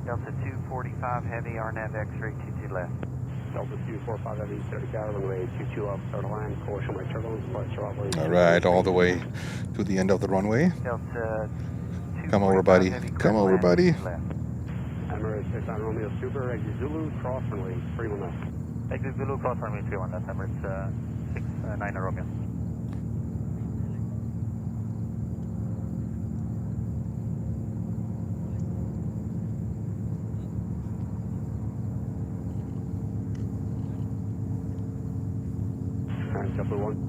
Delta 245 Heavy, RNAV X-ray 22 left. Delta 245 Heavy, 30 Tower, runway 22 up, third line, caution right turbulence, flight throttle. All right, all the way to the end of the runway. Delta Come over, buddy. Come over, buddy. Emirates 69 Romeo Super, exit Zulu, cross runway 31 left. Exit Zulu, cross runway 31 left, Emirates 69 Romeo. JetBlue 1.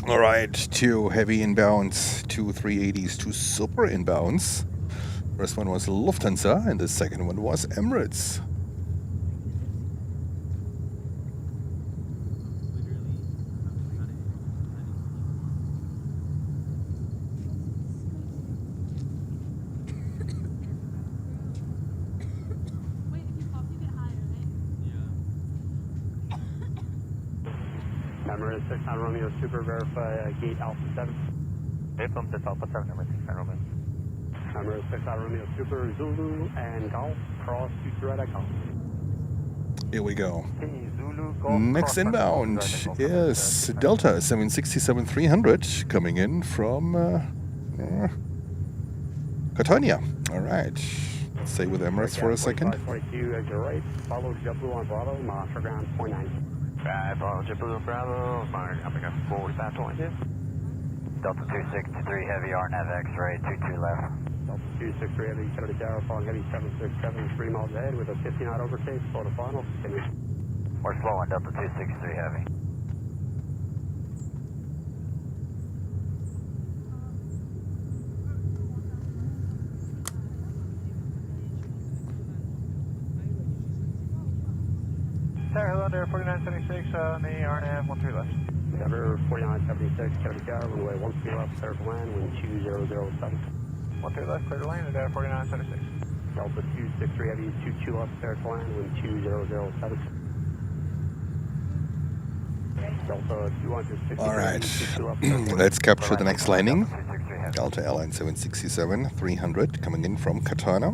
All right, 2 heavy inbounds, 2 380s, 2 super inbounds. First one was Lufthansa, and the second one was Emirates. Emirates 69 Romeo Super, verify gate Alpha 7. Hey, from this Alpha 7, Emirates 69 Romeo. Emirates 6 Romeo Super Zulu and Golf, cross 23 at Golf. Here we go. Zulu, Golf, Next inbound is Delta 767-300 coming in from Catania. All right. Let's stay with Emirates for a second. 42 as your right, follow JetBlue on Bravo, monitor ground 0.9. Right, follow JetBlue on Bravo, monitor coming up 4522. Delta 263 Heavy RNAV X-ray 22 left. Delta 263 Heavy, 70 Tower, following Heavy 767, 3 miles ahead with a 50 knot overtake, slow to final, continue. We're slow on Delta 263 Heavy. Tower, hello, under 4976 on the RNAV 13 left. Tower 4976, 70 Tower, runway 13 left, clear to land, wind 2007. 13 left, clear to land, Tower 4976. Delta 263 Heavy, 22 left, clear to land, wind 2007. Delta 260. All right. Let's capture the next landing. Delta Airline 767-300 coming in from Katana.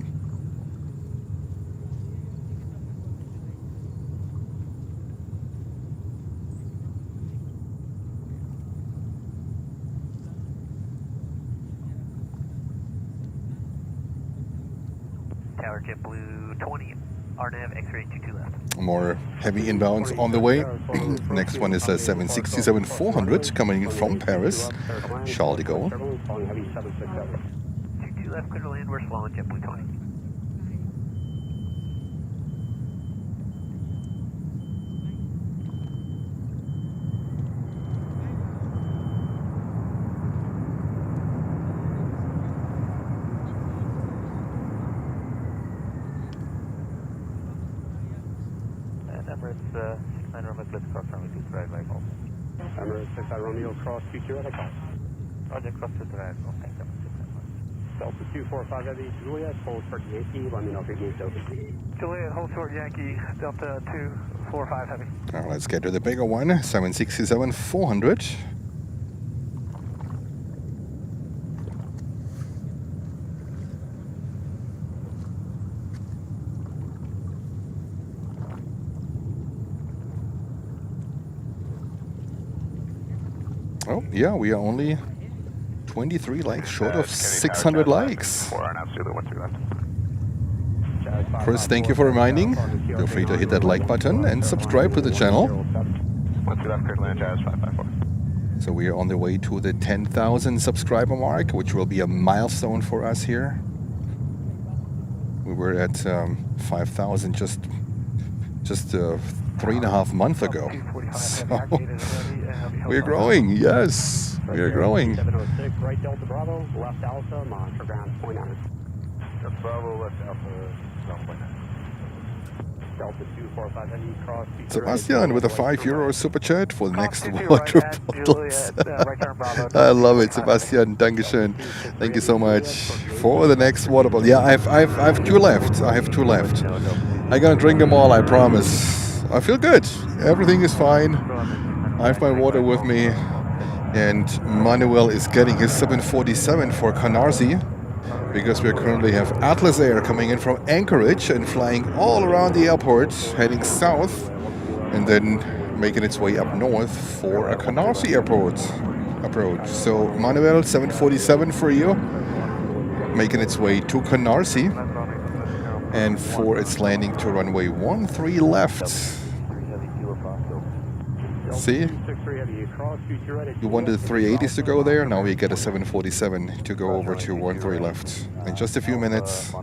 Tower JetBlue 20, RNAV X-ray 22 left. More heavy inbounds on the way. Next one is a 767-400 coming in from Paris. Charles de Gaulle. 22 left, clear to land, we're slow on JetBlue 20. Emirates 69 Romeo, let's cross runway 23 right, right, call. Emirates 6 Romeo, cross 23 at call. Roger, cross 23 right, call, thanks, Delta 245 Heavy, Juliet, hold short Yankee, let me know if your game's open. Juliet, hold short Yankee, Delta 245 Heavy. Now let's get to the bigger one, 767-400. Oh, yeah, we are only 23 likes short of 600 likes. Chris, thank you for reminding. Feel free to hit that like button and subscribe to the channel. So we are on the way to the 10,000 subscriber mark, which will be a milestone for us here. We were at 5,000 just 3.5 months ago. So we're growing, yes, we are growing. 706, right Delta Bravo, left Alpha, monitor ground 0.9. Bravo, left Alpha, ground 0.9. Delta 245 Heavy, cross. Sebastian with a €5 super chat for the next water bottles. I love it, Sebastian. Dankeschön. Thank you so much for the next water bottle. Yeah, I have two left. I have two left. I'm gonna drink them all, I promise. I feel good. Everything is fine. I have my water with me, and Manuel is getting his 747 for Canarsie, because we currently have Atlas Air coming in from Anchorage and flying all around the airport, heading south, and then making its way up north for a Canarsie airport approach. So Manuel, 747 for you, making its way to Canarsie, and for its landing to runway 13 left. See? You wanted 380s to go there, now we get a 747 to go over to 13 left. In just a few minutes.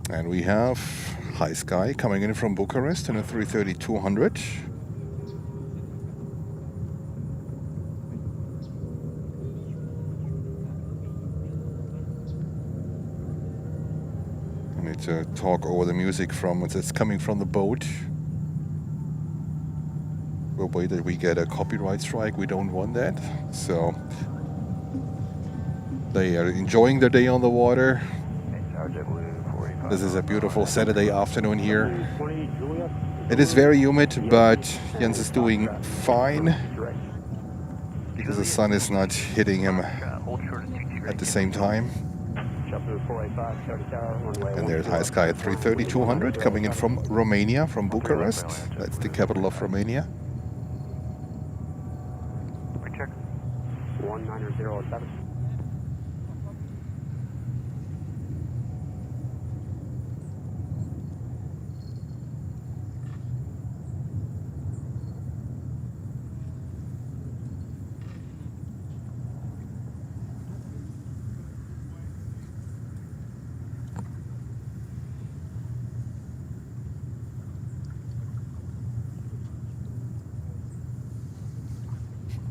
And we have High Sky coming in from Bucharest in a 330-200. I need to talk over the music from it's coming from the boat. we'll wait that we get a copyright strike. We don't want that. So they are enjoying their day on the water. This is a beautiful Saturday afternoon here. It is very humid, but Jens is doing fine because the sun is not hitting him at the same time. And there's High Sky at 330-200 coming in from Romania, from Bucharest. That's the capital of Romania. Check. 19007.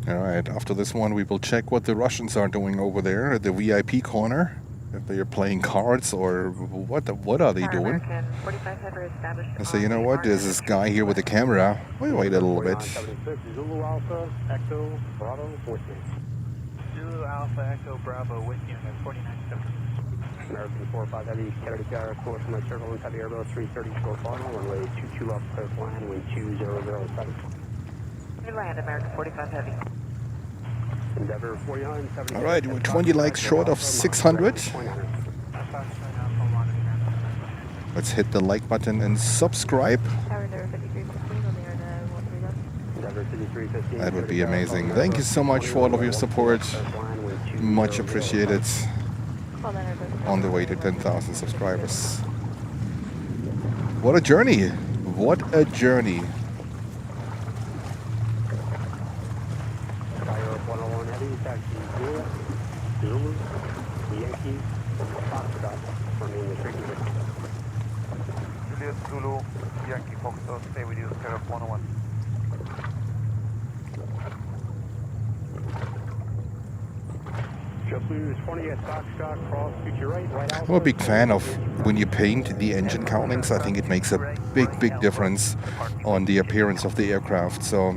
All right, after this one, we will check what the Russians are doing over there at the VIP corner. If they are playing cards or what are they doing? I say, you know what, there's this guy here with the camera. Wait a little bit. Zulu Alpha, Echo, Bravo, Whiskey. Zulu Alpha, Echo, Bravo, Whiskey, and 4970. American 45 Heavy, Kennedy Tower, course from my circle and heavy airbus 334 final, runway 22 up, clear for land, wind 2007. New land, American 45 Heavy. Endeavor 4970. All right, we're 20 legs short of 600. Let's hit the like button and subscribe. That would be amazing. Thank you so much for all of your support. Much appreciated. On the way to 10,000 subscribers. What a journey. What a journey. Zulu, Yankee, Foxtrot, running the frequency. Juliet Zulu, Yankee Foxtrot, stay with you, Sierra 101. JetBlue 20 at Foxtrot, cross, future right out. I'm a big fan of when you paint the engine countings. I think it makes a big difference on the appearance of the aircraft. So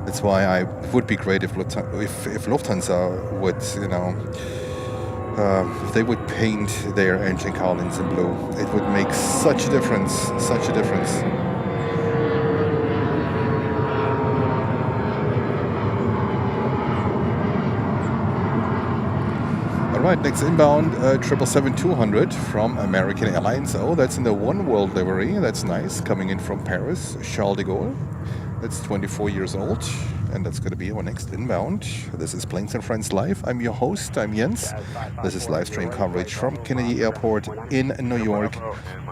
that's why it would be great if Lufthansa would, you know, if they would paint their engine countings in blue. It would make such a difference, such a difference. All right, next inbound, 777-200 from American Airlines. Oh, that's in the One World livery. That's nice. Coming in from Paris, Charles de Gaulle. That's 24 years old, and that's going to be our next inbound. This is Planes and Friends Live. I'm your host, I'm Jens. This is live stream coverage from Kennedy Airport in New York,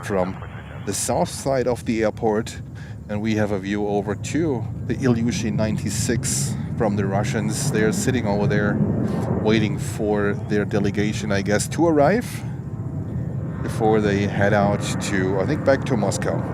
from the south side of the airport. And we have a view over to the Ilyushin 96 from the Russians. They're sitting over there waiting for their delegation, I guess, to arrive before they head out to, I think, back to Moscow.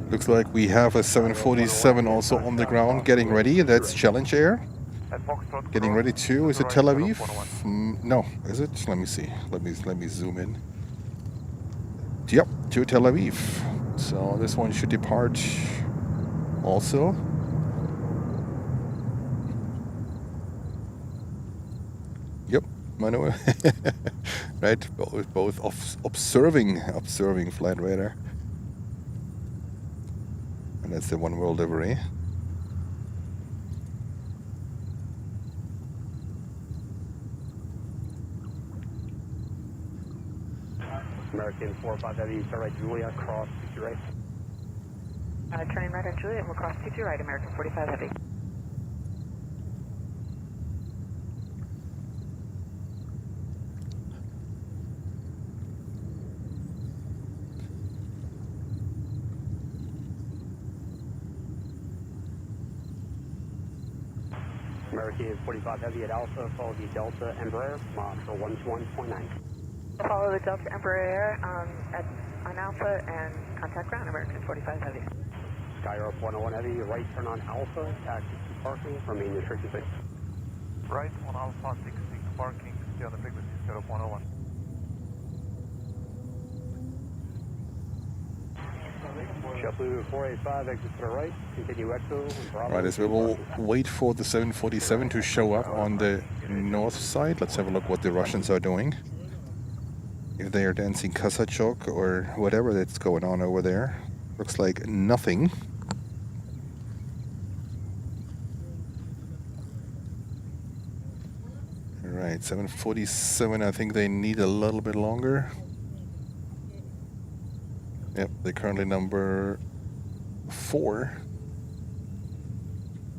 Looks like we have a 747 also on the ground getting ready. That's Challenge Air. Getting ready to, is it Tel Aviv? No, is it? Let me see. Let me zoom in. Yep, to Tel Aviv. So this one should depart also. Yep, Manuel. Right, both observing flight radar. And that's the One World livery. American 45 Heavy, turn right Julia, cross 2 right. Turning right on Juliet, we'll cross 22 right, American 45 Heavy. American 45 Heavy at Alpha, follow the Delta Embraer, mile 121.9. Follow the Delta Embraer on Alpha and contact ground, American 45 Heavy. Skyrope 101 Heavy, right turn on Alpha, taxi to parking, remain restricted space. Right on Alpha, 66 parking, stay on the frequency, Skyrope 101. JetBlue 485, exit to the right, continue Echo. Right, as we will wait for the 747 to show up on the north side. Let's have a look what the Russians are doing. If they are dancing Kasachok or whatever that's going on over there. Looks like nothing. Right, 747, I think they need a little bit longer. Yep, they're currently number 4.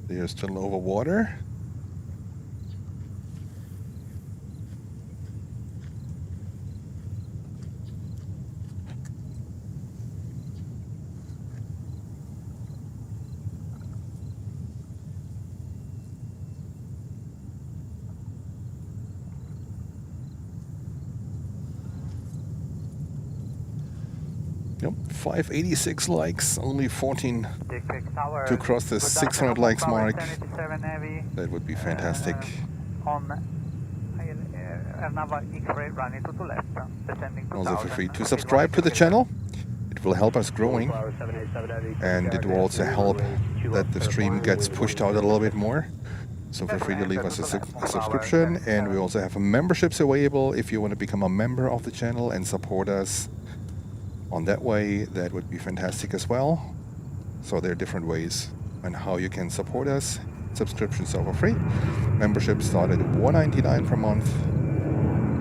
They are still over water. Yep, 586 likes, only 14 to cross the 600 likes mark. That would be fantastic. Also feel free to subscribe to the channel. It will help us growing, and it will also help that the stream gets pushed out a little bit more. So feel free to leave us a subscription, and we also have memberships available if you want to become a member of the channel and support us on that way. That would be fantastic as well. So there are different ways on how you can support us. Subscriptions are for free. Memberships start at $1.99 per month,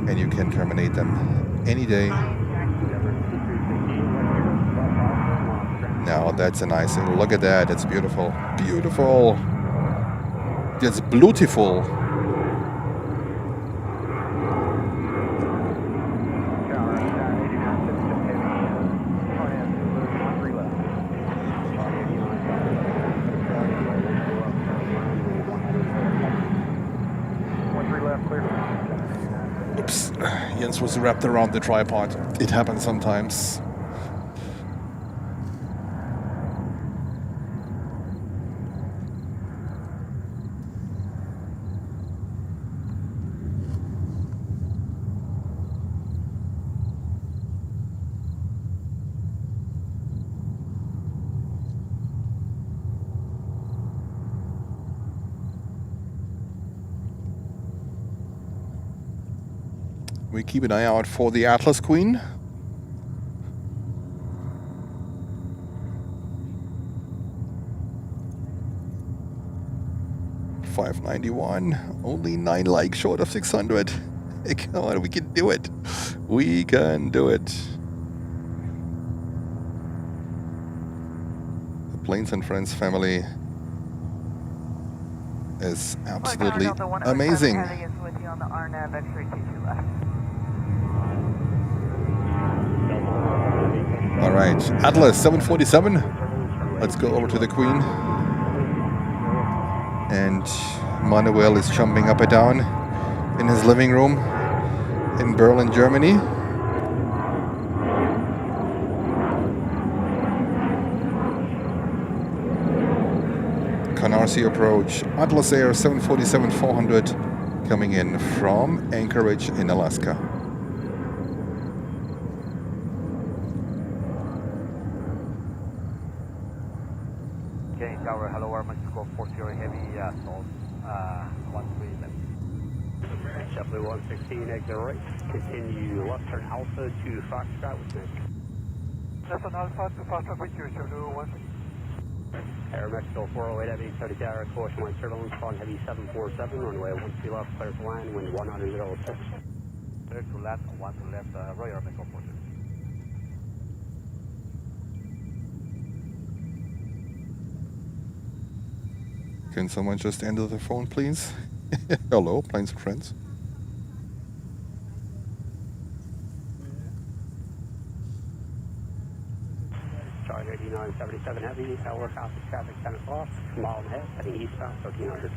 and you can terminate them any day. Now that's a nice thing. Look at that. It's beautiful. Beautiful. It's beautiful. Oops, Jens was wrapped around the tripod. It happens sometimes. We keep an eye out for the Atlas Queen. $591, only 9 likes short of 600. Hey, come on, we can do it. We can do it. The Planes and Friends family is absolutely amazing. All right, Atlas 747. Let's go over to the Queen. And Manuel is jumping up and down in his living room in Berlin, Germany. Canarsie approach, Atlas Air 747-400 coming in from Anchorage in Alaska. Runway Tower, hello, Air Mexico 40 Heavy, Norse, 13 left. JetBlue 116, exit right. Continue left turn Alpha to Foxtrot with Nick. That's an Alpha to Foxtrot with you, JetBlue 116. Air Mexico 408 Heavy, 30 tower, caution light turbulence, falling heavy 747, runway 13 left, clear to land, wind 100.06. Clear to land, 1 to left, Royal Air Mexico 46. Can someone just enter the phone, please? Hello, planes and friends. Charge 8977 Heavy, tower copy traffic 10 o'clock, mile and a half, heading eastbound 1300.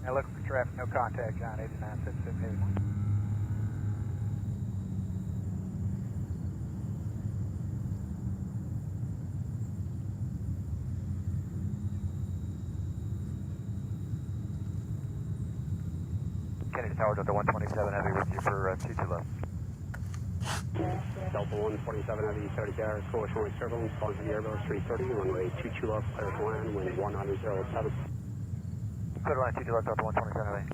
Now look for traffic, no contact, John, 8977 Heavy. Kennedy Tower, Delta 127 Heavy with you for 22 left. Delta 127 Heavy, 30 tower, caution light turbulence, falling heavy Airbus 330, runway 22 left, clear to land, wind 100.07. Clear to land, 22 left, Delta 127 Heavy.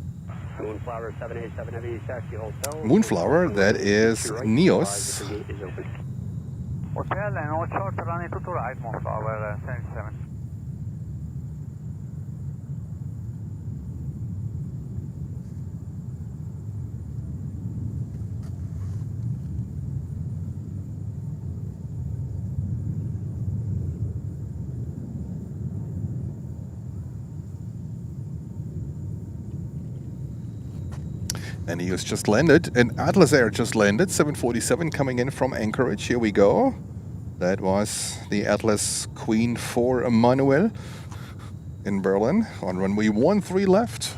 Moonflower 787 Heavy, taxi hotel. Moonflower, that is Neos. Hotel and all short running to right, Moonflower 77. And Neos just landed, and Atlas Air just landed, 747 coming in from Anchorage. Here we go. That was the Atlas Queen for Emmanuel in Berlin on runway 13 left.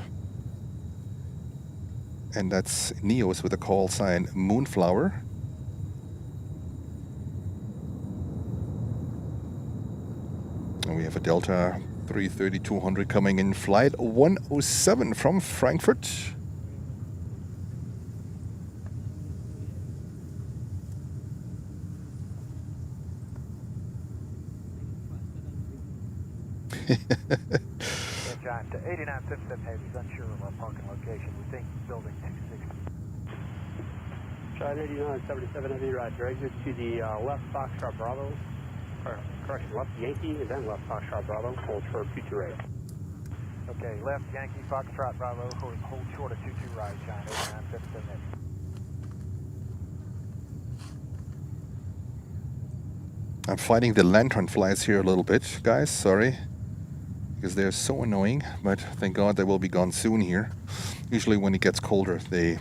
And that's Neos with the call sign Moonflower. And we have a Delta 330-200 coming in, flight 107 from Frankfurt. John, to 8977 Heavy's unsure of our parking location. We think building 260. Charge 8977 Heavy, roger. Exit to the left Foxtrot Bravo. Or, correction, left Yankee, and then left Foxtrot Bravo. Hold short 22 right. Okay, left Yankee Foxtrot Bravo. Hold short of 22 right, John. 8977 Heavy. I'm fighting the lantern flies here a little bit, guys. Sorry. Because they're so annoying, but thank God they will be gone soon here. Usually when it gets colder, they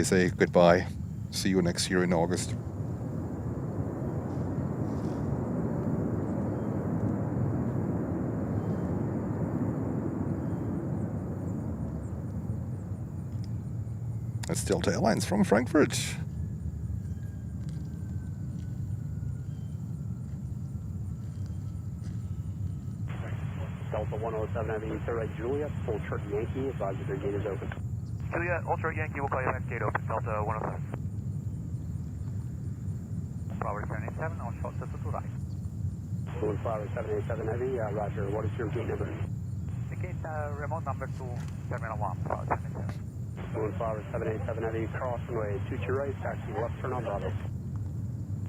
say goodbye. See you next year in August. That's Delta Airlines from Frankfurt. Delta 107 Heavy, third right Juliet, full short Yankee, advise their gate is open. Juliet, Ultra Yankee, we'll call you back, gate open, Delta 107. Flower 787, on short to the right. Moonflower 787 Heavy, roger. What is your gate number? The gate remote number to Terminal 1, Flower 787. Moonflower 787 Heavy, cross runway 22 right, taxi left turn on Bravo.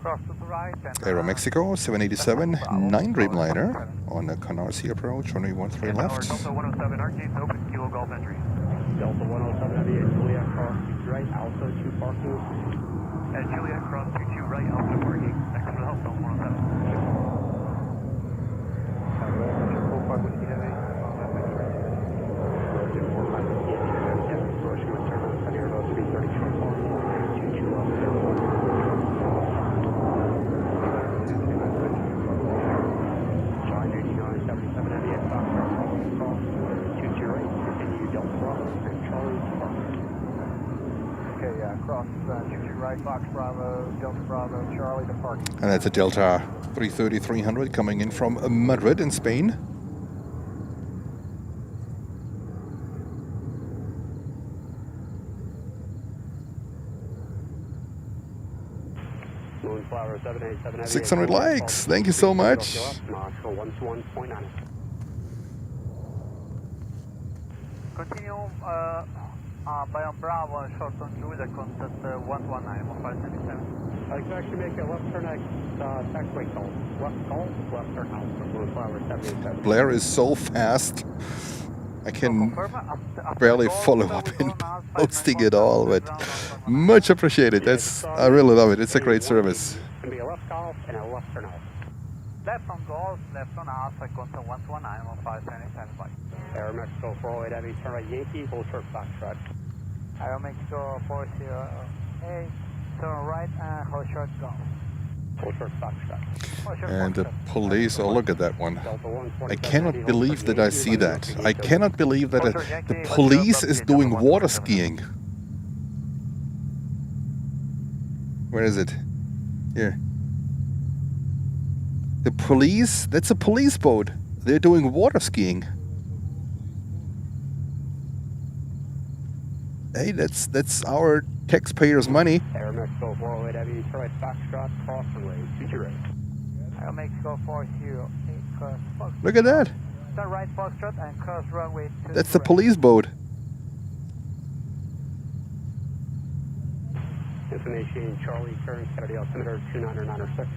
Cross to the right. And, Aeromexico 787 9 Dreamliner on the Canarsie approach, runway 13 left. Delta 107, our gate's open, Kilo Golf entry. Delta 107 Heavy, Juliet cross 22 right, Alpha 2 parking. And Juliet cross 22 right, Alpha parking. Next to the Delta 107. Cross 22 right, Fox Bravo, Delta Bravo, Charlie to parking. And that's a Delta 330-300 coming in from Madrid in Spain. Moonflower 787 Heavy. 600 likes. Thank you so much. Moscow 121.9. Continue by on Bravo and short on Julia, contact 119, 1577. I can actually make a left turn next taxiway call. Left turn out from Moonflower 787. Blair is so fast. I can barely follow up in posting it all, but much appreciated. I really love it. It's a great service. It's going to be a left call and a left turn out. Left on Golf, left on Alpha, contact 119, 1575. Air Mexico 408 Heavy, turn right Yankee, hold short Foxtrot. Air Mexico 408, turn right and hold short Golf. Hold short Foxtrot. And the police, oh look at that one. I cannot believe that I see that. I cannot believe that the police is doing water skiing. Where is it? Here. The police, that's a police boat. They're doing water skiing. Hey, that's our taxpayers' money. Air Mexico 408 Heavy, turn right Foxtrot, cross runway, 22 right. Air Mexico 408, cross Foxtrot. Look at that. Turn right Foxtrot and cross runway 22. That's the police boat. Information Charlie, current Kennedy altimeter 29906.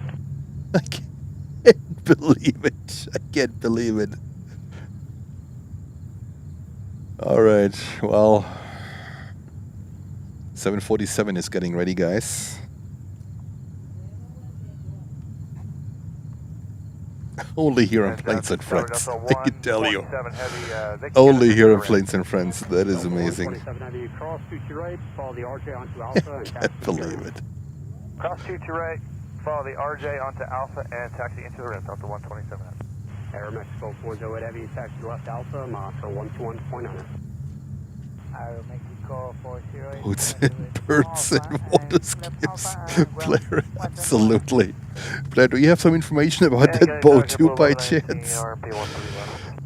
I can't believe it. I can't believe it. All right, well, 747 is getting ready, guys. Only here on Planes and Friends, I can tell you. Only here on Planes and Friends. That is amazing. Cross 22 right, follow the RJ onto Alpha and Can't believe it. Cross 22 right, follow the RJ onto Alpha and taxi into the rim, Delta 127. Air Mexico 408 Heavy, taxi left Alpha, Moscow 121.9. Air Mexico 408. Boots and birds and water skips. Blair, absolutely. Blair, do you have some information about that boat too by chance?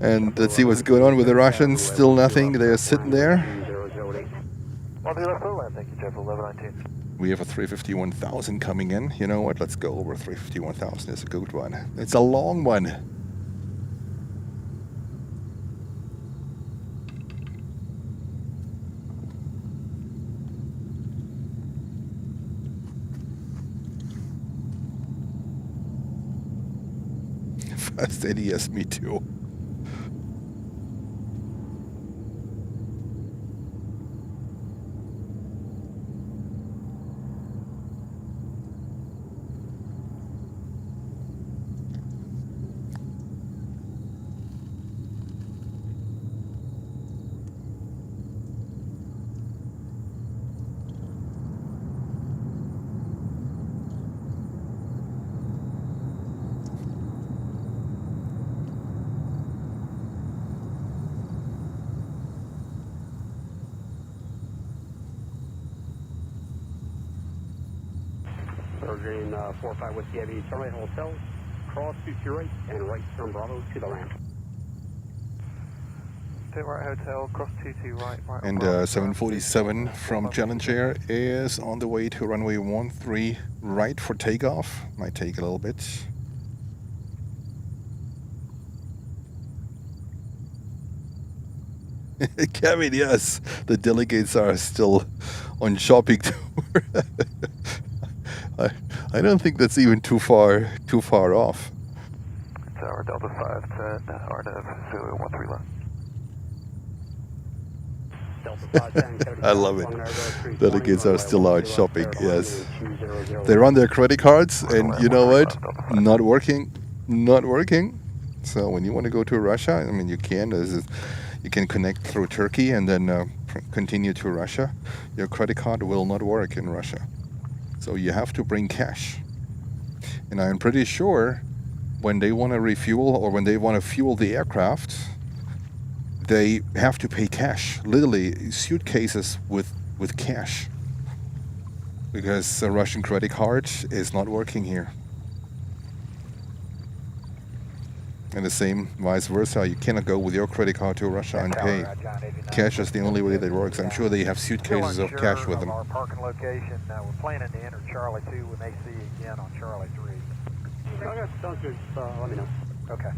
And let's see what's going on with the Russians. Still nothing. They're sitting there. We have a 351,000 coming in. You know what? Let's go over 351,000. It's a good one. It's a long one. Fast Eddie, yes, me too. Surgeon 45 Whiskey Heavy, turn right hotel, cross 22 right, and right turn Bravo to the ramp. Take right hotel, cross 22 right. And 747 from Challenger is on the way to runway 13 right for takeoff. Might take a little bit. Kevin, yes, the delegates are still on shopping tour. I don't think that's even too far off. Tower Delta 510, RNAV 013 left. I love it. Delegates are still out shopping, yes. They run their credit cards and you know what? Not working. So when you want to go to Russia, I mean you can. You can connect through Turkey and then continue to Russia. Your credit card will not work in Russia. So you have to bring cash. And I'm pretty sure when they want to refuel or when they want to fuel the aircraft, they have to pay cash. Literally suitcases with cash. Because a Russian credit card is not working here. And the same vice versa. You cannot go with your credit card to Russia and pay. Cash is the only way that works. I'm sure they have suitcases of cash with them. Our parking location. We're planning to enter Charlie 2 when they see you again on Charlie 3. Okay, sounds good. Let me know. Okay.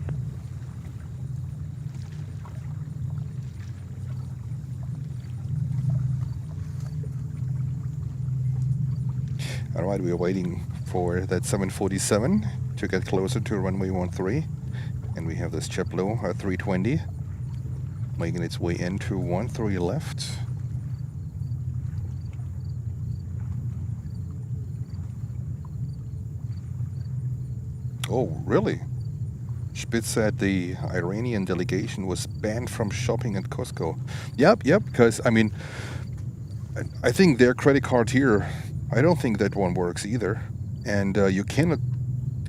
All right, we are waiting for that 747 to get closer to runway 13. And we have this JetBlue 320 making its way into 13 left. Oh, really? Spitz said the Iranian delegation was banned from shopping at Costco. Yep, because, I mean, I think their credit card here, I don't think that one works either. And you cannot,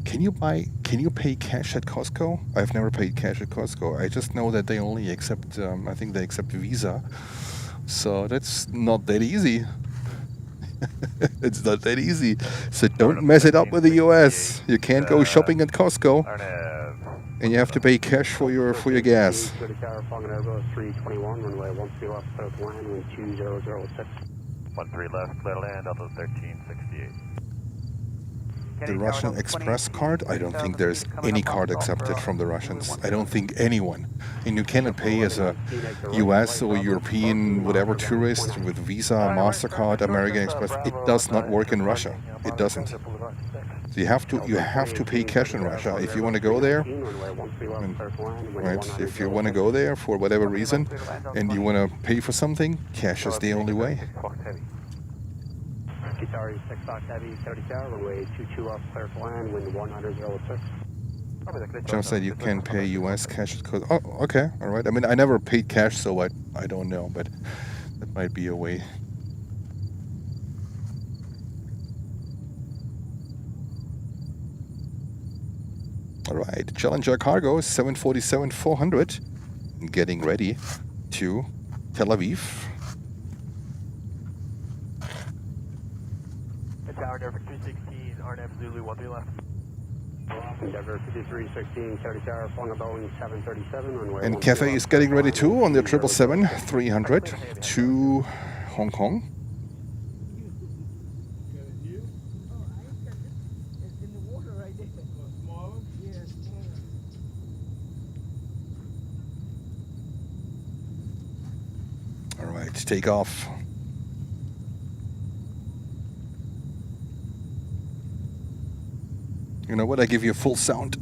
can you pay cash at Costco? I've never paid cash at Costco. I just know that they only accept, I think they accept Visa. So that's not that easy. It's not that easy. So don't mess it up with the US. You can't go shopping at Costco. And you have to pay cash for your gas. 321, runway 12 left, south line, wind 2006. 13 left, clear to land, Delta 1368. The Russian Express card? I don't think there's any card accepted from the Russians. I don't think anyone. And you cannot pay as a US or European whatever tourist with Visa, MasterCard, American Express. It does not work in Russia. It doesn't. So you have to pay cash in Russia if you want to go there. Right? If you want to go there for whatever reason and you want to pay for something, cash is the only way. Sorry, 6 Fox Heavy, 30 tower, runway 22 left, clear to land, wind 106. John said you can pay US cash. Oh, okay, all right. I mean, I never paid cash, so I don't know, but that might be a way. All right, Challenger Cargo 747-400, getting ready to Tel Aviv. Tower, Denver 316, RNF Zulu 13 left. Denver 5316, 30 tower, flying a Boeing 737, runway. And Cathay is getting ready too on their 777-300 to Hong Kong. All right, take off. You know what? I give you full sound.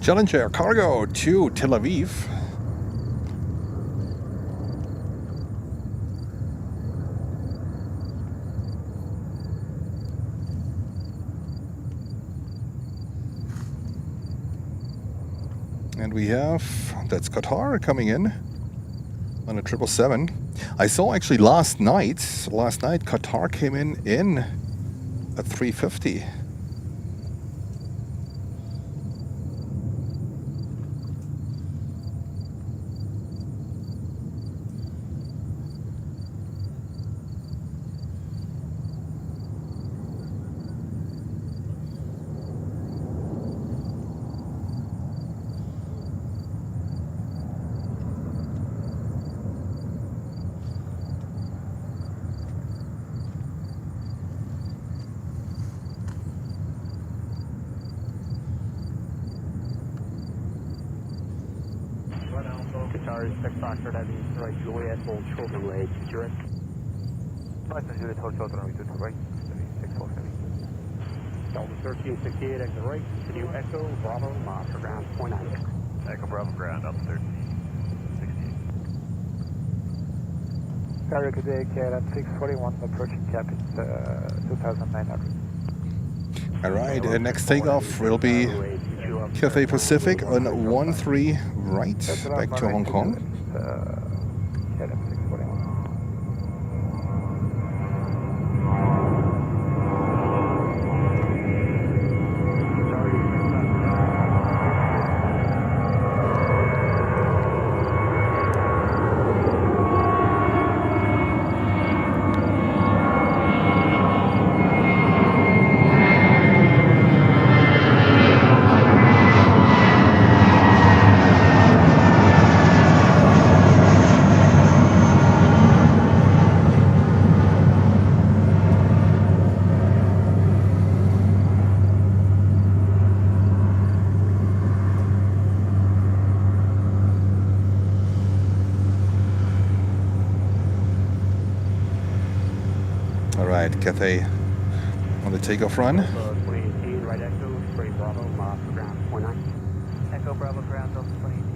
Challenger Cargo to Tel Aviv. And we have, that's Qatar coming in on a 777. I saw actually last night Qatar came in a 350. Tower 6 Foxtrot Heavy, right Juliet, Old Children Way, direct. License Juliet, Old Children Way, 2 right, 6 Heavy. Delta 1368, exit right, continue Echo, Bravo, for ground, point 9. Echo Bravo ground, up 1368. Carrier today, KLM 641, approaching cap at 2,900. All right, next takeoff will be Cathay Pacific on 13 right, back to Hong Kong. KLM 641. Cathay on the takeoff run. 2018, right Echo, straight Bravo, for ground, point 9. Echo Bravo ground, Delta 2018.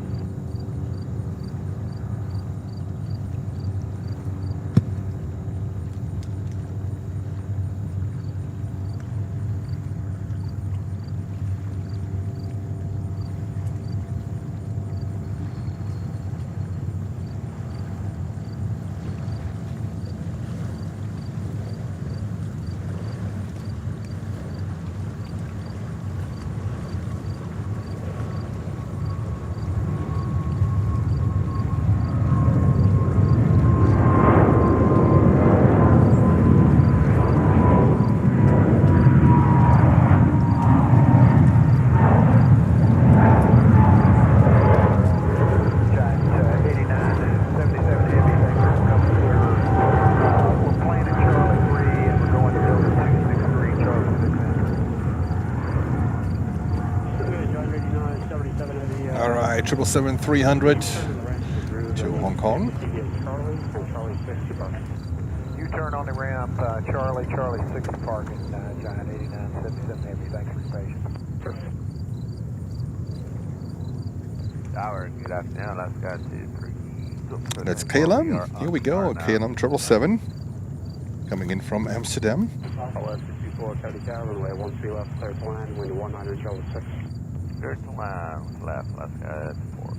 All right, 777-300 to Hong Kong. U-turn on the ramp, Charlie 6 parking, Giant 8977 Heavy. Thanks for your patience. Tower, good afternoon, let's go to 3. That's KLM. Here we go, KLM 777 coming in from Amsterdam. LS 64, Cody Tower, runway 13 left, clear to land, wind 100, Charlie 6. Clear to land, left, let's go to 4.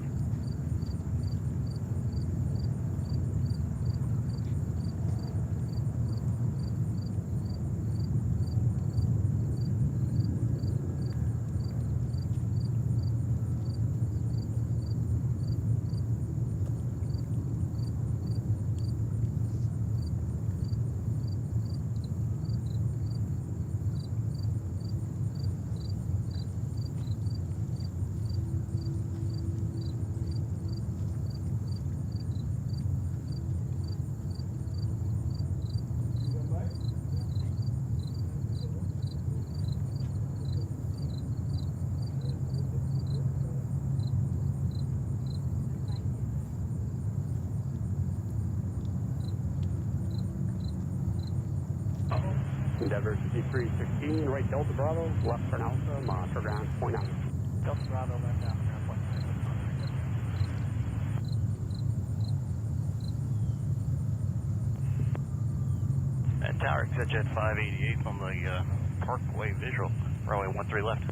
Endeavor 5316, right Delta Bravo, left for Alpha, monitor ground, point 9. Delta Bravo, left down, ground point 9. And Tower, Jet 588 on the Parkway visual, runway 13 left.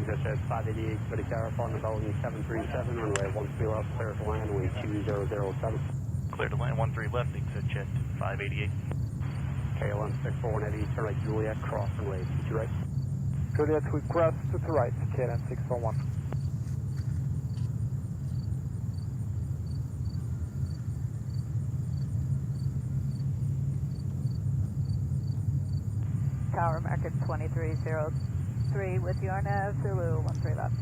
Jet 588, Cody Tower, following the Boeing 737, runway 13 left, clear to land, wind 2007. Clear to land 13 left, Jet 588. KLM 641 Heavy, turn right Juliet, cross runway 2 right. Juliet, we cross to the right, KLM 641. Tower, American 2303 with your nav, Zulu 13 left.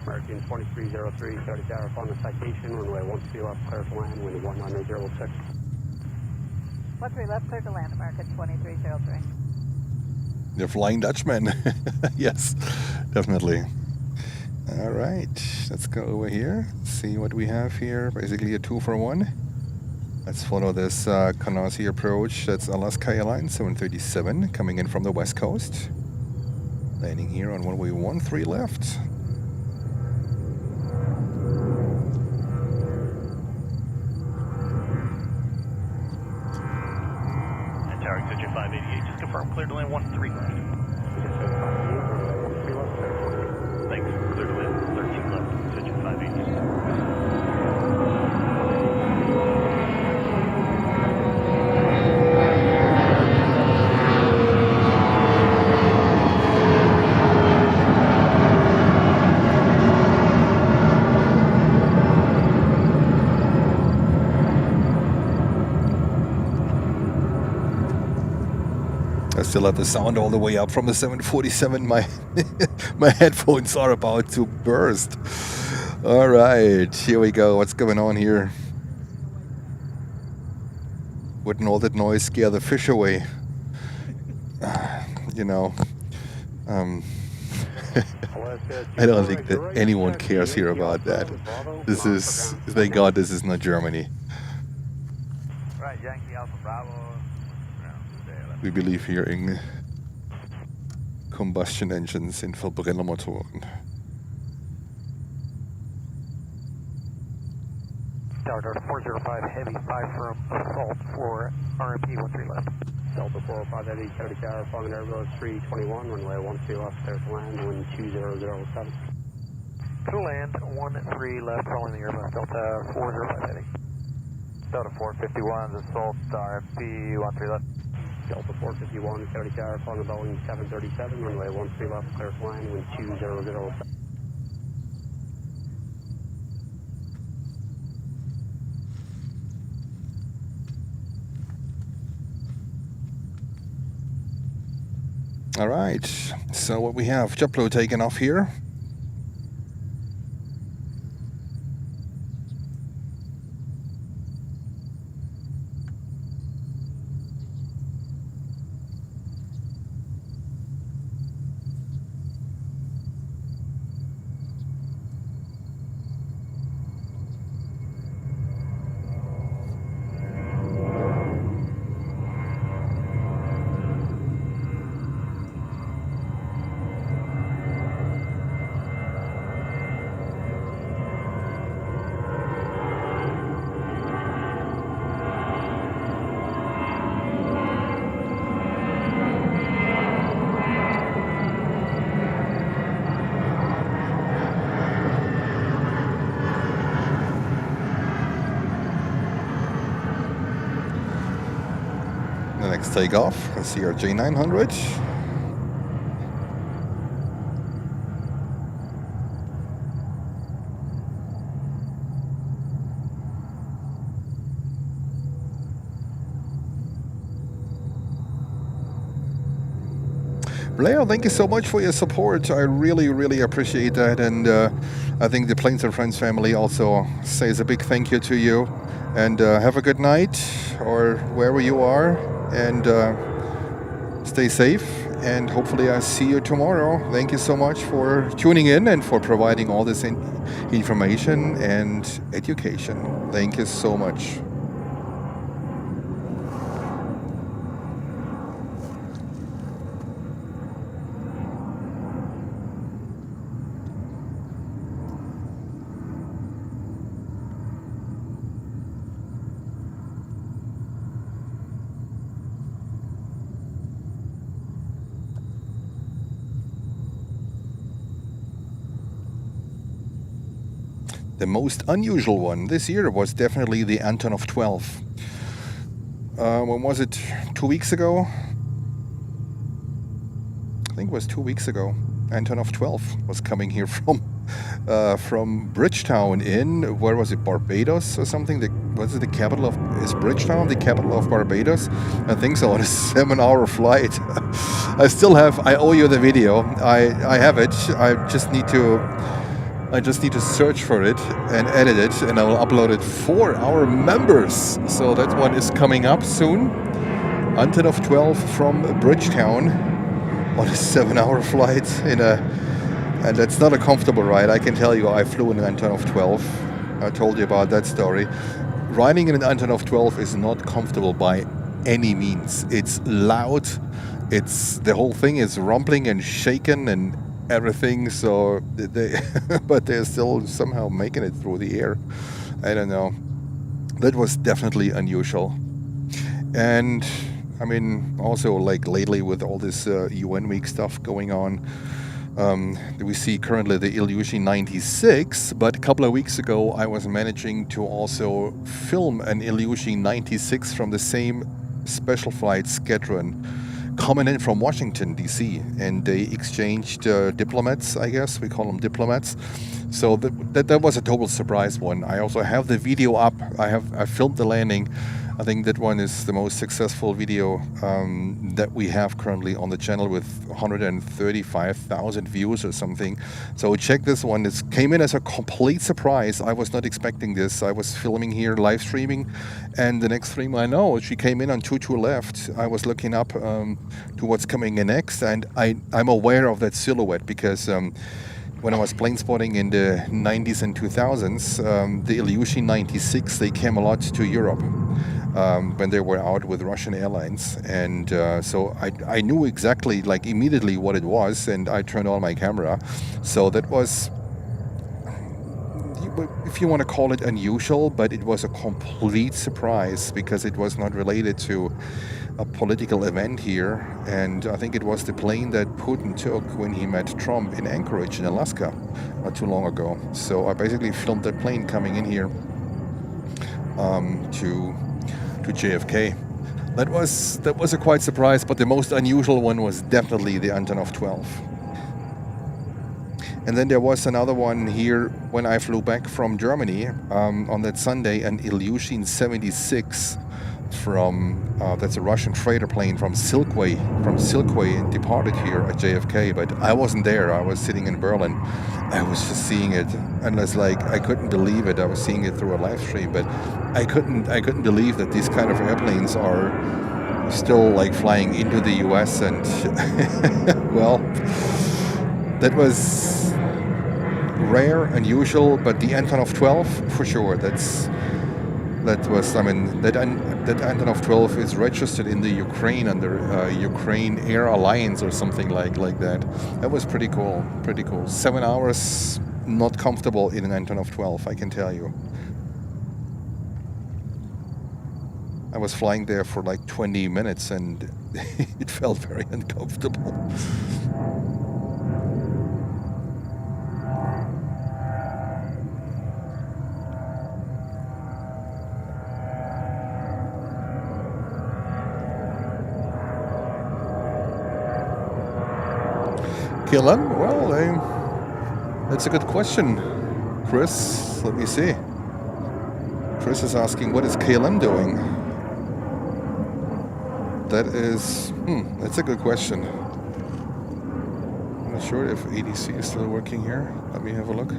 American 2303, Cody Tower, following the citation, runway 13 left, clear to land, wind 106. 13 left, clear to land, American 2303. The Flying Dutchman. Yes, definitely. All right, let's go over here, see what we have here. Basically a 2-for-1. Let's follow this Canarsie approach. That's Alaska Airlines 737 coming in from the west coast. Landing here on runway 13 left. And tower extension 588, just confirm, clear to land 13 left. Thanks, clear to land 13 left, extension 588. I still have the sound all the way up from the 747. My my headphones are about to burst. All right, here we go. What's going on here? Wouldn't all that noise scare the fish away? You know, I don't think that anyone cares here about that. This is, thank God, this is not Germany. Right, Yankee Alpha Bravo. We believe here in combustion engines, in Verbrennermotoren. Tower 405 Heavy 5 from Assault for RMP 13 left. Delta 405 Heavy, County Tower, following Airbus 321, runway 12 left, clear to land, wind 2007. To land 13 left, following the Airbus Delta 405 Heavy. Delta 451 Assault RMP 13 left. Delta 451, County Tower, following the Boeing 737, runway 13 left, clear to land, wind 2007. All right, so what we have, JetBlue taking off here. The next takeoff, let's see our J900. Blair, thank you so much for your support. I really, really appreciate that. And I think the Planes and Friends family also says a big thank you to you. And have a good night, or wherever you are. And stay safe. And hopefully I'll see you tomorrow. Thank you so much for tuning in and for providing all this information and education. Thank you so much. The most unusual one this year was definitely the Antonov 12. When was it? 2 weeks ago? I think it was 2 weeks ago. Antonov 12 was coming here from Bridgetown in, where was it, Barbados or something? Was it the capital of, is Bridgetown the capital of Barbados? I think so, on a 7-hour flight. I owe you the video. I have it. I just need to search for it and edit it, and I will upload it for our members. So that one is coming up soon. Antonov 12 from Bridgetown on a 7-hour flight in a And that's not a comfortable ride. I can tell you, I flew in an Antonov 12. I told you about that story. Riding in an Antonov 12 is not comfortable by any means. It's loud. It's the whole thing is rumbling and shaking and everything. So they, but they're still somehow making it through the air. I don't know. That was definitely unusual. And I mean, also like lately with all this UN week stuff going on. We see currently the Ilyushin 96, but a couple of weeks ago I was managing to also film an Ilyushin 96 from the same special flight squadron coming in from Washington, D.C. and they exchanged diplomats, I guess, we call them diplomats. So that was a total surprise one. I also have the video up. I filmed the landing. I think that one is the most successful video that we have currently on the channel with 135,000 views or something. So check this one. This came in as a complete surprise. I was not expecting this. I was filming here, live streaming, and the next thing I know, she came in on 22 left. I was looking up to what's coming in next, and I'm aware of that silhouette because when I was plane spotting in the 90s and 2000s, the Ilyushin 96, they came a lot to Europe. When they were out with Russian airlines, and so I knew exactly, like immediately what it was, and I turned on my camera. So that was, if you want to call it unusual, but it was a complete surprise because it was not related to a political event here, and I think it was the plane that Putin took when he met Trump in Anchorage in Alaska not too long ago. So I basically filmed that plane coming in here to JFK. That was a quite surprise, but the most unusual one was definitely the Antonov 12. And then there was another one here when I flew back from Germany on that Sunday, an Ilyushin 76 from that's a Russian freighter plane from Silkway, and departed here at JFK. But I wasn't there. I was sitting in Berlin. I was just seeing it, and it's like I couldn't believe it. I was seeing it through a live stream, but I couldn't believe that these kind of airplanes are still like flying into the US. And well, that was rare, unusual, but the Antonov 12 for sure. That Antonov 12 is registered in the Ukraine under Ukraine Air Alliance or something like that. That was pretty cool. 7 hours not comfortable in an Antonov 12, I can tell you. I was flying there for like 20 minutes and it felt very uncomfortable. KLM? Well, that's a good question. Chris, let me see. Chris is asking, what is KLM doing? That's a good question. I'm not sure if ADC is still working here. Let me have a look.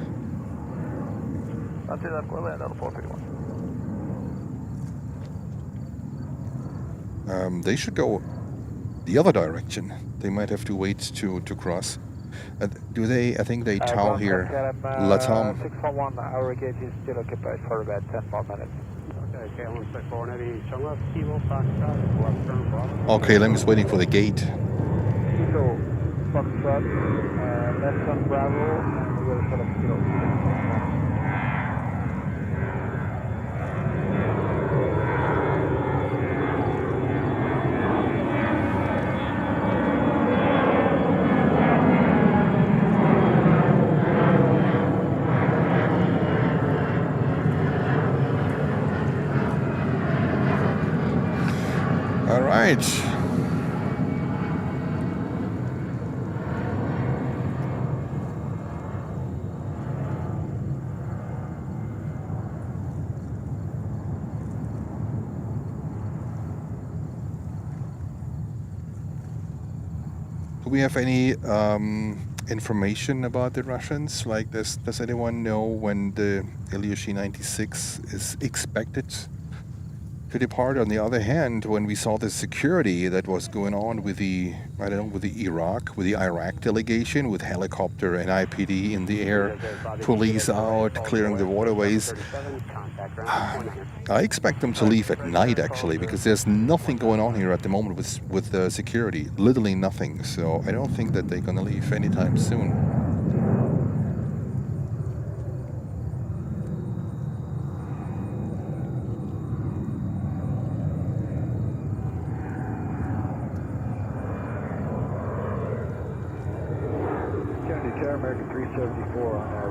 They should go the other direction. They might have to wait to cross. Do they? I think they tow here. Latam. 611, our gauge is still occupied for about 10 more minutes. Okay, KLM 641, Heavy, Chunga, Kilo, Foxtrot, Western, Bravo. Okay, KLM is waiting for the gate. Kilo, Foxtrot, left on Bravo, and we will set up Kilo. All right. Do we have any information about the Russians? Like, does anyone know when the Ilyushin 96 is expected to pity part. On the other hand, when we saw the security that was going on with the, I don't know, with the Iraq delegation, with helicopter and IPD in the air, police out, clearing the waterways, I expect them to leave at night, actually, because there's nothing going on here at the moment with the security, literally nothing. So I don't think that they're going to leave anytime soon. American 374 on our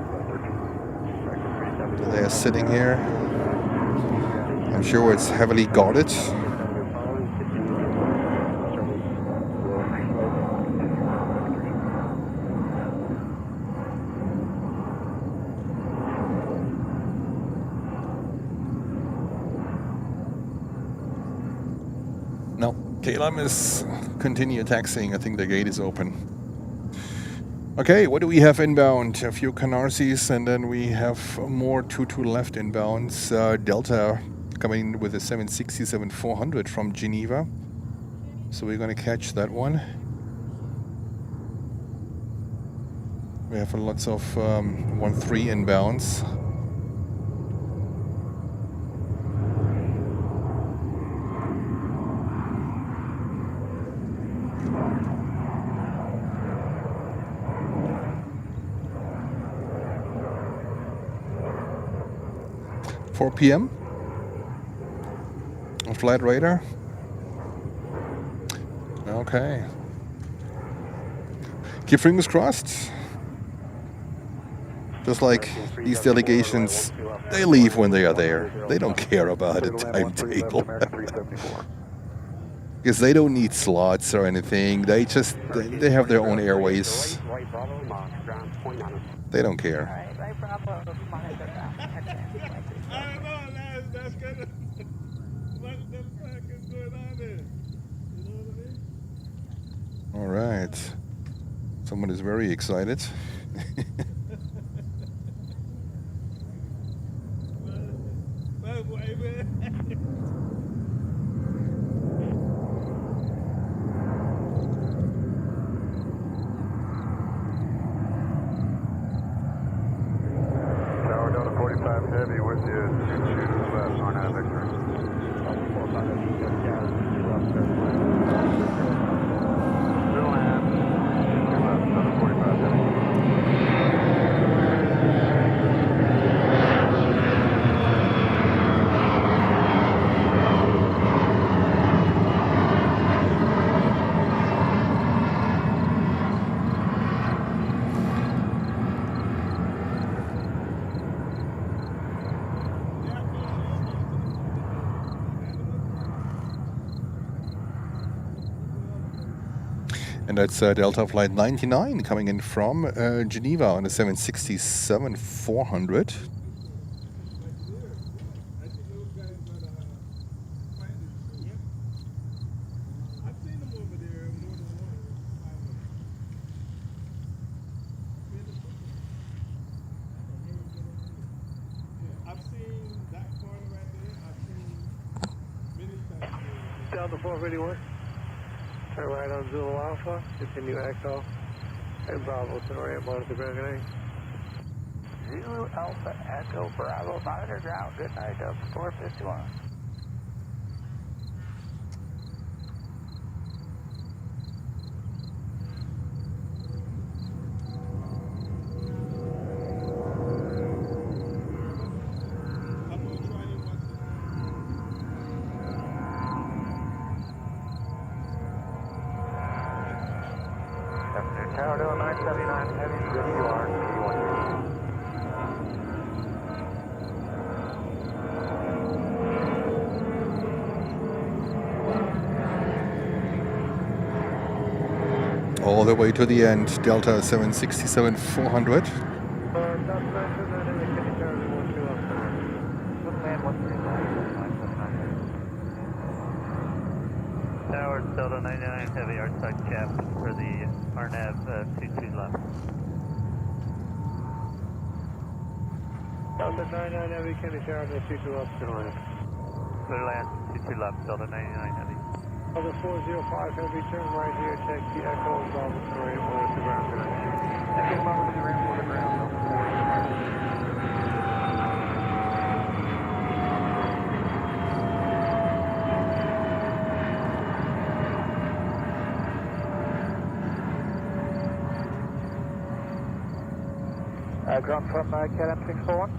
They're sitting here. I'm sure it's heavily guarded. No, KLM is continue taxiing. I think the gate is open. Okay, what do we have inbound? A few Canarsies, and then we have more 22 left inbounds. Delta coming with a 767-400 from Geneva. So we're going to catch that one. We have lots of 13 inbounds. $4 p.m. A flight radar. Okay. Keep fingers crossed. Just like these delegations, they leave when they are there. They don't care about a timetable. Because they don't need slots or anything. They just, they have their own airways. They don't care. That's good. What the fuck is going on there? You know what I mean? All right. Someone is very excited. Tower Delta 45 Heavy with you. Shoot to the left on Victor. Still land. Shoot to left, Delta 45 Heavy. And that's Delta Flight 99 coming in from Geneva on a 767-400. Delta 451. Turn right on Zulu Alpha, continue Echo, and Bravo to orient monitor ground grenade. Zulu Alpha Echo Bravo monitor ground. Good night, Delta 451. Tower Delta 979 Heavy, good you are, 81. All the way to the end, Delta 767-400. Tower Delta 99 Heavy, outside cap for the RNAV 22 left. Delta 99 Heavy, Kenny Tower 22 left, clear land. 22 left, Delta 99 Heavy. Delta 405 Heavy, turn right here, check the Echo, Bravo 3, order to ground connection. Echo Bravo to the ground, order ground, Delta 405. Ground from KLM 641.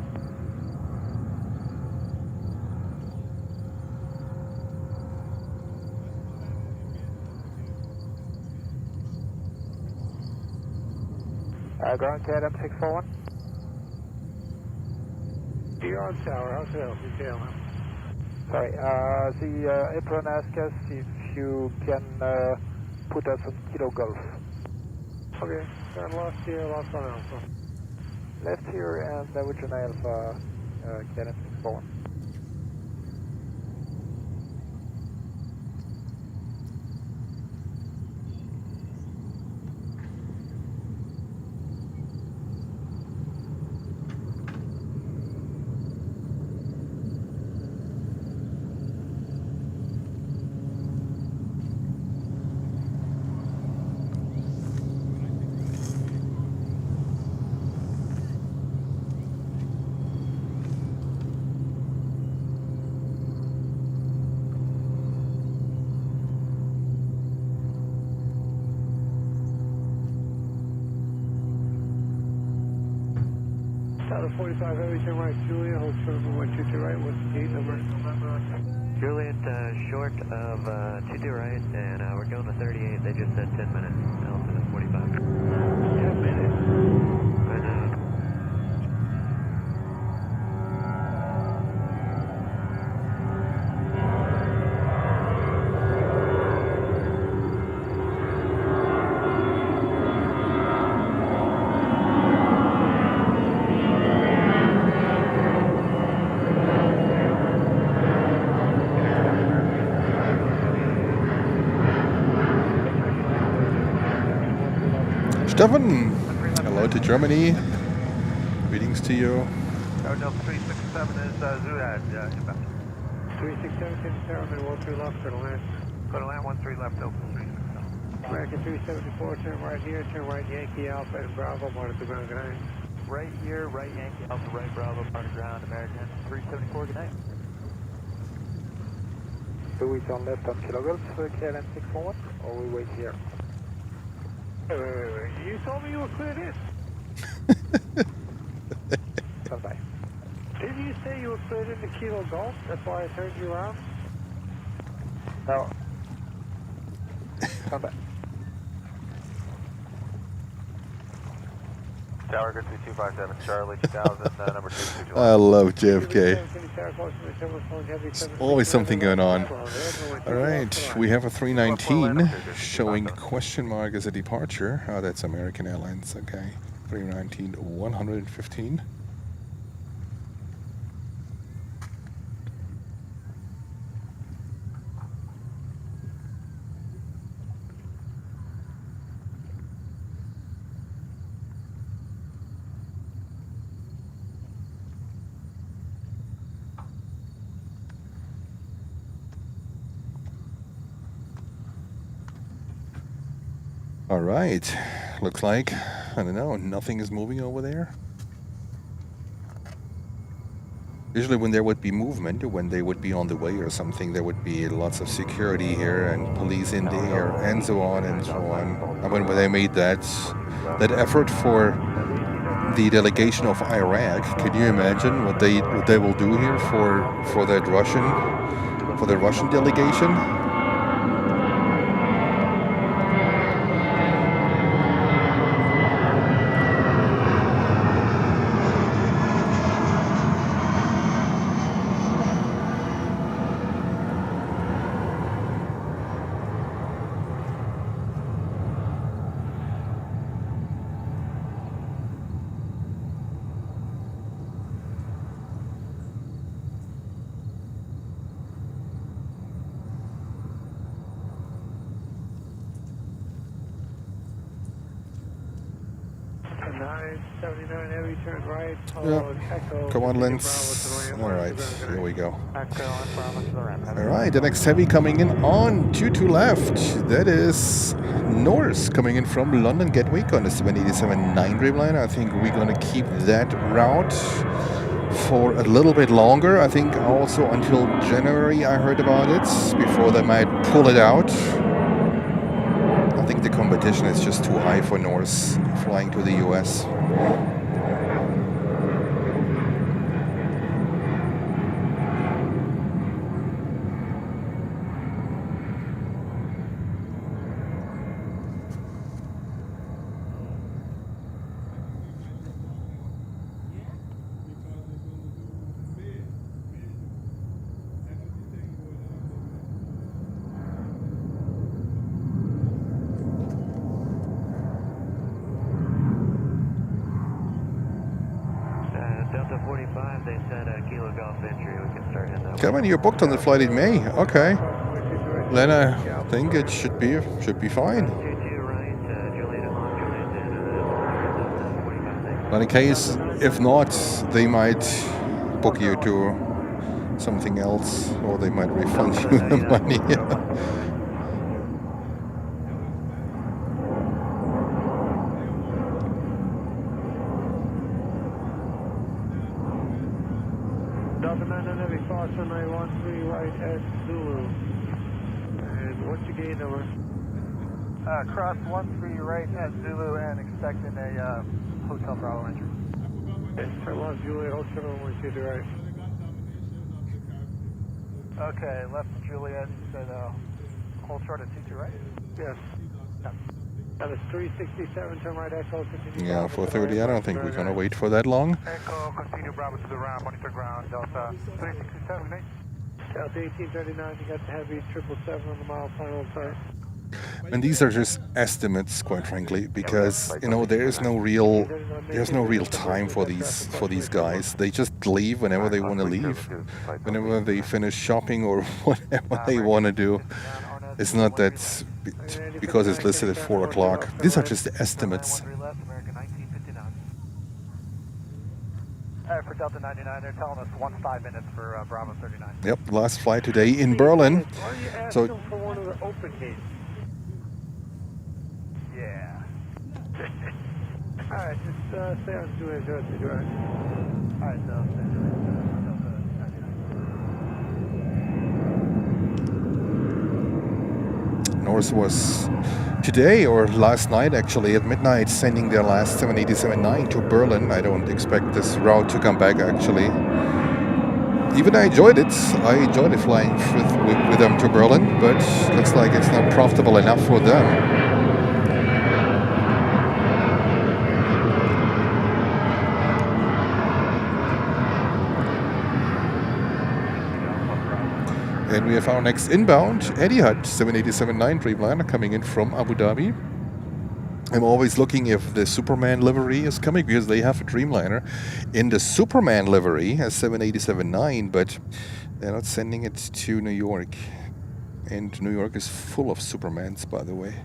Ground KLM 641. You're on tower, how's it help you, KLM? Sorry, the apron asked us if you can put us on Kilo Golf. Okay, turn left here, left on Alpha. Left here and Wichita Alpha, KLM 641. Delta 45 Heavy, turn right, Juliet, hold short of 122 right, what's the gate number? Juliet, short of 22 right, and we're going to 38. They just said 10 minutes. Alpha 45. 10 minutes? I know. Stefan, hello to Germany. Greetings to you. Delta 367 is Zurad, inbound. 367, can you turn on 13 left, go to land. Go to land 13 left, Delta 367. American 374, turn right here, turn right Yankee Alpha and Bravo, monitor ground connection. Right here, right Yankee Alpha, right Bravo, monitor ground, American 374, good night. Do we turn left on Kilo Golf, KLM 641, or we wait here? Wait. You told me you were cleared in. Stand by. Didn't you say you were cleared into Kilo Golf? That's why I turned you around? No. Stand by. Tower, good 2257, Charlie 2000, number 222. I love JFK. There's always something going on. All right, we have a 319 showing question mark as a departure. Oh, that's American Airlines. Okay, 319 115. All right, looks like, I don't know, nothing is moving over there. Usually when there would be movement, when they would be on the way or something, there would be lots of security here and police in there and so on and so on. I mean, when they made that effort for the delegation of Iraq, can you imagine what they will do here for the Russian delegation? 979 Heavy, turn right. Yeah. Come on, Lens. All right, here we go. All right, the next Heavy coming in on 22 left. That is Norse coming in from London Gatwick on the 787-9 Dreamliner. I think we're going to keep that route for a little bit longer. I think also until January I heard about it, before they might pull it out. I think the competition is just too high for Norse flying to the US. Delta 45, they said Kilo Golf entry. We can start in that. Kevin, you're booked on the flight in May. Okay. Then I think it should be fine. But in case, if not, they might book you to something else, or they might refund you the money. Delta 99 Heavy, Fox 1913 right at Zulu. And what's your gate number? Cross 13 right at Zulu and expecting a Hotel Bravo entry. Turn left, Juliet, Hotel 123 right. Okay, left Juliet, said hold short at 22 right? Yes. That is 367, turn right, Echo, continue. Yeah, 4:30. I don't think we're gonna wait for that long. Echo, continue Bravo to the round, monitor ground, Delta 367, Nate. Delta 1839, you got the Heavy 777 on the mile final side. And these are just estimates, quite frankly, because you know there's no real time for these guys. They just leave whenever they want to leave, whenever they finish shopping or whatever they want to do. It's not that because it's listed at 4 o'clock. These are just estimates. For Delta 99, they're telling us 5 minutes for Bravo 39. Yep, last flight today in Berlin. So. For one of the open gates. Yeah. Alright, just stay on 280 right? Alright, so Delta 99. Norse was today or last night actually at midnight sending their last 787-9 to Berlin. I don't expect this route to come back actually. Even I enjoyed it. I enjoyed it flying with them to Berlin, but looks like it's not profitable enough for them. And we have our next inbound, Etihad 787-9 Dreamliner coming in from Abu Dhabi. I'm always looking if the Superman livery is coming because they have a Dreamliner in the Superman livery as 787-9, but they're not sending it to New York. And New York is full of Supermans, by the way.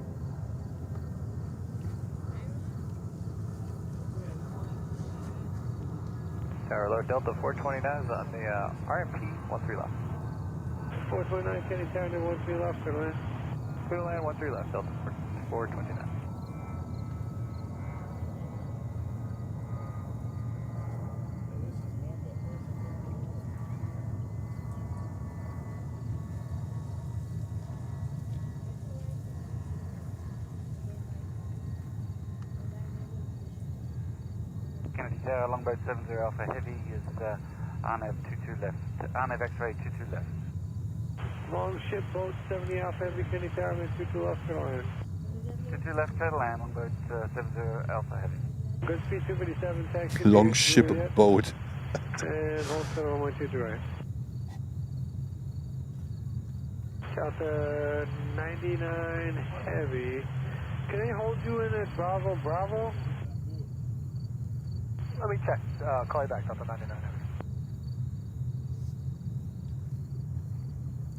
Tower Alert, Delta 429 is on the RMP 13 left. 429, Kenny Tower, 13 left, clear land. Clear land, 13 left, Delta 429. Kennedy Tower, Longboat 70 Alpha Heavy is on F22 left, on X-ray 22 left. Long ship boat 70 Alpha Heavy, Kenny Tower, 22 left, clear land. 22 left, clear land, Longboat 70 Alpha Heavy. Good speed 257, taxi. Long ship boat. And hold center on 123 right. Delta 99 Heavy. Can I hold you in at Bravo, Bravo? Let me check. Call you back, Delta 99 Heavy.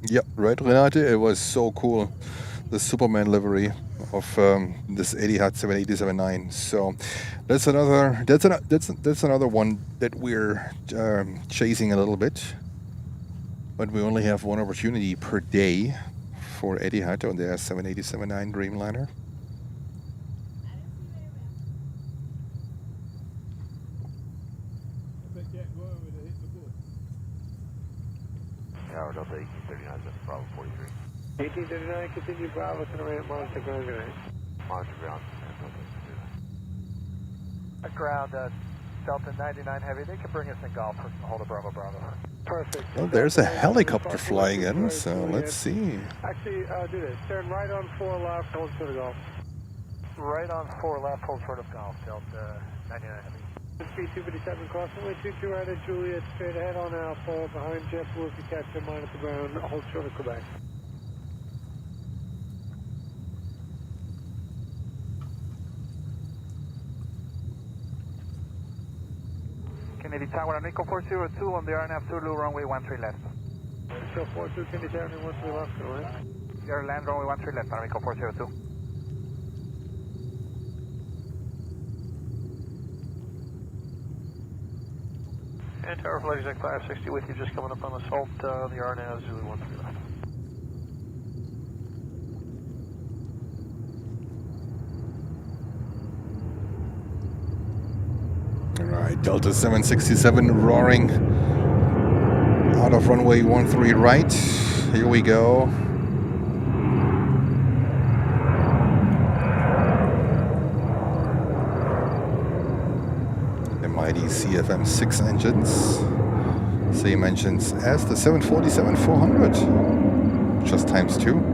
Yep, right, Renate. It was so cool. The Superman livery. of this Etihad 787-9. So that's another one that we're chasing a little bit, but we only have one opportunity per day for Etihad on their 787-9 Dreamliner. Tower Delta 1839, that's Bravo 43. 1839, continue Bravo to the ramp, monitor ground grenade. Monitor ground. Ground, Delta 99 Heavy, they can bring us in Golf for hold of Bravo Bravo. Perfect. Well, there's a helicopter flying in, so let's see. Actually, do this. Turn right on 4 left, hold short of Golf. Right on 4 left, hold short of Golf, Delta 99 Heavy. Speed 257, cross runway 22 right at Juliet, straight ahead on Alpha, behind JetBlue if you catch him, mine at the ground, hold short of Quebec. Kennedy Tower, Nico 402 on the RNAV Zulu, runway 13 left. Show 42, Kennedy Tower, 13 left, right? Your land runway 13 left, Nico 402. And Tower Flight Exec 560 with you, just coming up on assault, the RNAV Zulu 13 left. All right, Delta 767 roaring out of runway 13 right. Here we go. The mighty CFM6 engines. Same engines as the 747-400. Just times 2.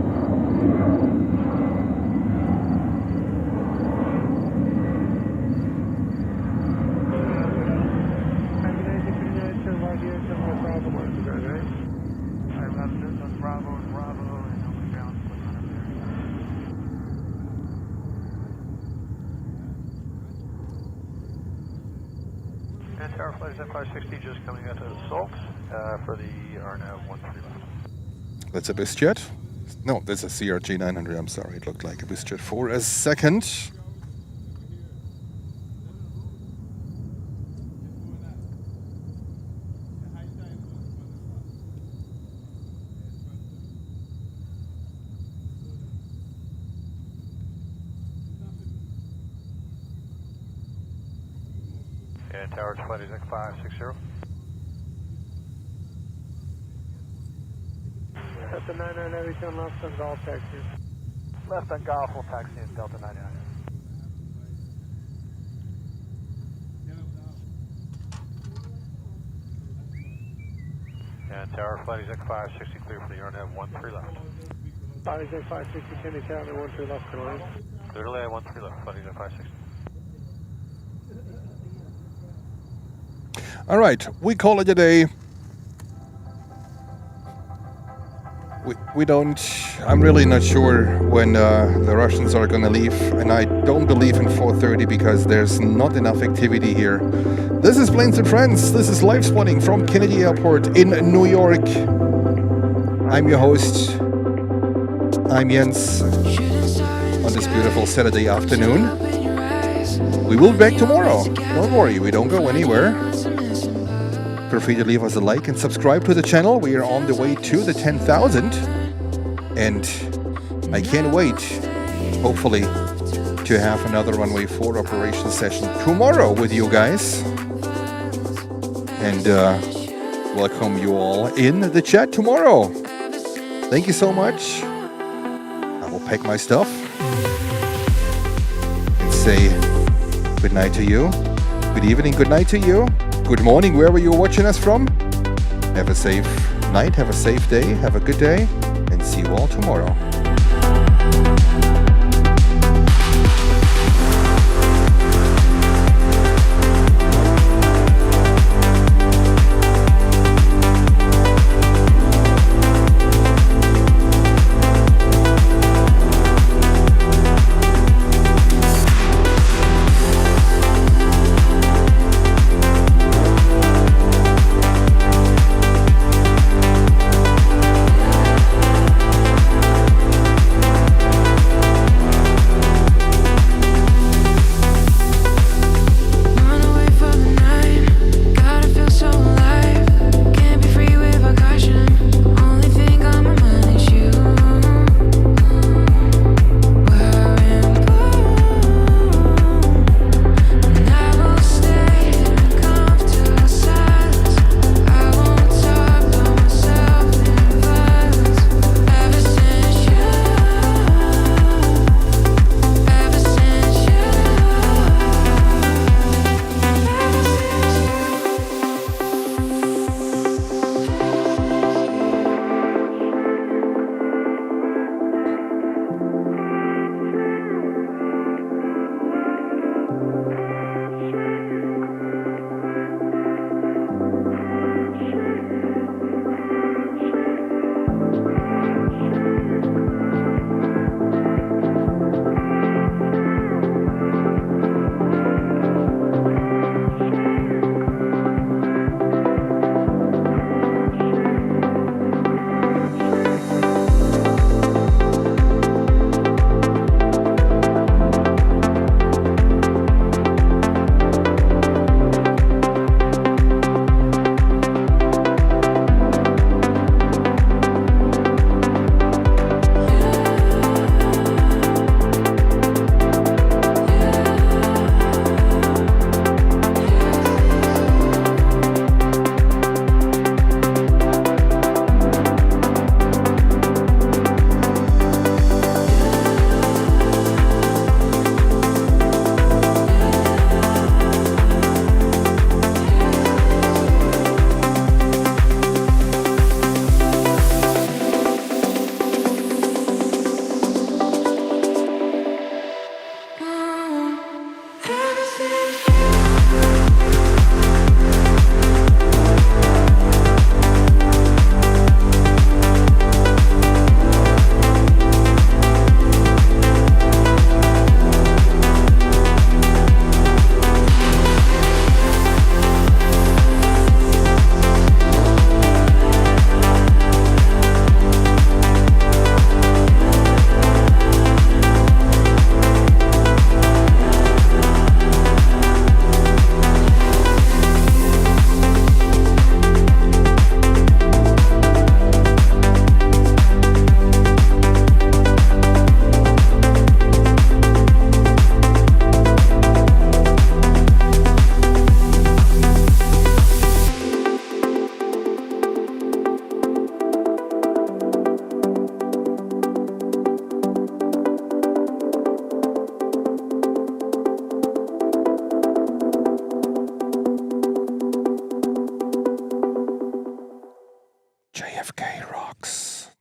Tower Flight Exec 560 just coming out to assault for the RNAV 13 left. That's a BizJet. No, that's a CRJ 900. I'm sorry, it looked like a BizJet for a second. And Tower Flight Exec 560. Delta 99 Heavy, turn left on Golf taxi. Left on Golf, we'll taxi in Delta 99. And Tower Flight Exec 560 clear for the RNAV 13 left. Flight Exec 560, Kennedy Tower, 13 left, correct? Clear to lay 13 left, Flight Exec 560. All right, we call it a day. We don't. I'm really not sure when the Russians are going to leave, and I don't believe in 4:30 because there's not enough activity here. This is Planes and Friends. This is live spotting from Kennedy Airport in New York. I'm your host. I'm Jens. On this beautiful Saturday afternoon, we will be back tomorrow. Don't worry, we don't go anywhere. Feel free to leave us a like and subscribe to the channel. We are on the way to the 10,000. And I can't wait, hopefully, to have another Runway 4 operation session tomorrow with you guys. And welcome you all in the chat tomorrow. Thank you so much. I will pack my stuff and say good night to you. Good evening, good night to you. Good morning, wherever you're watching us from. Have a safe night, have a safe day, have a good day, and see you all tomorrow. JFK rocks.